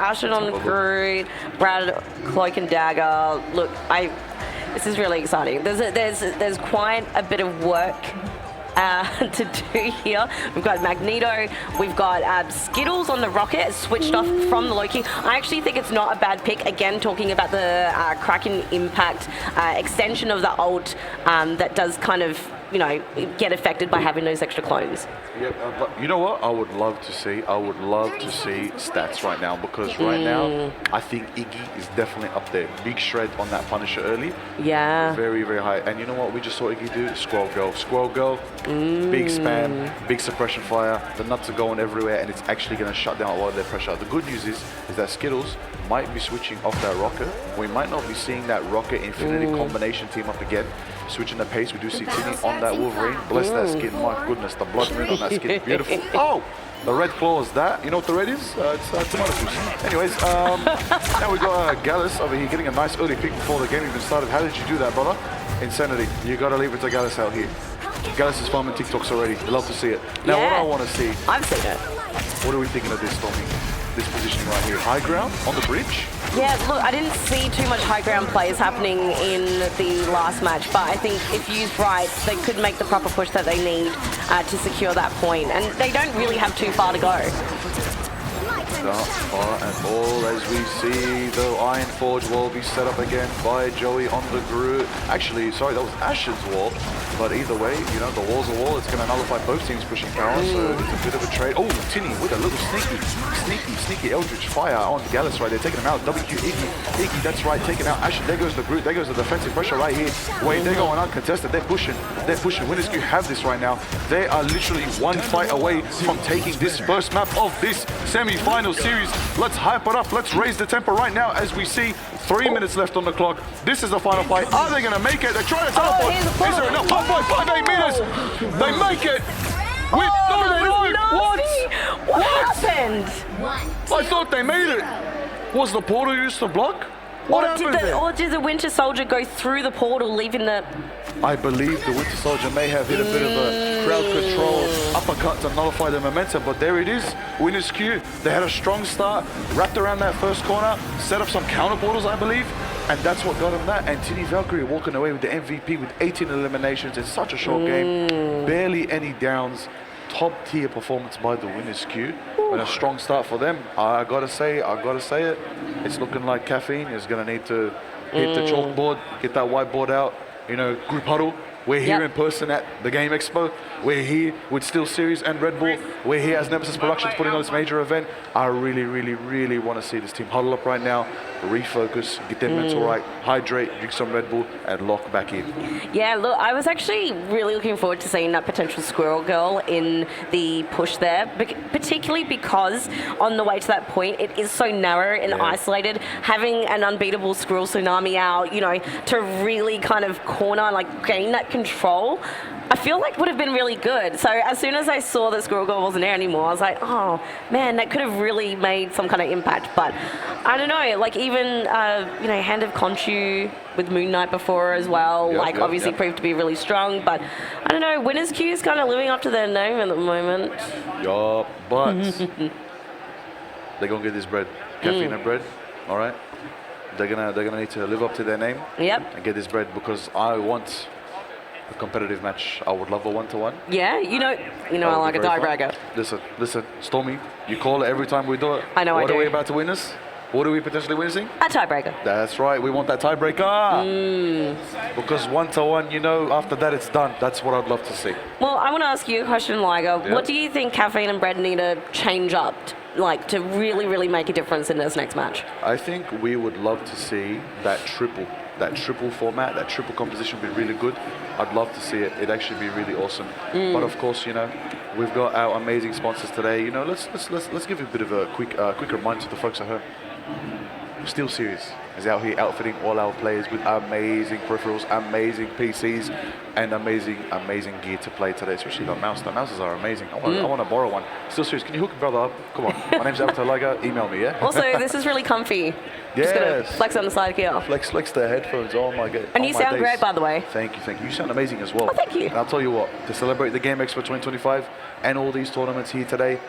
Ashen on the grid, Brad Cloak and Dagger. Look, this is really exciting. There's quite a bit of work to do here. We've got Magneto, we've got Skittles on the rocket, switched off from the Loki. I actually think it's not a bad pick. Again, talking about the Kraken impact extension of the ult that does kind of, get affected by having those extra clones. Yeah, but you know what? I would love to see stats right now, because right now I think Iggy is definitely up there. Big shred on that Punisher early. Yeah. Very, very high. And you know what we just saw Iggy do? Squirrel Girl. Big spam, big suppression fire. The nuts are going everywhere, and it's actually going to shut down a lot of their pressure. The good news is that Skittles might be switching off that rocket. We might not be seeing that rocket Infinity combination team up again. Switching the pace, we do see Tinny on that Wolverine. Bless that skin, my goodness, the blood moon on that skin, beautiful. Oh, the red claw is that. You know what the red is? It's tomato juice. Anyways, now we got Gallus over here getting a nice early pick before the game even started. How did you do that, brother? Insanity. You got to leave it to Gallus out here. Gallus is farming TikToks already. Love to see it. Now, what I want to see. I've seen it. What are we thinking of this, Tommy? This positioning right here. High ground on the bridge? Yeah, look, I didn't see too much high ground plays happening in the last match, but I think if used right, they could make the proper push that they need to secure that point, and they don't really have too far to go. Not far at all, as we see the Iron Forge wall be set up again by Joey on the group. Actually, sorry, that was Ashen's wall. But either way, the wall's a wall. It's going to nullify both teams pushing power, so it's a bit of a trade. Oh, Tinny with a little sneaky Eldritch Fire on Gallus right there, taking him out. WQ Iggy, that's right, taking out Ashen. There goes the group. There goes the defensive pressure right here. Wait, they're going uncontested. They're pushing. Winners Q have this right now. They are literally one fight away from taking this first map of this semi-final series. Let's hype it up. Let's raise the tempo right now as we see 3 minutes left on the clock. This is the final fight. Are they going to make it? They're trying to teleport. Is there enough? 5.58 meters. They make it. No, they don't. What happened? I thought they made it. Was the portal used to block? What happened there? Or did the Winter Soldier go through the portal, leaving the... I believe the Winter Soldier may have hit a bit of a crowd control uppercut to nullify the momentum, but there it is. Winners Q. They had a strong start, wrapped around that first corner, set up some counter portals, I believe, and that's what got them that. And Tinny Valkyrie walking away with the MVP with 18 eliminations in such a short game. Barely any downs. Top tier performance by the Winners Q. And a strong start for them. I gotta say it. It's looking like Caffeine is gonna need to hit the chalkboard, get that whiteboard out, group huddle. We're here in person at the Game Expo. We're here with Steel Series and Red Bull. We're here as Nemesis Productions putting on this major event. I really, really, really want to see this team huddle up right now, refocus, get their mental right, hydrate, drink some Red Bull, and lock back in. Yeah, look, I was actually really looking forward to seeing that potential Squirrel Girl in the push there, particularly because on the way to that point, it is so narrow and isolated. Having an unbeatable Squirrel Tsunami out, to really kind of corner, gain that control, I feel like would have been really good. So as soon as I saw that Squirrel Girl wasn't there anymore, I was like, oh man, that could have really made some kind of impact. But I don't know, even Hand of Khonshu with Moon Knight before as well, obviously proved to be really strong. But I don't know, Winners Q is kind of living up to their name at the moment. Yup, but they're gonna get this bread, caffeine and bread. All right, they're gonna need to live up to their name. Yep. And get this bread, because I want a competitive match, I would love a 1-to-1. Yeah, you know, I like a tiebreaker. Listen, Stormy, you call it every time we do it. I know I What do. are we about to win this? What are we potentially winning? A tiebreaker. That's right, we want that tiebreaker. Because 1-to-1, you know, after that it's done. That's what I'd love to see. Well, I want to ask you a question, Liger. Yeah. What do you think Caffeine and Bread need to change up, to really, really make a difference in this next match? I think we would love to see that triple format, that triple composition be really good. I'd love to see it. It'd actually be really awesome. But of course, you know, we've got our amazing sponsors today. You know, let's give a bit of a quick reminder to the folks at home. Steel Series is out here outfitting all our players with amazing peripherals, amazing PCs, and amazing gear to play today, especially the mouse. The mouses are amazing. I want to borrow one. Steel Series, can you hook a brother up? Come on. My name's Avatar Liger. Email me, yeah? Also, this is really comfy. Just gonna flex on the side here. Flex the headphones. Oh my god. And you sound great, by the way. Thank you. You sound amazing as well. Oh, thank you. And I'll tell you what, to celebrate the Game Expo 2025 and all these tournaments here today,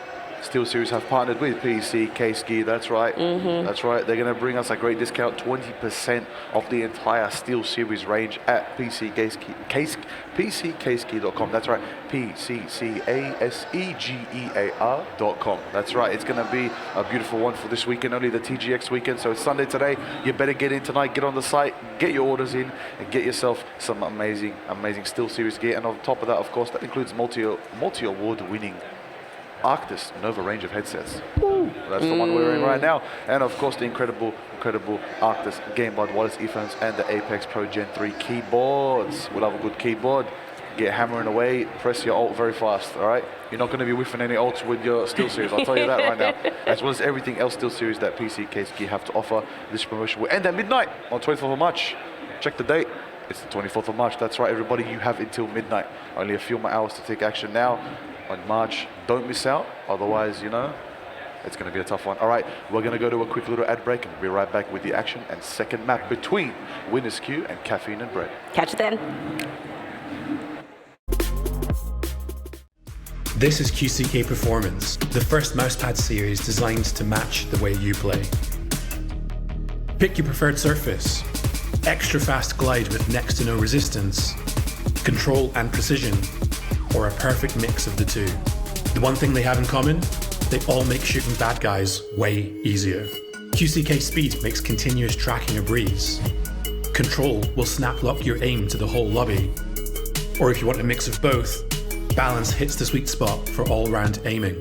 Steel Series have partnered with PC K-Ski. That's right. That's right. They're going to bring us a great discount, 20% off the entire Steel Series range at PCKSgear.com. That's right. PCCASEGEAR.com. That's right. It's going to be a beautiful one for this weekend, only the TGX weekend. So it's Sunday today. You better get in tonight. Get on the site, get your orders in, and get yourself some amazing Steel Series gear. And on top of that, of course, that includes multi-award winning Arctis Nova range of headsets. That's the one we're wearing right now. And of course the incredible Arctis Game Boy wireless earphones and the Apex Pro Gen 3 keyboards. We love a good keyboard. Get hammering away, press your alt very fast, all right? You're not going to be whiffing any alts with your Steel Series, I'll tell you that right now. As well as everything else Steel Series that PC K-Ski have to offer. This promotion will end at midnight on 24th of March. Check the date. It's the 24th of March. That's right, everybody. You have until midnight. Only a few more hours to take action now on March. Don't miss out. Otherwise, you know, it's going to be a tough one. All right, we're going to go to a quick little ad break and we'll be right back with the action and second map between Winners Q and Caffeine and Bread. Catch it then. This is QCK Performance, the first mousepad series designed to match the way you play. Pick your preferred surface. Extra fast glide with next to no resistance, control and precision, or a perfect mix of the two. The one thing they have in common, they all make shooting bad guys way easier. QCK Speed makes continuous tracking a breeze. Control will snap lock your aim to the whole lobby. Or if you want a mix of both, Balance hits the sweet spot for all-round aiming.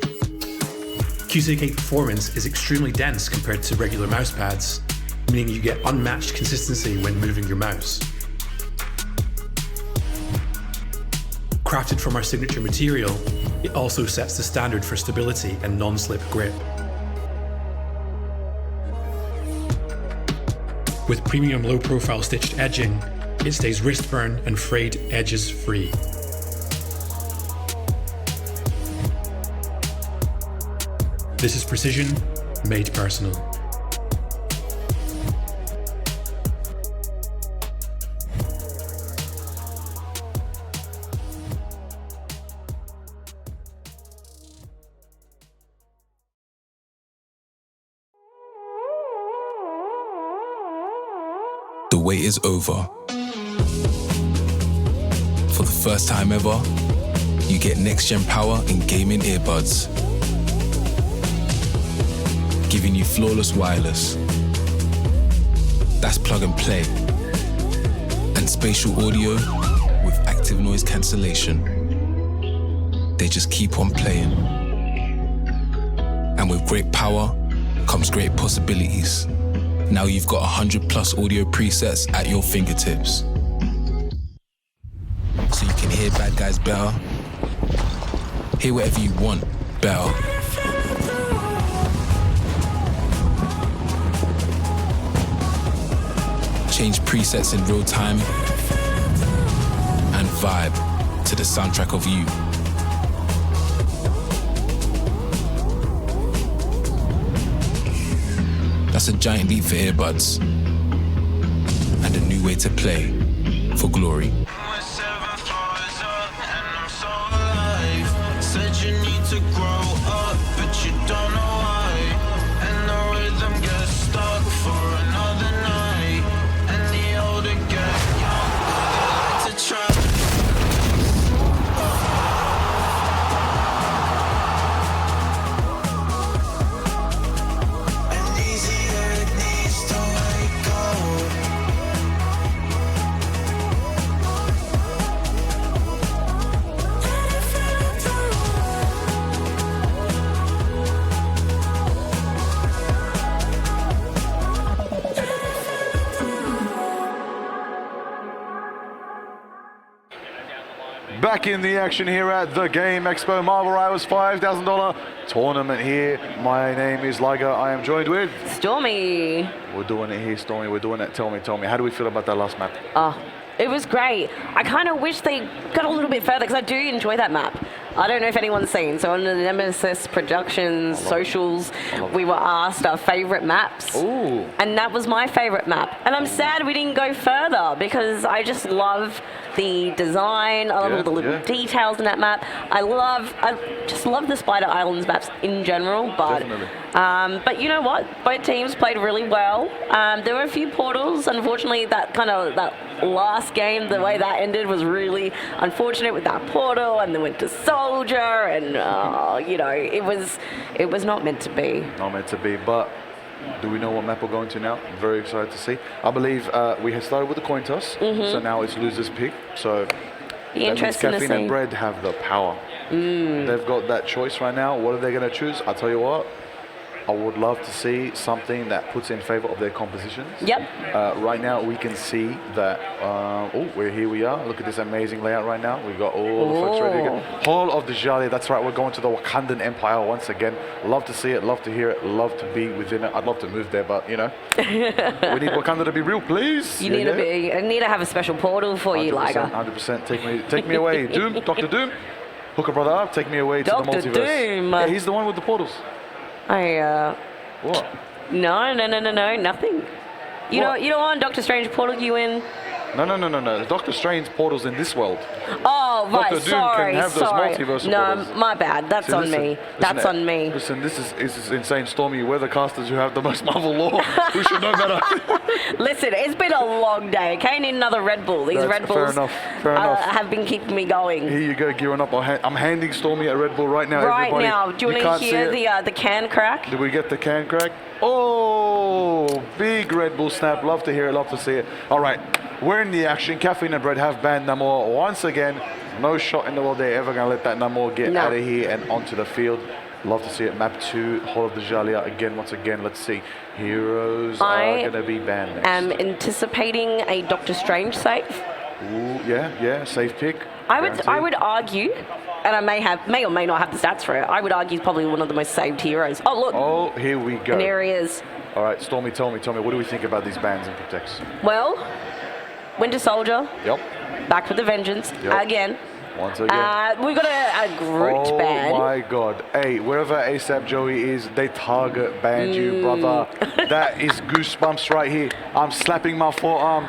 QCK Performance is extremely dense compared to regular mouse pads, meaning you get unmatched consistency when moving your mouse. Crafted from our signature material, it also sets the standard for stability and non-slip grip. With premium low-profile stitched edging, it stays wrist burn and frayed edges free. This is precision made personal. The wait is over. For the first time ever, you get next-gen power in gaming earbuds, giving you flawless wireless. That's plug and play. And spatial audio with active noise cancellation. They just keep on playing. And with great power comes great possibilities. Now you've got 100+ audio presets at your fingertips. So you can hear bad guys better, hear whatever you want better. Change presets in real time and vibe to the soundtrack of you. That's a giant leap for earbuds and a new way to play for glory. Said you need to grow up, but you don't know why. And the rhythm gets stuck for another night. And the older get younger, they like to try. Back in the action here at the Game Expo Marvel Rivals $5,000 tournament here. My name is Liger. I am joined with Stormy. We're doing it here, Stormy. We're doing it. Tell me. How do we feel about that last map? Oh, it was great. I kind of wish they got a little bit further because I do enjoy that map. I don't know if anyone's seen. So on the Nemesis Productions socials, we were asked our favorite maps. Ooh. And that was my favorite map. And I'm sad we didn't go further because I just love the design. I love all the little details in that map. I just love the Spider Islands maps in general. But you know what? Both teams played really well. There were a few portals. Unfortunately, that last game, the way that ended was really unfortunate with that portal, and then went to Soldier, and it was not meant to be. Not meant to be, but do we know what map we're going to now? I'm very excited to see. I believe we had started with the coin toss, so now it's loser's pick. So that means Caffeine and Bread have the power. They've got that choice right now. What are they going to choose? I'll tell you what. I would love to see something that puts in favor of their compositions. Yep. Right now we can see that, here we are. Look at this amazing layout right now. We've got all the folks ready to go. Whole of the Jali, that's right, we're going to the Wakandan Empire once again. Love to see it, love to hear it, love to be within it. I'd love to move there, but we need Wakanda to be real, please. I need to have a special portal for you, Liger. 100%, take me away. Doom, Dr. Doom, hook a brother up, take me away to the multiverse. Doom. Yeah, he's the one with the portals. What? No, nothing. You don't want Doctor Strange portal you in? No. Doctor Strange portals in this world. Oh, right, Dr. Doom can have those multiversal portals. My bad. That's on me. That's on me. Listen, this is insane, Stormy. We're the casters who have the most Marvel lore. We should know better. Listen, it's been a long day. Okay, I need another Red Bull. These Red Bulls fair enough. Have been keeping me going. Here you go, gearing up. I'm handing Stormy a Red Bull right now, everybody. Do you want to hear the can crack? Did we get the can crack? Oh, big Red Bull snap. Love to hear it, love to see it. All right, we're in the action. Caffeine and Bread have banned Namor once again. No shot in the world they're ever going to let that Namor get out of here and onto the field. Love to see it. Map 2, Hall of the Jalia again, once again. Let's see. Heroes are going to be banned next. I'm anticipating a Doctor Strange save. Ooh, yeah, safe pick. I would argue, and I may or may not have the stats for it, I would argue he's probably one of the most saved heroes. Oh, look. Oh, here we go. And there he is. All right, Stormy, tell me, what do we think about these bans and protects? Well, Winter Soldier. Yep. Back with a vengeance. Again. Once again. We got a Groot ban. Oh my God. Hey, wherever ASAP Joey is, they target banned you, brother. That is goosebumps right here. I'm slapping my forearm.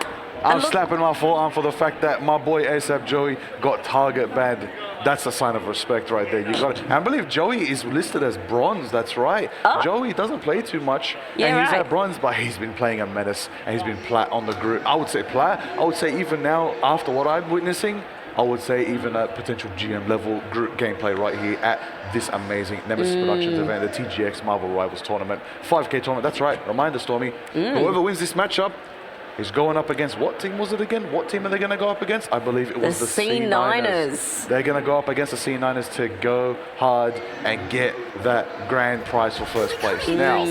Slapping my forearm for the fact that my boy ASAP Joey got target banned. That's a sign of respect right there. You got it. And I believe Joey is listed as bronze. That's right. Oh. Joey doesn't play too much, and he's at bronze, but he's been playing a menace, and he's been plat on the group. I would say plat. I would say even now, after what I'm witnessing, I would say even a potential GM level group gameplay right here at this amazing Nemesis Productions event, the TGX Marvel Rivals tournament, 5K tournament. That's right. Reminder, Stormy. Whoever wins this matchup is going up against, what team was it again? What team are they going to go up against? I believe it was the C9ers. They're going to go up against the C9ers to go hard and get that grand prize for first place. Now,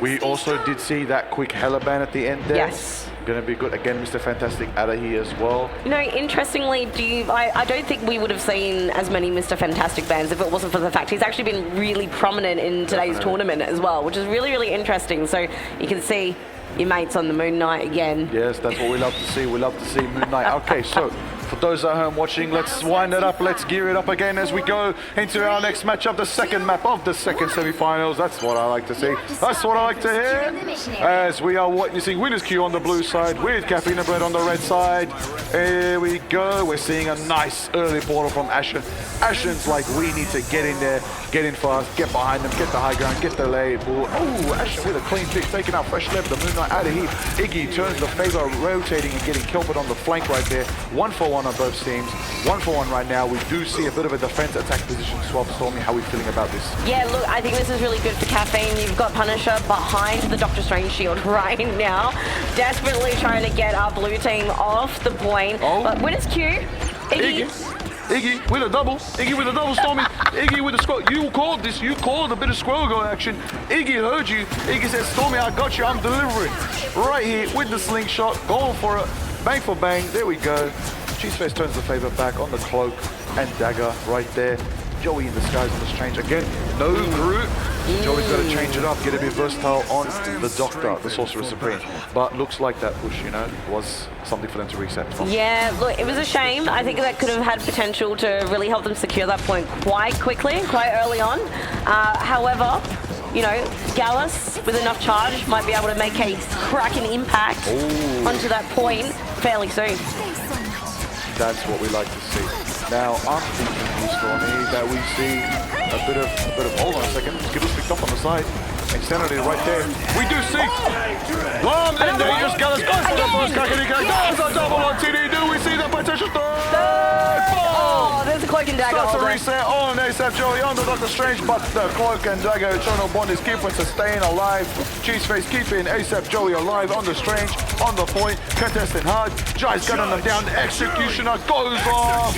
we also did see that quick hella ban at the end there. Yes. Going to be good. Again, Mr. Fantastic out of here as well. Interestingly, I don't think we would have seen as many Mr. Fantastic bans if it wasn't for the fact he's actually been really prominent in today's tournament as well, which is really, really interesting. So you can see your mates on the Moon Knight again. Yes, that's what we love to see. We love to see Moon Knight. Okay, so for those at home watching, let's wind it up. Let's gear it up again as we go into our next matchup, the second map of the second semi-finals. That's what I like to see. That's what I like to hear. As we are witnessing Winners Queue on the blue side with Caffeine and Bread on the red side. Here we go. We're seeing a nice early portal from Ashen. Ashen's like, we need to get in there, get in fast, get behind them, get the high ground, get the lay ball. Oh, Ashen with a clean pick, taking out Fresh Left, the Moon Knight out of here. Iggy turns the favor, rotating and getting Kelvin on the flank right there. 1-for-1 on both teams. 1-for-1 right now. We do see a bit of a defense attack position swap. Stormy, how are we feeling about this? Yeah, look, I think this is really good for Caffeine. You've got Punisher behind the Doctor Strange shield right now, desperately trying to get our blue team off the point. Oh. But Winners Queue, Iggy with a double. Iggy with a double, Stormy. Iggy with a scroll. You called this. You called a bit of scroll go action. Iggy heard you. Iggy said, Stormy, I got you. I'm delivering. Right here with the slingshot. Going for it. Bang for bang. There we go. Cheeseface turns the favor back on the cloak and dagger right there. Joey in the skies on the strange. Again, no Groot. Joey's got to change it up, get a bit versatile on the Doctor, the Sorcerer Supreme. But looks like that push, you know, was something for them to reset from. Yeah, look, it was a shame. I think that could have had potential to really help them secure that point quite quickly, quite early on. However, you know, Gallus, with enough charge, might be able to make a cracking impact onto that point fairly soon. That's what we like to see. Now, I'm thinking, Stormy, that we see a bit of hold on a second. Skittles picked up on the side. Insanity right there. We do see long and dangerous Gallus goes for the first crack and he goes a double on TD. Do we see the potential third? Oh, there's a cloak and dagger. Starts a reset on ASAP Joey on the Doctor Strange, but the cloak and dagger eternal bond is keeping staying alive. Cheeseface keeping ASAP Joey alive on the Strange, on the point, contesting hard. Jai's gunning them down. The executioner goes off,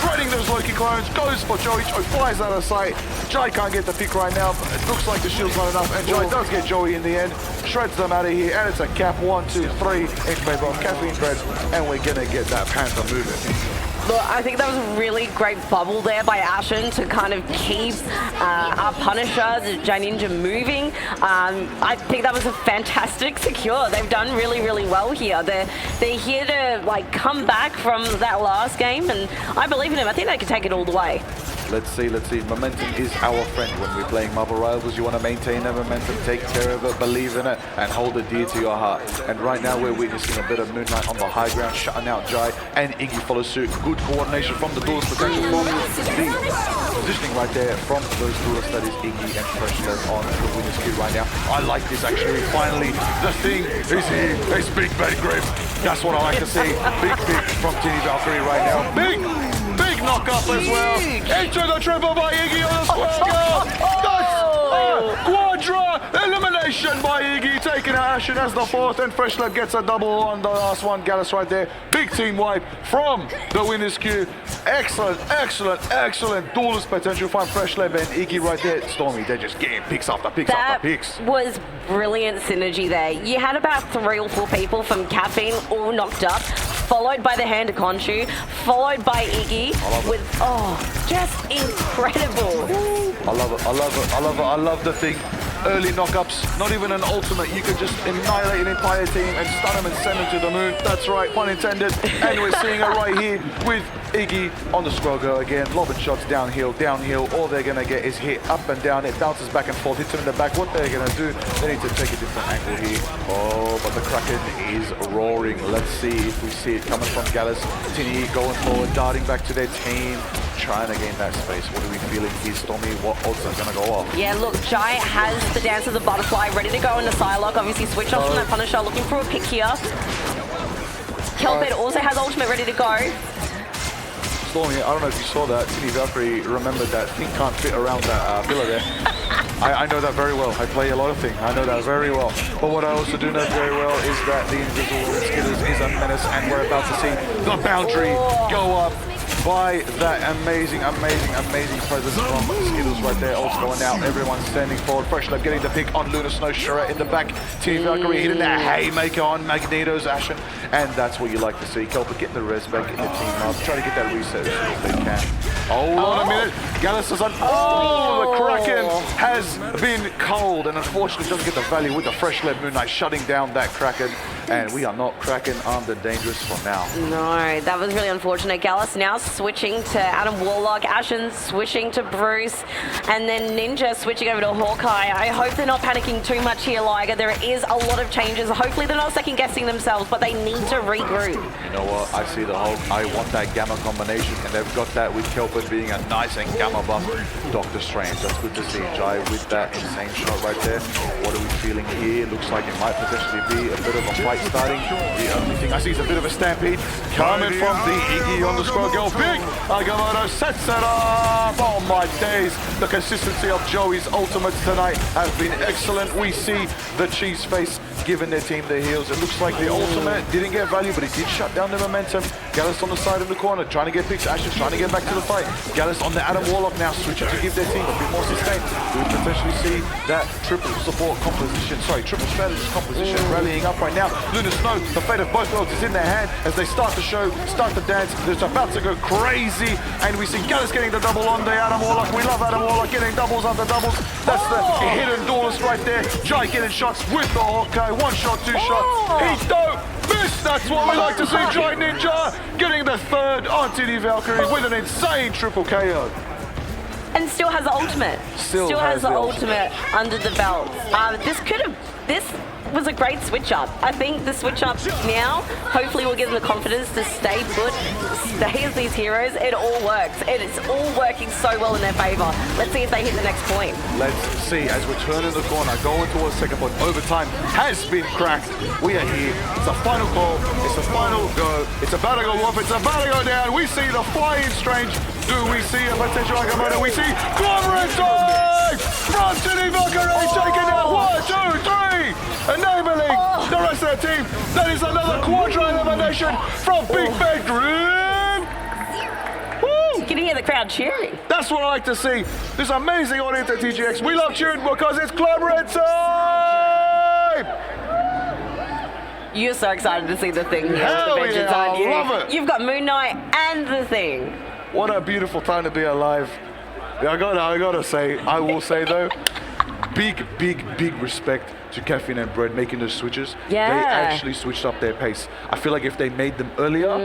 shredding those Loki clones, goes for Joey. Joey flies out of sight. Jai can't get the pick right now, but it looks like the shield's not enough, and Jai does get Joey in the end. Shreds them out of here, and it's a cap 1, 2, 3 in favor of Caffeine Bread, and we're gonna get that Panther moving. Look, I think that was a really great bubble there by Ashen to kind of keep our Punisher, the Jai Ninja, moving. I think that was a fantastic secure. They've done really, really well here. They're here to like come back from that last game, and I believe in them. I think they can take it all the way. Let's see. Momentum is our friend when we're playing Marvel Rivals. You want to maintain that momentum, take care of it, believe in it, and hold it dear to your heart. And right now we're witnessing a bit of Moonlight on the high ground, shutting out Jai, and Iggy follows suit. Good coordination from the duelist potential from the positioning right there from those duelists. That is Iggy and Freshless on the winner's queue right now. I like this actually. Finally, the thing is here. It's Big Bad Grip. That's what I like to see. Big from Tini Valkyrie right now. Big knock up as well. Into the triple by Iggy on the square. That's Quadra elimination by Iggy, taking out Ashen as the fourth, and Freshlab gets a double on the last one. Gallus right there. Big team wipe from the winner's queue. Excellent duelist potential from Freshlab and Iggy right there. Stormy, they're just getting picks after picks after picks. That was brilliant synergy there. You had about 3 or 4 people from Caffeine all knocked up, followed by the hand of Khonshu, followed by Iggy with, just incredible. I love the thing. Early knockups, not even an ultimate. You can just annihilate an entire team and stun them and send them to the moon. That's right, pun intended. And we're seeing it right here with Iggy on the scroll go again. Lobbing shots downhill. All they're going to get is hit up and down. It bounces back and forth, hits them in the back. What they're going to do, they need to take a different angle here. Oh, but the Kraken is roaring. Let's see if we see it coming from Gallus. Tini going forward, darting back to their team, trying to gain that space. What are we feeling here, Stormy? What odds are going to go off? Yeah, look, Jai has the Dance of the Butterfly ready to go in the Psylocke. Obviously switch off from that Punisher, looking for a pick here. Kelbed also has ultimate ready to go. Stormy, I don't know if you saw that. Tini Valkyrie remembered that thing can't fit around that pillar there. I know that very well. I play a lot of things. I know that very well. But what I also do know very well is that the Invisible Skitters is a menace, and we're about to see the boundary go up by that amazing presence from Skittles right there. Also going out, everyone's standing forward. Freshlab getting the pick on Luna Snow, Shura in the back. Tini Valkyrie hitting that haymaker on Magneto's Ashen, and that's what you like to see. Kelper getting the res back, getting the team up, try to get that reset as soon as they can. Hold on a minute. Gallus is on. The Kraken has been cold, and unfortunately doesn't get the value with the Freshlab Moon Knight shutting down that Kraken. And we are not Kraken armed and dangerous for now. No, that was really unfortunate. Gallus now switching to Adam Warlock, Ashen switching to Bruce, and then Ninja switching over to Hawkeye. I hope they're not panicking too much here, Liger. There is a lot of changes. Hopefully they're not second guessing themselves, but they need to regroup. You know what? I see the Hulk. I want that Gamma combination, and they've got that with Kelpin being a nice and Gamma buff. Doctor Strange, that's good to see. Jai with that insane shot right there. What are we feeling here? Looks like it might potentially be a bit of a fight starting. The only thing I see is a bit of a stampede coming from the Iggy on the squad girl. Big Agamotto sets it up. Oh my days. The consistency of Joey's ultimates tonight has been excellent. We see the cheese face giving their team their heals. It looks like the ultimate didn't get value, but it did shut down the momentum. Gallus on the side in the corner, trying to get picks. Ashen's trying to get back to the fight. Gallus on the Adam Warlock now, switching to give their team a bit more sustain. We potentially see that triple support composition, triple strategist composition rallying up right now. Lunar Snow, the fate of both worlds is in their hand as they start the show, start the dance. It's about to go crazy, and we see Gallus getting the double on the Adam Warlock. We love Adam Warlock getting doubles after doubles. That's the hidden duelist right there. Jai getting shots with the Hawkeye. One shot, two shots. He don't miss. That's what we like to see. Jai Ninja getting the third on TD Valkyrie with an insane triple KO. And still has the ultimate. Still has the ultimate under the belt. This was a great switch up. I think the switch up now hopefully will give them the confidence to stay put, stay as these heroes. It all works. It is all working so well in their favor. Let's see if they hit the next point. Let's see as we're turning the corner, going towards second point. Overtime has been cracked. We are here. It's a final call. It's a final go. It's about to go off. It's about to go down. We see the flying strange. Do we see a potential Agamotto? We see Glover time from TD Valkyrie taking out 1, 2, 3, enabling the rest of the team. That is another quadra elimination from Big Bang Dream. You can hear the crowd cheering. That's what I like to see. This amazing audience at TGX. We love cheering because it's Glover time. You're so excited to see the thing here Hell with the Vengeance, yeah, aren't you? I love it. You've got Moon Knight and the thing. What a beautiful time to be alive. I gotta say, I will say though, big respect to Caffeine and Bread making those switches. Yeah. They actually switched up their pace. I feel like if they made them earlier,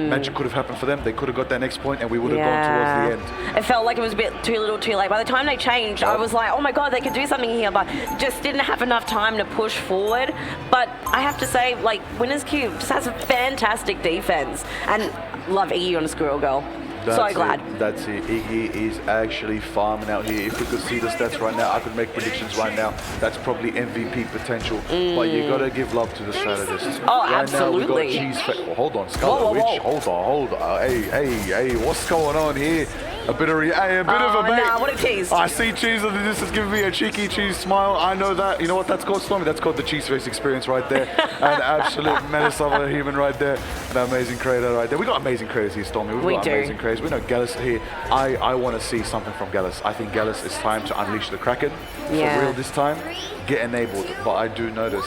magic could have happened for them. They could have got that next point and we would have gone towards the end. It felt like it was a bit too little too late. By the time they changed, I was like, oh my God, they could do something here, but just didn't have enough time to push forward. But I have to say, like, Winners Cube just has a fantastic defense. And love Iggy on a Squirrel Girl. So glad. That's it. Iggy is actually farming out here. If we could see the stats right now, I could make predictions right now. That's probably MVP potential. But you gotta give love to the strategists. Oh, right absolutely. Now we got Cheese. Hold on, Scarlet Witch. Hold on. Hey, what's going on here? A bit of a bait. Nah, what a tease. I see Cheese. This is giving me a cheeky cheese smile. I know that. You know what that's called, Stormy? That's called the cheese face experience right there. An absolute menace of a human right there. An amazing creator right there. We got amazing creators here, Stormy. We got do. Amazing creators. We know Gallus here. I want to see something from Gallus. I think Gallus is time to unleash the Kraken. Yeah. For real this time. Get enabled. But I do notice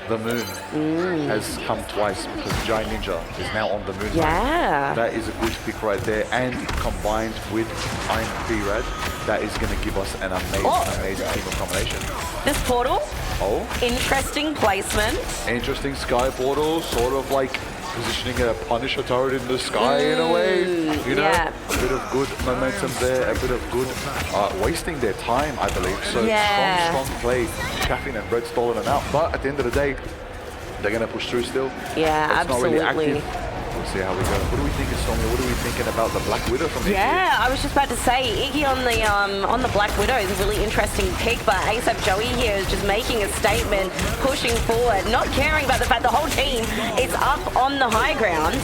the moon has come twice because Giant Ninja is now on the moon. Yeah. That is a good pick right there. And combined with Iron B-Rad, that is going to give us an amazing team of combination. This portal, Oh, interesting placement. interesting sky portal, sort of like positioning a Punisher turret in the sky in a way. You know, yeah. a bit of good momentum there, a bit of good wasting their time, I believe. So strong play. Caffeine and Bread stalling them out. But at the end of the day, they're going to push through still. Yeah, It's not really absolutely. active. We'll see how we go. What do we think, Stormy? What are we thinking about the Black Widow from Iggy? Yeah, I was just about to say, Iggy on the Black Widow is a really interesting pick, but ASAP Joey here is just making a statement, pushing forward, not caring about the fact the whole team is up on the high ground.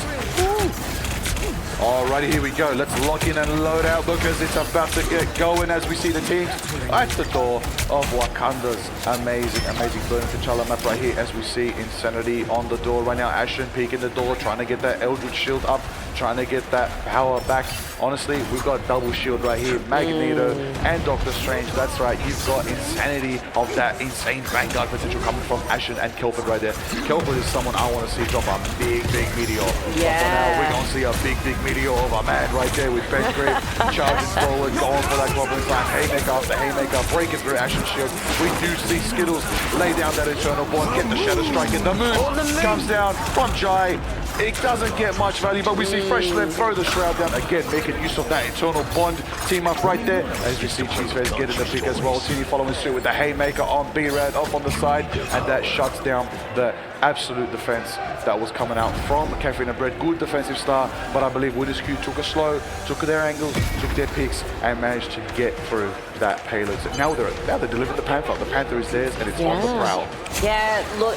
Alrighty, here we go. Let's lock in and load out because it's about to get going as we see the teams at the door of Wakanda's amazing Burning T'Challa map right here as we see Insanity on the door right now. Ashen peeking the door, trying to get that Eldritch shield up, trying to get that power back. Honestly, we've got double shield right here. Magneto and Doctor Strange. That's right, you've got Insanity of that insane Vanguard potential coming from Ashen and Kelford right there. Kelford is someone I want to see drop a big meteor. Yeah. But for now, we're going to see a big meteor of a man right there with Ben Grip charging forward, going for that Goblin Slam. Haymaker after Haymaker, breaking through Ashen shield. We do see Skittles lay down that Eternal Bond, get the Shadow Strike, and the moon comes down from Jai. It doesn't get much value, but we see Fresh Slim throw the Shroud down again, making use of that Eternal Bond team up right there. As we see Cheeseface getting the pick as well. Tini following suit with the Haymaker on B-Rad up on the side, and that shuts down the absolute defense that was coming out from Caffeine and Bread. Good defensive start, but I believe Winners Cube took a slow, took their angles, took their picks, and managed to get through that payload. So now they're delivering the Panther. The Panther is theirs, and it's on the prowl. Yeah, look,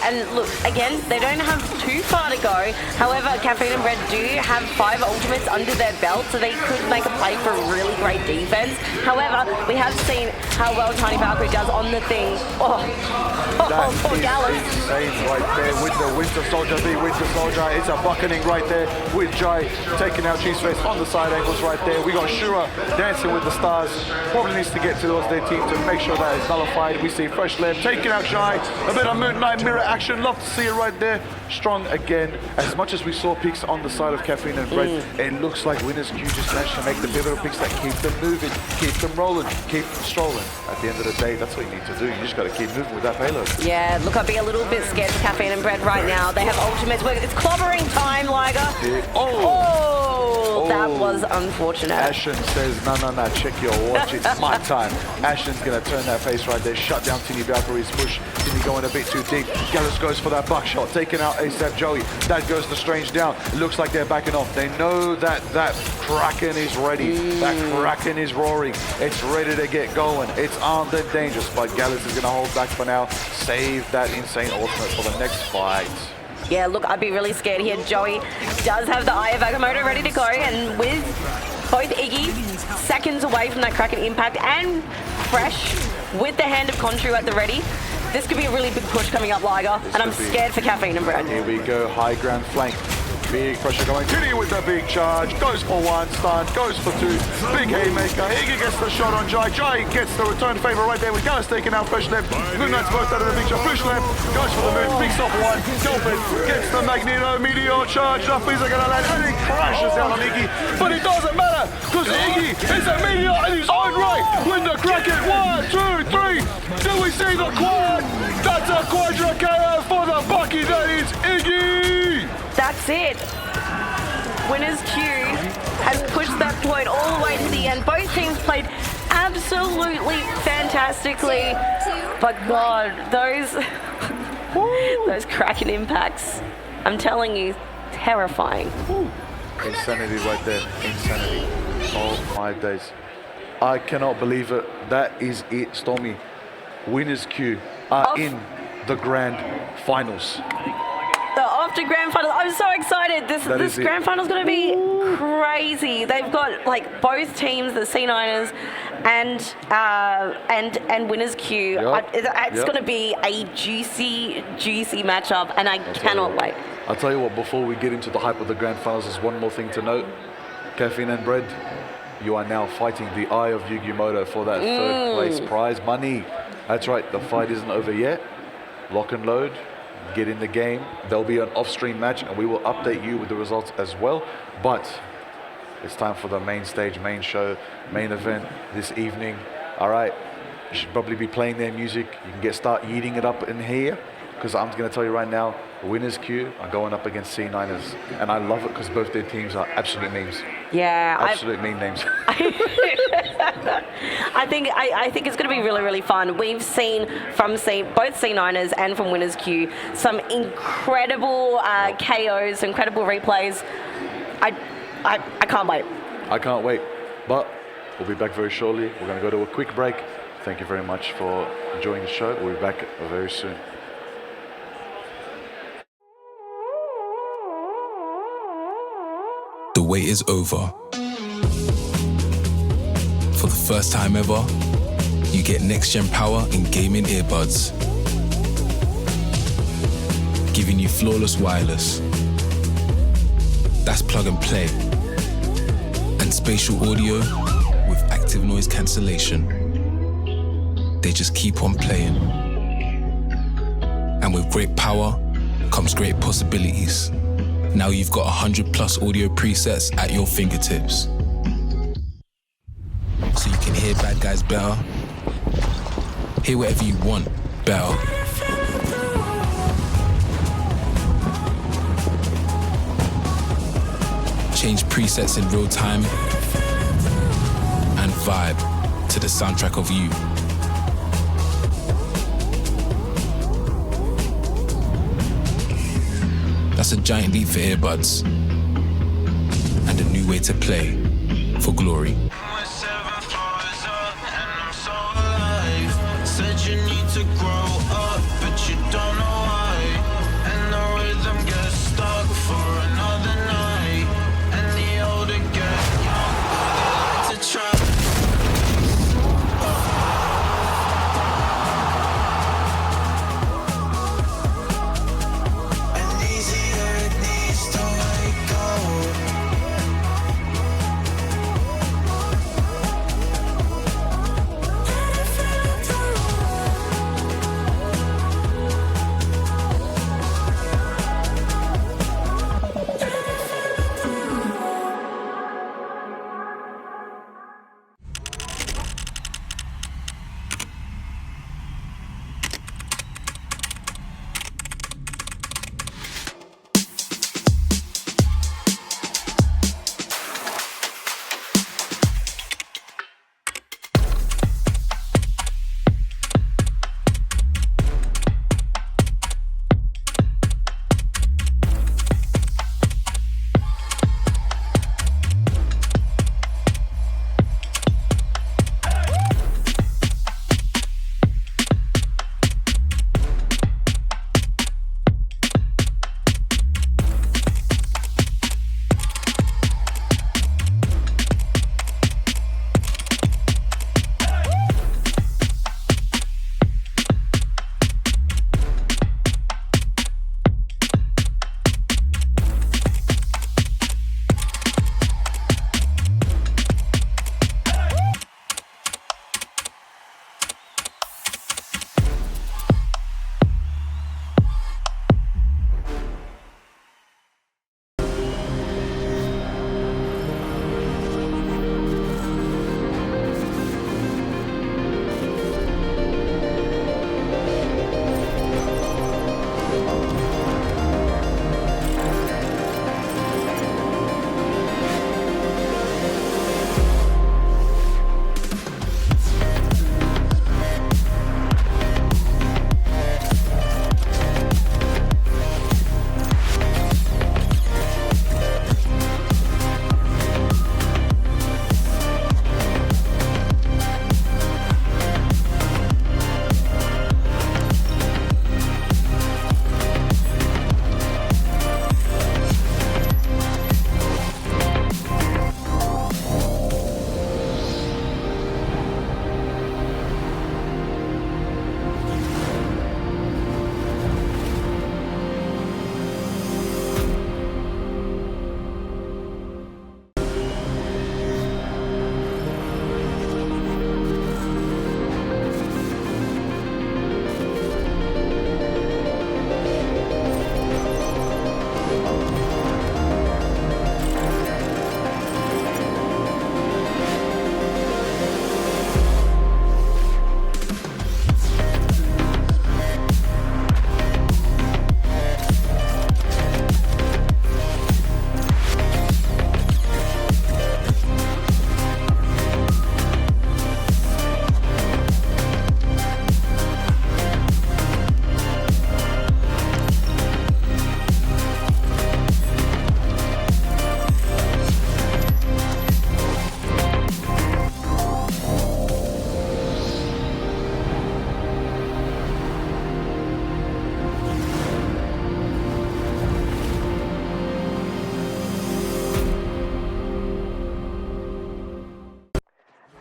again, they don't have too far to go. However, Caffeine and Bread do have 5 ultimates under their belt, so they could make a play for really great defense. However, we have seen how well Tiny Valkyrie does on the thing. Oh, poor Gallus. Insane right there with the Winter Soldier v Winter Soldier. It's a bucketing right there with Jai taking out Cheeseface on the side angles right there. We got Shura dancing with the stars. Probably needs to get towards their team to make sure that it's nullified. We see Fresh Lab taking out Jai. A bit of Moon Knight mirror action. Love to see it right there. Strong again. As much as we saw picks on the side of Caffeine and Bread, it looks like Winners Q just managed to make the pivotal picks that keep them moving, keep them rolling, keep them strolling. At the end of the day, that's what you need to do. You just got to keep moving with that payload. Yeah, look, I'd be a little bit scared for Caffeine and Bread right now. They have ultimates. It's clobbering time, Liger. Oh, that was unfortunate. Ashen says, no, check your watch. It's my time. Ashen's going to turn that face right there, shut down Tini Valkyrie's push. Tini going a bit too deep. Gallus goes for that buckshot, taking out ASAP Joey. That goes to Strange down. It looks like they're backing off. They know that that Kraken is ready. That Kraken is roaring. It's ready to get going. It's armed and dangerous, but Gallus is going to hold back for now. Save that insane ultimate for the next fight. Yeah, look, I'd be really scared here. Joey does have the Eye of Agamotto ready to go, and with both Iggy seconds away from that Kraken impact and Fresh with the Hand of Contru at the ready, this could be a really big push coming up, Liger, and I'm scared for Caffeine and Bread. Here we go, high ground flank. Big pressure going. Tini with the big charge. Goes for 1, stunned. Goes for 2. Big haymaker. Iggy gets the shot on Jai. Jai gets the return favor right there with Gallus taking out Fresh Left. Moon Knight's both out of the big shot. Fresh Left goes for the moon. Picks off 1. Gulpin gets the Magneto Meteor charge. Enough are going to land. And he crashes down on Iggy. But it doesn't matter because Iggy is a Meteor in his own right. With the Kraken. 1, 2, 3. Do we see the quad? That's a Quadra KO for the Bucky. That is Iggy. That's it. Winners Q has pushed that point all the way to the end. Both teams played absolutely fantastically, but God, those Kraken impacts, I'm telling you, terrifying. Insanity right there. Insanity. Oh my days. I cannot believe it. That is it, Stormy. Winners Q are in the grand finals. The after grand final, I'm so excited. This grand final is going to be crazy. They've got like both teams, the C9ers and Winners Q. It's going to be a juicy matchup, and I cannot wait. I'll tell you what, before we get into the hype of the grand finals, there's one more thing to note. Caffeine and Bread, you are now fighting the Eye of Yugimoto for that third place prize money. That's right, the fight isn't over yet. Lock and load. Get in the game. There'll be an off-stream match, and we will update you with the results as well. But it's time for the main stage, main show, main event this evening. All right, you should probably be playing their music. You can start eating it up in here, because I'm going to tell you right now, Winners Q are going up against C9ers, and I love it because both their teams are absolute memes. Yeah, absolute meme names. I think it's going to be really, really fun. We've seen from both C9ers and from Winners Q some incredible KOs, incredible replays. I can't wait. I can't wait. But we'll be back very shortly. We're going to go to a quick break. Thank you very much for enjoying the show. We'll be back very soon. The wait is over. For the first time ever, you get next-gen power in gaming earbuds, giving you flawless wireless. That's plug and play. And spatial audio with active noise cancellation. They just keep on playing. And with great power comes great possibilities. Now you've got 100+ audio presets at your fingertips. So you can hear bad guys better, hear whatever you want better. Change presets in real time and vibe to the soundtrack of you. That's a giant leap for earbuds and a new way to play for glory. Said you need to grow up, but you don't know why. And the rhythm gets stuck for another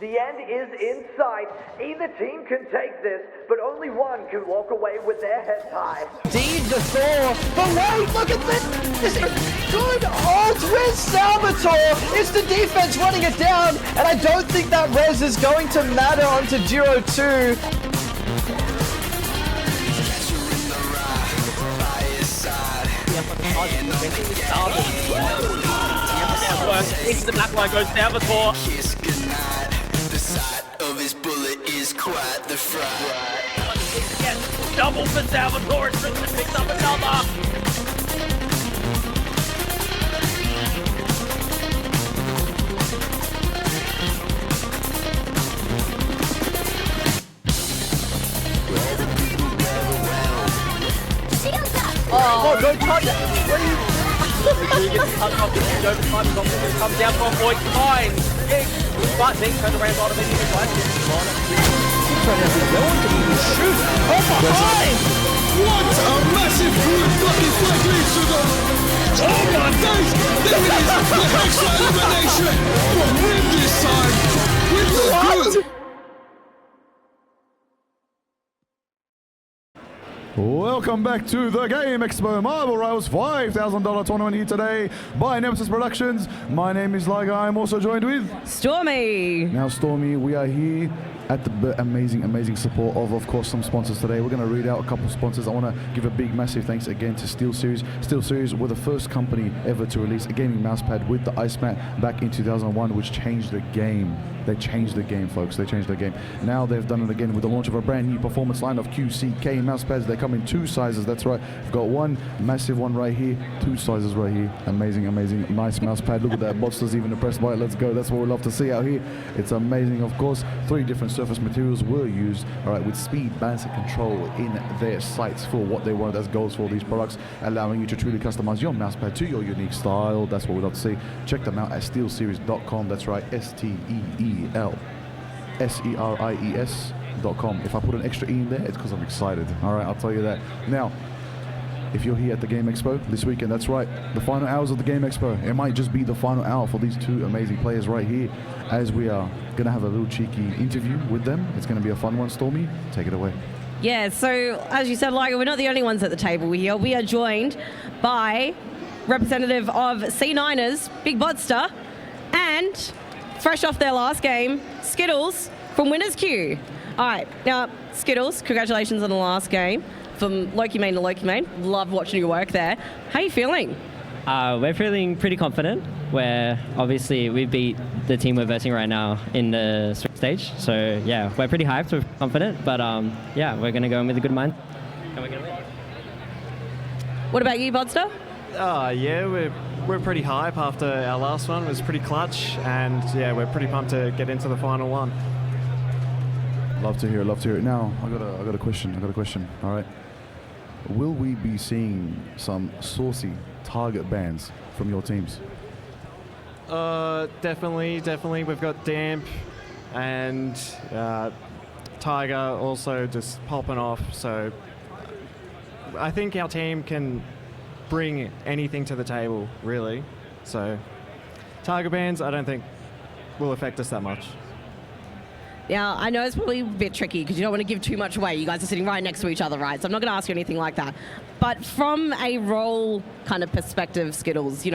The end is in sight. Either team can take this, but only one can walk away with their heads high. Indeed, the Thor. But wait, look at this. This is good ult with Salvatore. It's the defense running it down, and I don't think that res is going to matter onto Duo 2. Into the back line goes Salvatore. The sight of his bullet is quite the fright. Yes, double for Salvatore. Tristan picks up another. Oh, don't touch it! He gets cut off. Comes down for a point. Fine. But Nick turns around on him and he's right. Oh, behind! What a massive good fucking flag leads to the... Oh my days! There it is! The Hexa elimination! From Rim this time! With the good... Welcome back to the Game Expo Marvel Rivals $5,000 tournament here today by Nemesis Productions. My name is Liger. I'm also joined with Stormy. Now, Stormy, we are here at the amazing support of course, some sponsors today. We're going to read out a couple of sponsors. I want to give a big, massive thanks again to SteelSeries. SteelSeries were the first company ever to release a gaming mousepad with the ice mat back in 2001, which changed the game. They changed the game, folks. They changed the game. Now they've done it again with the launch of a brand new performance line of QCK mousepads. They come in 2 sizes. That's right. We've got one massive one right here, 2 sizes right here. Amazing, nice mousepad. Look at that. Botster's even impressed by it. Let's go. That's what we love to see out here. It's amazing, of course. 3 different surface materials were used, all right, with speed, balance, and control in their sights for what they wanted as goals for these products, allowing you to truly customize your mousepad to your unique style. That's what we love to see. Check them out at steelseries.com. That's right, SteelSeries.com. If I put an extra E in there, it's because I'm excited. All right, I'll tell you that. Now, if you're here at the Game Expo this weekend, that's right, the final hours of the Game Expo. It might just be the final hour for these 2 amazing players right here, as we are going to have a little cheeky interview with them. It's going to be a fun one. Stormy, take it away. Yeah, so as you said, Liger, we're not the only ones at the table here. We are joined by representative of C9ers, Big Botster, and fresh off their last game, Skittles from Winners Queue. All right, now, Skittles, congratulations on the last game. From Loki Main to Loki Main. Love watching your work there. How are you feeling? We're feeling pretty confident. Obviously we beat the team we're versing right now in the stage. So yeah, we're pretty hyped, we're confident, but yeah, we're going to go in with a good mind. And we're going to win. What about you, Bodster? Yeah, we're pretty hype after our last one. It was pretty clutch, and yeah, we're pretty pumped to get into the final one. Love to hear it. Now, I got a question. All right. Will we be seeing some saucy target bans from your teams? Definitely. We've got Damp and Tiger also just popping off. So I think our team can bring anything to the table, really. So target bans, I don't think will affect us that much. Now, I know it's probably a bit tricky because you don't want to give too much away. You guys are sitting right next to each other, right? So I'm not going to ask you anything like that. But from a role kind of perspective, Skittles,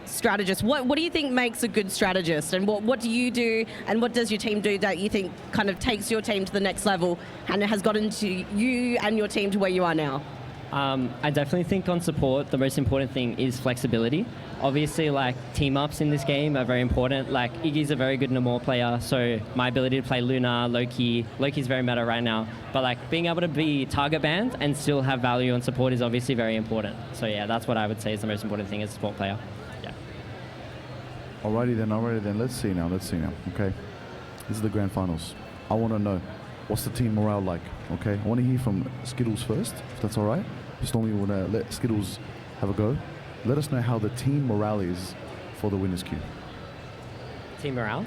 strategist, what do you think makes a good strategist? And what do you do and what does your team do that you think kind of takes your team to the next level and has gotten to you and your team to where you are now? I definitely think on support, the most important thing is flexibility. Obviously, team ups in this game are very important. Iggy's a very good Namor player, so my ability to play Luna, Loki's very meta right now. But being able to be target banned and still have value on support is obviously very important. So yeah, that's what I would say is the most important thing as a support player. Yeah. Alrighty then. Let's see now. Okay, this is the grand finals. I want to know, what's the team morale like? Okay, I want to hear from Skittles first, if that's all right. Stormy, we want to let Skittles have a go. Let us know how the team morale is for the Winners Queue. Team morale?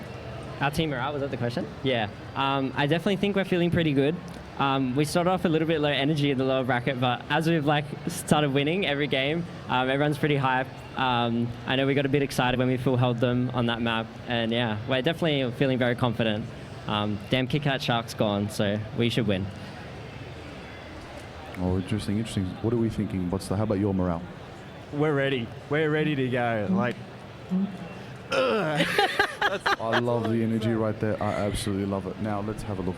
Our team morale, was that the question? Yeah. I definitely think we're feeling pretty good. We started off a little bit low energy in the lower bracket, but as we've like started winning every game, everyone's pretty hyped. I know we got a bit excited when we full held them on that map, and yeah, we're definitely feeling very confident. Damn Kit Kat Shark's gone, so we should win. Oh, interesting. What are we thinking? How about your morale? We're ready. We're ready to go. Like, I love the energy right there. I absolutely love it. Now let's have a look.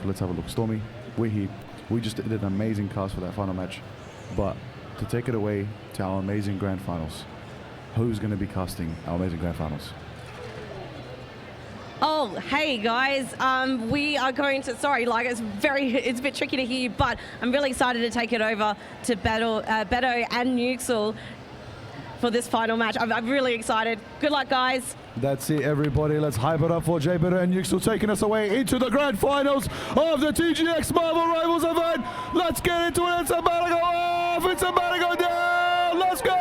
Stormy, we're here. We just did an amazing cast for that final match, but to take it away to our amazing grand finals, who's going to be casting our amazing grand finals? Oh, hey guys, we are going to, sorry, like it's a bit tricky to hear you, but I'm really excited to take it over to Beto and Nuxel for this final match. I'm really excited. Good luck, guys. That's it, everybody. Let's hype it up for Jay Better and Nuxel taking us away into the grand finals of the TGX Marvel Rivals event. Let's get into it. It's about to go off. It's about to go down. Let's go.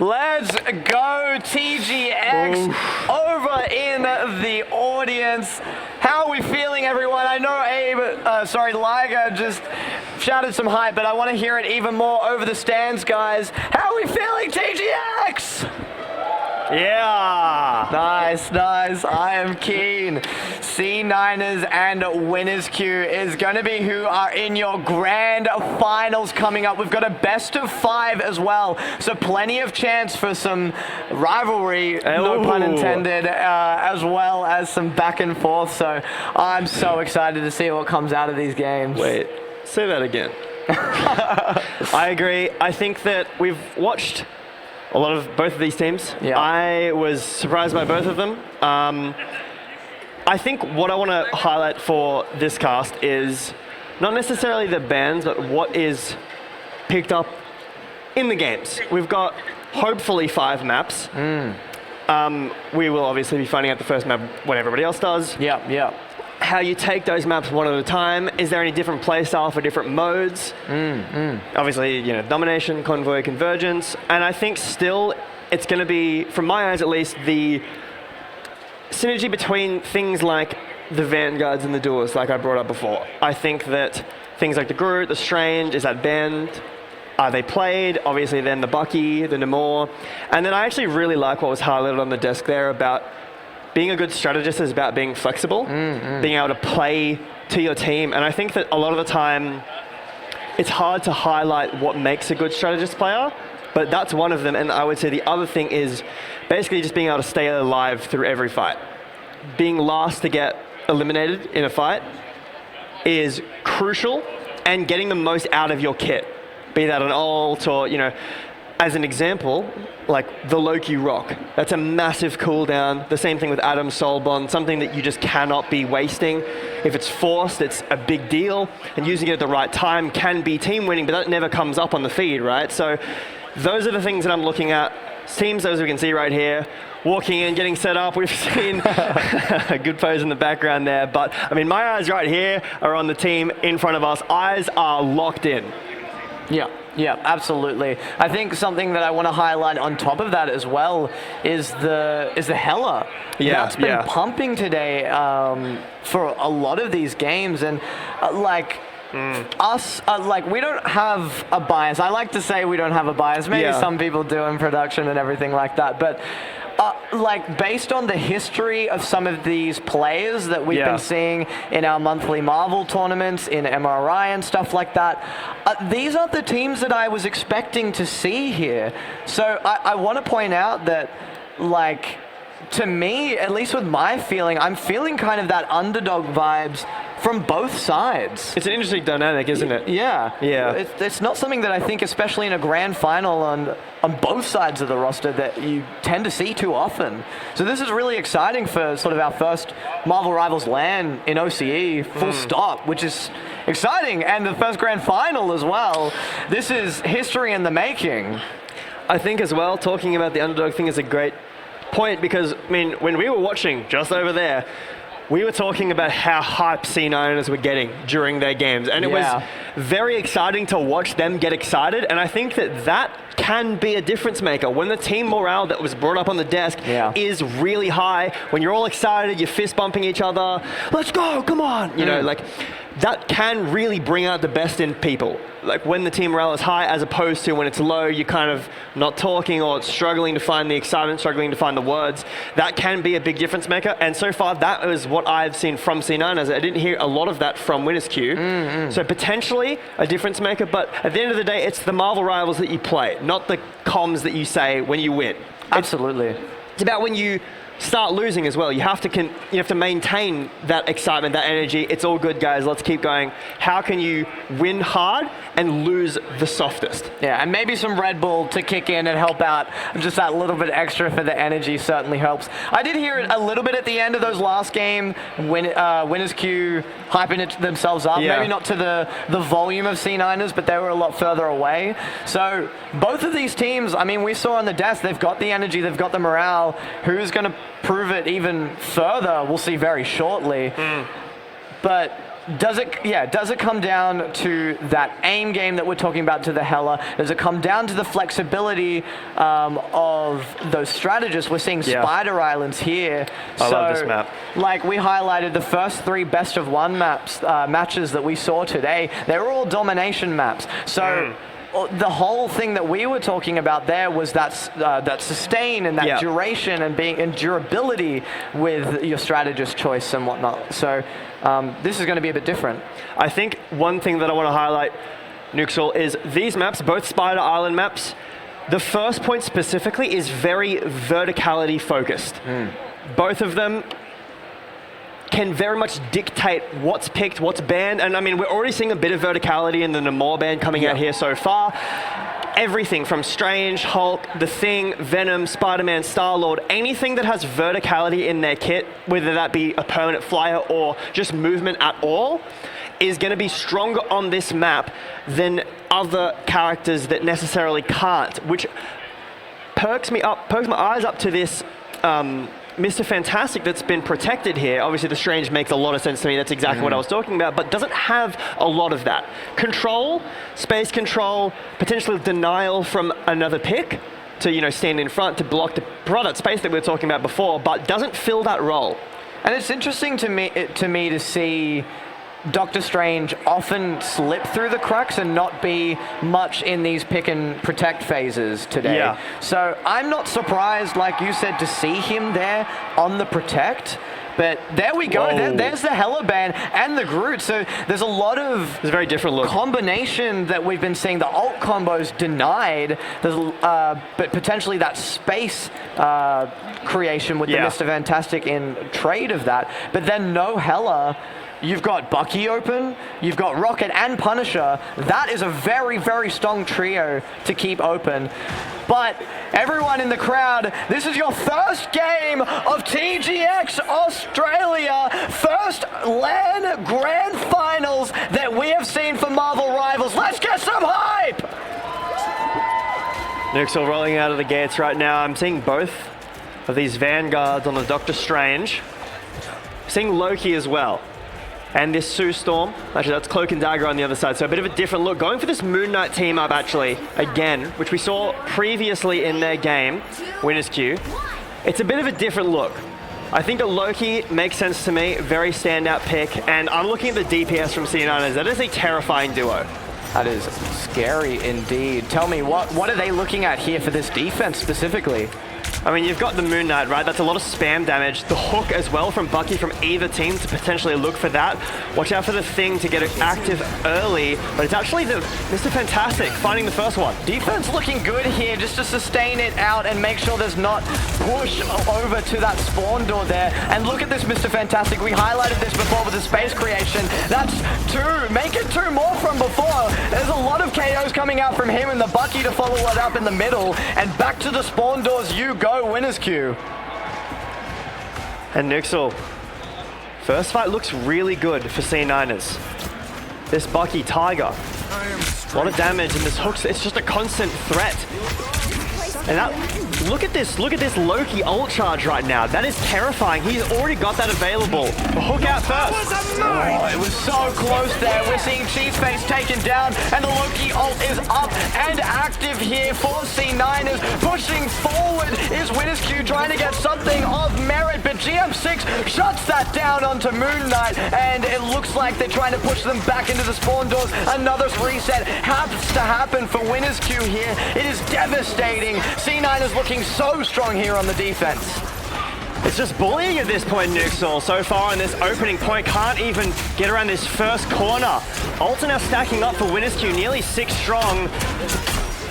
Let's go, TGX, over in the audience. How are we feeling, everyone? I know Liger just shouted some hype, but I want to hear it even more over the stands, guys. How are we feeling, TGX? Yeah. Nice. I am keen. C9ers and Winners Queue is going to be who are in your grand finals coming up. We've got a best of 5 as well, so plenty of chance for some rivalry, no pun intended, as well as some back and forth. So I'm so excited to see what comes out of these games. Wait, say that again. I agree. I think that we've watched a lot of both of these teams. Yeah. I was surprised by both of them. I think what I want to highlight for this cast is not necessarily the bans, but what is picked up in the games. We've got hopefully 5 maps. We will obviously be finding out the first map when everybody else does. Yeah. How you take those maps one at a time. Is there any different playstyle for different modes? Obviously, domination, convoy, convergence, and I think still it's going to be, from my eyes at least, the synergy between things like the Vanguards and the Duels, like I brought up before. I think that things like the Groot, the Strange, is that banned? Are they played? Obviously then the Bucky, the Namor, and then I actually really like what was highlighted on the desk there about being a good strategist is about being flexible, being able to play to your team. And I think that a lot of the time, it's hard to highlight what makes a good strategist player, but that's one of them. And I would say the other thing is basically just being able to stay alive through every fight. Being last to get eliminated in a fight is crucial, and getting the most out of your kit, be that an ult or, as an example, like the Loki Rock. That's a massive cooldown. The same thing with Adam's Soul Bond, something that you just cannot be wasting. If it's forced, it's a big deal, and using it at the right time can be team winning, but that never comes up on the feed, right? So those are the things that I'm looking at. Teams, as we can see right here, walking in, getting set up. We've seen a good pose in the background there, but I mean, my eyes right here are on the team in front of us. Eyes are locked in. Yeah, absolutely. I think something that I want to highlight on top of that as well is the Hella. That's been pumping today for a lot of these games, and us, we don't have a bias. I like to say we don't have a bias. Maybe some people do in production and everything like that, but based on the history of some of these players that we've been seeing in our monthly Marvel tournaments, in MRI and stuff like that, these are the teams that I was expecting to see here. So I want to point out that, to me, at least with my feeling, I'm feeling kind of that underdog vibes from both sides. It's an interesting dynamic, isn't it? Yeah. It's not something that I think, especially in a grand final on both sides of the roster, that you tend to see too often. So this is really exciting for sort of our first Marvel Rivals LAN in OCE, full stop, which is exciting, and the first grand final as well. This is history in the making. I think as well, talking about the underdog thing is a great point, because, I mean, when we were watching just over there, we were talking about how hype C9ers were getting during their games, and it was very exciting to watch them get excited, and I think that can be a difference maker. When the team morale that was brought up on the desk is really high, when you're all excited, you're fist bumping each other, let's go, come on, you know, like that can really bring out the best in people. Like when the team morale is high as opposed to when it's low, you're kind of not talking or struggling to find the excitement, struggling to find the words. That can be a big difference maker. And so far, that is what I've seen from C9ers. I didn't hear a lot of that from WinnersQ. So potentially a difference maker. But at the end of the day, it's the Marvel Rivals that you play, not the comms that you say when you win. Absolutely. It's about when you start losing as well. You have to maintain that excitement, that energy. It's all good, guys. Let's keep going. How can you win hard and lose the softest? Yeah, and maybe some Red Bull to kick in and help out. Just that little bit extra for the energy certainly helps. I did hear it a little bit at the end of those last game when WinnersQ hyping it themselves up. Yeah. Maybe not to the volume of C9ers, but they were a lot further away. So both of these teams, I mean, we saw on the desk, they've got the energy, they've got the morale. Who's going to prove it even further? We'll see very shortly. But does it come down to that aim game that we're talking about, to the Hela? Does it come down to the flexibility of those strategists? We're seeing Spider Islands here. I love this map. Like we highlighted, the first 3 best of 1 matches that we saw today, they were all domination maps. So the whole thing that we were talking about there was that sustain and that duration and durability with your strategist choice and whatnot. So this is going to be a bit different. I think one thing that I want to highlight, Nuxel, is these maps, both Spider Island maps, the first point specifically is very verticality focused. Both of them can very much dictate what's picked, what's banned. And I mean, we're already seeing a bit of verticality in the Namor ban coming out here so far. Everything from Strange, Hulk, The Thing, Venom, Spider-Man, Star-Lord, anything that has verticality in their kit, whether that be a permanent flyer or just movement at all, is going to be stronger on this map than other characters that necessarily can't, which perks my eyes up to this Mr. Fantastic that's been protected here. Obviously, the Strange makes a lot of sense to me. That's exactly what I was talking about, but doesn't have a lot of that. Control, space control, potentially denial from another pick to, you know, stand in front to block the product space that we were talking about before, but doesn't fill that role. And it's interesting to me to see Doctor Strange often slip through the cracks and not be much in these pick and protect phases today. So I'm not surprised, like you said, to see him there on the protect. But there we go. There's the Hela ban and the Groot. So there's a lot of a very different look combination that we've been seeing. The ult combos denied. There's but potentially that space creation with the Mr. Fantastic in trade of that. But then no Hela. You've got Bucky open, you've got Rocket and Punisher. That is a very, very strong trio to keep open. But everyone in the crowd, this is your first game of TGX Australia, first LAN Grand Finals that we have seen for Marvel Rivals. Let's get some hype! Nuxel rolling out of the gates right now. I'm seeing both of these Vanguards on the Doctor Strange. Seeing Loki as well. And this Sue Storm, actually that's Cloak and Dagger on the other side, so a bit of a different look. Going for this Moon Knight team up actually, again, which we saw previously in their game, WinnersQ. It's a bit of a different look. I think that Loki makes sense to me, very standout pick, and I'm looking at the DPS from C9ers. That is a terrifying duo. That is scary indeed. Tell me, what are they looking at here for this defense specifically? I mean, you've got the Moon Knight, right? That's a lot of spam damage. The hook as well from Bucky from either team to potentially look for that. Watch out for the Thing to get it active early, but it's actually the Mr. Fantastic finding the first one. Defense looking good here just to sustain it out and make sure there's not push over to that spawn door there. And look at this Mr. Fantastic. We highlighted this before with the space creation. That's 2. Make it 2 more from before. There's a lot of KOs coming out from him and the Bucky to follow it up in the middle. And back to the spawn doors you go. WinnersQ. And Nuxel, first fight looks really good for C9ers. This Bucky Tiger, a lot of damage and this hooks, it's just a constant threat. And that look at this Loki ult charge right now. That is terrifying. He's already got that available. Hook out first. Oh, it was so close there. We're seeing Cheeseface taken down, and the Loki ult is up and active here for C9ers. Pushing forward is Winners Q trying to get something of merit, but GM6 shuts that down onto Moon Knight, and it looks like they're trying to push them back into the spawn doors. Another reset has to happen for Winners Q here. It is devastating. C9 is looking so strong here on the defense. It's just bullying at this point, Nuxel. So far in this opening point, can't even get around this first corner. Ults are now stacking up for Winners Q, nearly 6 strong.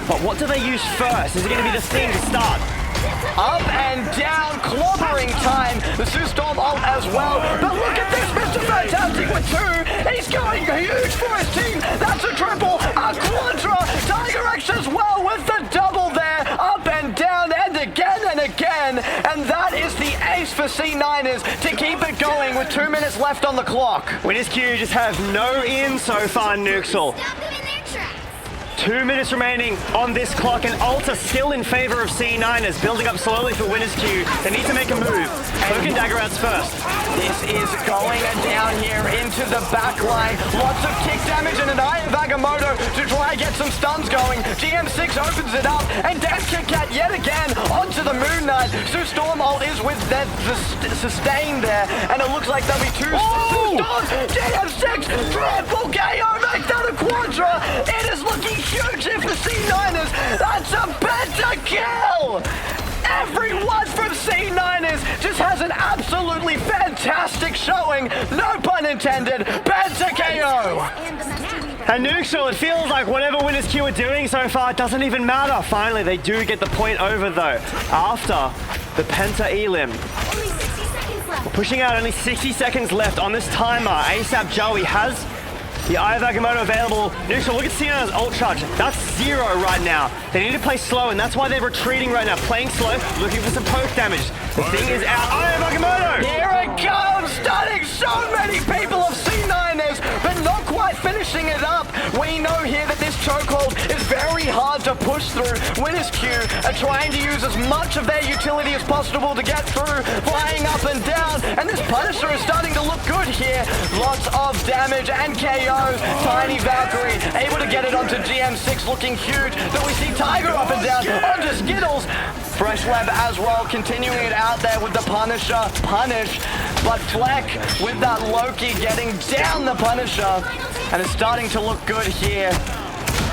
But what do they use first? Is it going to be the thing to start? Up and down, clobbering time. The Sue Storm ult as well. But look at this, Mr. Fantastic with 2. And he's going huge for his team. That's a triple, a quadra. Tiger X as well with the double there. Up and down and again and again. And that is the ace for C9ers to keep it going with 2 minutes left on the clock. Winners Q just have no in so far, Nuxel. 2 minutes remaining on this clock, and ults are still in favor of C9ers, building up slowly for Winners Q. They need to make a move. Cloak and Dagger outs first. This is going down here into the back line. Lots of tick damage and an Eye of Agamotto to try and get some stuns going. GM6 opens it up, and Dan Kit Kat yet again onto the Moon Knight. Sue Storm ult is with the sustain there, and it looks like there'll be 2 Storms. GM6 triple KO, make that a quadra. It is looking huge here for C9ers. That's a pentakill. Everyone from C9ers just has an absolutely fantastic showing. No pun intended. Penta-KO. And Nuxel, it feels like whatever Winners Q are doing so far doesn't even matter. Finally, they do get the point over though. After the Penta Elim. We're pushing out only 60 seconds left on this timer. ASAP Joey has the Eye of Agamotto available. Nuxel, look at C9's ult charge. That's 0 right now. They need to play slow, and that's why they're retreating right now. Playing slow, looking for some poke damage. The thing is out. Eye of Agamotto! Here it comes, stunning so many people of C9ers, but not quite finishing it up. We know here that this chokehold is very hard to push through. Winners Q are trying to use as much of their utility as possible to get through, flying up and down, and this Punisher is starting to look good here. Lots of damage and KO. Tiny Valkyrie able to get it onto GM6, looking huge. Then we see Tiger up and down onto Skittles. Fresh Lab as well, continuing it out there with the Punisher. Punish, but Fleck with that Loki getting down the Punisher. And it's starting to look good here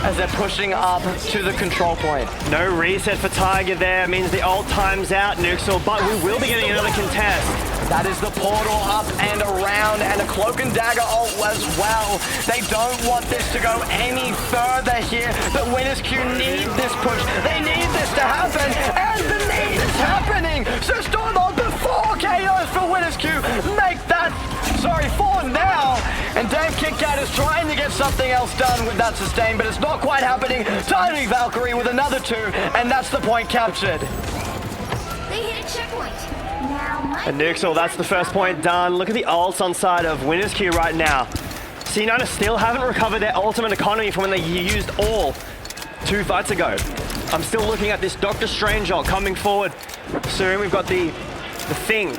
as they're pushing up to the control point. No reset for Tiger there. Means the ult time's out, Nuxel, but we will be getting another contest. That is the portal up and around, and a Cloak and Dagger ult as well. They don't want this to go any further here, but Winners Q need this push. They need this to happen, and the need is happening. So Storm ult before KOs for Winners Q. Make that, 4 now. And Dave Kit Kat is trying to get something else done with that sustain, but it's not quite happening. Tiny Valkyrie with another 2, and that's the point captured. They hit a checkpoint. And Nuxel, that's the first point done. Look at the ults on side of Winners Q right now. C9 still haven't recovered their ultimate economy from when they used all 2 fights ago. I'm still looking at this Doctor Strange ult coming forward. Soon we've got the Thing.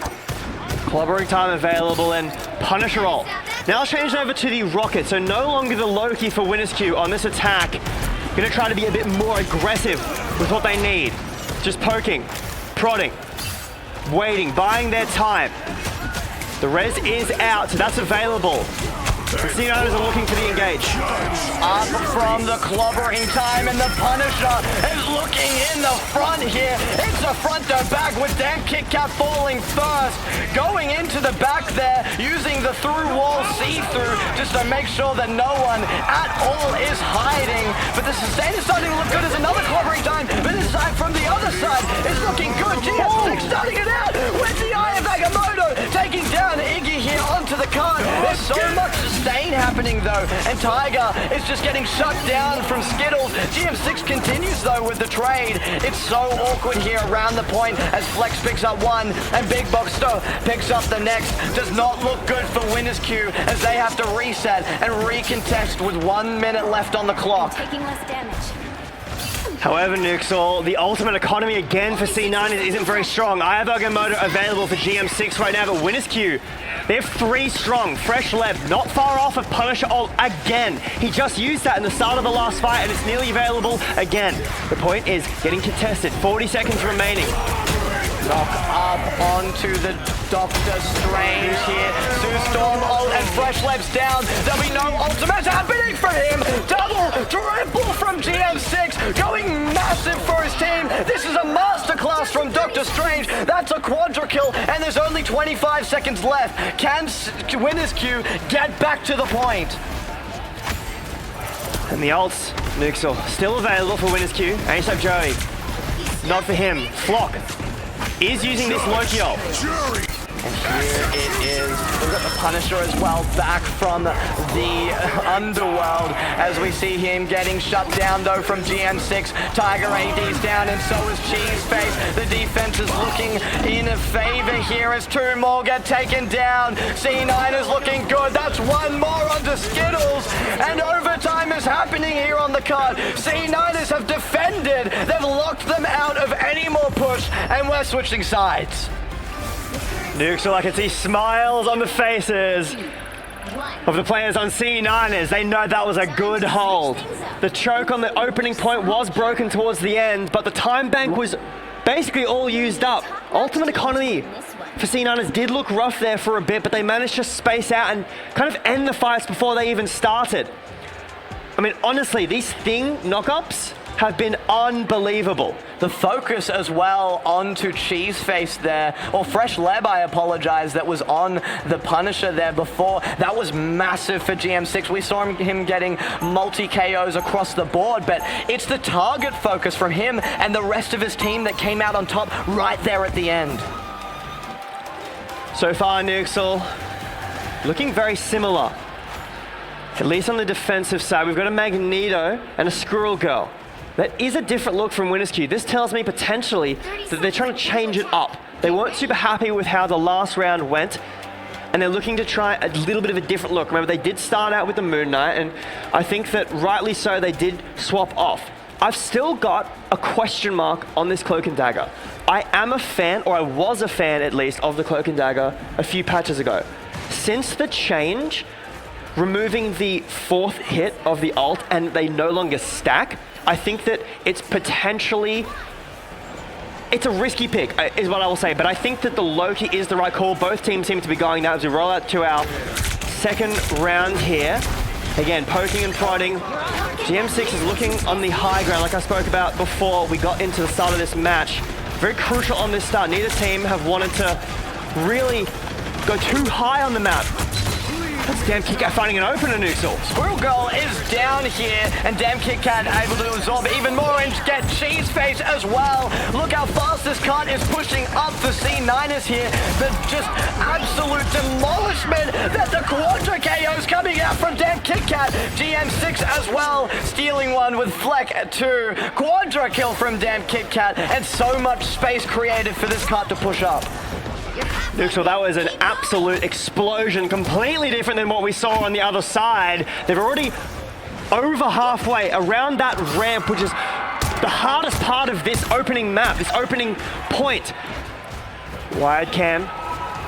Clobbering time available and Punisher ult. Now change over to the Rocket, so no longer the Loki for Winners Q on this attack. Gonna try to be a bit more aggressive with what they need. Just poking, prodding, waiting, buying their time. The res is out, so that's available. The C9ers are looking for the engage. Up from the clobbering time, and the Punisher is looking in the front here. It's a front to back with Dan Kit Kat falling first. Going into the back there, using the through wall see-through just to make sure that no one at all is hiding. But the sustain is starting to look good as another clobbering time, but this time from the other side is looking good. GM6 starting it out with the Eye of Agamotto, taking down Iggy here onto the card. There's so much sustain happening though, and Tiger is just getting shut down from Skittles. GM6 continues though with the trade. It's so awkward here around the point as Flex picks up 1 and Big Box picks up the next. Does not look good for Winners Q as they have to reset and recontest with 1 minute left on the clock. Taking less damage. However, Nuxel, the ultimate economy again for C9 isn't very strong. Iavago motor available for GM6 right now, but Winner's Q, they have 3 strong. Fresh Leb, not far off of Punisher ult again. He just used that in the start of the last fight, and it's nearly available again. The point is getting contested. 40 seconds remaining. Knock up onto the Doctor Strange here. Sue Storm ult and Fresh Leb's down. There'll be no ultimate happening for him. Double, triple from GM6. Going massive for his team. This is a masterclass from Doctor Strange. That's a quadra kill, and there's only 25 seconds left. Can Winner's Q get back to the point? And the ults, Nuxel, still available for Winner's Q. Ace up Joey. Not for him. Flock is using this Loki ult. And here it is. We've got the Punisher as well, back from the underworld, as we see him getting shut down though from GM6. Tiger AD's down, and so is Cheeseface. The defense is looking in favor here as 2 more get taken down. C9 is looking good. That's 1 more onto Skittles, and overtime is happening here on the card. C9ers have defended. They've locked them out of any more push, and we're switching sides. Nuxel, I can see smiles on the faces of the players on C9ers. They know that was a good hold. The choke on the opening point was broken towards the end, but the time bank was basically all used up. Ultimate economy for C9ers did look rough there for a bit, but they managed to space out and kind of end the fights before they even started. I mean, honestly, these Thing knockups have been unbelievable. The focus as well onto Cheeseface there, or Fresh Leb, I apologize, that was on the Punisher there before. That was massive for GM6. We saw him getting multi-KOs across the board, but it's the target focus from him and the rest of his team that came out on top right there at the end. So far, Nuxel, looking very similar. At least on the defensive side, we've got a Magneto and a Squirrel Girl. That is a different look from Winner's Q. This tells me potentially that they're trying to change it up. They weren't super happy with how the last round went, and they're looking to try a little bit of a different look. Remember, they did start out with the Moon Knight, and I think that rightly so, they did swap off. I've still got a question mark on this Cloak and Dagger. I am a fan, or I was a fan at least, of the Cloak and Dagger a few patches ago. Since the change, removing the 4th hit of the ult and they no longer stack, I think that it's potentially, it's a risky pick, is what I will say, but I think that the Loki is the right call. Both teams seem to be going that as we roll out to our second round here. Again, poking and prodding. GM6 is looking on the high ground, like I spoke about before we got into the start of this match. Very crucial on this start. Neither team have wanted to really go too high on the map. That's Damn Kit Kat finding an opener, Nuxel. Squirrel Girl is down here, and Damn Kit Kat able to absorb even more and get Cheeseface as well. Look how fast this cart is pushing up for C9ers here. The just absolute demolishment that the quadra KO's coming out from Damn Kit Kat. GM6 as well, stealing one with Fleck 2. Quadra kill from Damn Kit Kat, and so much space created for this cart to push up. Nuxel, that was an absolute explosion, completely different than what we saw on the other side. They've already over halfway around that ramp, which is the hardest part of this opening map, this opening point. Wide cam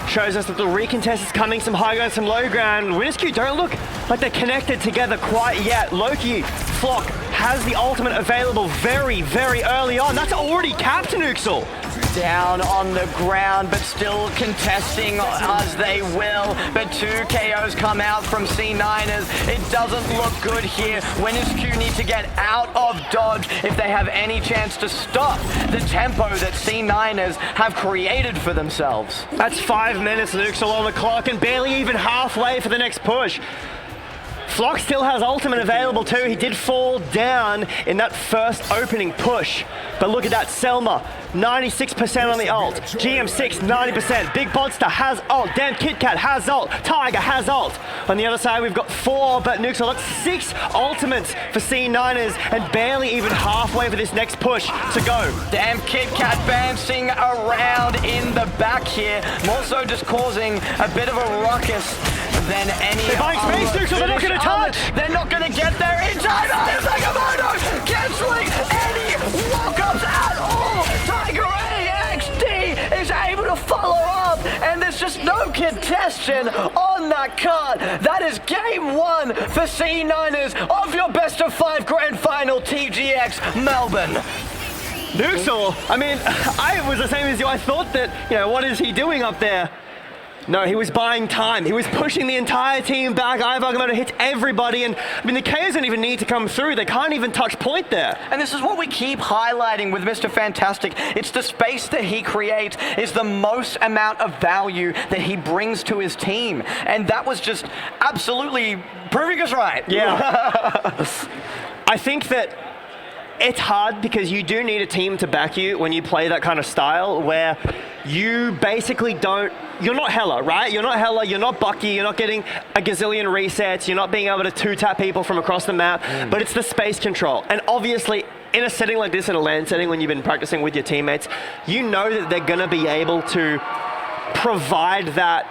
shows us that the recontest is coming, some high ground, some low ground. Winner's Q don't look like they're connected together quite yet. Loki, Flock has the ultimate available very, very early on. That's already capped, Nuxel. Down on the ground, but still contesting as they will. But 2 KOs come out from C9ers. It doesn't look good here. Winner's Q need to get out of dodge if they have any chance to stop the tempo that C9ers have created for themselves. That's 5 minutes, Nuxel, on the clock, and barely even halfway for the next push. Flock still has ultimate available too. He did fall down in that first opening push. But look at that, Selma, 96% on the ult. GM6, 90%. Big Monster has ult. Damn Kit Kat has ult. Tiger has ult. On the other side, we've got 4, but Nuxel, that's 6 ultimates for C9ers, and barely even halfway for this next push to go. Damn Kit Kat bouncing around in the back here. More so just causing a bit of a ruckus than any They're buying space, other dude, so they're not gonna touch. They're not going to get there in time. Sakamoto canceling any walk-ups at all. Tiger AXD is able to follow up, and there's just no contention on that card. That is game one for C9ers of your best of 5 grand final TGX Melbourne. Nuxel, I mean, I was the same as you. I thought that, what is he doing up there? No, he was buying time. He was pushing the entire team back. Ivagomoto hits everybody, and I mean, the KOs don't even need to come through. They can't even touch point there. And this is what we keep highlighting with Mr. Fantastic. It's the space that he creates is the most amount of value that he brings to his team. And that was just absolutely proving us right. Yeah. I think that it's hard because you do need a team to back you when you play that kind of style where you basically you're not Hella, right? You're not Hella, you're not Bucky, you're not getting a gazillion resets, you're not being able to two-tap people from across the map, but it's the space control. And obviously, in a setting like this, in a LAN setting, when you've been practicing with your teammates, you know that they're gonna be able to provide that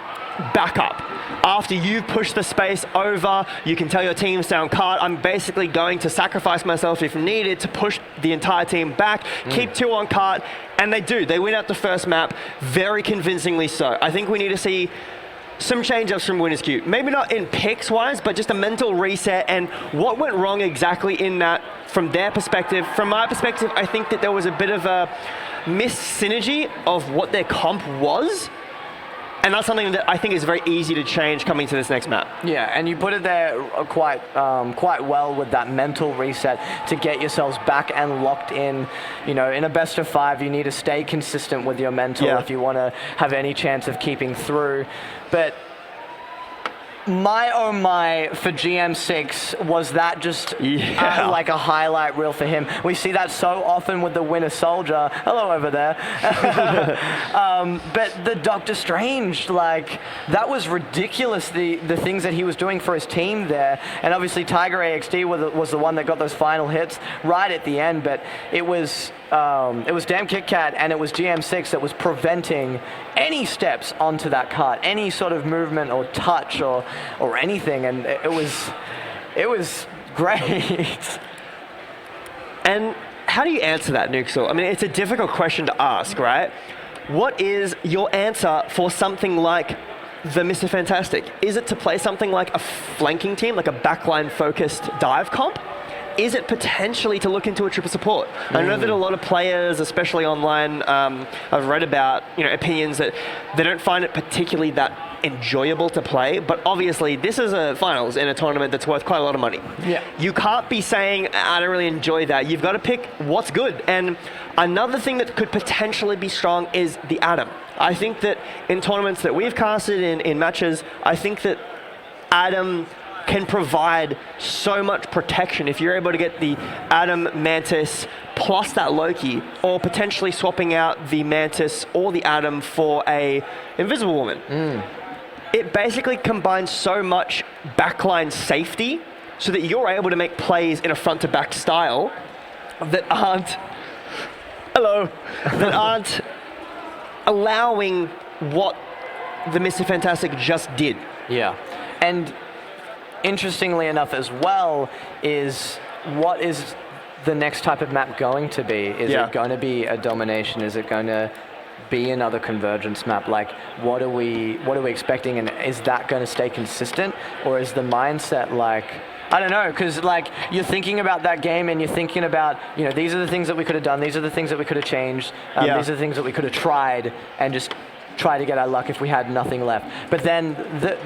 backup. After you've pushed the space over, you can tell your team, stay on cart. I'm basically going to sacrifice myself if needed to push the entire team back, keep 2 on cart, and they do. They win out the first map, very convincingly so. I think we need to see some change-ups from Winners Queue. Maybe not in picks-wise, but just a mental reset and what went wrong exactly in that from their perspective. From my perspective, I think that there was a bit of a missed synergy of what their comp was. And that's something that I think is very easy to change coming to this next map. Yeah, and you put it there quite well with that mental reset to get yourselves back and locked in. In a best of 5, you need to stay consistent with your mental if you want to have any chance of keeping through. But my oh my for GM6, was that just like a highlight reel for him? We see that so often with the Winter Soldier. Hello over there. But the Doctor Strange, that was ridiculous, the things that he was doing for his team there. And obviously Tiger AXD was the one that got those final hits right at the end, but it was Damn Kit Kat and it was GM6 that was preventing any steps onto that cart, any sort of movement or touch or anything, and it was great. And how do you answer that, Nuxel? I mean, it's a difficult question to ask, right? What is your answer for something like the Mr. Fantastic? Is it to play something like a flanking team, like a backline-focused dive comp? Is it potentially to look into a triple support? I know that a lot of players, especially online, I've read about opinions that they don't find it particularly that enjoyable to play, but obviously this is a finals in a tournament that's worth quite a lot of money. Yeah. You can't be saying, I don't really enjoy that. You've got to pick what's good. And another thing that could potentially be strong is the Atom. I think that in tournaments that we've casted in matches, I think that Atom can provide so much protection if you're able to get the Atom Mantis plus that Loki, or potentially swapping out the Mantis or the Atom for a Invisible Woman. It basically combines so much backline safety so that you're able to make plays in a front-to-back style that aren't allowing what the Mr. Fantastic just did. Yeah, and interestingly enough as well is what is the next type of map going to be? Is it going to be a domination? Is it going to be another convergence map? What are we expecting, and is that going to stay consistent, or is the mindset I don't know, because you're thinking about that game and you're thinking about, these are the things that we could have done, these are the things that we could have changed, these are the things that we could have tried and just try to get our luck if we had nothing left. But then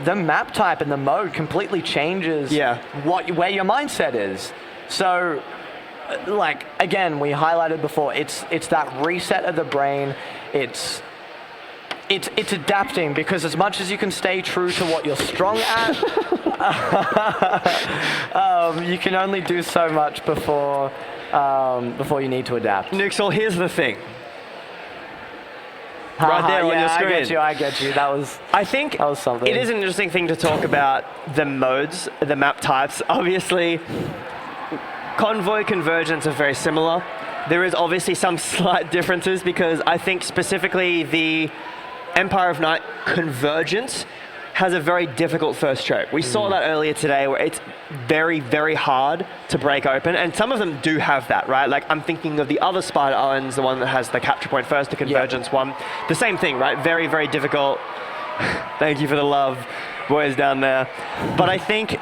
the map type and the mode completely changes where your mindset is. So again, we highlighted before, it's that reset of the brain. It's adapting, because as much as you can stay true to what you're strong at, you can only do so much before you need to adapt. Nuxel, here's the thing. Right there on your screen. I get you. I think that was something. It is an interesting thing to talk about the modes, the map types. Obviously, Convoy, Convergence are very similar. There is obviously some slight differences, because I think specifically the Empire of Night Convergence has a very difficult first choke. We saw that earlier today where it's very, very hard to break open, and some of them do have that, right? Like I'm thinking of the other Spider Islands, the one that has the capture point first, the convergence one. The same thing, right? Very, very difficult. Thank you for the love, boys down there. But I think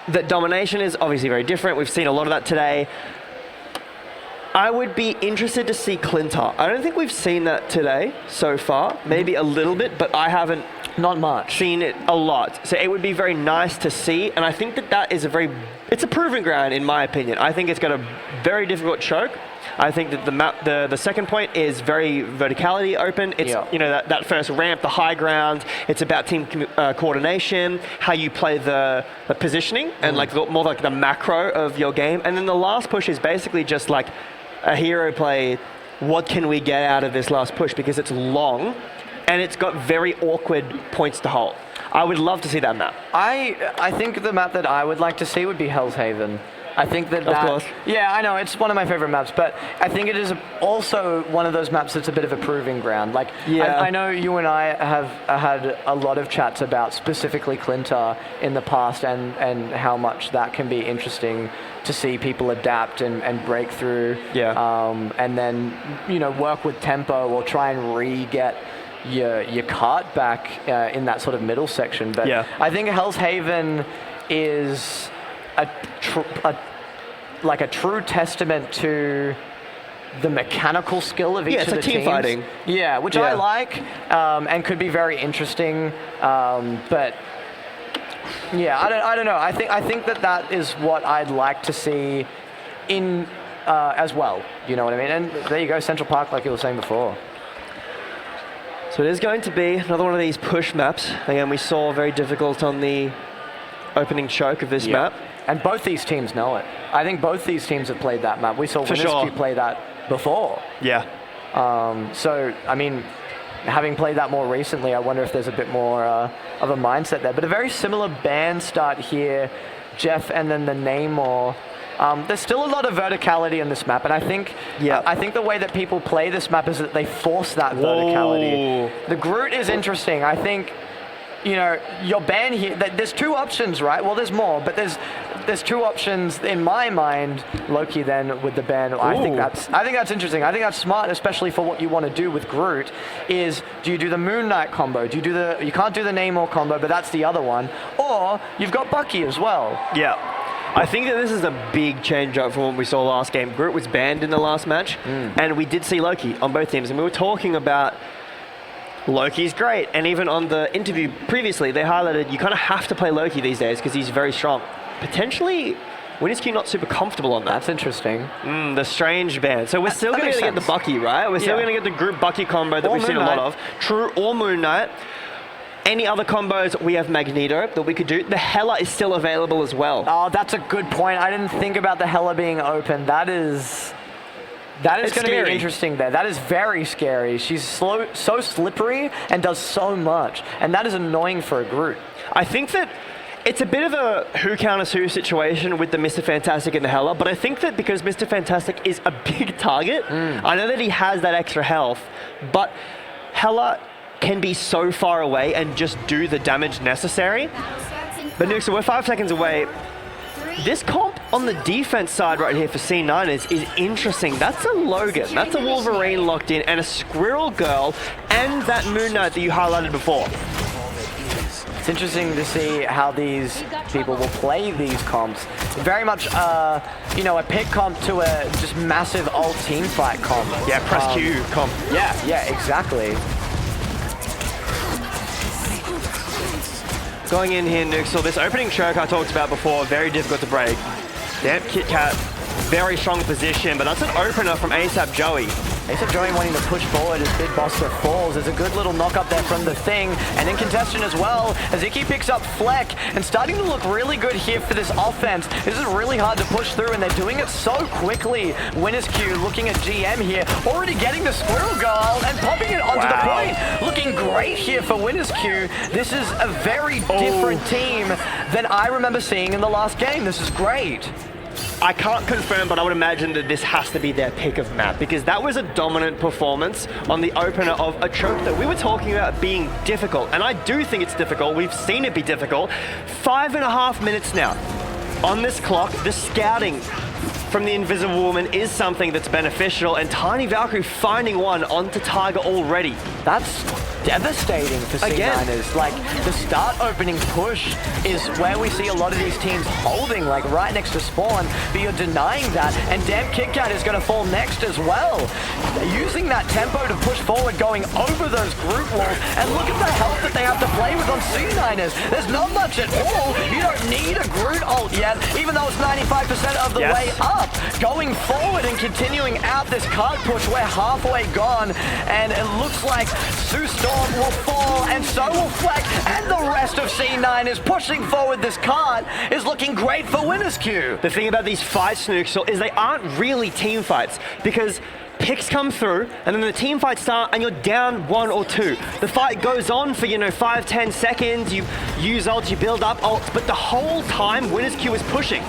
that domination is obviously very different. We've seen a lot of that today. I would be interested to see Clintar. I don't think we've seen that today so far. Maybe a little bit, but I haven't seen it a lot. So it would be very nice to see, and I think that is it's a proving ground in my opinion. I think it's got a very difficult choke. I think that the second point is very verticality open. It's that first ramp, the high ground. It's about team coordination, how you play the positioning, and more like the macro of your game. And then the last push is basically just like a hero play. What can we get out of this last push? Because it's long, and it's got very awkward points to hold. I would love to see that map. I think the map that I would like to see would be Hell's Haven. I think that Of course. Yeah, I know, it's one of my favorite maps, but I think it is also one of those maps that's a bit of a proving ground. Like, I know you and I have had a lot of chats about specifically Clintar in the past and how much that can be interesting to see people adapt and break through. And then, work with tempo or try and re-get your cart back in that sort of middle section. But I think Hell's Haven is a true testament to the mechanical skill of each of the teams. Team fighting. Yeah, which I like and could be very interesting. But yeah, I don't know. I think that is what I'd like to see in as well. You know what I mean? And there you go, Central Park, like you were saying before. So it is going to be another one of these push maps. Again, we saw very difficult on the opening choke of this map. And both these teams know it. I think both these teams have played that map. We saw Winnerskew play that before. Yeah. So, I mean, having played that more recently, I wonder if there's a bit more of a mindset there. But a very similar band start here, Jeff, and then the Namor. There's still a lot of verticality in this map, and I think the way that people play this map is that they force that verticality. The Groot is interesting. I think, your ban here, there's two options, right? Well, there's more, but there's two options in my mind. Loki then with the ban. I think that's interesting. I think that's smart, especially for what you want to do with Groot. Is do you do the Moon Knight combo? Do you do you can't do the Namor combo, but that's the other one. Or you've got Bucky as well. Yeah. I think that this is a big change up from what we saw last game. Groot was banned in the last match, and we did see Loki on both teams, and we were talking about Loki's great, and even on the interview previously, they highlighted you kind of have to play Loki these days because he's very strong. Potentially, Winnerskew not super comfortable on that. That's interesting. The Strange ban. So we're still going to get the Bucky, right? We're still going to get the Groot Bucky combo that we've seen a lot of. True, or Moon Knight. Any other combos, we have Magneto that we could do. The Hela is still available as well. Oh, that's a good point. I didn't think about the Hela being open. That is going to be interesting there. That is very scary. She's so slippery and does so much. And that is annoying for a Groot. I think that it's a bit of a who counters who situation with the Mr. Fantastic and the Hela, but I think that because Mr. Fantastic is a big target, I know that he has that extra health, but Hela can be so far away and just do the damage necessary. But Nuke, so we're 5 seconds away. This comp on the defense side right here for C9 is interesting. That's a Logan, that's a Wolverine locked in, and a Squirrel Girl, and that Moon Knight that you highlighted before. It's interesting to see how these people will play these comps. Very much, a pick comp to a just massive ult team fight comp. Yeah, press Q comp. Yeah, exactly. Going in here, Nuke, so this opening choke I talked about before, very difficult to break. Damn, Kit Kat, very strong position, but that's an opener from ASAP Joey. ASAP Joey wanting to push forward as Big Buster falls. There's a good little knock up there from the Thing, and then Contestant as well, as Icky picks up Fleck, and starting to look really good here for this offense. This is really hard to push through, and they're doing it so quickly. Winnerskew looking at GM here, already getting the Squirrel Girl, and popping it onto the point. Looking great here for Winnerskew. This is a very different team than I remember seeing in the last game. This is great. I can't confirm, but I would imagine that this has to be their pick of map because that was a dominant performance on the opener of a choke that we were talking about being difficult. And I do think it's difficult. We've seen it be difficult. 5.5 minutes now on this clock. The scouting from the Invisible Woman is something that's beneficial, and Tiny Valkyrie finding one onto Tiger already. That's devastating for C9ers. Like, the start opening push is where we see a lot of these teams holding, like right next to spawn, but you're denying that, and damn KitKat is going to fall next as well. Using that tempo to push forward, going over those group walls, and look at the health that they have to play with on C9ers. There's not much at all. You don't need a Groot ult yet, even though it's 95% of the way up. Going forward and continuing out this card push, we're halfway gone, and it looks like Sue Storm will fall, and so will Fleck, and the rest of C9 is pushing forward. This card is looking great for Winners Queue. The thing about these fights, Nuke, is they aren't really team fights because picks come through and then the team fights start and you're down 1 or 2. The fight goes on for, 5-10 seconds, you use ults, you build up ults, but the whole time Winners Queue is pushing.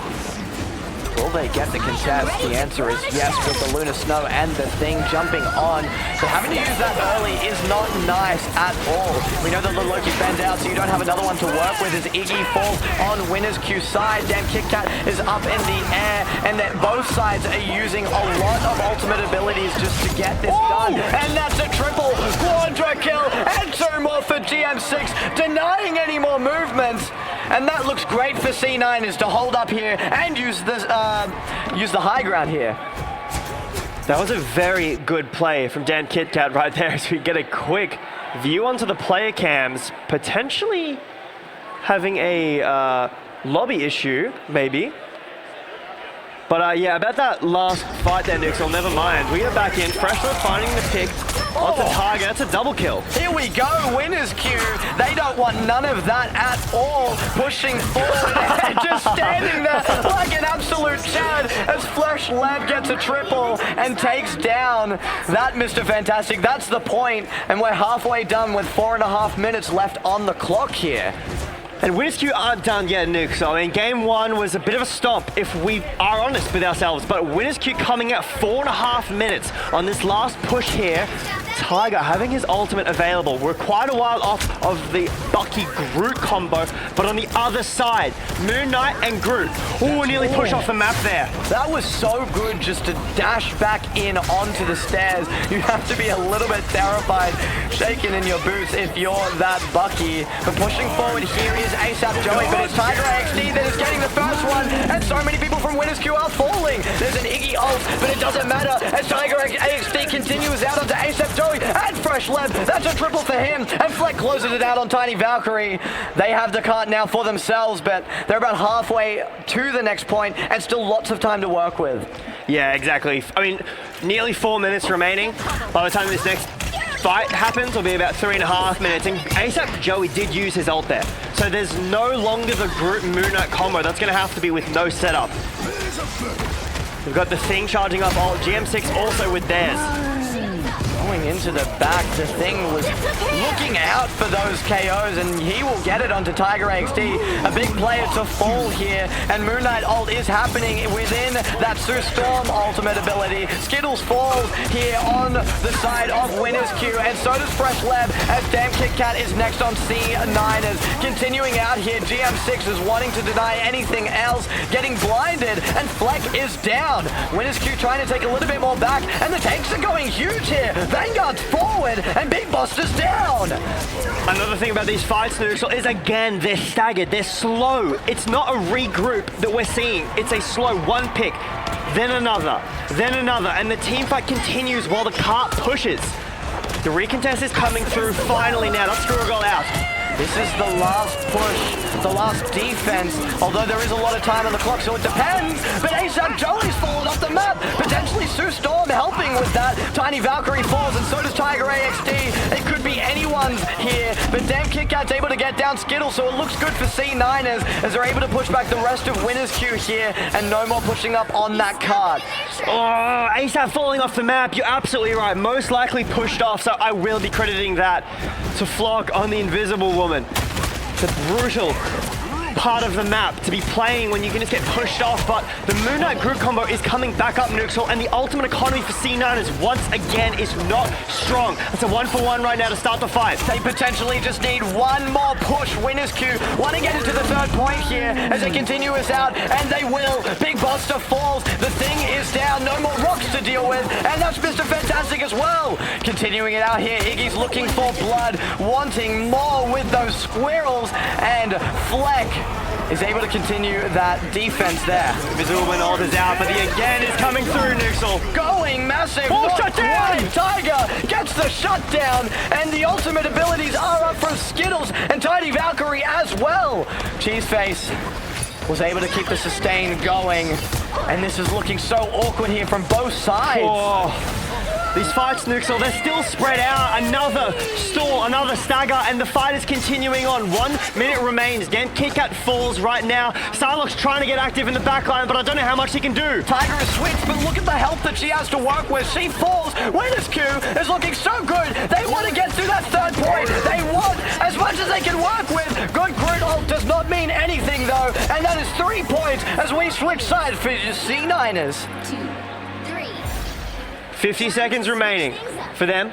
Will they get the contest? The answer is yes, with the Lunar Snow and the Thing jumping on. But having to use that early is not nice at all. We know that the Loki bends out, so you don't have another one to work with as Iggy falls on Winners Q side. Damn KitKat is up in the air, and that both sides are using a lot of ultimate abilities just to get this done. And that's a triple quadra kill, and 2 more for GM6, denying any more movements. And that looks great for C9ers to hold up here and use the high ground here. That was a very good play from Dan KitKat right there as we get a quick view onto the player cams, potentially having a lobby issue, maybe. But yeah, about that last fight there, Nixel, never mind. We are back in. Freshler finding the pick onto Tiger. That's a double kill. Here we go, Winners Queue. They don't want none of that at all. Pushing forward and just standing there like an absolute Chad as Flesh Lab gets a triple and takes down that Mr. Fantastic. That's the point, and we're halfway done with 4.5 minutes left on the clock here. And Winners Queue aren't done yet, Nuke. So, game 1 was a bit of a stomp, if we are honest with ourselves. But Winners Queue coming at 4.5 minutes on this last push here. Tiger having his ultimate available. We're quite a while off of the Bucky Groot combo, but on the other side, Moon Knight and Groot. Ooh, nearly pushed off the map there. That was so good just to dash back in onto the stairs. You have to be a little bit terrified, shaking in your boots if you're that Bucky. But pushing forward here is ASAP Joey, but it's Tiger XD that is getting the first one, and so many people from Winners Queue are falling. There's an Iggy ult, but it doesn't matter as Tiger XD continues out onto ASAP Joey. And Fresh Leb, that's a triple for him. And Fleck closes it out on Tiny Valkyrie. They have the cart now for themselves, but they're about halfway to the next point and still lots of time to work with. Yeah, exactly. I mean, nearly 4 minutes remaining. By the time this next fight happens, it'll be about 3.5 minutes. And ASAP Joey did use his ult there. So there's no longer the Groot Moon Knight combo. That's going to have to be with no setup. We've got the Thing charging up ult. GM6 also with theirs. Going into the back, the Thing was looking out for those KOs, and he will get it onto Tiger XD. A big player to fall here, and Moon Knight ult is happening within that Sue Storm ultimate ability. Skittles falls here on the side of Winners Queue, and so does Fresh Lab as damn KitKat is next on C9ers. Continuing out here, GM6 is wanting to deny anything else, getting blinded, and Fleck is down. Winners Queue trying to take a little bit more back, and the tanks are going huge here. Vanguard's forward, and Big Buster's down. Another thing about these fights, Noodle, is again, they're staggered, they're slow. It's not a regroup that we're seeing. It's a slow one pick, then another, and the team fight continues while the cart pushes. The recontest is coming through finally now. Let's screw a goal out. This is the last push, the last defense, although there is a lot of time on the clock, so it depends. But ASAP Joey's fallen off the map. Potentially Sue Storm helping with that. Tiny Valkyrie falls, and so does Tiger AXD. It could be anyone's here, but damn KitKat's able to get down Skittle, so it looks good for C9ers as they're able to push back the rest of Winners Queue here, and no more pushing up on that card. Oh, ASAP falling off the map. You're absolutely right. Most likely pushed off, so I will be crediting that to Flock on the Invisible Woman. The part of the map to be playing when you can just get pushed off, but the Moon Knight group combo is coming back up, Nuxel, and the ultimate economy for C9ers once again is not strong. It's a 1-for-1 right now to start the fight. They potentially just need one more push. Winners queue want to get into the third point here as they continue us out, and they will. Big Buster falls. The thing is down. No more rocks to deal with, and that's Mr. Fantastic as well. Continuing it out here, Iggy's looking for blood, wanting more with those squirrels, and Fleck is able to continue that defense there. Visible when all is out, but the again is coming through, Nuxel. Going massive. Oh, shut down! Tiger gets the shutdown, and the ultimate abilities are up from Skittles and Tiny Valkyrie as well. Cheeseface was able to keep the sustain going, and this is looking so awkward here from both sides. Oh. These fights, Nuxel, they're still spread out. Another stall, another stagger, and the fight is continuing on. 1 minute remains. Damn KitKat falls right now. Psylocke's trying to get active in the backline, but I don't know how much he can do. Tiger is switched, but look at the health that she has to work with. She falls. Winners queue is looking so good. They want to get through that third point. They want as much as they can work with. Good Groot ult does not mean anything, though, and that is 3 points as we switch sides for C9ers. 50 seconds remaining for them.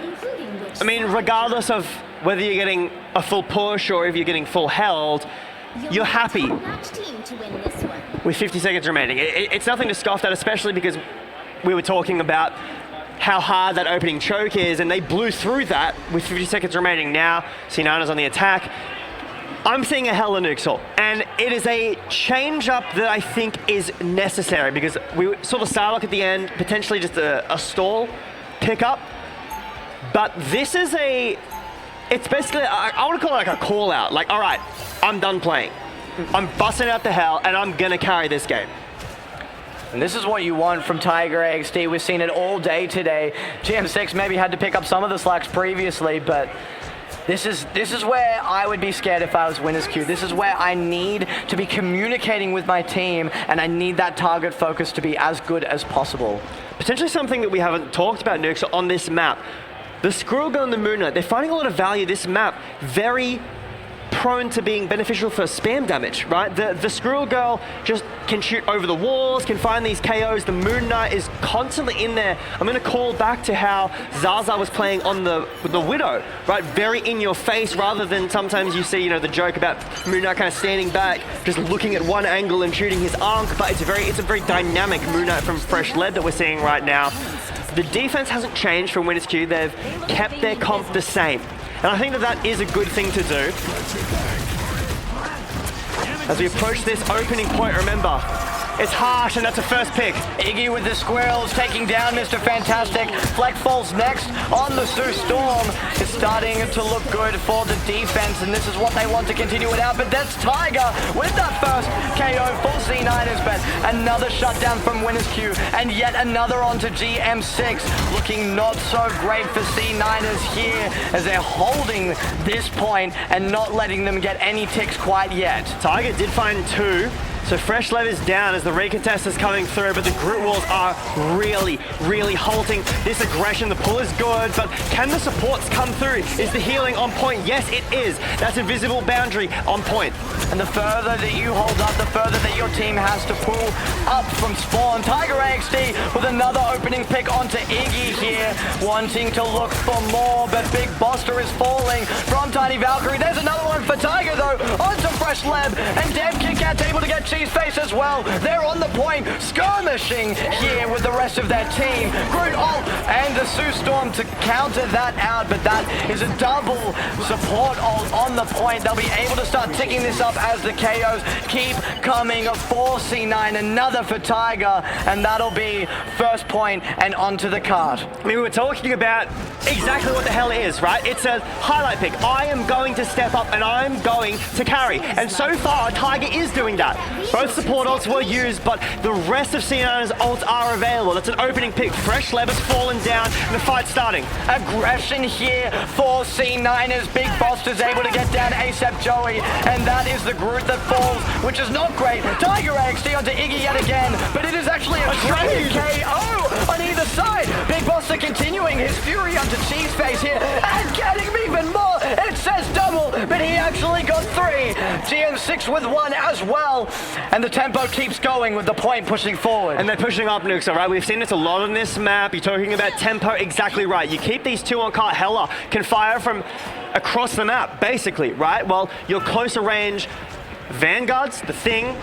I mean, regardless of whether you're getting a full push or if you're getting full held, you're happy with 50 seconds remaining. It's nothing to scoff at, especially because we were talking about how hard that opening choke is, and they blew through that with 50 seconds remaining. Now, C9ers on the attack. I'm seeing a hella Nuxel, and it is a change-up that I think is necessary because we saw the Psylocke at the end, potentially just a stall pickup, but this is it's basically, I want to call it like a call-out, like, all right, I'm done playing. I'm busting out the hell, and I'm going to carry this game. And this is what you want from Tiger XD. We've seen it all day today. GM6 maybe had to pick up some of the slacks previously, but this is where I would be scared if I was Winners Queue. This is where I need to be communicating with my team, and I need that target focus to be as good as possible. Potentially something that we haven't talked about, Nuxel, on this map. The Squirrel Girl and the Moon Knight, they're finding a lot of value. This map, very prone to being beneficial for spam damage, right? The Squirrel Girl just can shoot over the walls, can find these KOs. The Moon Knight is constantly in there. I'm going to call back to how Zaza was playing on the Widow, right? Very in your face, rather than sometimes you see, the joke about Moon Knight kind of standing back, just looking at one angle and shooting his Ankh, but it's a very dynamic Moon Knight from Fresh Lead that we're seeing right now. The defense hasn't changed from Winners Queue. They've kept their comp the same. And I think that is a good thing to do. As we approach this opening point, remember, it's harsh, and that's a first pick. Iggy with the squirrels taking down Mr. Fantastic. Fleck falls next on the Sue Storm. It's starting to look good for the defense, and this is what they want to continue it out. But that's Tiger with that first KO for C9ers, but another shutdown from Winners Queue, and yet another onto GM6. Looking not so great for C9ers here as they're holding this point and not letting them get any ticks quite yet. Tiger did find 2. So Fresh Lead is down as the recontest is coming through, but the Groot walls are really halting this aggression. The pull is good, but can the supports come through? Is the healing on point? Yes, it is. That's invisible boundary on point. And the further that you hold up, the further that your team has to pull up from spawn. Tiger AXD with another opening pick onto Iggy here, wanting to look for more, but Big Buster is falling from Tiny Valkyrie. There's another one for Tiger, though, onto Fresh Leb, and Dev KitKat's able to get Cheeseface as well. They're on the point, skirmishing here with the rest of their team. Groot ult and the Sue Storm to counter that out, but that is a double support ult on the point. They'll be able to start ticking this up as the KOs keep coming for C9. Another for Tiger, and that'll be first point and onto the card. I mean, we were talking about exactly what the hell it is, right? It's a highlight pick. I am going to step up and I'm going to carry. And so far, Tiger is doing that. Both support ults were used, but the rest of C9's ults are available. That's an opening pick. Fresh Leb has fallen down, and the fight's starting. Aggression here for C9ers. Big Buster's able to get down ASAP Joey, and that is the Groot that falls, which is not great. Tiger AXD onto Iggy yet again, but it is actually a great KO on either side. Big Buster continuing his fury onto Cheeseface here, and getting even more. It says double, but he actually got 3. GM6 with one as well. And the tempo keeps going with the point pushing forward. And they're pushing up, Nukes, all right? We've seen this a lot on this map. You're talking about tempo, exactly right. You keep these two on cart, Hella can fire from across the map, basically, right? Well, your closer range Vanguards, the Thing,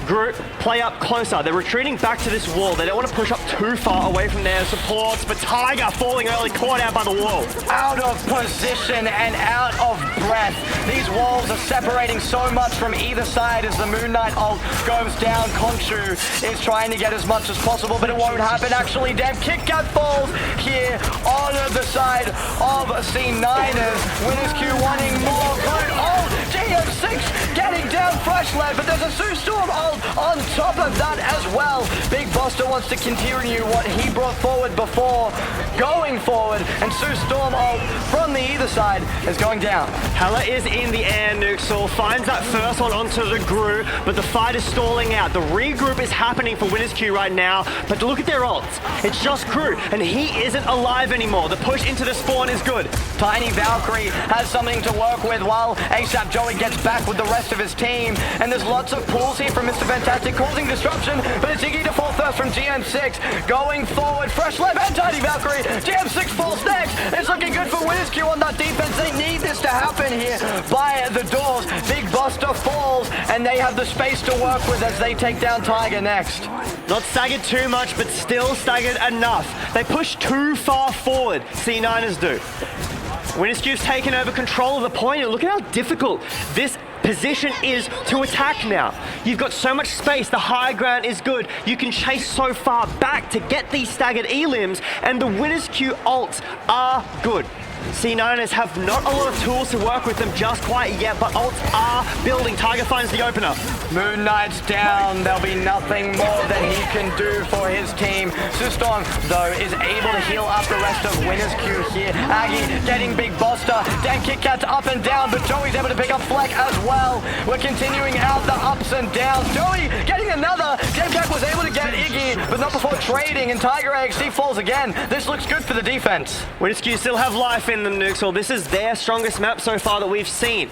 Groot, play up closer. They're retreating back to this wall. They don't want to push up too far away from their supports, but Tiger falling early, caught out by the wall. Out of position and out of breath. These walls are separating so much from either side as the Moon Knight ult goes down. Khonshu is trying to get as much as possible, but it won't happen. Actually, damn, KitKat falls here on the side of C9ers. WinnersQ wanting more good. Oh, GM6 getting down Fresh Lab, but there's a Sue Storm ult on top of that as well. Big Buster wants to continue what he brought forward before going forward, and Sue Storm ult from the either side is going down. Hella is in the air, Nuxel finds that first one onto the Gru, but the fight is stalling out. The regroup is happening for WinnersQ right now, but look at their ults. It's just Gru, and he isn't alive anymore. The push into the spawn is good. Tiny Valkyrie has something to work with while ASAP Joey gets back with the rest of his team, and there's lots of pulls here from Mr. Fantastic causing disruption, but it's Iggy to fall first from GM6. Going forward, Fresh Lab and Tiny Valkyrie. GM6 falls next. It's looking good for WinnersQ on that defense. They need this to happen here by the doors. Big Buster falls, and they have the space to work with as they take down Tiger next. Not staggered too much, but still staggered enough. They push too far forward, C9ers do. WinnersQ's taken over control of the point, and look at how difficult this position is to attack now. You've got so much space, the high ground is good. You can chase so far back to get these staggered elims, and the WinnersQ ults are good. C9ers have not a lot of tools to work with them just quite yet, but ults are building. Tiger finds the opener. Moon Knight's down. There'll be nothing more that he can do for his team. Sustorm, though, is able to heal up the rest of WinnersQ here. Aggie getting Big Buster. Dan KitKat's up and down, but Joey's able to pick up Fleck as well. We're continuing out the ups and downs. Joey getting another. KitKat was able to get Iggy, but not before trading, and Tiger AXD falls again. This looks good for the defense. WinnersQ still have life in them, Nuxel. This is their strongest map so far that we've seen.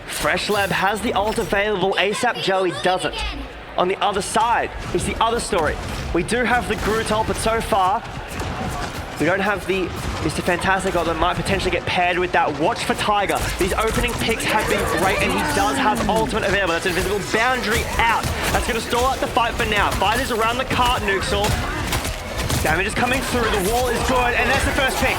Fresh Lab has the ult available, ASAP Joey doesn't. On the other side is the other story. We do have the Groot ult, but so far we don't have the Mr. Fantastic ult that might potentially get paired with that. Watch for Tiger. These opening picks have been great, and he does have ultimate available. That's an invisible boundary out. That's going to stall out the fight for now. Fight is around the cart, Nuxel. Damage is coming through, the wall is good, and that's the first pick.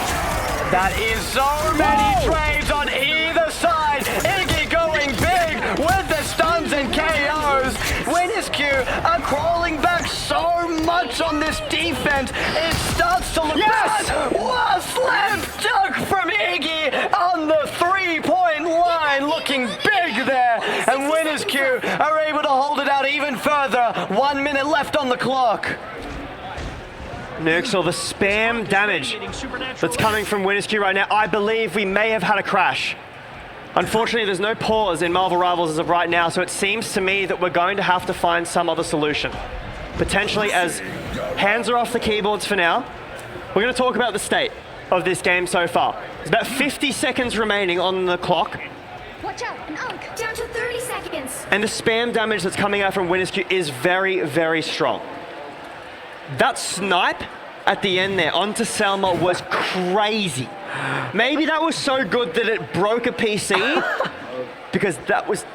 That is so many trades on either side. Iggy going big with the stuns and KOs. WinnersQ are crawling back so much on this defense. It starts to look bad. What a slam dunk from Iggy on the three-point line. Looking big there. And WinnersQ are able to hold it out even further. 1 minute left on the clock. Nuxel, the spam damage that's coming from WinnersQ right now, I believe we may have had a crash. Unfortunately, there's no pause in Marvel Rivals as of right now, so it seems to me that we're going to have to find some other solution. Potentially, as hands are off the keyboards for now, we're going to talk about the state of this game so far. There's about 50 seconds remaining on the clock. Watch out, an unk. Down to 30 seconds. And the spam damage that's coming out from WinnersQ is very, very strong. That snipe at the end there onto Selma was crazy. Maybe that was so good that it broke a PC, because that was...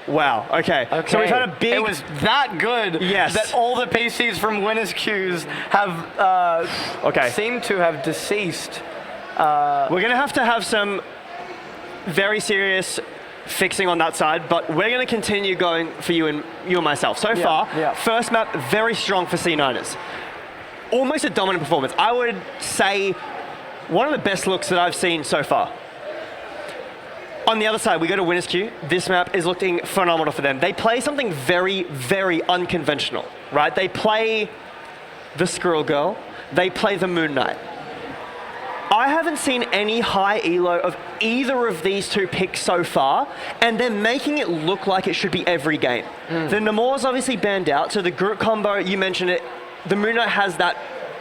Wow, okay. So we've had a big... It was that good that all the PCs from WinnersQs have seemed to have deceased. We're going to have some very serious fixing on that side, but we're going to continue going for you and myself. So far, first map, very strong for C9ers. Almost a dominant performance. I would say one of the best looks that I've seen so far. On the other side, we go to WinnersQ. This map is looking phenomenal for them. They play something very, very unconventional, right? They play the Squirrel Girl. They play the Moon Knight. I haven't seen any high elo of either of these two picks so far, and they're making it look like it should be every game. The Namor's obviously banned out, so the Groot combo, you mentioned it, the Moon Knight has that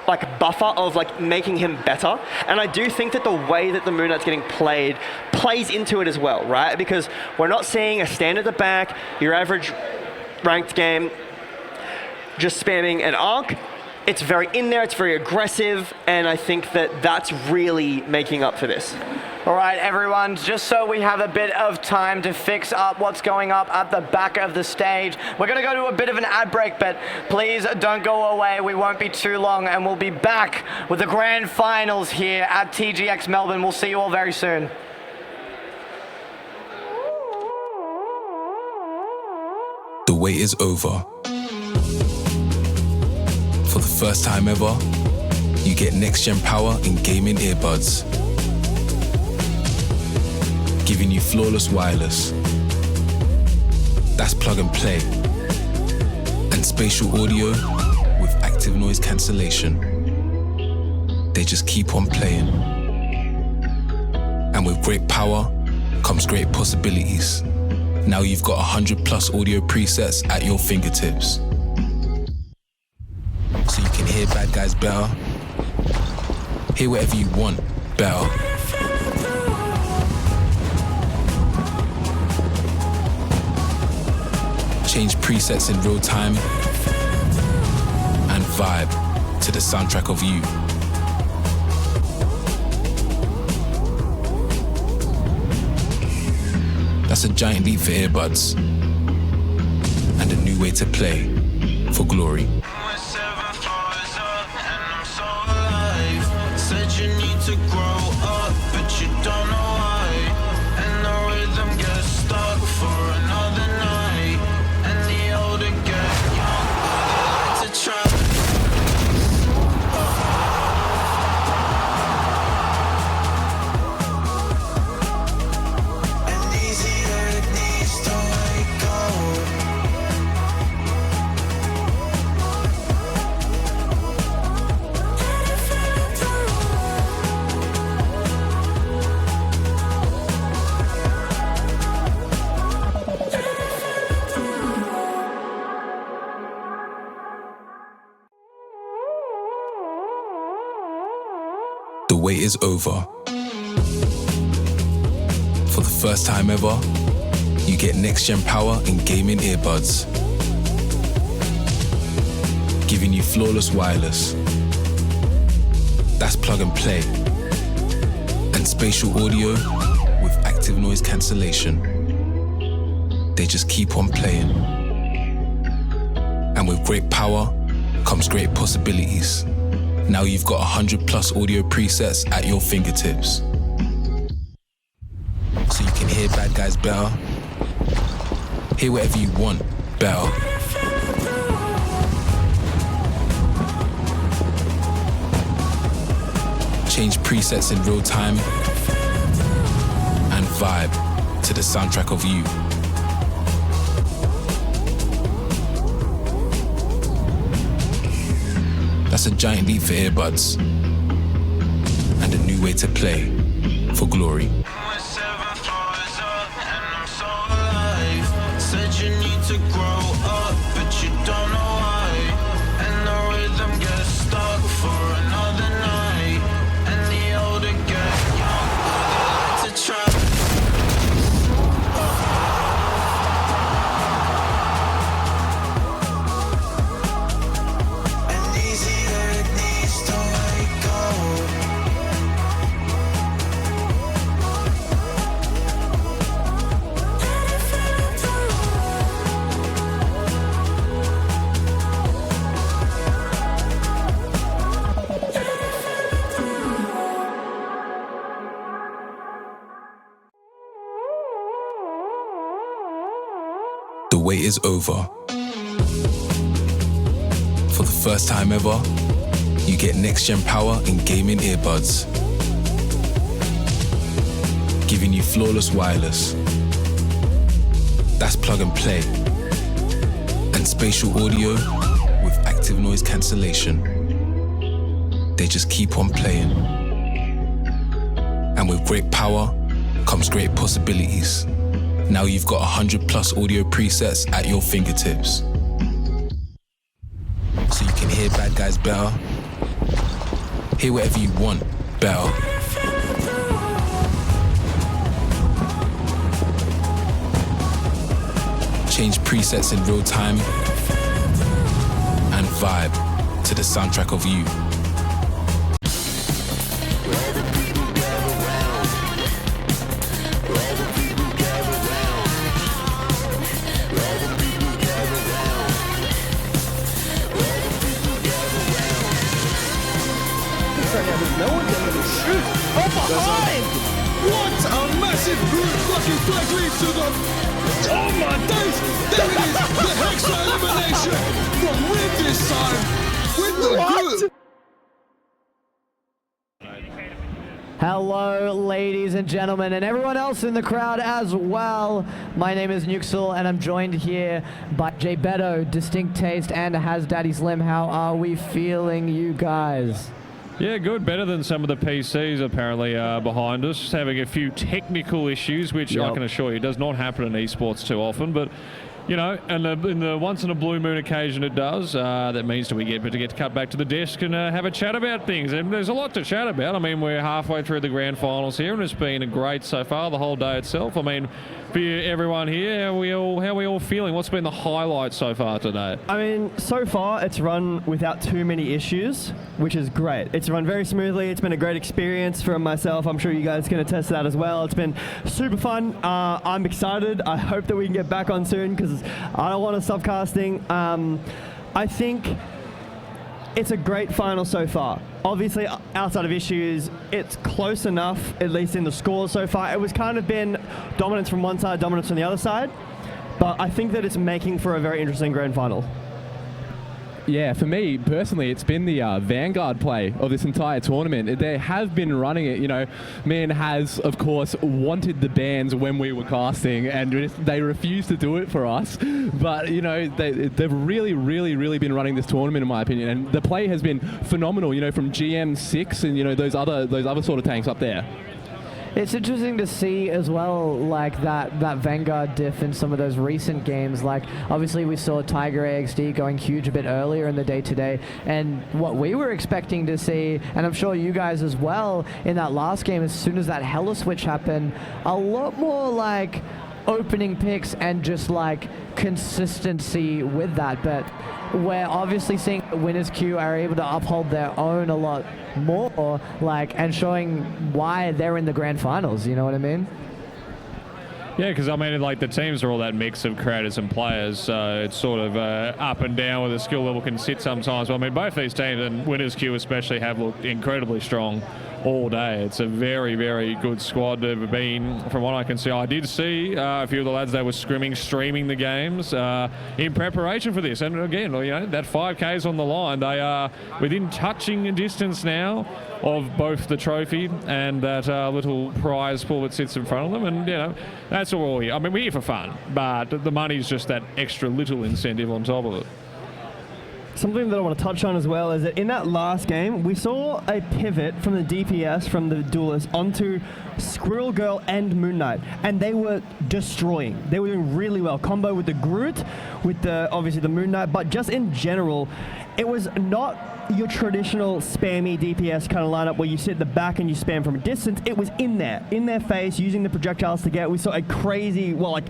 like buffer of like making him better. And I do think that the way that the Moon Knight's getting played plays into it as well, right? Because we're not seeing a stand at the back, your average ranked game, just spamming an arc. It's very in there, it's very aggressive, and I think that that's really making up for this. All right, everyone, just so we have a bit of time to fix up what's going up at the back of the stage, we're going to go to a bit of an ad break, but please don't go away. We won't be too long, and we'll be back with the grand finals here at TGX Melbourne. We'll see you all very soon. The wait is over. For the first time ever, you get next-gen power in gaming earbuds, giving you flawless wireless. That's plug and play. And spatial audio with active noise cancellation. They just keep on playing. And with great power comes great possibilities. Now you've got 100+ audio presets at your fingertips. So you can hear bad guys better, hear whatever you want better. Change presets in real time and vibe to the soundtrack of you. That's a giant leap for earbuds and a new way to play for glory. Said you need to grow up, but you don't know why. And the rhythm gets stuck for another night. And the older get younger, they like to try. And easier it needs to wake up. The wait is over. For the first time ever, you get next-gen power in gaming earbuds, giving you flawless wireless. That's plug and play. And spatial audio with active noise cancellation. They just keep on playing. And with great power comes great possibilities. Now you've got 100+ audio presets at your fingertips. So you can hear bad guys better, hear whatever you want better. Change presets in real time and vibe to the soundtrack of you. That's a giant leap for earbuds and a new way to play for glory. Said you need to grow up, but you don't know why. And the rhythm gets stuck for another night. And the older get younger, they like to try. The wait is over. For the first time ever, you get next-gen power in gaming earbuds, giving you flawless wireless. That's plug and play. And spatial audio with active noise cancellation. They just keep on playing. And with great power comes great possibilities. Now you've got 100+ audio presets at your fingertips. So you can hear bad guys better, Hear whatever you want, better. Change presets in real time and vibe to the soundtrack of you. What a massive group! Fucking flag leads to them! Oh my days! There it is! The Hexa elimination from Rim this time! With the group! Hello, ladies and gentlemen, and everyone else in the crowd as well. My name is Nuxel, and I'm joined here by Jay Beto, Distinct Taste, and Has Daddy Slim. How are we feeling, you guys? Yeah, good. Better than some of the PCs apparently behind us. Just having a few technical issues, which I can assure you does not happen in esports too often. But, you know, and in the once in a blue moon occasion it does. That means we get to cut back to the desk and have a chat about things. And there's a lot to chat about. I mean, we're halfway through the grand finals here, and it's been great so far, the whole day itself. I mean, for everyone here, how are we all feeling? What's been the highlight so far today? I mean, so far it's run without too many issues, which is great. It's run very smoothly. It's been a great experience for myself. I'm sure you guys can attest to that as well. It's been super fun. I'm excited. I hope that we can get back on soon because I don't want to stop casting. I think it's a great final so far. Obviously, outside of issues, it's close enough, at least in the scores so far. It was kind of been dominance from one side, dominance from the other side. But I think that it's making for a very interesting grand final. Yeah, for me personally, it's been the Vanguard play of this entire tournament. They have been running it, you know. Man has, of course, wanted the bans when we were casting, and they refused to do it for us. But, you know, they've really been running this tournament, in my opinion. And the play has been phenomenal, you know, from GM6 and, you know, those other sort of tanks up there. It's interesting to see as well, like that Vanguard diff in some of those recent games. Like, obviously we saw Tiger AXD going huge a bit earlier in the day today, and what we were expecting to see, and I'm sure you guys as well, in that last game, as soon as that Hella switch happened, a lot more like opening picks and just like consistency with that. But we're obviously seeing the winners queue are able to uphold their own a lot more, like, and showing why they're in the grand finals, you know what I mean? Yeah, because I mean, like, the teams are all that mix of creators and players, so it's sort of up and down where the skill level can sit sometimes. But I mean, both these teams, and Winners Queue especially, have looked incredibly strong all day. It's a very good squad they've been, from what I can see. I did see a few of the lads that were streaming the games in preparation for this. And again, you know, that 5K is on the line. They are within touching distance now of both the trophy and that little prize pool that sits in front of them. And, you know, that's all we're here. I mean, we're here for fun, but the money's just that extra little incentive on top of it. Something that I want to touch on as well is that in that last game, we saw a pivot from the DPS, from the duelists, onto Squirrel Girl and Moon Knight, and they were destroying. They were doing really well. Combo with the Groot, with the obviously the Moon Knight, but just in general, it was not your traditional spammy DPS kind of lineup where you sit at the back and you spam from a distance. It was in their face, using the projectiles to get. We saw a crazy, well, like,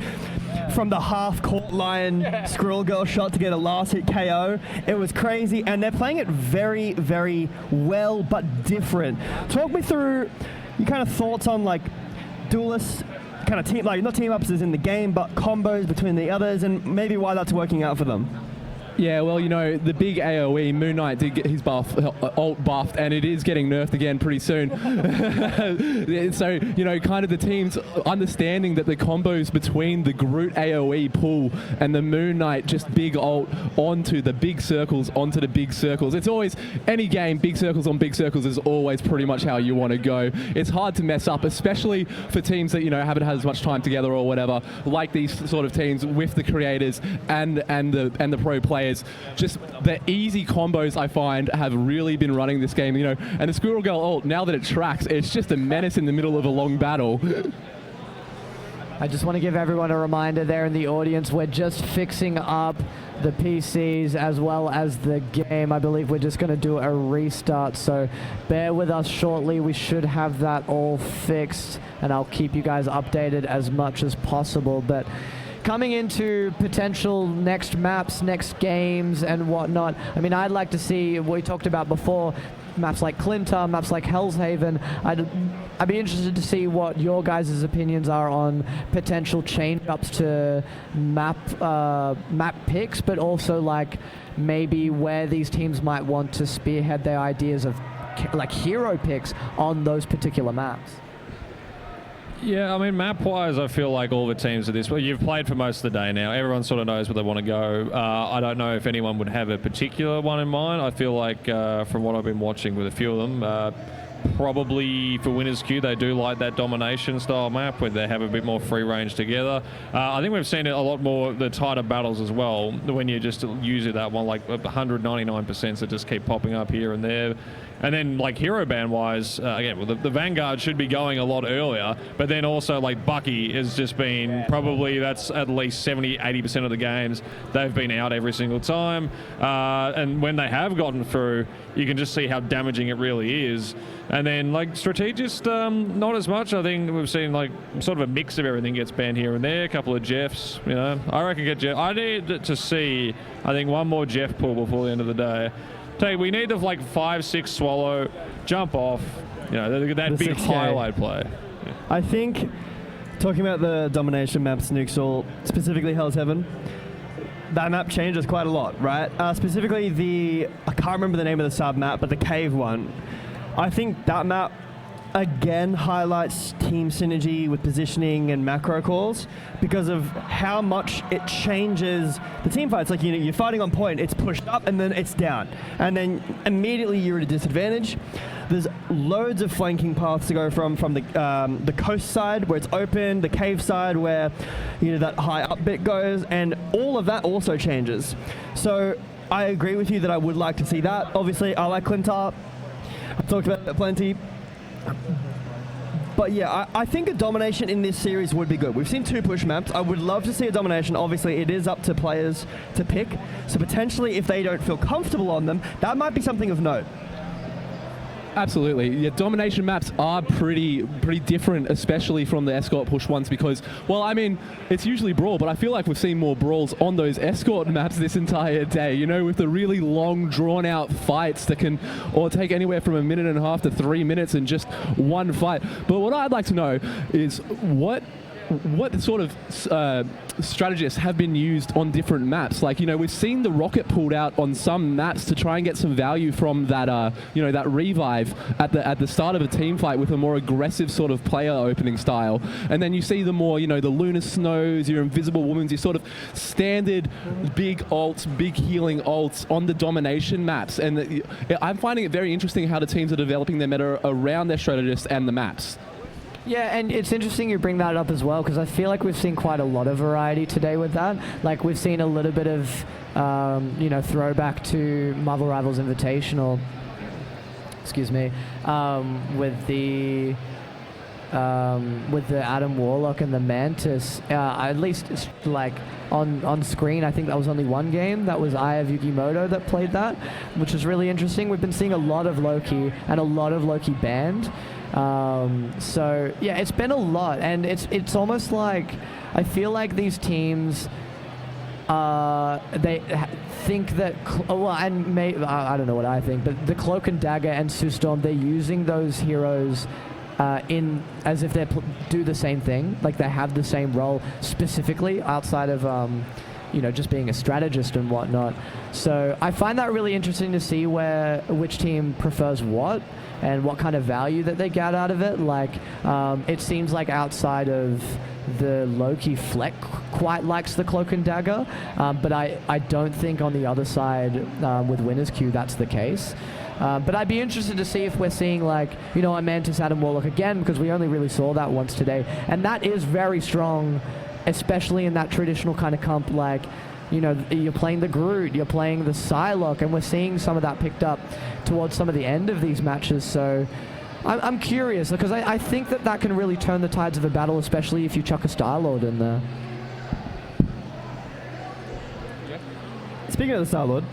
from the half-court line Squirrel Girl shot to get a last-hit KO. It was crazy, and they're playing it very well, but different. Talk me through your kind of thoughts on, like, duelists, kind of team, like, not team-ups as in the game, but combos between the others, and maybe why that's working out for them. Yeah, well, you know, the big AoE, Moon Knight did get his ult buffed, and it is getting nerfed again pretty soon. So, you know, kind of the teams understanding that the combos between the Groot AoE pull and the Moon Knight just big ult onto the big circles, It's always, any game, big circles on big circles is always pretty much how you want to go. It's hard to mess up, especially for teams that, you know, haven't had as much time together or whatever, like these sort of teams with the creators and the pro players. Just the easy combos, I find, have really been running this game, you know. And the Squirrel Girl ult, now that it tracks, it's just a menace in the middle of a long battle. I just want to give everyone a reminder there in the audience, we're just fixing up the PCs as well as the game. I believe we're just going to do a restart, so bear with us shortly. We should have that all fixed, and I'll keep you guys updated as much as possible. But coming into potential next maps, next games and whatnot, I mean, I'd like to see what we talked about before, maps like Clintar, maps like Hell's Haven. I'd be interested to see what your guys' opinions are on potential change-ups to map picks, but also like maybe where these teams might want to spearhead their ideas of like hero picks on those particular maps. Yeah, I mean, map-wise, I feel like all the teams are this. Well, you've played for most of the day now. Everyone sort of knows where they want to go. I don't know if anyone would have a particular one in mind. I feel like, from what I've been watching with a few of them, probably for Winners Queue, they do like that domination style map where they have a bit more free range together. I think we've seen it a lot more, the tighter battles as well, when you just use it that one, like 199% that just keep popping up here and there. And then, like, hero ban wise, again, well, the Vanguard should be going a lot earlier, but then also, like, Bucky has just been probably, that's at least 70-80% of the games they've been out every single time. And when they have gotten through, you can just see how damaging it really is. And then, like, strategist, not as much. I think we've seen, like, sort of a mix of everything gets banned here and there. A couple of Jeffs, you know. I reckon get Jeff. I need to see, I think, one more Jeff pull before the end of the day. We need to, like, 5-6 swallow, jump off, you know, that The big 6K. highlight play. Yeah. I think, talking about the domination maps, Nukesall, specifically Hell's Heaven, that map changes quite a lot, right? Specifically I can't remember the name of the sub map, but the cave one. I think that map, again, highlights team synergy with positioning and macro calls because of how much it changes the team fights. Like, you know, you're fighting on point, it's pushed up and then it's down. And then immediately you're at a disadvantage. There's loads of flanking paths to go from the coast side where it's open, the cave side where, you know, that high up bit goes, and all of that also changes. So I agree with you that I would like to see that. Obviously, I like Clintar. I've talked about that plenty. But yeah, I think a domination in this series would be good. We've seen 2 push maps. I would love to see a domination. Obviously, it is up to players to pick. So potentially, if they don't feel comfortable on them, that might be something of note. Absolutely. Yeah, domination maps are pretty different, especially from the escort push ones because, well, I mean, it's usually brawl, but I feel like we've seen more brawls on those escort maps this entire day, you know, with the really long, drawn-out fights that can take anywhere from 1.5 minutes to 3 minutes in just one fight. But what I'd like to know is what sort of strategists have been used on different maps. Like, you know, we've seen the rocket pulled out on some maps to try and get some value from that, you know, that revive at the start of a team fight with a more aggressive sort of player opening style. And then you see the more, you know, the lunar snows, your invisible women's, your sort of standard big ults, big healing ults on the domination maps. And I'm finding it very interesting how the teams are developing their meta around their strategists and the maps. Yeah, and it's interesting you bring that up as well, because I feel like we've seen quite a lot of variety today with that. Like, we've seen a little bit of, you know, throwback to Marvel Rivals Invitational, excuse me, with the Adam Warlock and the Mantis. At least, like, on screen, I think that was only one game. That was Eye of Yugimoto that played that, which is really interesting. We've been seeing a lot of Loki and a lot of Loki banned. So yeah, it's been a lot, and it's almost like I feel like these teams they think that and I don't know what I think, but the Cloak and Dagger and Sue Storm, they're using those heroes in as if they do the same thing, like they have the same role specifically outside of you know, just being a strategist and whatnot. So I find that really interesting to see which team prefers what and what kind of value that they get out of it. Like, it seems like outside of the Loki, Fleck quite likes the Cloak and Dagger, but I don't think on the other side with Winners Queue that's the case. But I'd be interested to see if we're seeing, like, you know, a Mantis Adam Warlock again, because we only really saw that once today, and that is very strong, especially in that traditional kind of comp. Like, you know, you're playing the Groot, you're playing the Psylocke, and we're seeing some of that picked up towards some of the end of these matches. So I'm curious because I think that can really turn the tides of a battle, especially if you chuck a Star-Lord in there. Speaking of the Star-Lord,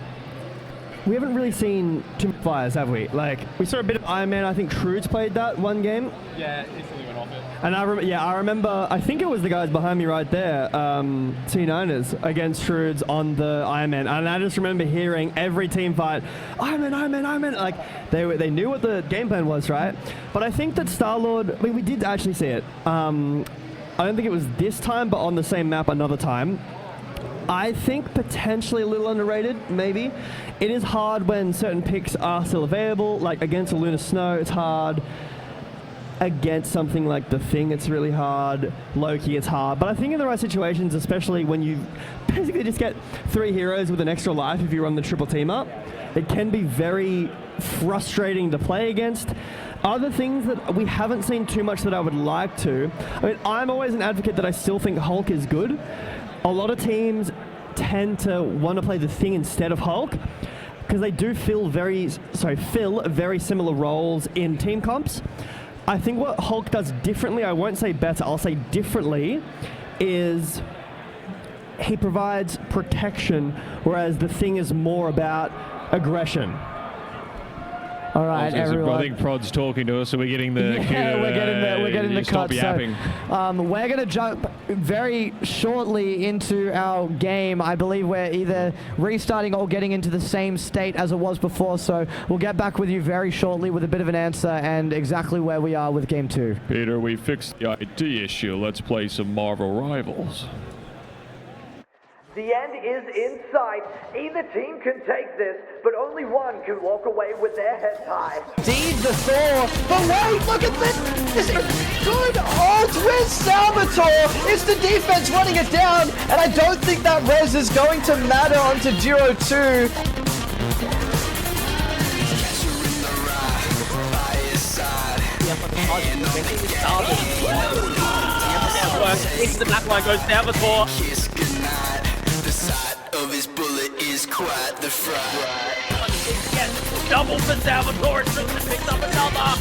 we haven't really seen too many fires, have we? Like, we saw a bit of Iron Man. I think Shrewds played that one game. Yeah, instantly went off it. And I remember, I think it was the guys behind me right there, C9ers, against Shrewds on the Iron Man. And I just remember hearing every team fight, Iron Man, Iron Man, Iron Man. Like, they knew what the game plan was, right? But I think that Star-Lord, I mean, we did actually see it. I don't think it was this time, but on the same map another time. I think potentially a little underrated, maybe. It is hard when certain picks are still available, like against a Lunar Snow, it's hard. Against something like The Thing, it's really hard. Loki, it's hard. But I think in the right situations, especially when you basically just get 3 heroes with an extra life if you run the triple team up, it can be very frustrating to play against. Other things that we haven't seen too much that I would like to. I mean, I'm always an advocate that I still think Hulk is good. A lot of teams tend to want to play The Thing instead of Hulk because they do fill very similar roles in team comps. I think what Hulk does differently, I won't say better, I'll say differently, is he provides protection, whereas The Thing is more about aggression. All right, everyone. I think Prod's talking to us, so we're getting the cue to, we're getting the stop cut. yapping. So, we're going to jump very shortly into our game. I believe we're either restarting or getting into the same state as it was before. So we'll get back with you very shortly with a bit of an answer and exactly where we are with Game 2. Peter, we fixed the ID issue. Let's play some Marvel Rivals. The end is in sight. Either team can take this, but only one can walk away with their heads high. Indeed, the Thor. But wait, look at this. This is good ult with Salvatore. It's the defense running it down, and I don't think that res is going to matter onto Duo 2. Into the back line goes Salvatore. The sight of his bullet is quite the fright. Yes, double for Salvatore. Tristan picks up another.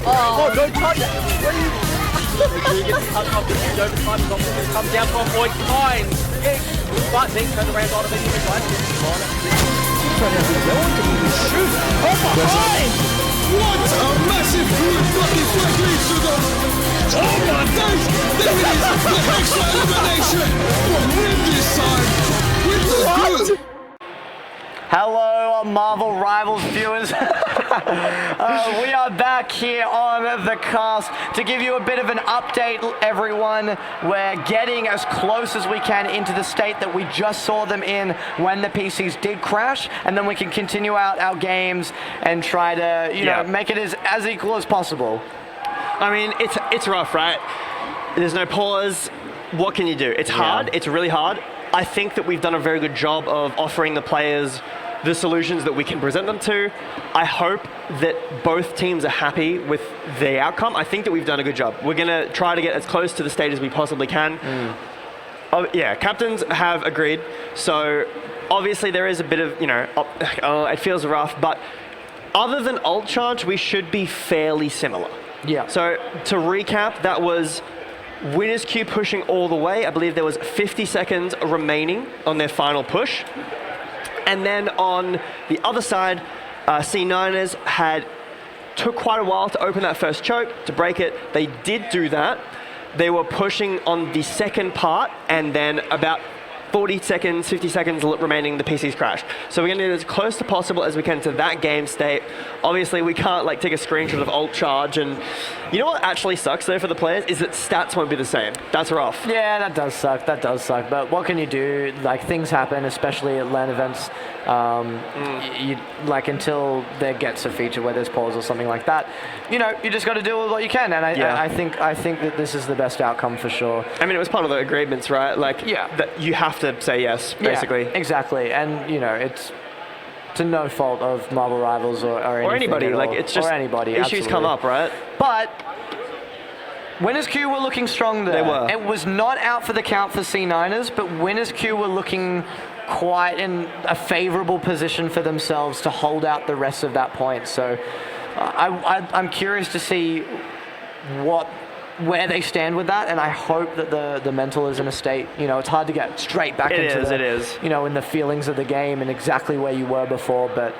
Oh, don't touch it! Comes down for a point, fine. But Nick turned around on him and Shoot! Oh, behind! What a massive good fucking flag leads to them! Oh my days! There it is! The Hexa elimination! From Rim this time! With the good! Hello, Marvel Rivals viewers. We are back here on the cast to give you a bit of an update, everyone. We're getting as close as we can into the state that we just saw them in when the PCs did crash, and then we can continue out our games and try to, you know, make it as equal as possible. I mean, it's rough, right? There's no pause. What can you do? It's hard. It's really hard. I think that we've done a very good job of offering the players the solutions that we can present them to. I hope that both teams are happy with the outcome. I think that we've done a good job. We're going to try to get as close to the state as we possibly can. Oh, yeah, captains have agreed. So obviously there is a bit of, it feels rough, but other than ult charge, we should be fairly similar. Yeah. So to recap, that was Winners queue pushing all the way. I believe there was 50 seconds remaining on their final push. And then on the other side, C9ers took quite a while to open that first choke, to break it. They did do that. They were pushing on the second part, and then about 40 seconds, 50 seconds remaining, the PCs crashed. So we're going to get as close to possible as we can to that game state. Obviously, we can't take a screenshot of ult charge, and you know what actually sucks though for the players is that stats won't be the same. That's rough. Yeah, that does suck. But what can you do? Things happen, especially at LAN events. Until there gets a feature where there's pause or something like that, you just got to deal with what you can. And I think that this is the best outcome for sure. I mean, it was part of the agreements, right? That you have to say yes, basically. Yeah, exactly. And to no fault of Marvel Rivals or anything. Or anybody, at like all. it's just or anybody, issues absolutely. come up, right? But Winners Q were looking strong there. They were. It was not out for the count for C9ers, but Winners Q were looking quite in a favorable position for themselves to hold out the rest of that point. So I'm curious to see where they stand with that, and I hope that the mental is in a state, it's hard to get straight back into it is. In the feelings of the game and exactly where you were before, but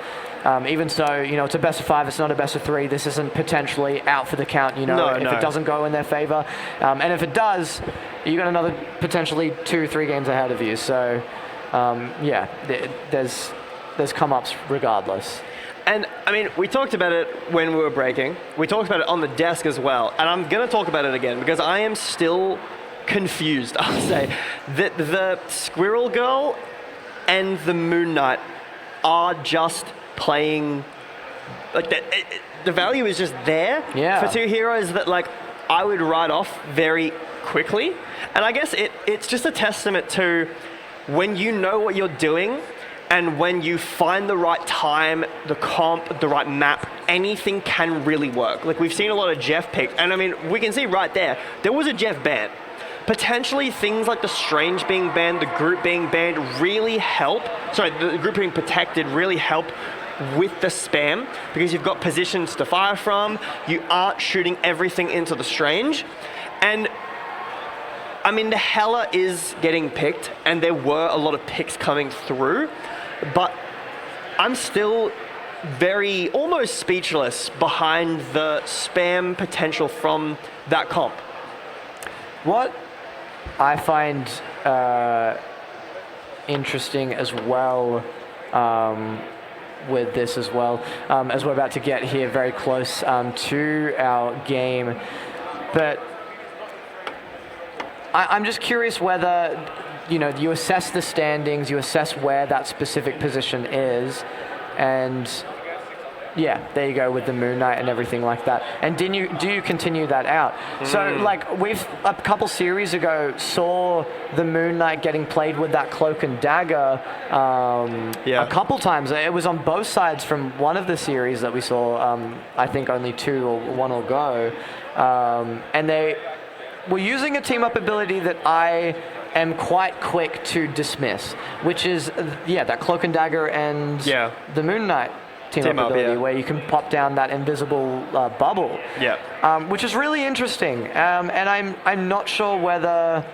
even so, it's a best of 5, it's not a best of 3. This isn't potentially out for the count, if it doesn't go in their favor. And if it does, you got another potentially 2-3 games ahead of you. So, there's come-ups regardless. And, I mean, we talked about it when we were breaking. We talked about it on the desk as well. And I'm going to talk about it again because I am still confused, I'll say. That the Squirrel Girl and the Moon Knight are just playing... Like, the value is just there for two heroes that, like, I would write off very quickly. And I guess it's just a testament to when you know what you're doing, and when you find the right time, the comp, the right map, anything can really work. Like, we've seen a lot of Jeff picked, and I mean, we can see right there was a Jeff ban. Potentially things like the Strange being banned, the group being banned really help. Sorry, the group being protected really help with the spam, because you've got positions to fire from, you aren't shooting everything into the Strange. And I mean, the Hela is getting picked, and there were a lot of picks coming through, but I'm still very almost speechless behind the spam potential from that comp. What I find interesting as well with this as well, as we're about to get here very close to our game, but I'm just curious whether, you assess the standings, you assess where that specific position is, and yeah, there you go with the Moon Knight and everything like that. And do you continue that out? So, like, we've a couple series ago saw the Moon Knight getting played with that Cloak and Dagger a couple times. It was on both sides from one of the series that we saw. I think only 2 or 1 will go, and they were using a team-up ability that I am quite quick to dismiss, which is, that Cloak and Dagger and the Moon Knight team-up ability, where you can pop down that invisible bubble, which is really interesting. And I'm not sure whether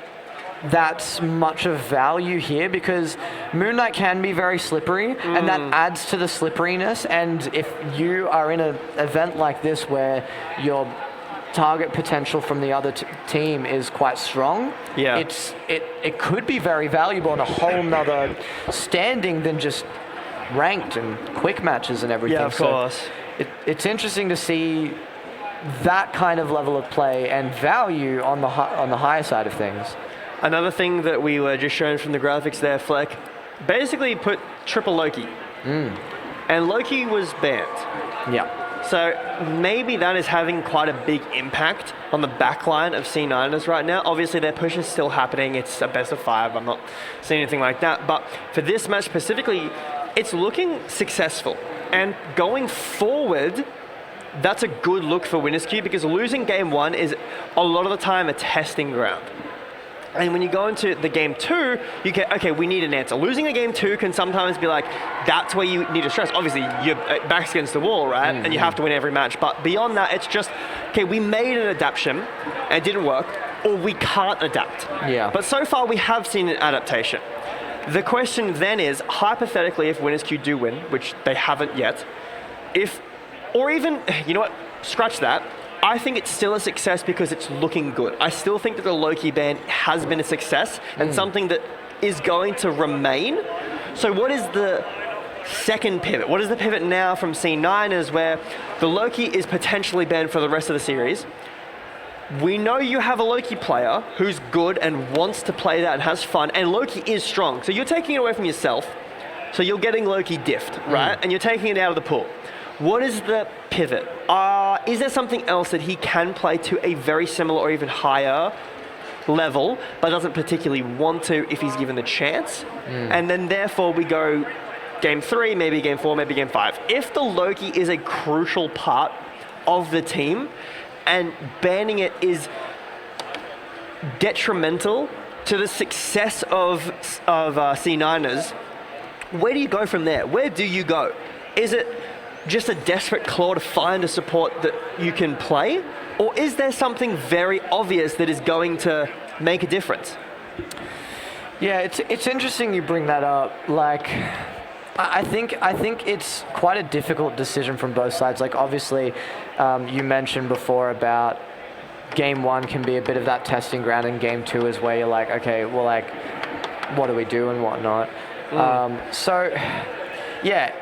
that's much of value here, because Moon Knight can be very slippery, and that adds to the slipperiness. And if you are in an event like this where your target potential from the other team is quite strong, it could be very valuable in a whole nother standing than just ranked and quick matches and everything. Yeah, of course. It's interesting to see that kind of level of play and value on the higher side of things. Another thing that we were just shown from the graphics there, Fleck, basically put triple Loki. And Loki was banned. Yeah. So maybe that is having quite a big impact on the backline of C9ers right now. Obviously, their push is still happening. It's a best of 5. I'm not seeing anything like that. But for this match specifically, it's looking successful. And going forward, that's a good look for Winners Q, because losing game 1 is a lot of the time a testing ground. And when you go into the game 2, you get, okay, we need an answer. Losing a game 2 can sometimes be like, that's where you need to stress. Obviously, your back's against the wall, right? And you have to win every match. But beyond that, it's just, okay, we made an adaptation, and it didn't work, or we can't adapt. But so far, we have seen an adaptation. The question then is, hypothetically, if Winners Q do win, which they haven't yet, or even, you know what, scratch that. I think it's still a success because it's looking good. I still think that the Loki ban has been a success and something that is going to remain. So what is the second pivot? What is the pivot now from C9ers, where the Loki is potentially banned for the rest of the series? We know you have a Loki player who's good and wants to play that and has fun, and Loki is strong. So you're taking it away from yourself. So you're getting Loki diffed, right? And you're taking it out of the pool. What is the pivot? Is there something else that he can play to a very similar or even higher level, but doesn't particularly want to if he's given the chance? And then therefore we go, game 3, maybe game 4, maybe game 5. If the Loki is a crucial part of the team and banning it is detrimental to the success of C9ers, where do you go from there? Where do you go? Is it just a desperate claw to find a support that you can play? Or is there something very obvious that is going to make a difference? Yeah, it's interesting you bring that up. Like, I think it's quite a difficult decision from both sides. Like, obviously, you mentioned before about game 1 can be a bit of that testing ground, and game 2 is where you're like, okay, well, like, what do we do and whatnot? So, yeah,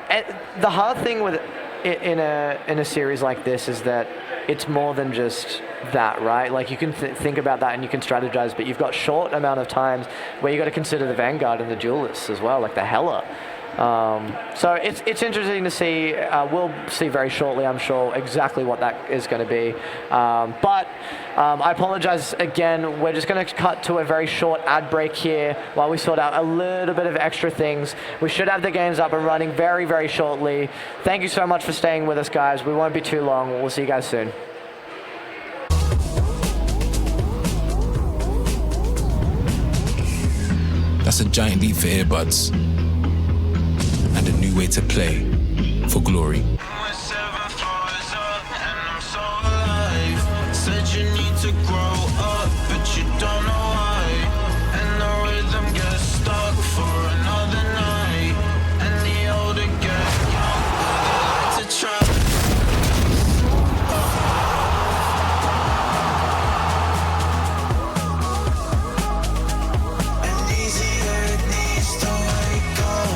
the hard thing with it in a series like this is that it's more than just that, right? Like, you can think about that and you can strategize, but you've got short amount of times where you got to consider the Vanguard and the Duelists as well, like the Hela. So it's interesting to see. We'll see very shortly, I'm sure, exactly what that is going to be. But I apologize again. We're just going to cut to a very short ad break here while we sort out a little bit of extra things. We should have the games up and running very, very shortly. Thank you so much for staying with us, guys. We won't be too long. We'll see you guys soon. That's a giant leap for earbuds. And a new way to play for glory. Said you need to grow up, but you don't know why. And the rhythm gets stuck for another night. And the older get younger, they like to try. And easier it needs to wake up.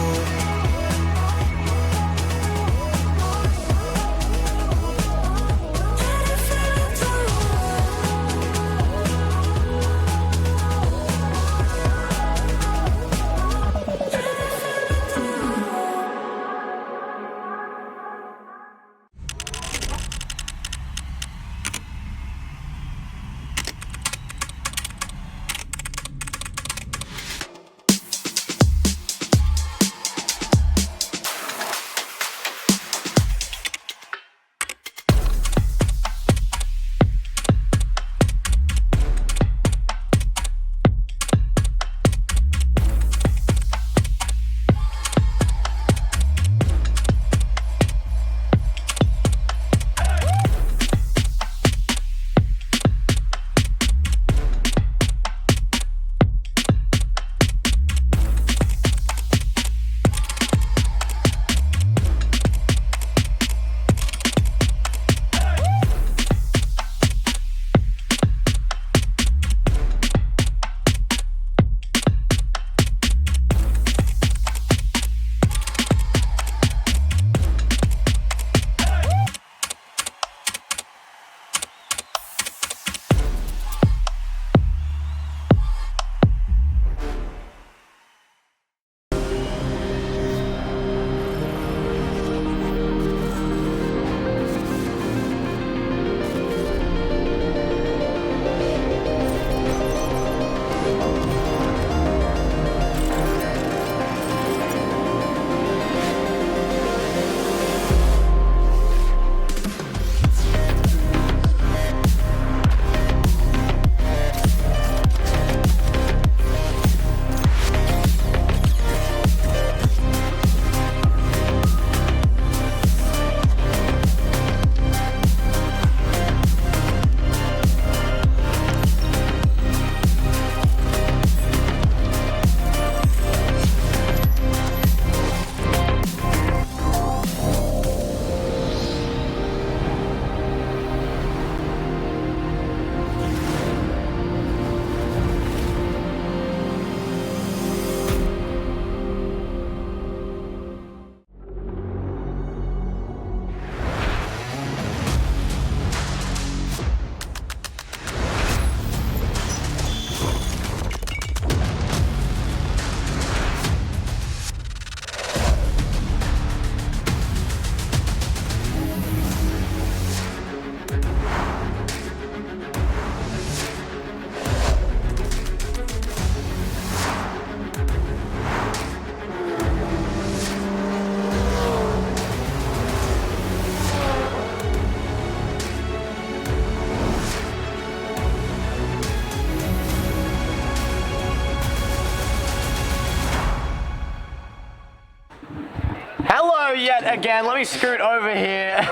again. Let me scoot over here.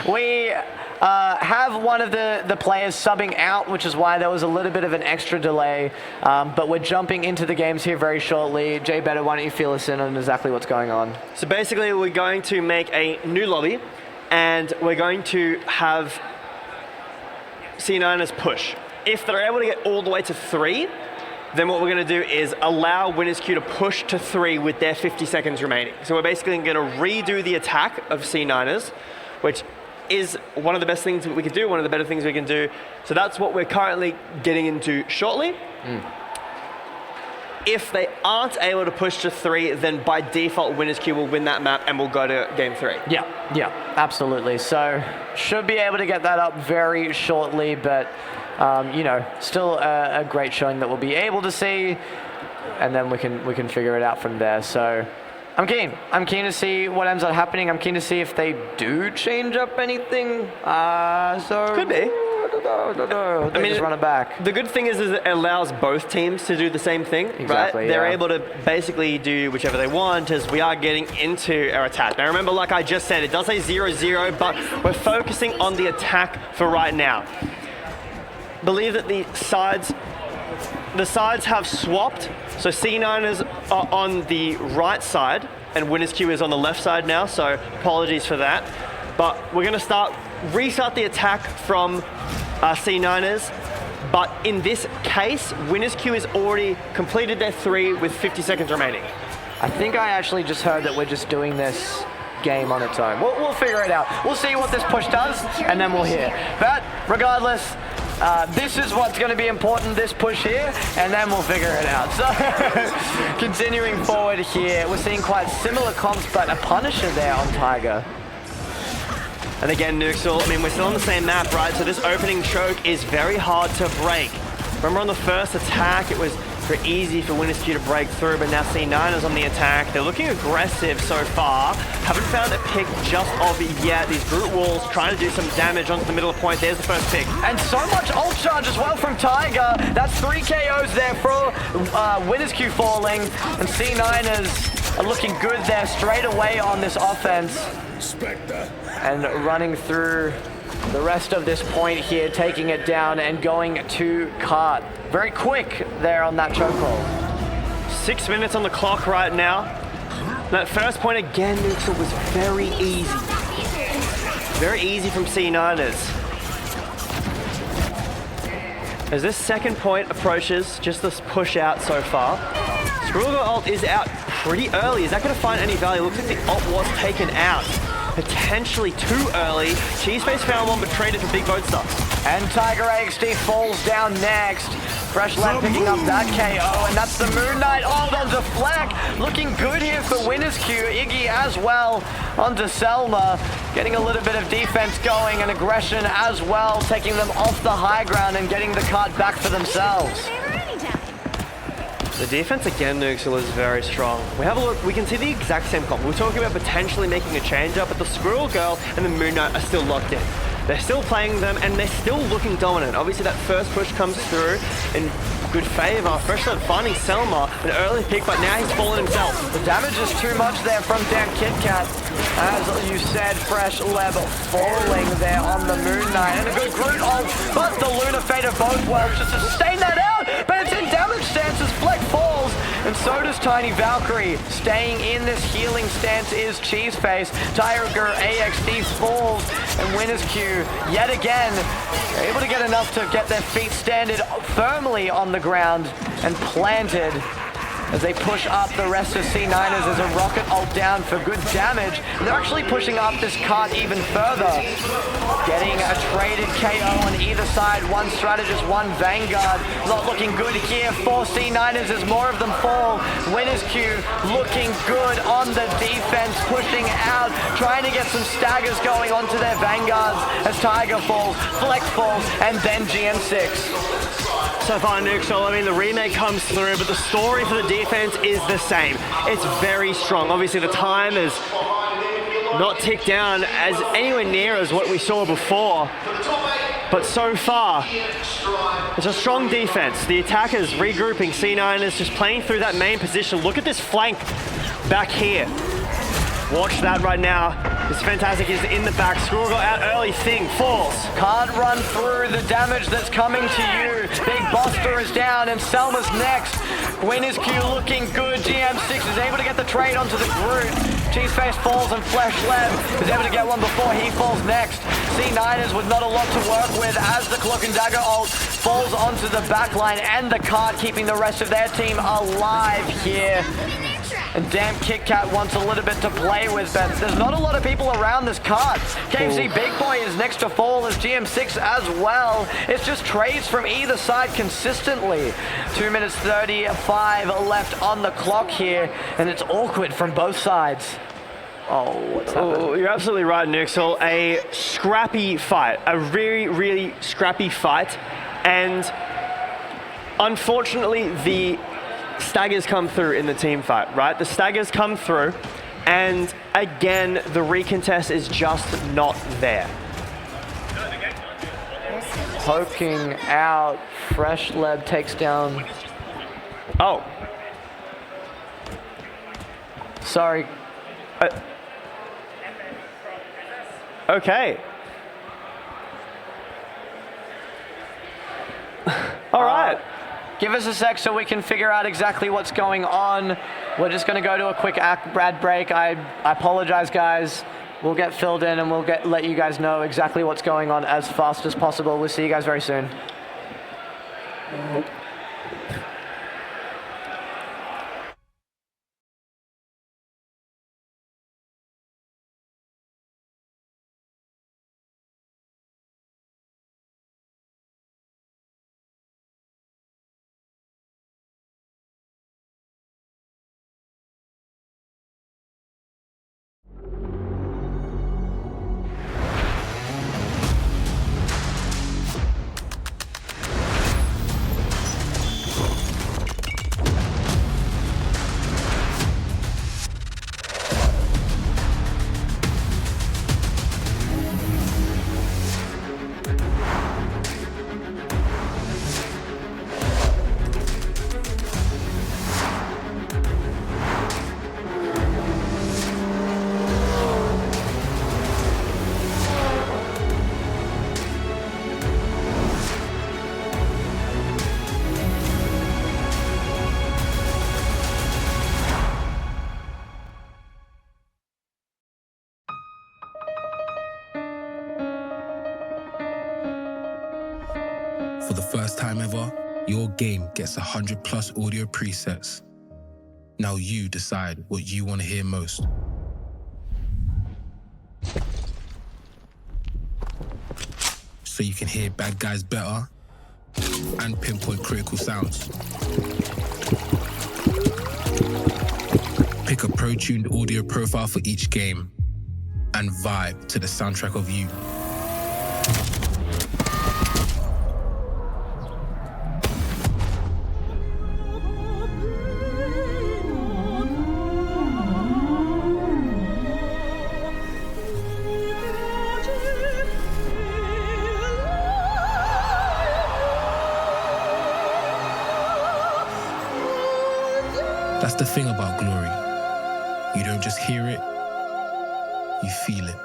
We have one of the players subbing out, which is why there was a little bit of an extra delay. But we're jumping into the games here very shortly. Jay Better, why don't you fill us in on exactly what's going on? So basically, we're going to make a new lobby, and we're going to have C9ers push. If they're able to get all the way to 3, then what we're going to do is allow Winners Q to push to 3 with their 50 seconds remaining. So we're basically going to redo the attack of C9ers, which is one of the best things we can do, one of the better things we can do. So that's what we're currently getting into shortly. If they aren't able to push to 3, then by default, Winners Q will win that map and we'll go to game 3. Yeah, absolutely. So should be able to get that up very shortly, but still a great showing that we'll be able to see, and then we can figure it out from there. So I'm keen to see what ends up happening. I'm keen to see if they do change up anything. Could be. I mean, just run it back. The good thing is it allows both teams to do the same thing, Exactly, right? They're yeah. able to basically do whichever they want as we are getting into our attack. Now remember, like I just said, it does say 0-0, but we're focusing on the attack for right now. Believe that the sides have swapped, so C9ers are on the right side and Winners Q is on the left side now, so apologies for that. But we're going to restart the attack from C9ers, but in this case, Winners Q has already completed their 3 with 50 seconds remaining. I think I actually just heard that we're just doing this game on its own. We'll figure it out. We'll see what this push does, and then we'll hear. But regardless, this is what's going to be important, this push here, and then we'll figure it out. So, continuing forward here, we're seeing quite similar comps, but a Punisher there on Tiger. And again, Nuxel, I mean, we're still on the same map, right? So this opening choke is very hard to break. Remember on the first attack, it was very easy for Winners Q to break through, but now C9ers on the attack. They're looking aggressive so far. Haven't found a pick just of yet. These brute walls trying to do some damage onto the middle of the point. There's the first pick. And so much ult charge as well from Tiger. That's 3 KOs there for Winners Q falling, and C9ers are looking good there straight away on this offense. And running through the rest of this point here, taking it down and going to cart. Very quick there on that chokehold. 6 minutes on the clock right now. That first point again, Nuxel, was very easy. Very easy from C9ers. As this second point approaches, just this push out so far. Skrulgo ult is out pretty early. Is that going to find any value? Looks like the ult was taken out. Potentially too early. Cheeseface found one, but traded for Big Boatster. And Tiger AXD falls down next. Fresh Lab picking up that KO, and that's the Moon Knight ult onto Fleck. Looking good here for Winners Q. Iggy as well onto Selma. Getting a little bit of defense going and aggression as well, taking them off the high ground and getting the cart back for themselves. The defense again, Nuxel, is very strong. We have a look, we can see the exact same comp. We're talking about potentially making a change up, but the Squirrel Girl and the Moon Knight are still locked in. They're still playing them and they're still looking dominant. Obviously that first push comes through in good favor. Fresh Lab finding Selma, an early pick, but now he's fallen himself. The damage is too much there from Dan KitKat. As you said, Fresh Lab falling there on the Moon Knight. And a good Groot ult, but the Luna Fader both works just to sustain that out. But it's in damage stance as Fleck falls. And so does Tiny Valkyrie. Staying in this healing stance is Cheeseface. Tiger AXD falls, and Winners Q yet again able to get enough to get their feet standing firmly on the ground and planted as they push up the rest of C9ers as a rocket ult down for good damage. And they're actually pushing up this cart even further. Getting a traded KO on either side. One strategist, one Vanguard. Not looking good here for C9ers as more of them fall. Winners Q looking good on the defense, pushing out, trying to get some staggers going onto their Vanguards as Tiger falls, Fleck falls, and then GM6. So far, Nuxel, I mean, the remake comes through, but the story for the defense is the same. It's very strong. Obviously, the time is not ticked down as anywhere near as what we saw before. But so far, it's a strong defense. The attackers regrouping, C9ers just playing through that main position. Look at this flank back here. Watch that right now. It's fantastic. He's in the back. Squirrel got out early. Thing falls. Can't run through the damage that's coming to you. Big Buster is down and Selma's next. Win is Q looking good. GM6 is able to get the trade onto the Groot. Cheeseface falls and Flesh Leb is able to get one before he falls next. C9ers with not a lot to work with as the Cloak and Dagger ult falls onto the backline and the card, keeping the rest of their team alive here. And damn, Kit Kat wants a little bit to play with, but there's not a lot of people around this card. KFC Big Boy is next to fall as GM6 as well. It's just trades from either side consistently. 2 minutes 35 left on the clock here, and it's awkward from both sides. Oh, what's happening? You're absolutely right, Nixel. A scrappy fight. A really, really scrappy fight. And unfortunately, the staggers come through in the team fight, right? The staggers come through, and again, the recontest is just not there. Poking out, Fresh Leb takes down. Oh. Sorry. Okay. All right. Give us a sec so we can figure out exactly what's going on. We're just going to go to a quick ad break. I apologize, guys. We'll get filled in and we'll let you guys know exactly what's going on as fast as possible. We'll see you guys very soon. For the first time ever, your game gets 100+ audio presets. Now you decide what you want to hear most. So you can hear bad guys better and pinpoint critical sounds. Pick a pro-tuned audio profile for each game and vibe to the soundtrack of you. That's the thing about glory. You don't just hear it, you feel it.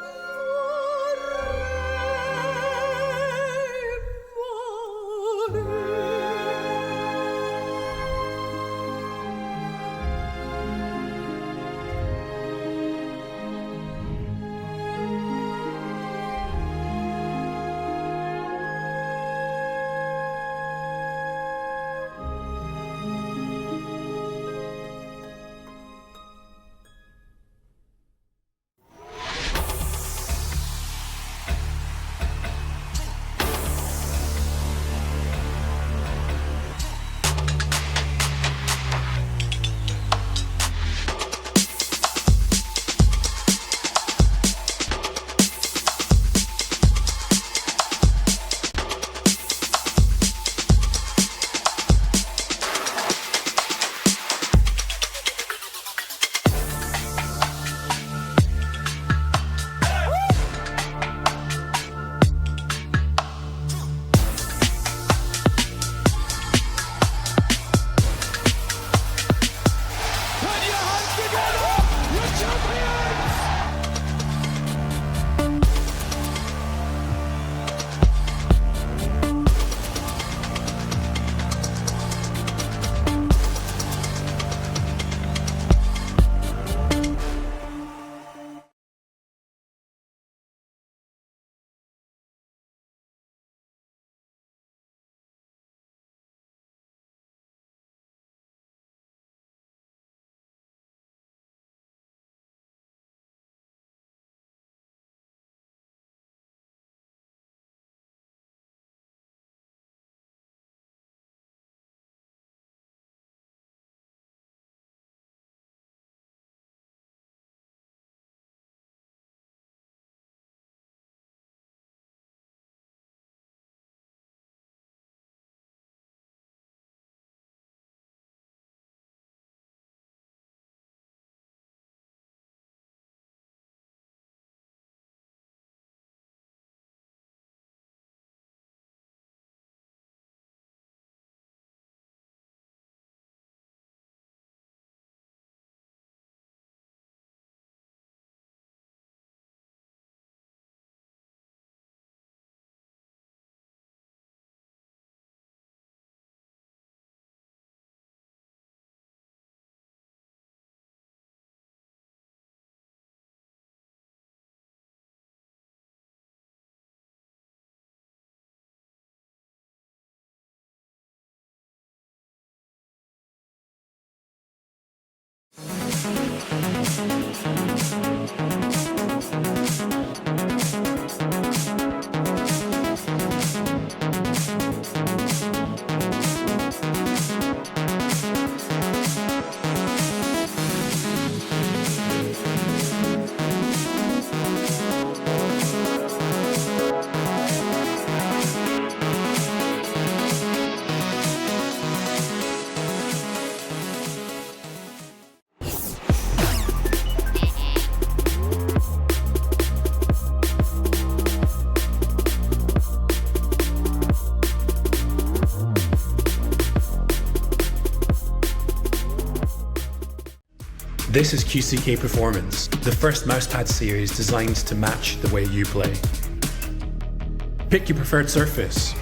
This is QCK Performance, the first mousepad series designed to match the way you play. Pick your preferred surface,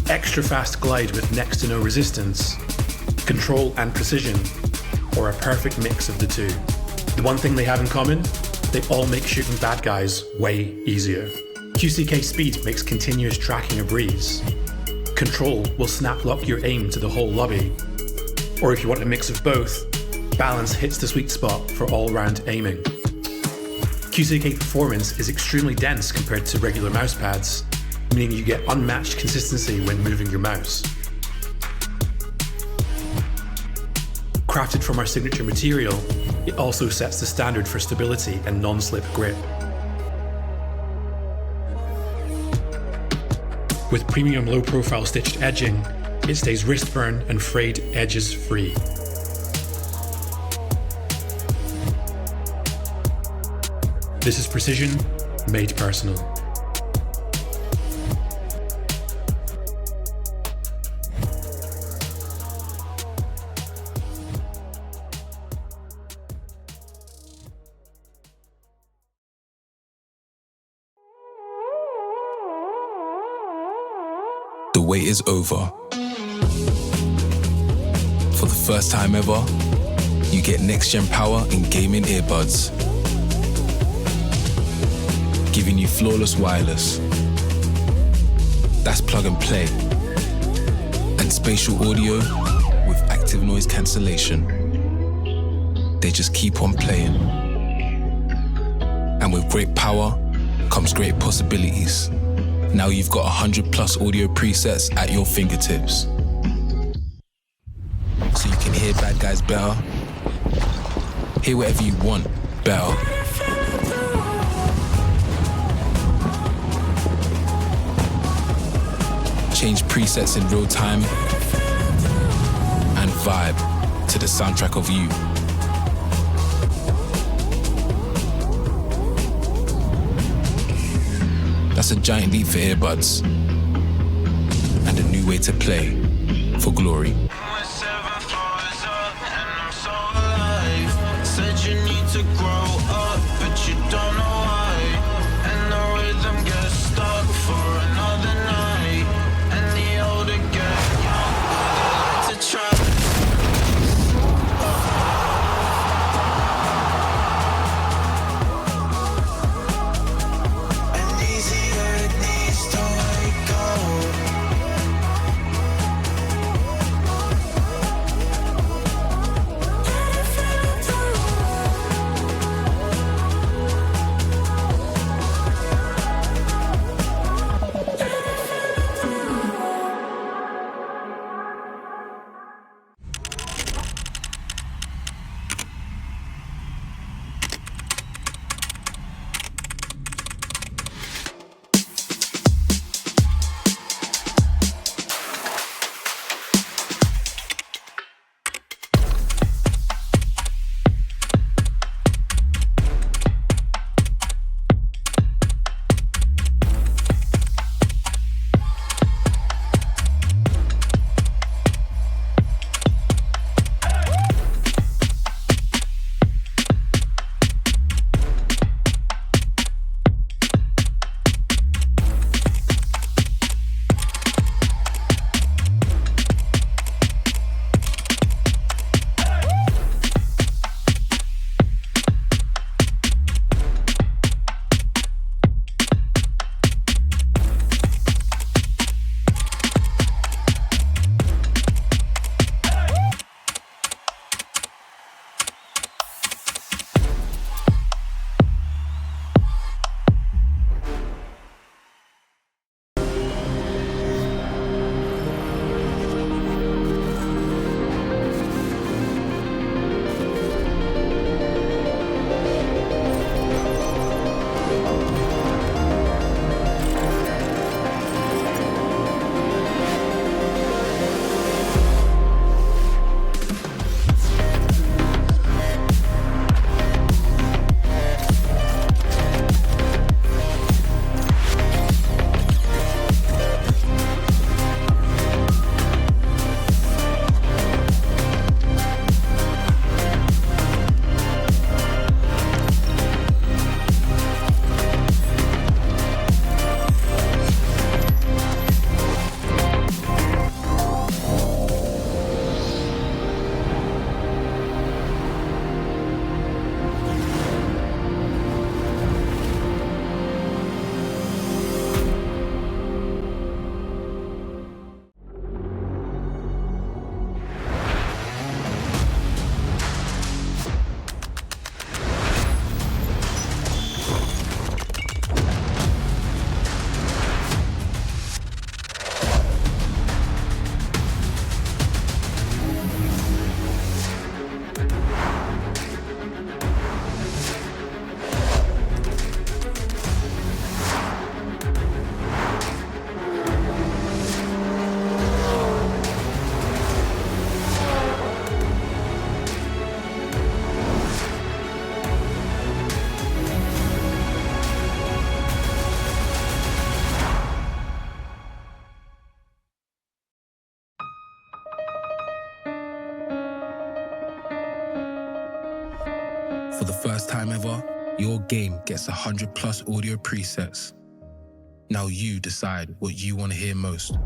extra fast glide with next to no resistance, control and precision, or a perfect mix of the two. The one thing they have in common, they all make shooting bad guys way easier. QCK Speed makes continuous tracking a breeze. Control will snap lock your aim to the whole lobby. Or if you want a mix of both, Balance hits the sweet spot for all-round aiming. QCK Performance is extremely dense compared to regular mouse pads, meaning you get unmatched consistency when moving your mouse. Crafted from our signature material, it also sets the standard for stability and non-slip grip. With premium low-profile stitched edging, it stays wrist burn and frayed edges free. This is precision made personal. The wait is over. For the first time ever, you get next-gen power in gaming earbuds, giving you flawless wireless. That's plug and play. And spatial audio with active noise cancellation. They just keep on playing. And with great power comes great possibilities. Now you've got 100+ audio presets at your fingertips. So you can hear bad guys better, hear whatever you want better. Change presets in real time and vibe to the soundtrack of you. That's a giant leap for earbuds and a new way to play for glory. Said you need to grow up, but you don't know why. And the rhythm gets stuck for another night. And the older get younger, they like to try. And easier it needs to wake up. For the first time ever, your game gets 100+ audio presets. Now you decide what you want to hear most.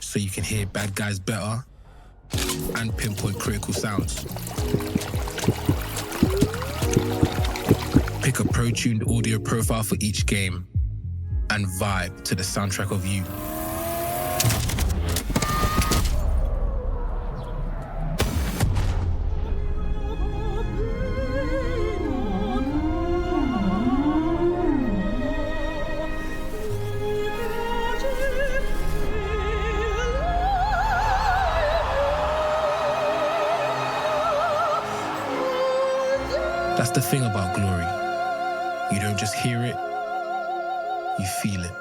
So you can hear bad guys better and pinpoint critical sounds. Pick a pro-tuned audio profile for each game and vibe to the soundtrack of you. That's the thing about glory. You don't just hear it, you feel it.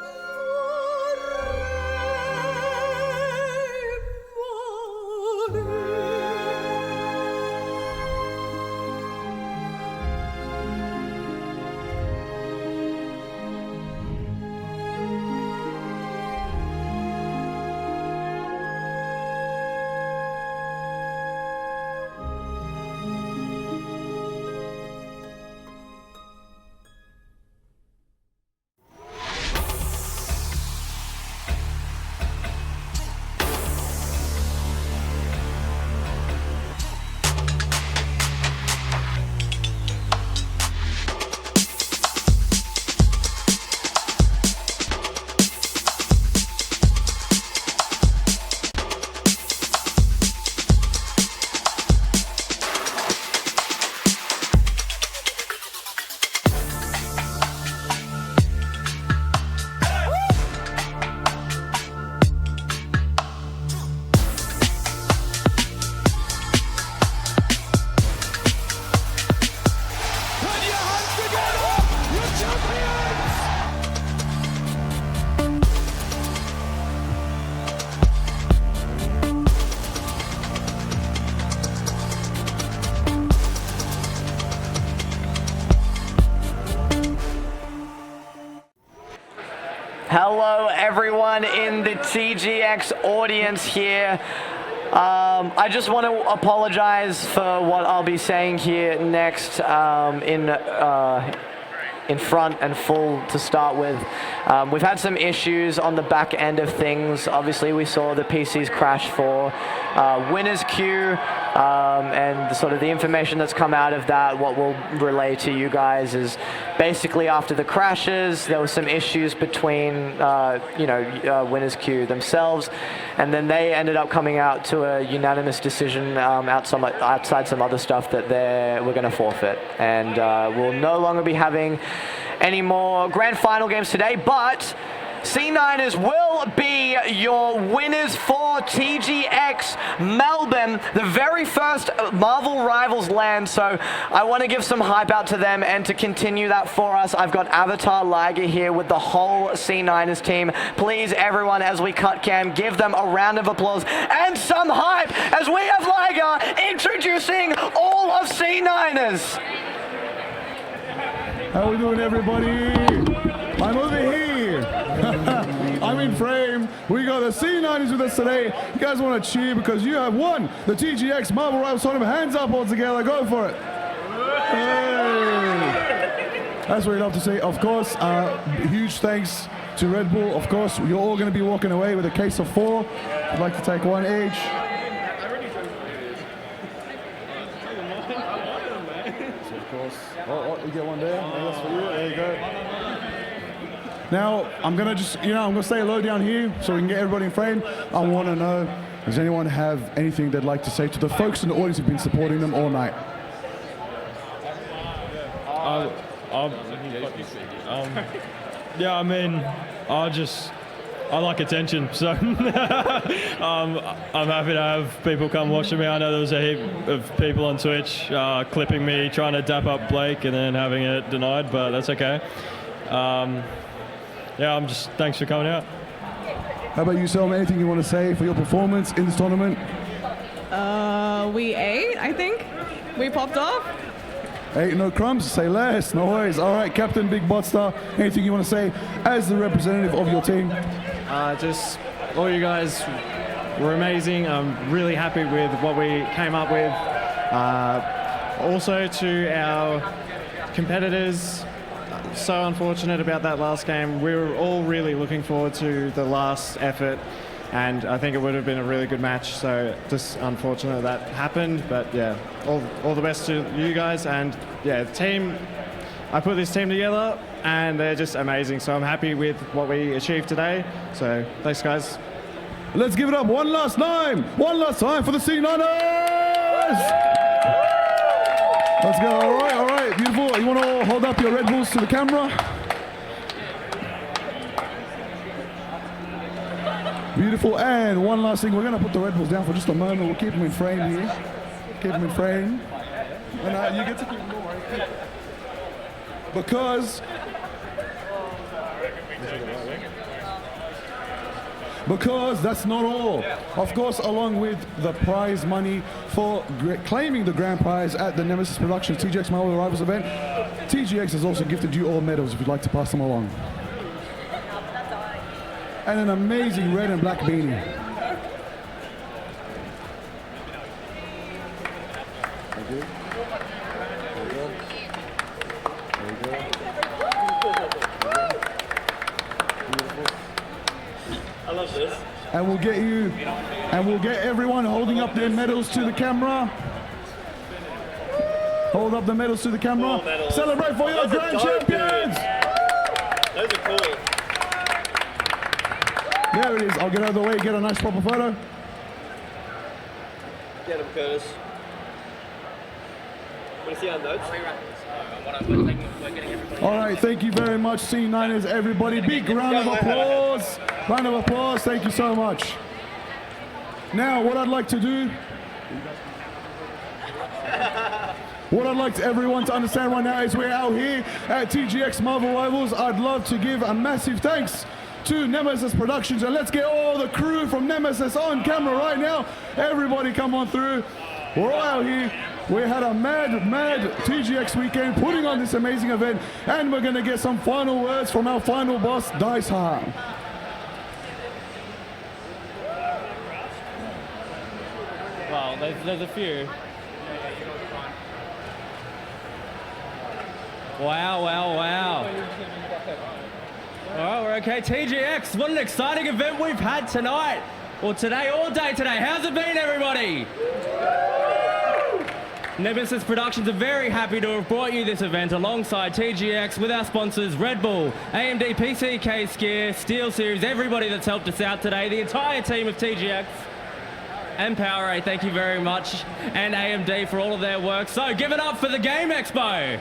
Hello, everyone in the TGX audience here. I just want to apologize for what I'll be saying here next in front and full to start with. We've had some issues on the back end of things. Obviously, we saw the PCs crash for winner's queue, and sort of the information that's come out of that, what we'll relay to you guys is basically after the crashes, there were some issues between winner's queue themselves, and then they ended up coming out to a unanimous decision outside some other stuff that we're going to forfeit, and we'll no longer be having any more grand final games today, but C9ers will be your winners for TGX Melbourne, the very first Marvel Rivals LAN. So I want to give some hype out to them, and to continue that for us, I've got Avatar Liger here with the whole C9ers team. Please, everyone, as we cut cam, give them a round of applause and some hype as we have Liger introducing all of C9ers. How we doing, everybody? I'm over here. I'm in frame. We got the C9ers with us today. You guys want to cheer because you have won the TGX Marvel Rivals Tournament. Hands up all together. Go for it. Hey. That's what we love to see. Of course, huge thanks to Red Bull. Of course, you're all going to be walking away with a case of 4. I'd like to take one each. Of course. Oh, you get one there. That's for you. There you go. Now, I'm gonna stay low down here so we can get everybody in frame. I want to know, does anyone have anything they'd like to say to the folks in the audience who've been supporting them all night? Yeah, I mean, I like attention, so I'm happy to have people come watching me. I know there was a heap of people on Twitch clipping me, trying to dap up Blake and then having it denied, but that's okay. Yeah, thanks for coming out. How about you, Selma? Anything you want to say for your performance in this tournament? We ate, I think. We popped off. Hey, no crumbs, say less, no worries. All right, Captain Big Botstar, anything you want to say as the representative of your team? Just all you guys were amazing. I'm really happy with what we came up with. Also to our competitors, so unfortunate about that last game. We were all really looking forward to the last effort, and I think it would have been a really good match. So just unfortunate that happened, but yeah, all the best to you guys. And yeah, the team, I put this team together and they're just amazing. So I'm happy with what we achieved today. So thanks, guys. Let's give it up one last time for the C9ers! Let's go, all right, beautiful. You want to all hold up your Red Bulls to the camera? Beautiful, and one last thing, we're going to put the Red Bulls down for just a moment. We'll keep them in frame here. Keep them in frame. And you get to keep them going. Because that's not all. Of course, along with the prize money for claiming the grand prize at the Nemesis Productions TGX Melbourne Rivals event, TGX has also gifted you all medals if you'd like to pass them along. And an amazing red and black beanie. Thank you. I love this. And we'll get everyone holding up their medals to the camera. Hold up the medals to the camera. Celebrate for your grand champions! Those are cool. There it is. I'll get out of the way, get a nice proper photo. Get him, Curtis. Want to see our notes? All right, thank you very much, C9ers, everybody. Big round of applause. Round of applause, thank you so much. Now, what I'd like to do, what I'd like everyone to understand right now is we're out here at TGX Marvel Rivals. I'd love to give a massive thanks to Nemesis Productions, and let's get all the crew from Nemesis on camera right now. Everybody come on through. We're all out here. We had a mad TGX weekend putting on this amazing event, and we're gonna get some final words from our final boss, Dice Harm. Well, there's a few. Wow. All right, we're okay. TGX, what an exciting event we've had tonight. Or today, all day today. How's it been, everybody? Nemesis Productions are very happy to have brought you this event alongside TGX with our sponsors Red Bull, AMD PCK Skier, SteelSeries, everybody that's helped us out today, the entire team of TGX and Powerade, thank you very much, and AMD for all of their work. So give it up for the Game Expo.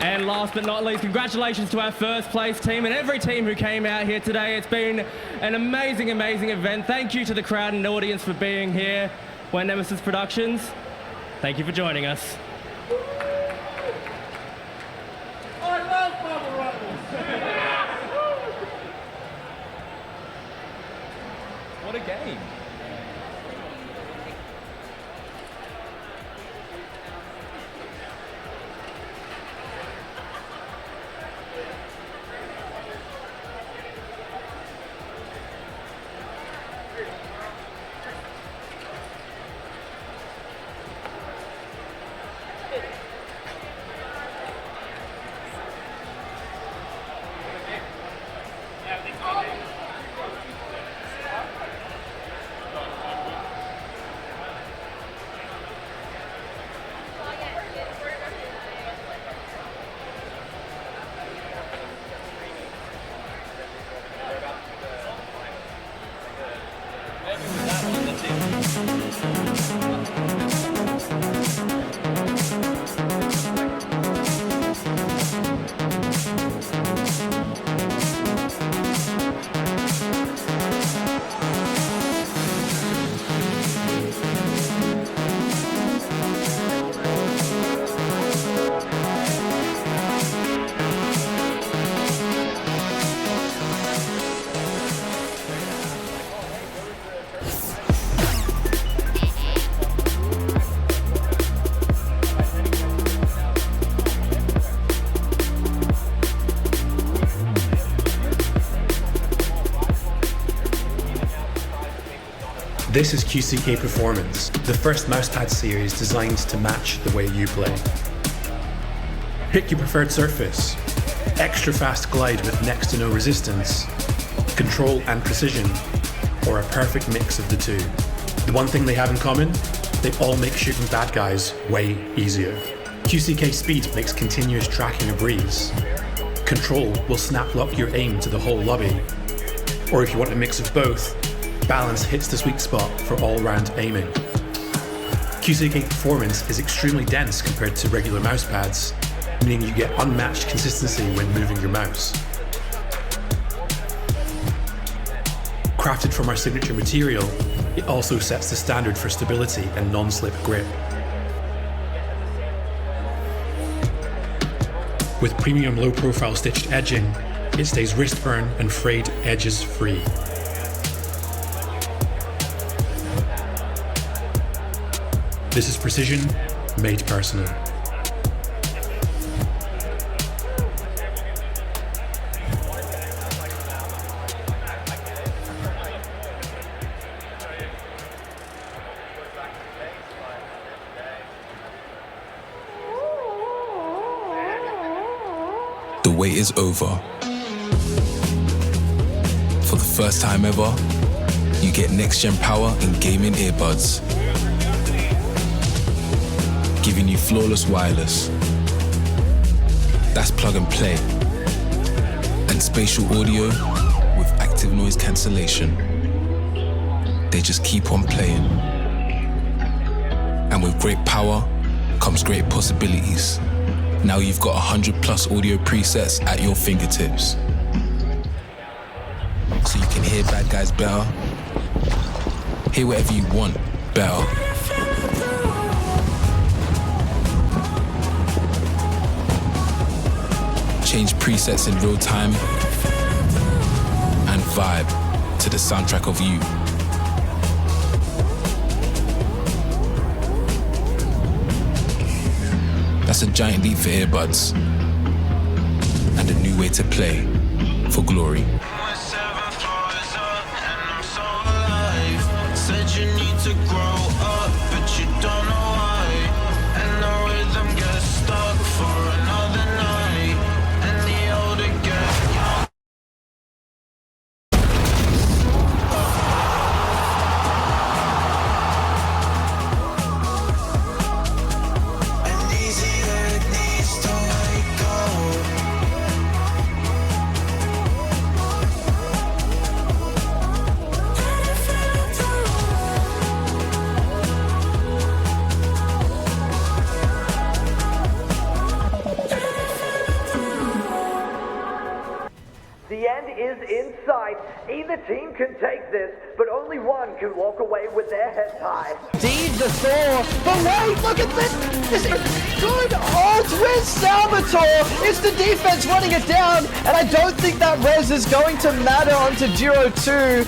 And last but not least, congratulations to our first place team and every team who came out here today. It's been an amazing event. Thank you to the crowd and audience for being here. We're Nemesis Productions. Thank you for joining us. I love Marvel Rivals! What a game. This is QCK Performance, the first mousepad series designed to match the way you play. Pick your preferred surface, extra fast glide with next to no resistance, control and precision, or a perfect mix of the two. The one thing they have in common, they all make shooting bad guys way easier. QCK Speed makes continuous tracking a breeze. Control will snap lock your aim to the whole lobby. Or if you want a mix of both, Balance hits the sweet spot for all-round aiming. QCK Performance is extremely dense compared to regular mousepads, meaning you get unmatched consistency when moving your mouse. Crafted from our signature material, it also sets the standard for stability and non-slip grip. With premium low-profile stitched edging, it stays wrist burn and frayed edges free. This is precision made personal. The wait is over. For the first time ever, you get next-gen power in gaming earbuds, giving you flawless wireless. That's plug and play. And spatial audio with active noise cancellation. They just keep on playing. And with great power comes great possibilities. Now you've got 100+ audio presets at your fingertips. So you can hear bad guys better, hear whatever you want better. Change presets in real time and vibe to the soundtrack of you. That's a giant leap for earbuds and a new way to play for glory. Said you need to grow up, but you don't know why. And the rhythm gets stuck for another night. And the older get young. And easier it needs to wake up. The end is in sight. Either team can take this, but only one can walk away with their heads high. Indeed, the Thor. But wait, look at this. This is good ult with Salvatore. It's the defense running it down, and I don't think that res is going to matter onto Giro 2.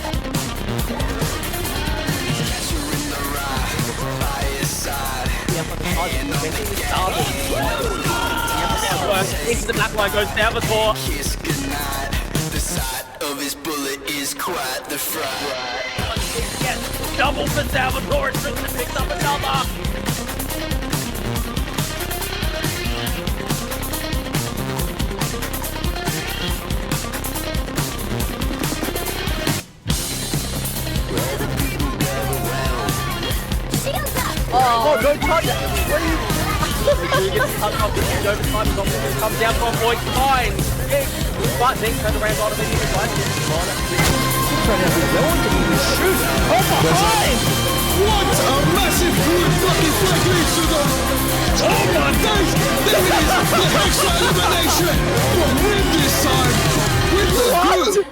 Into the back line goes Salvatore. The sight of his bullet is quite the fright. Yes, double for Salvatore. Tristan picks up another. Oh, don't touch it. What are you? He gets cut off the end overtime. Comes down from Voice Fine. But Nick turned around on him and he was like, shoot. Oh, behind. What a massive good fucking flag leads to them. Oh my days. There it is. The Hexa elimination. But win this time. We look good.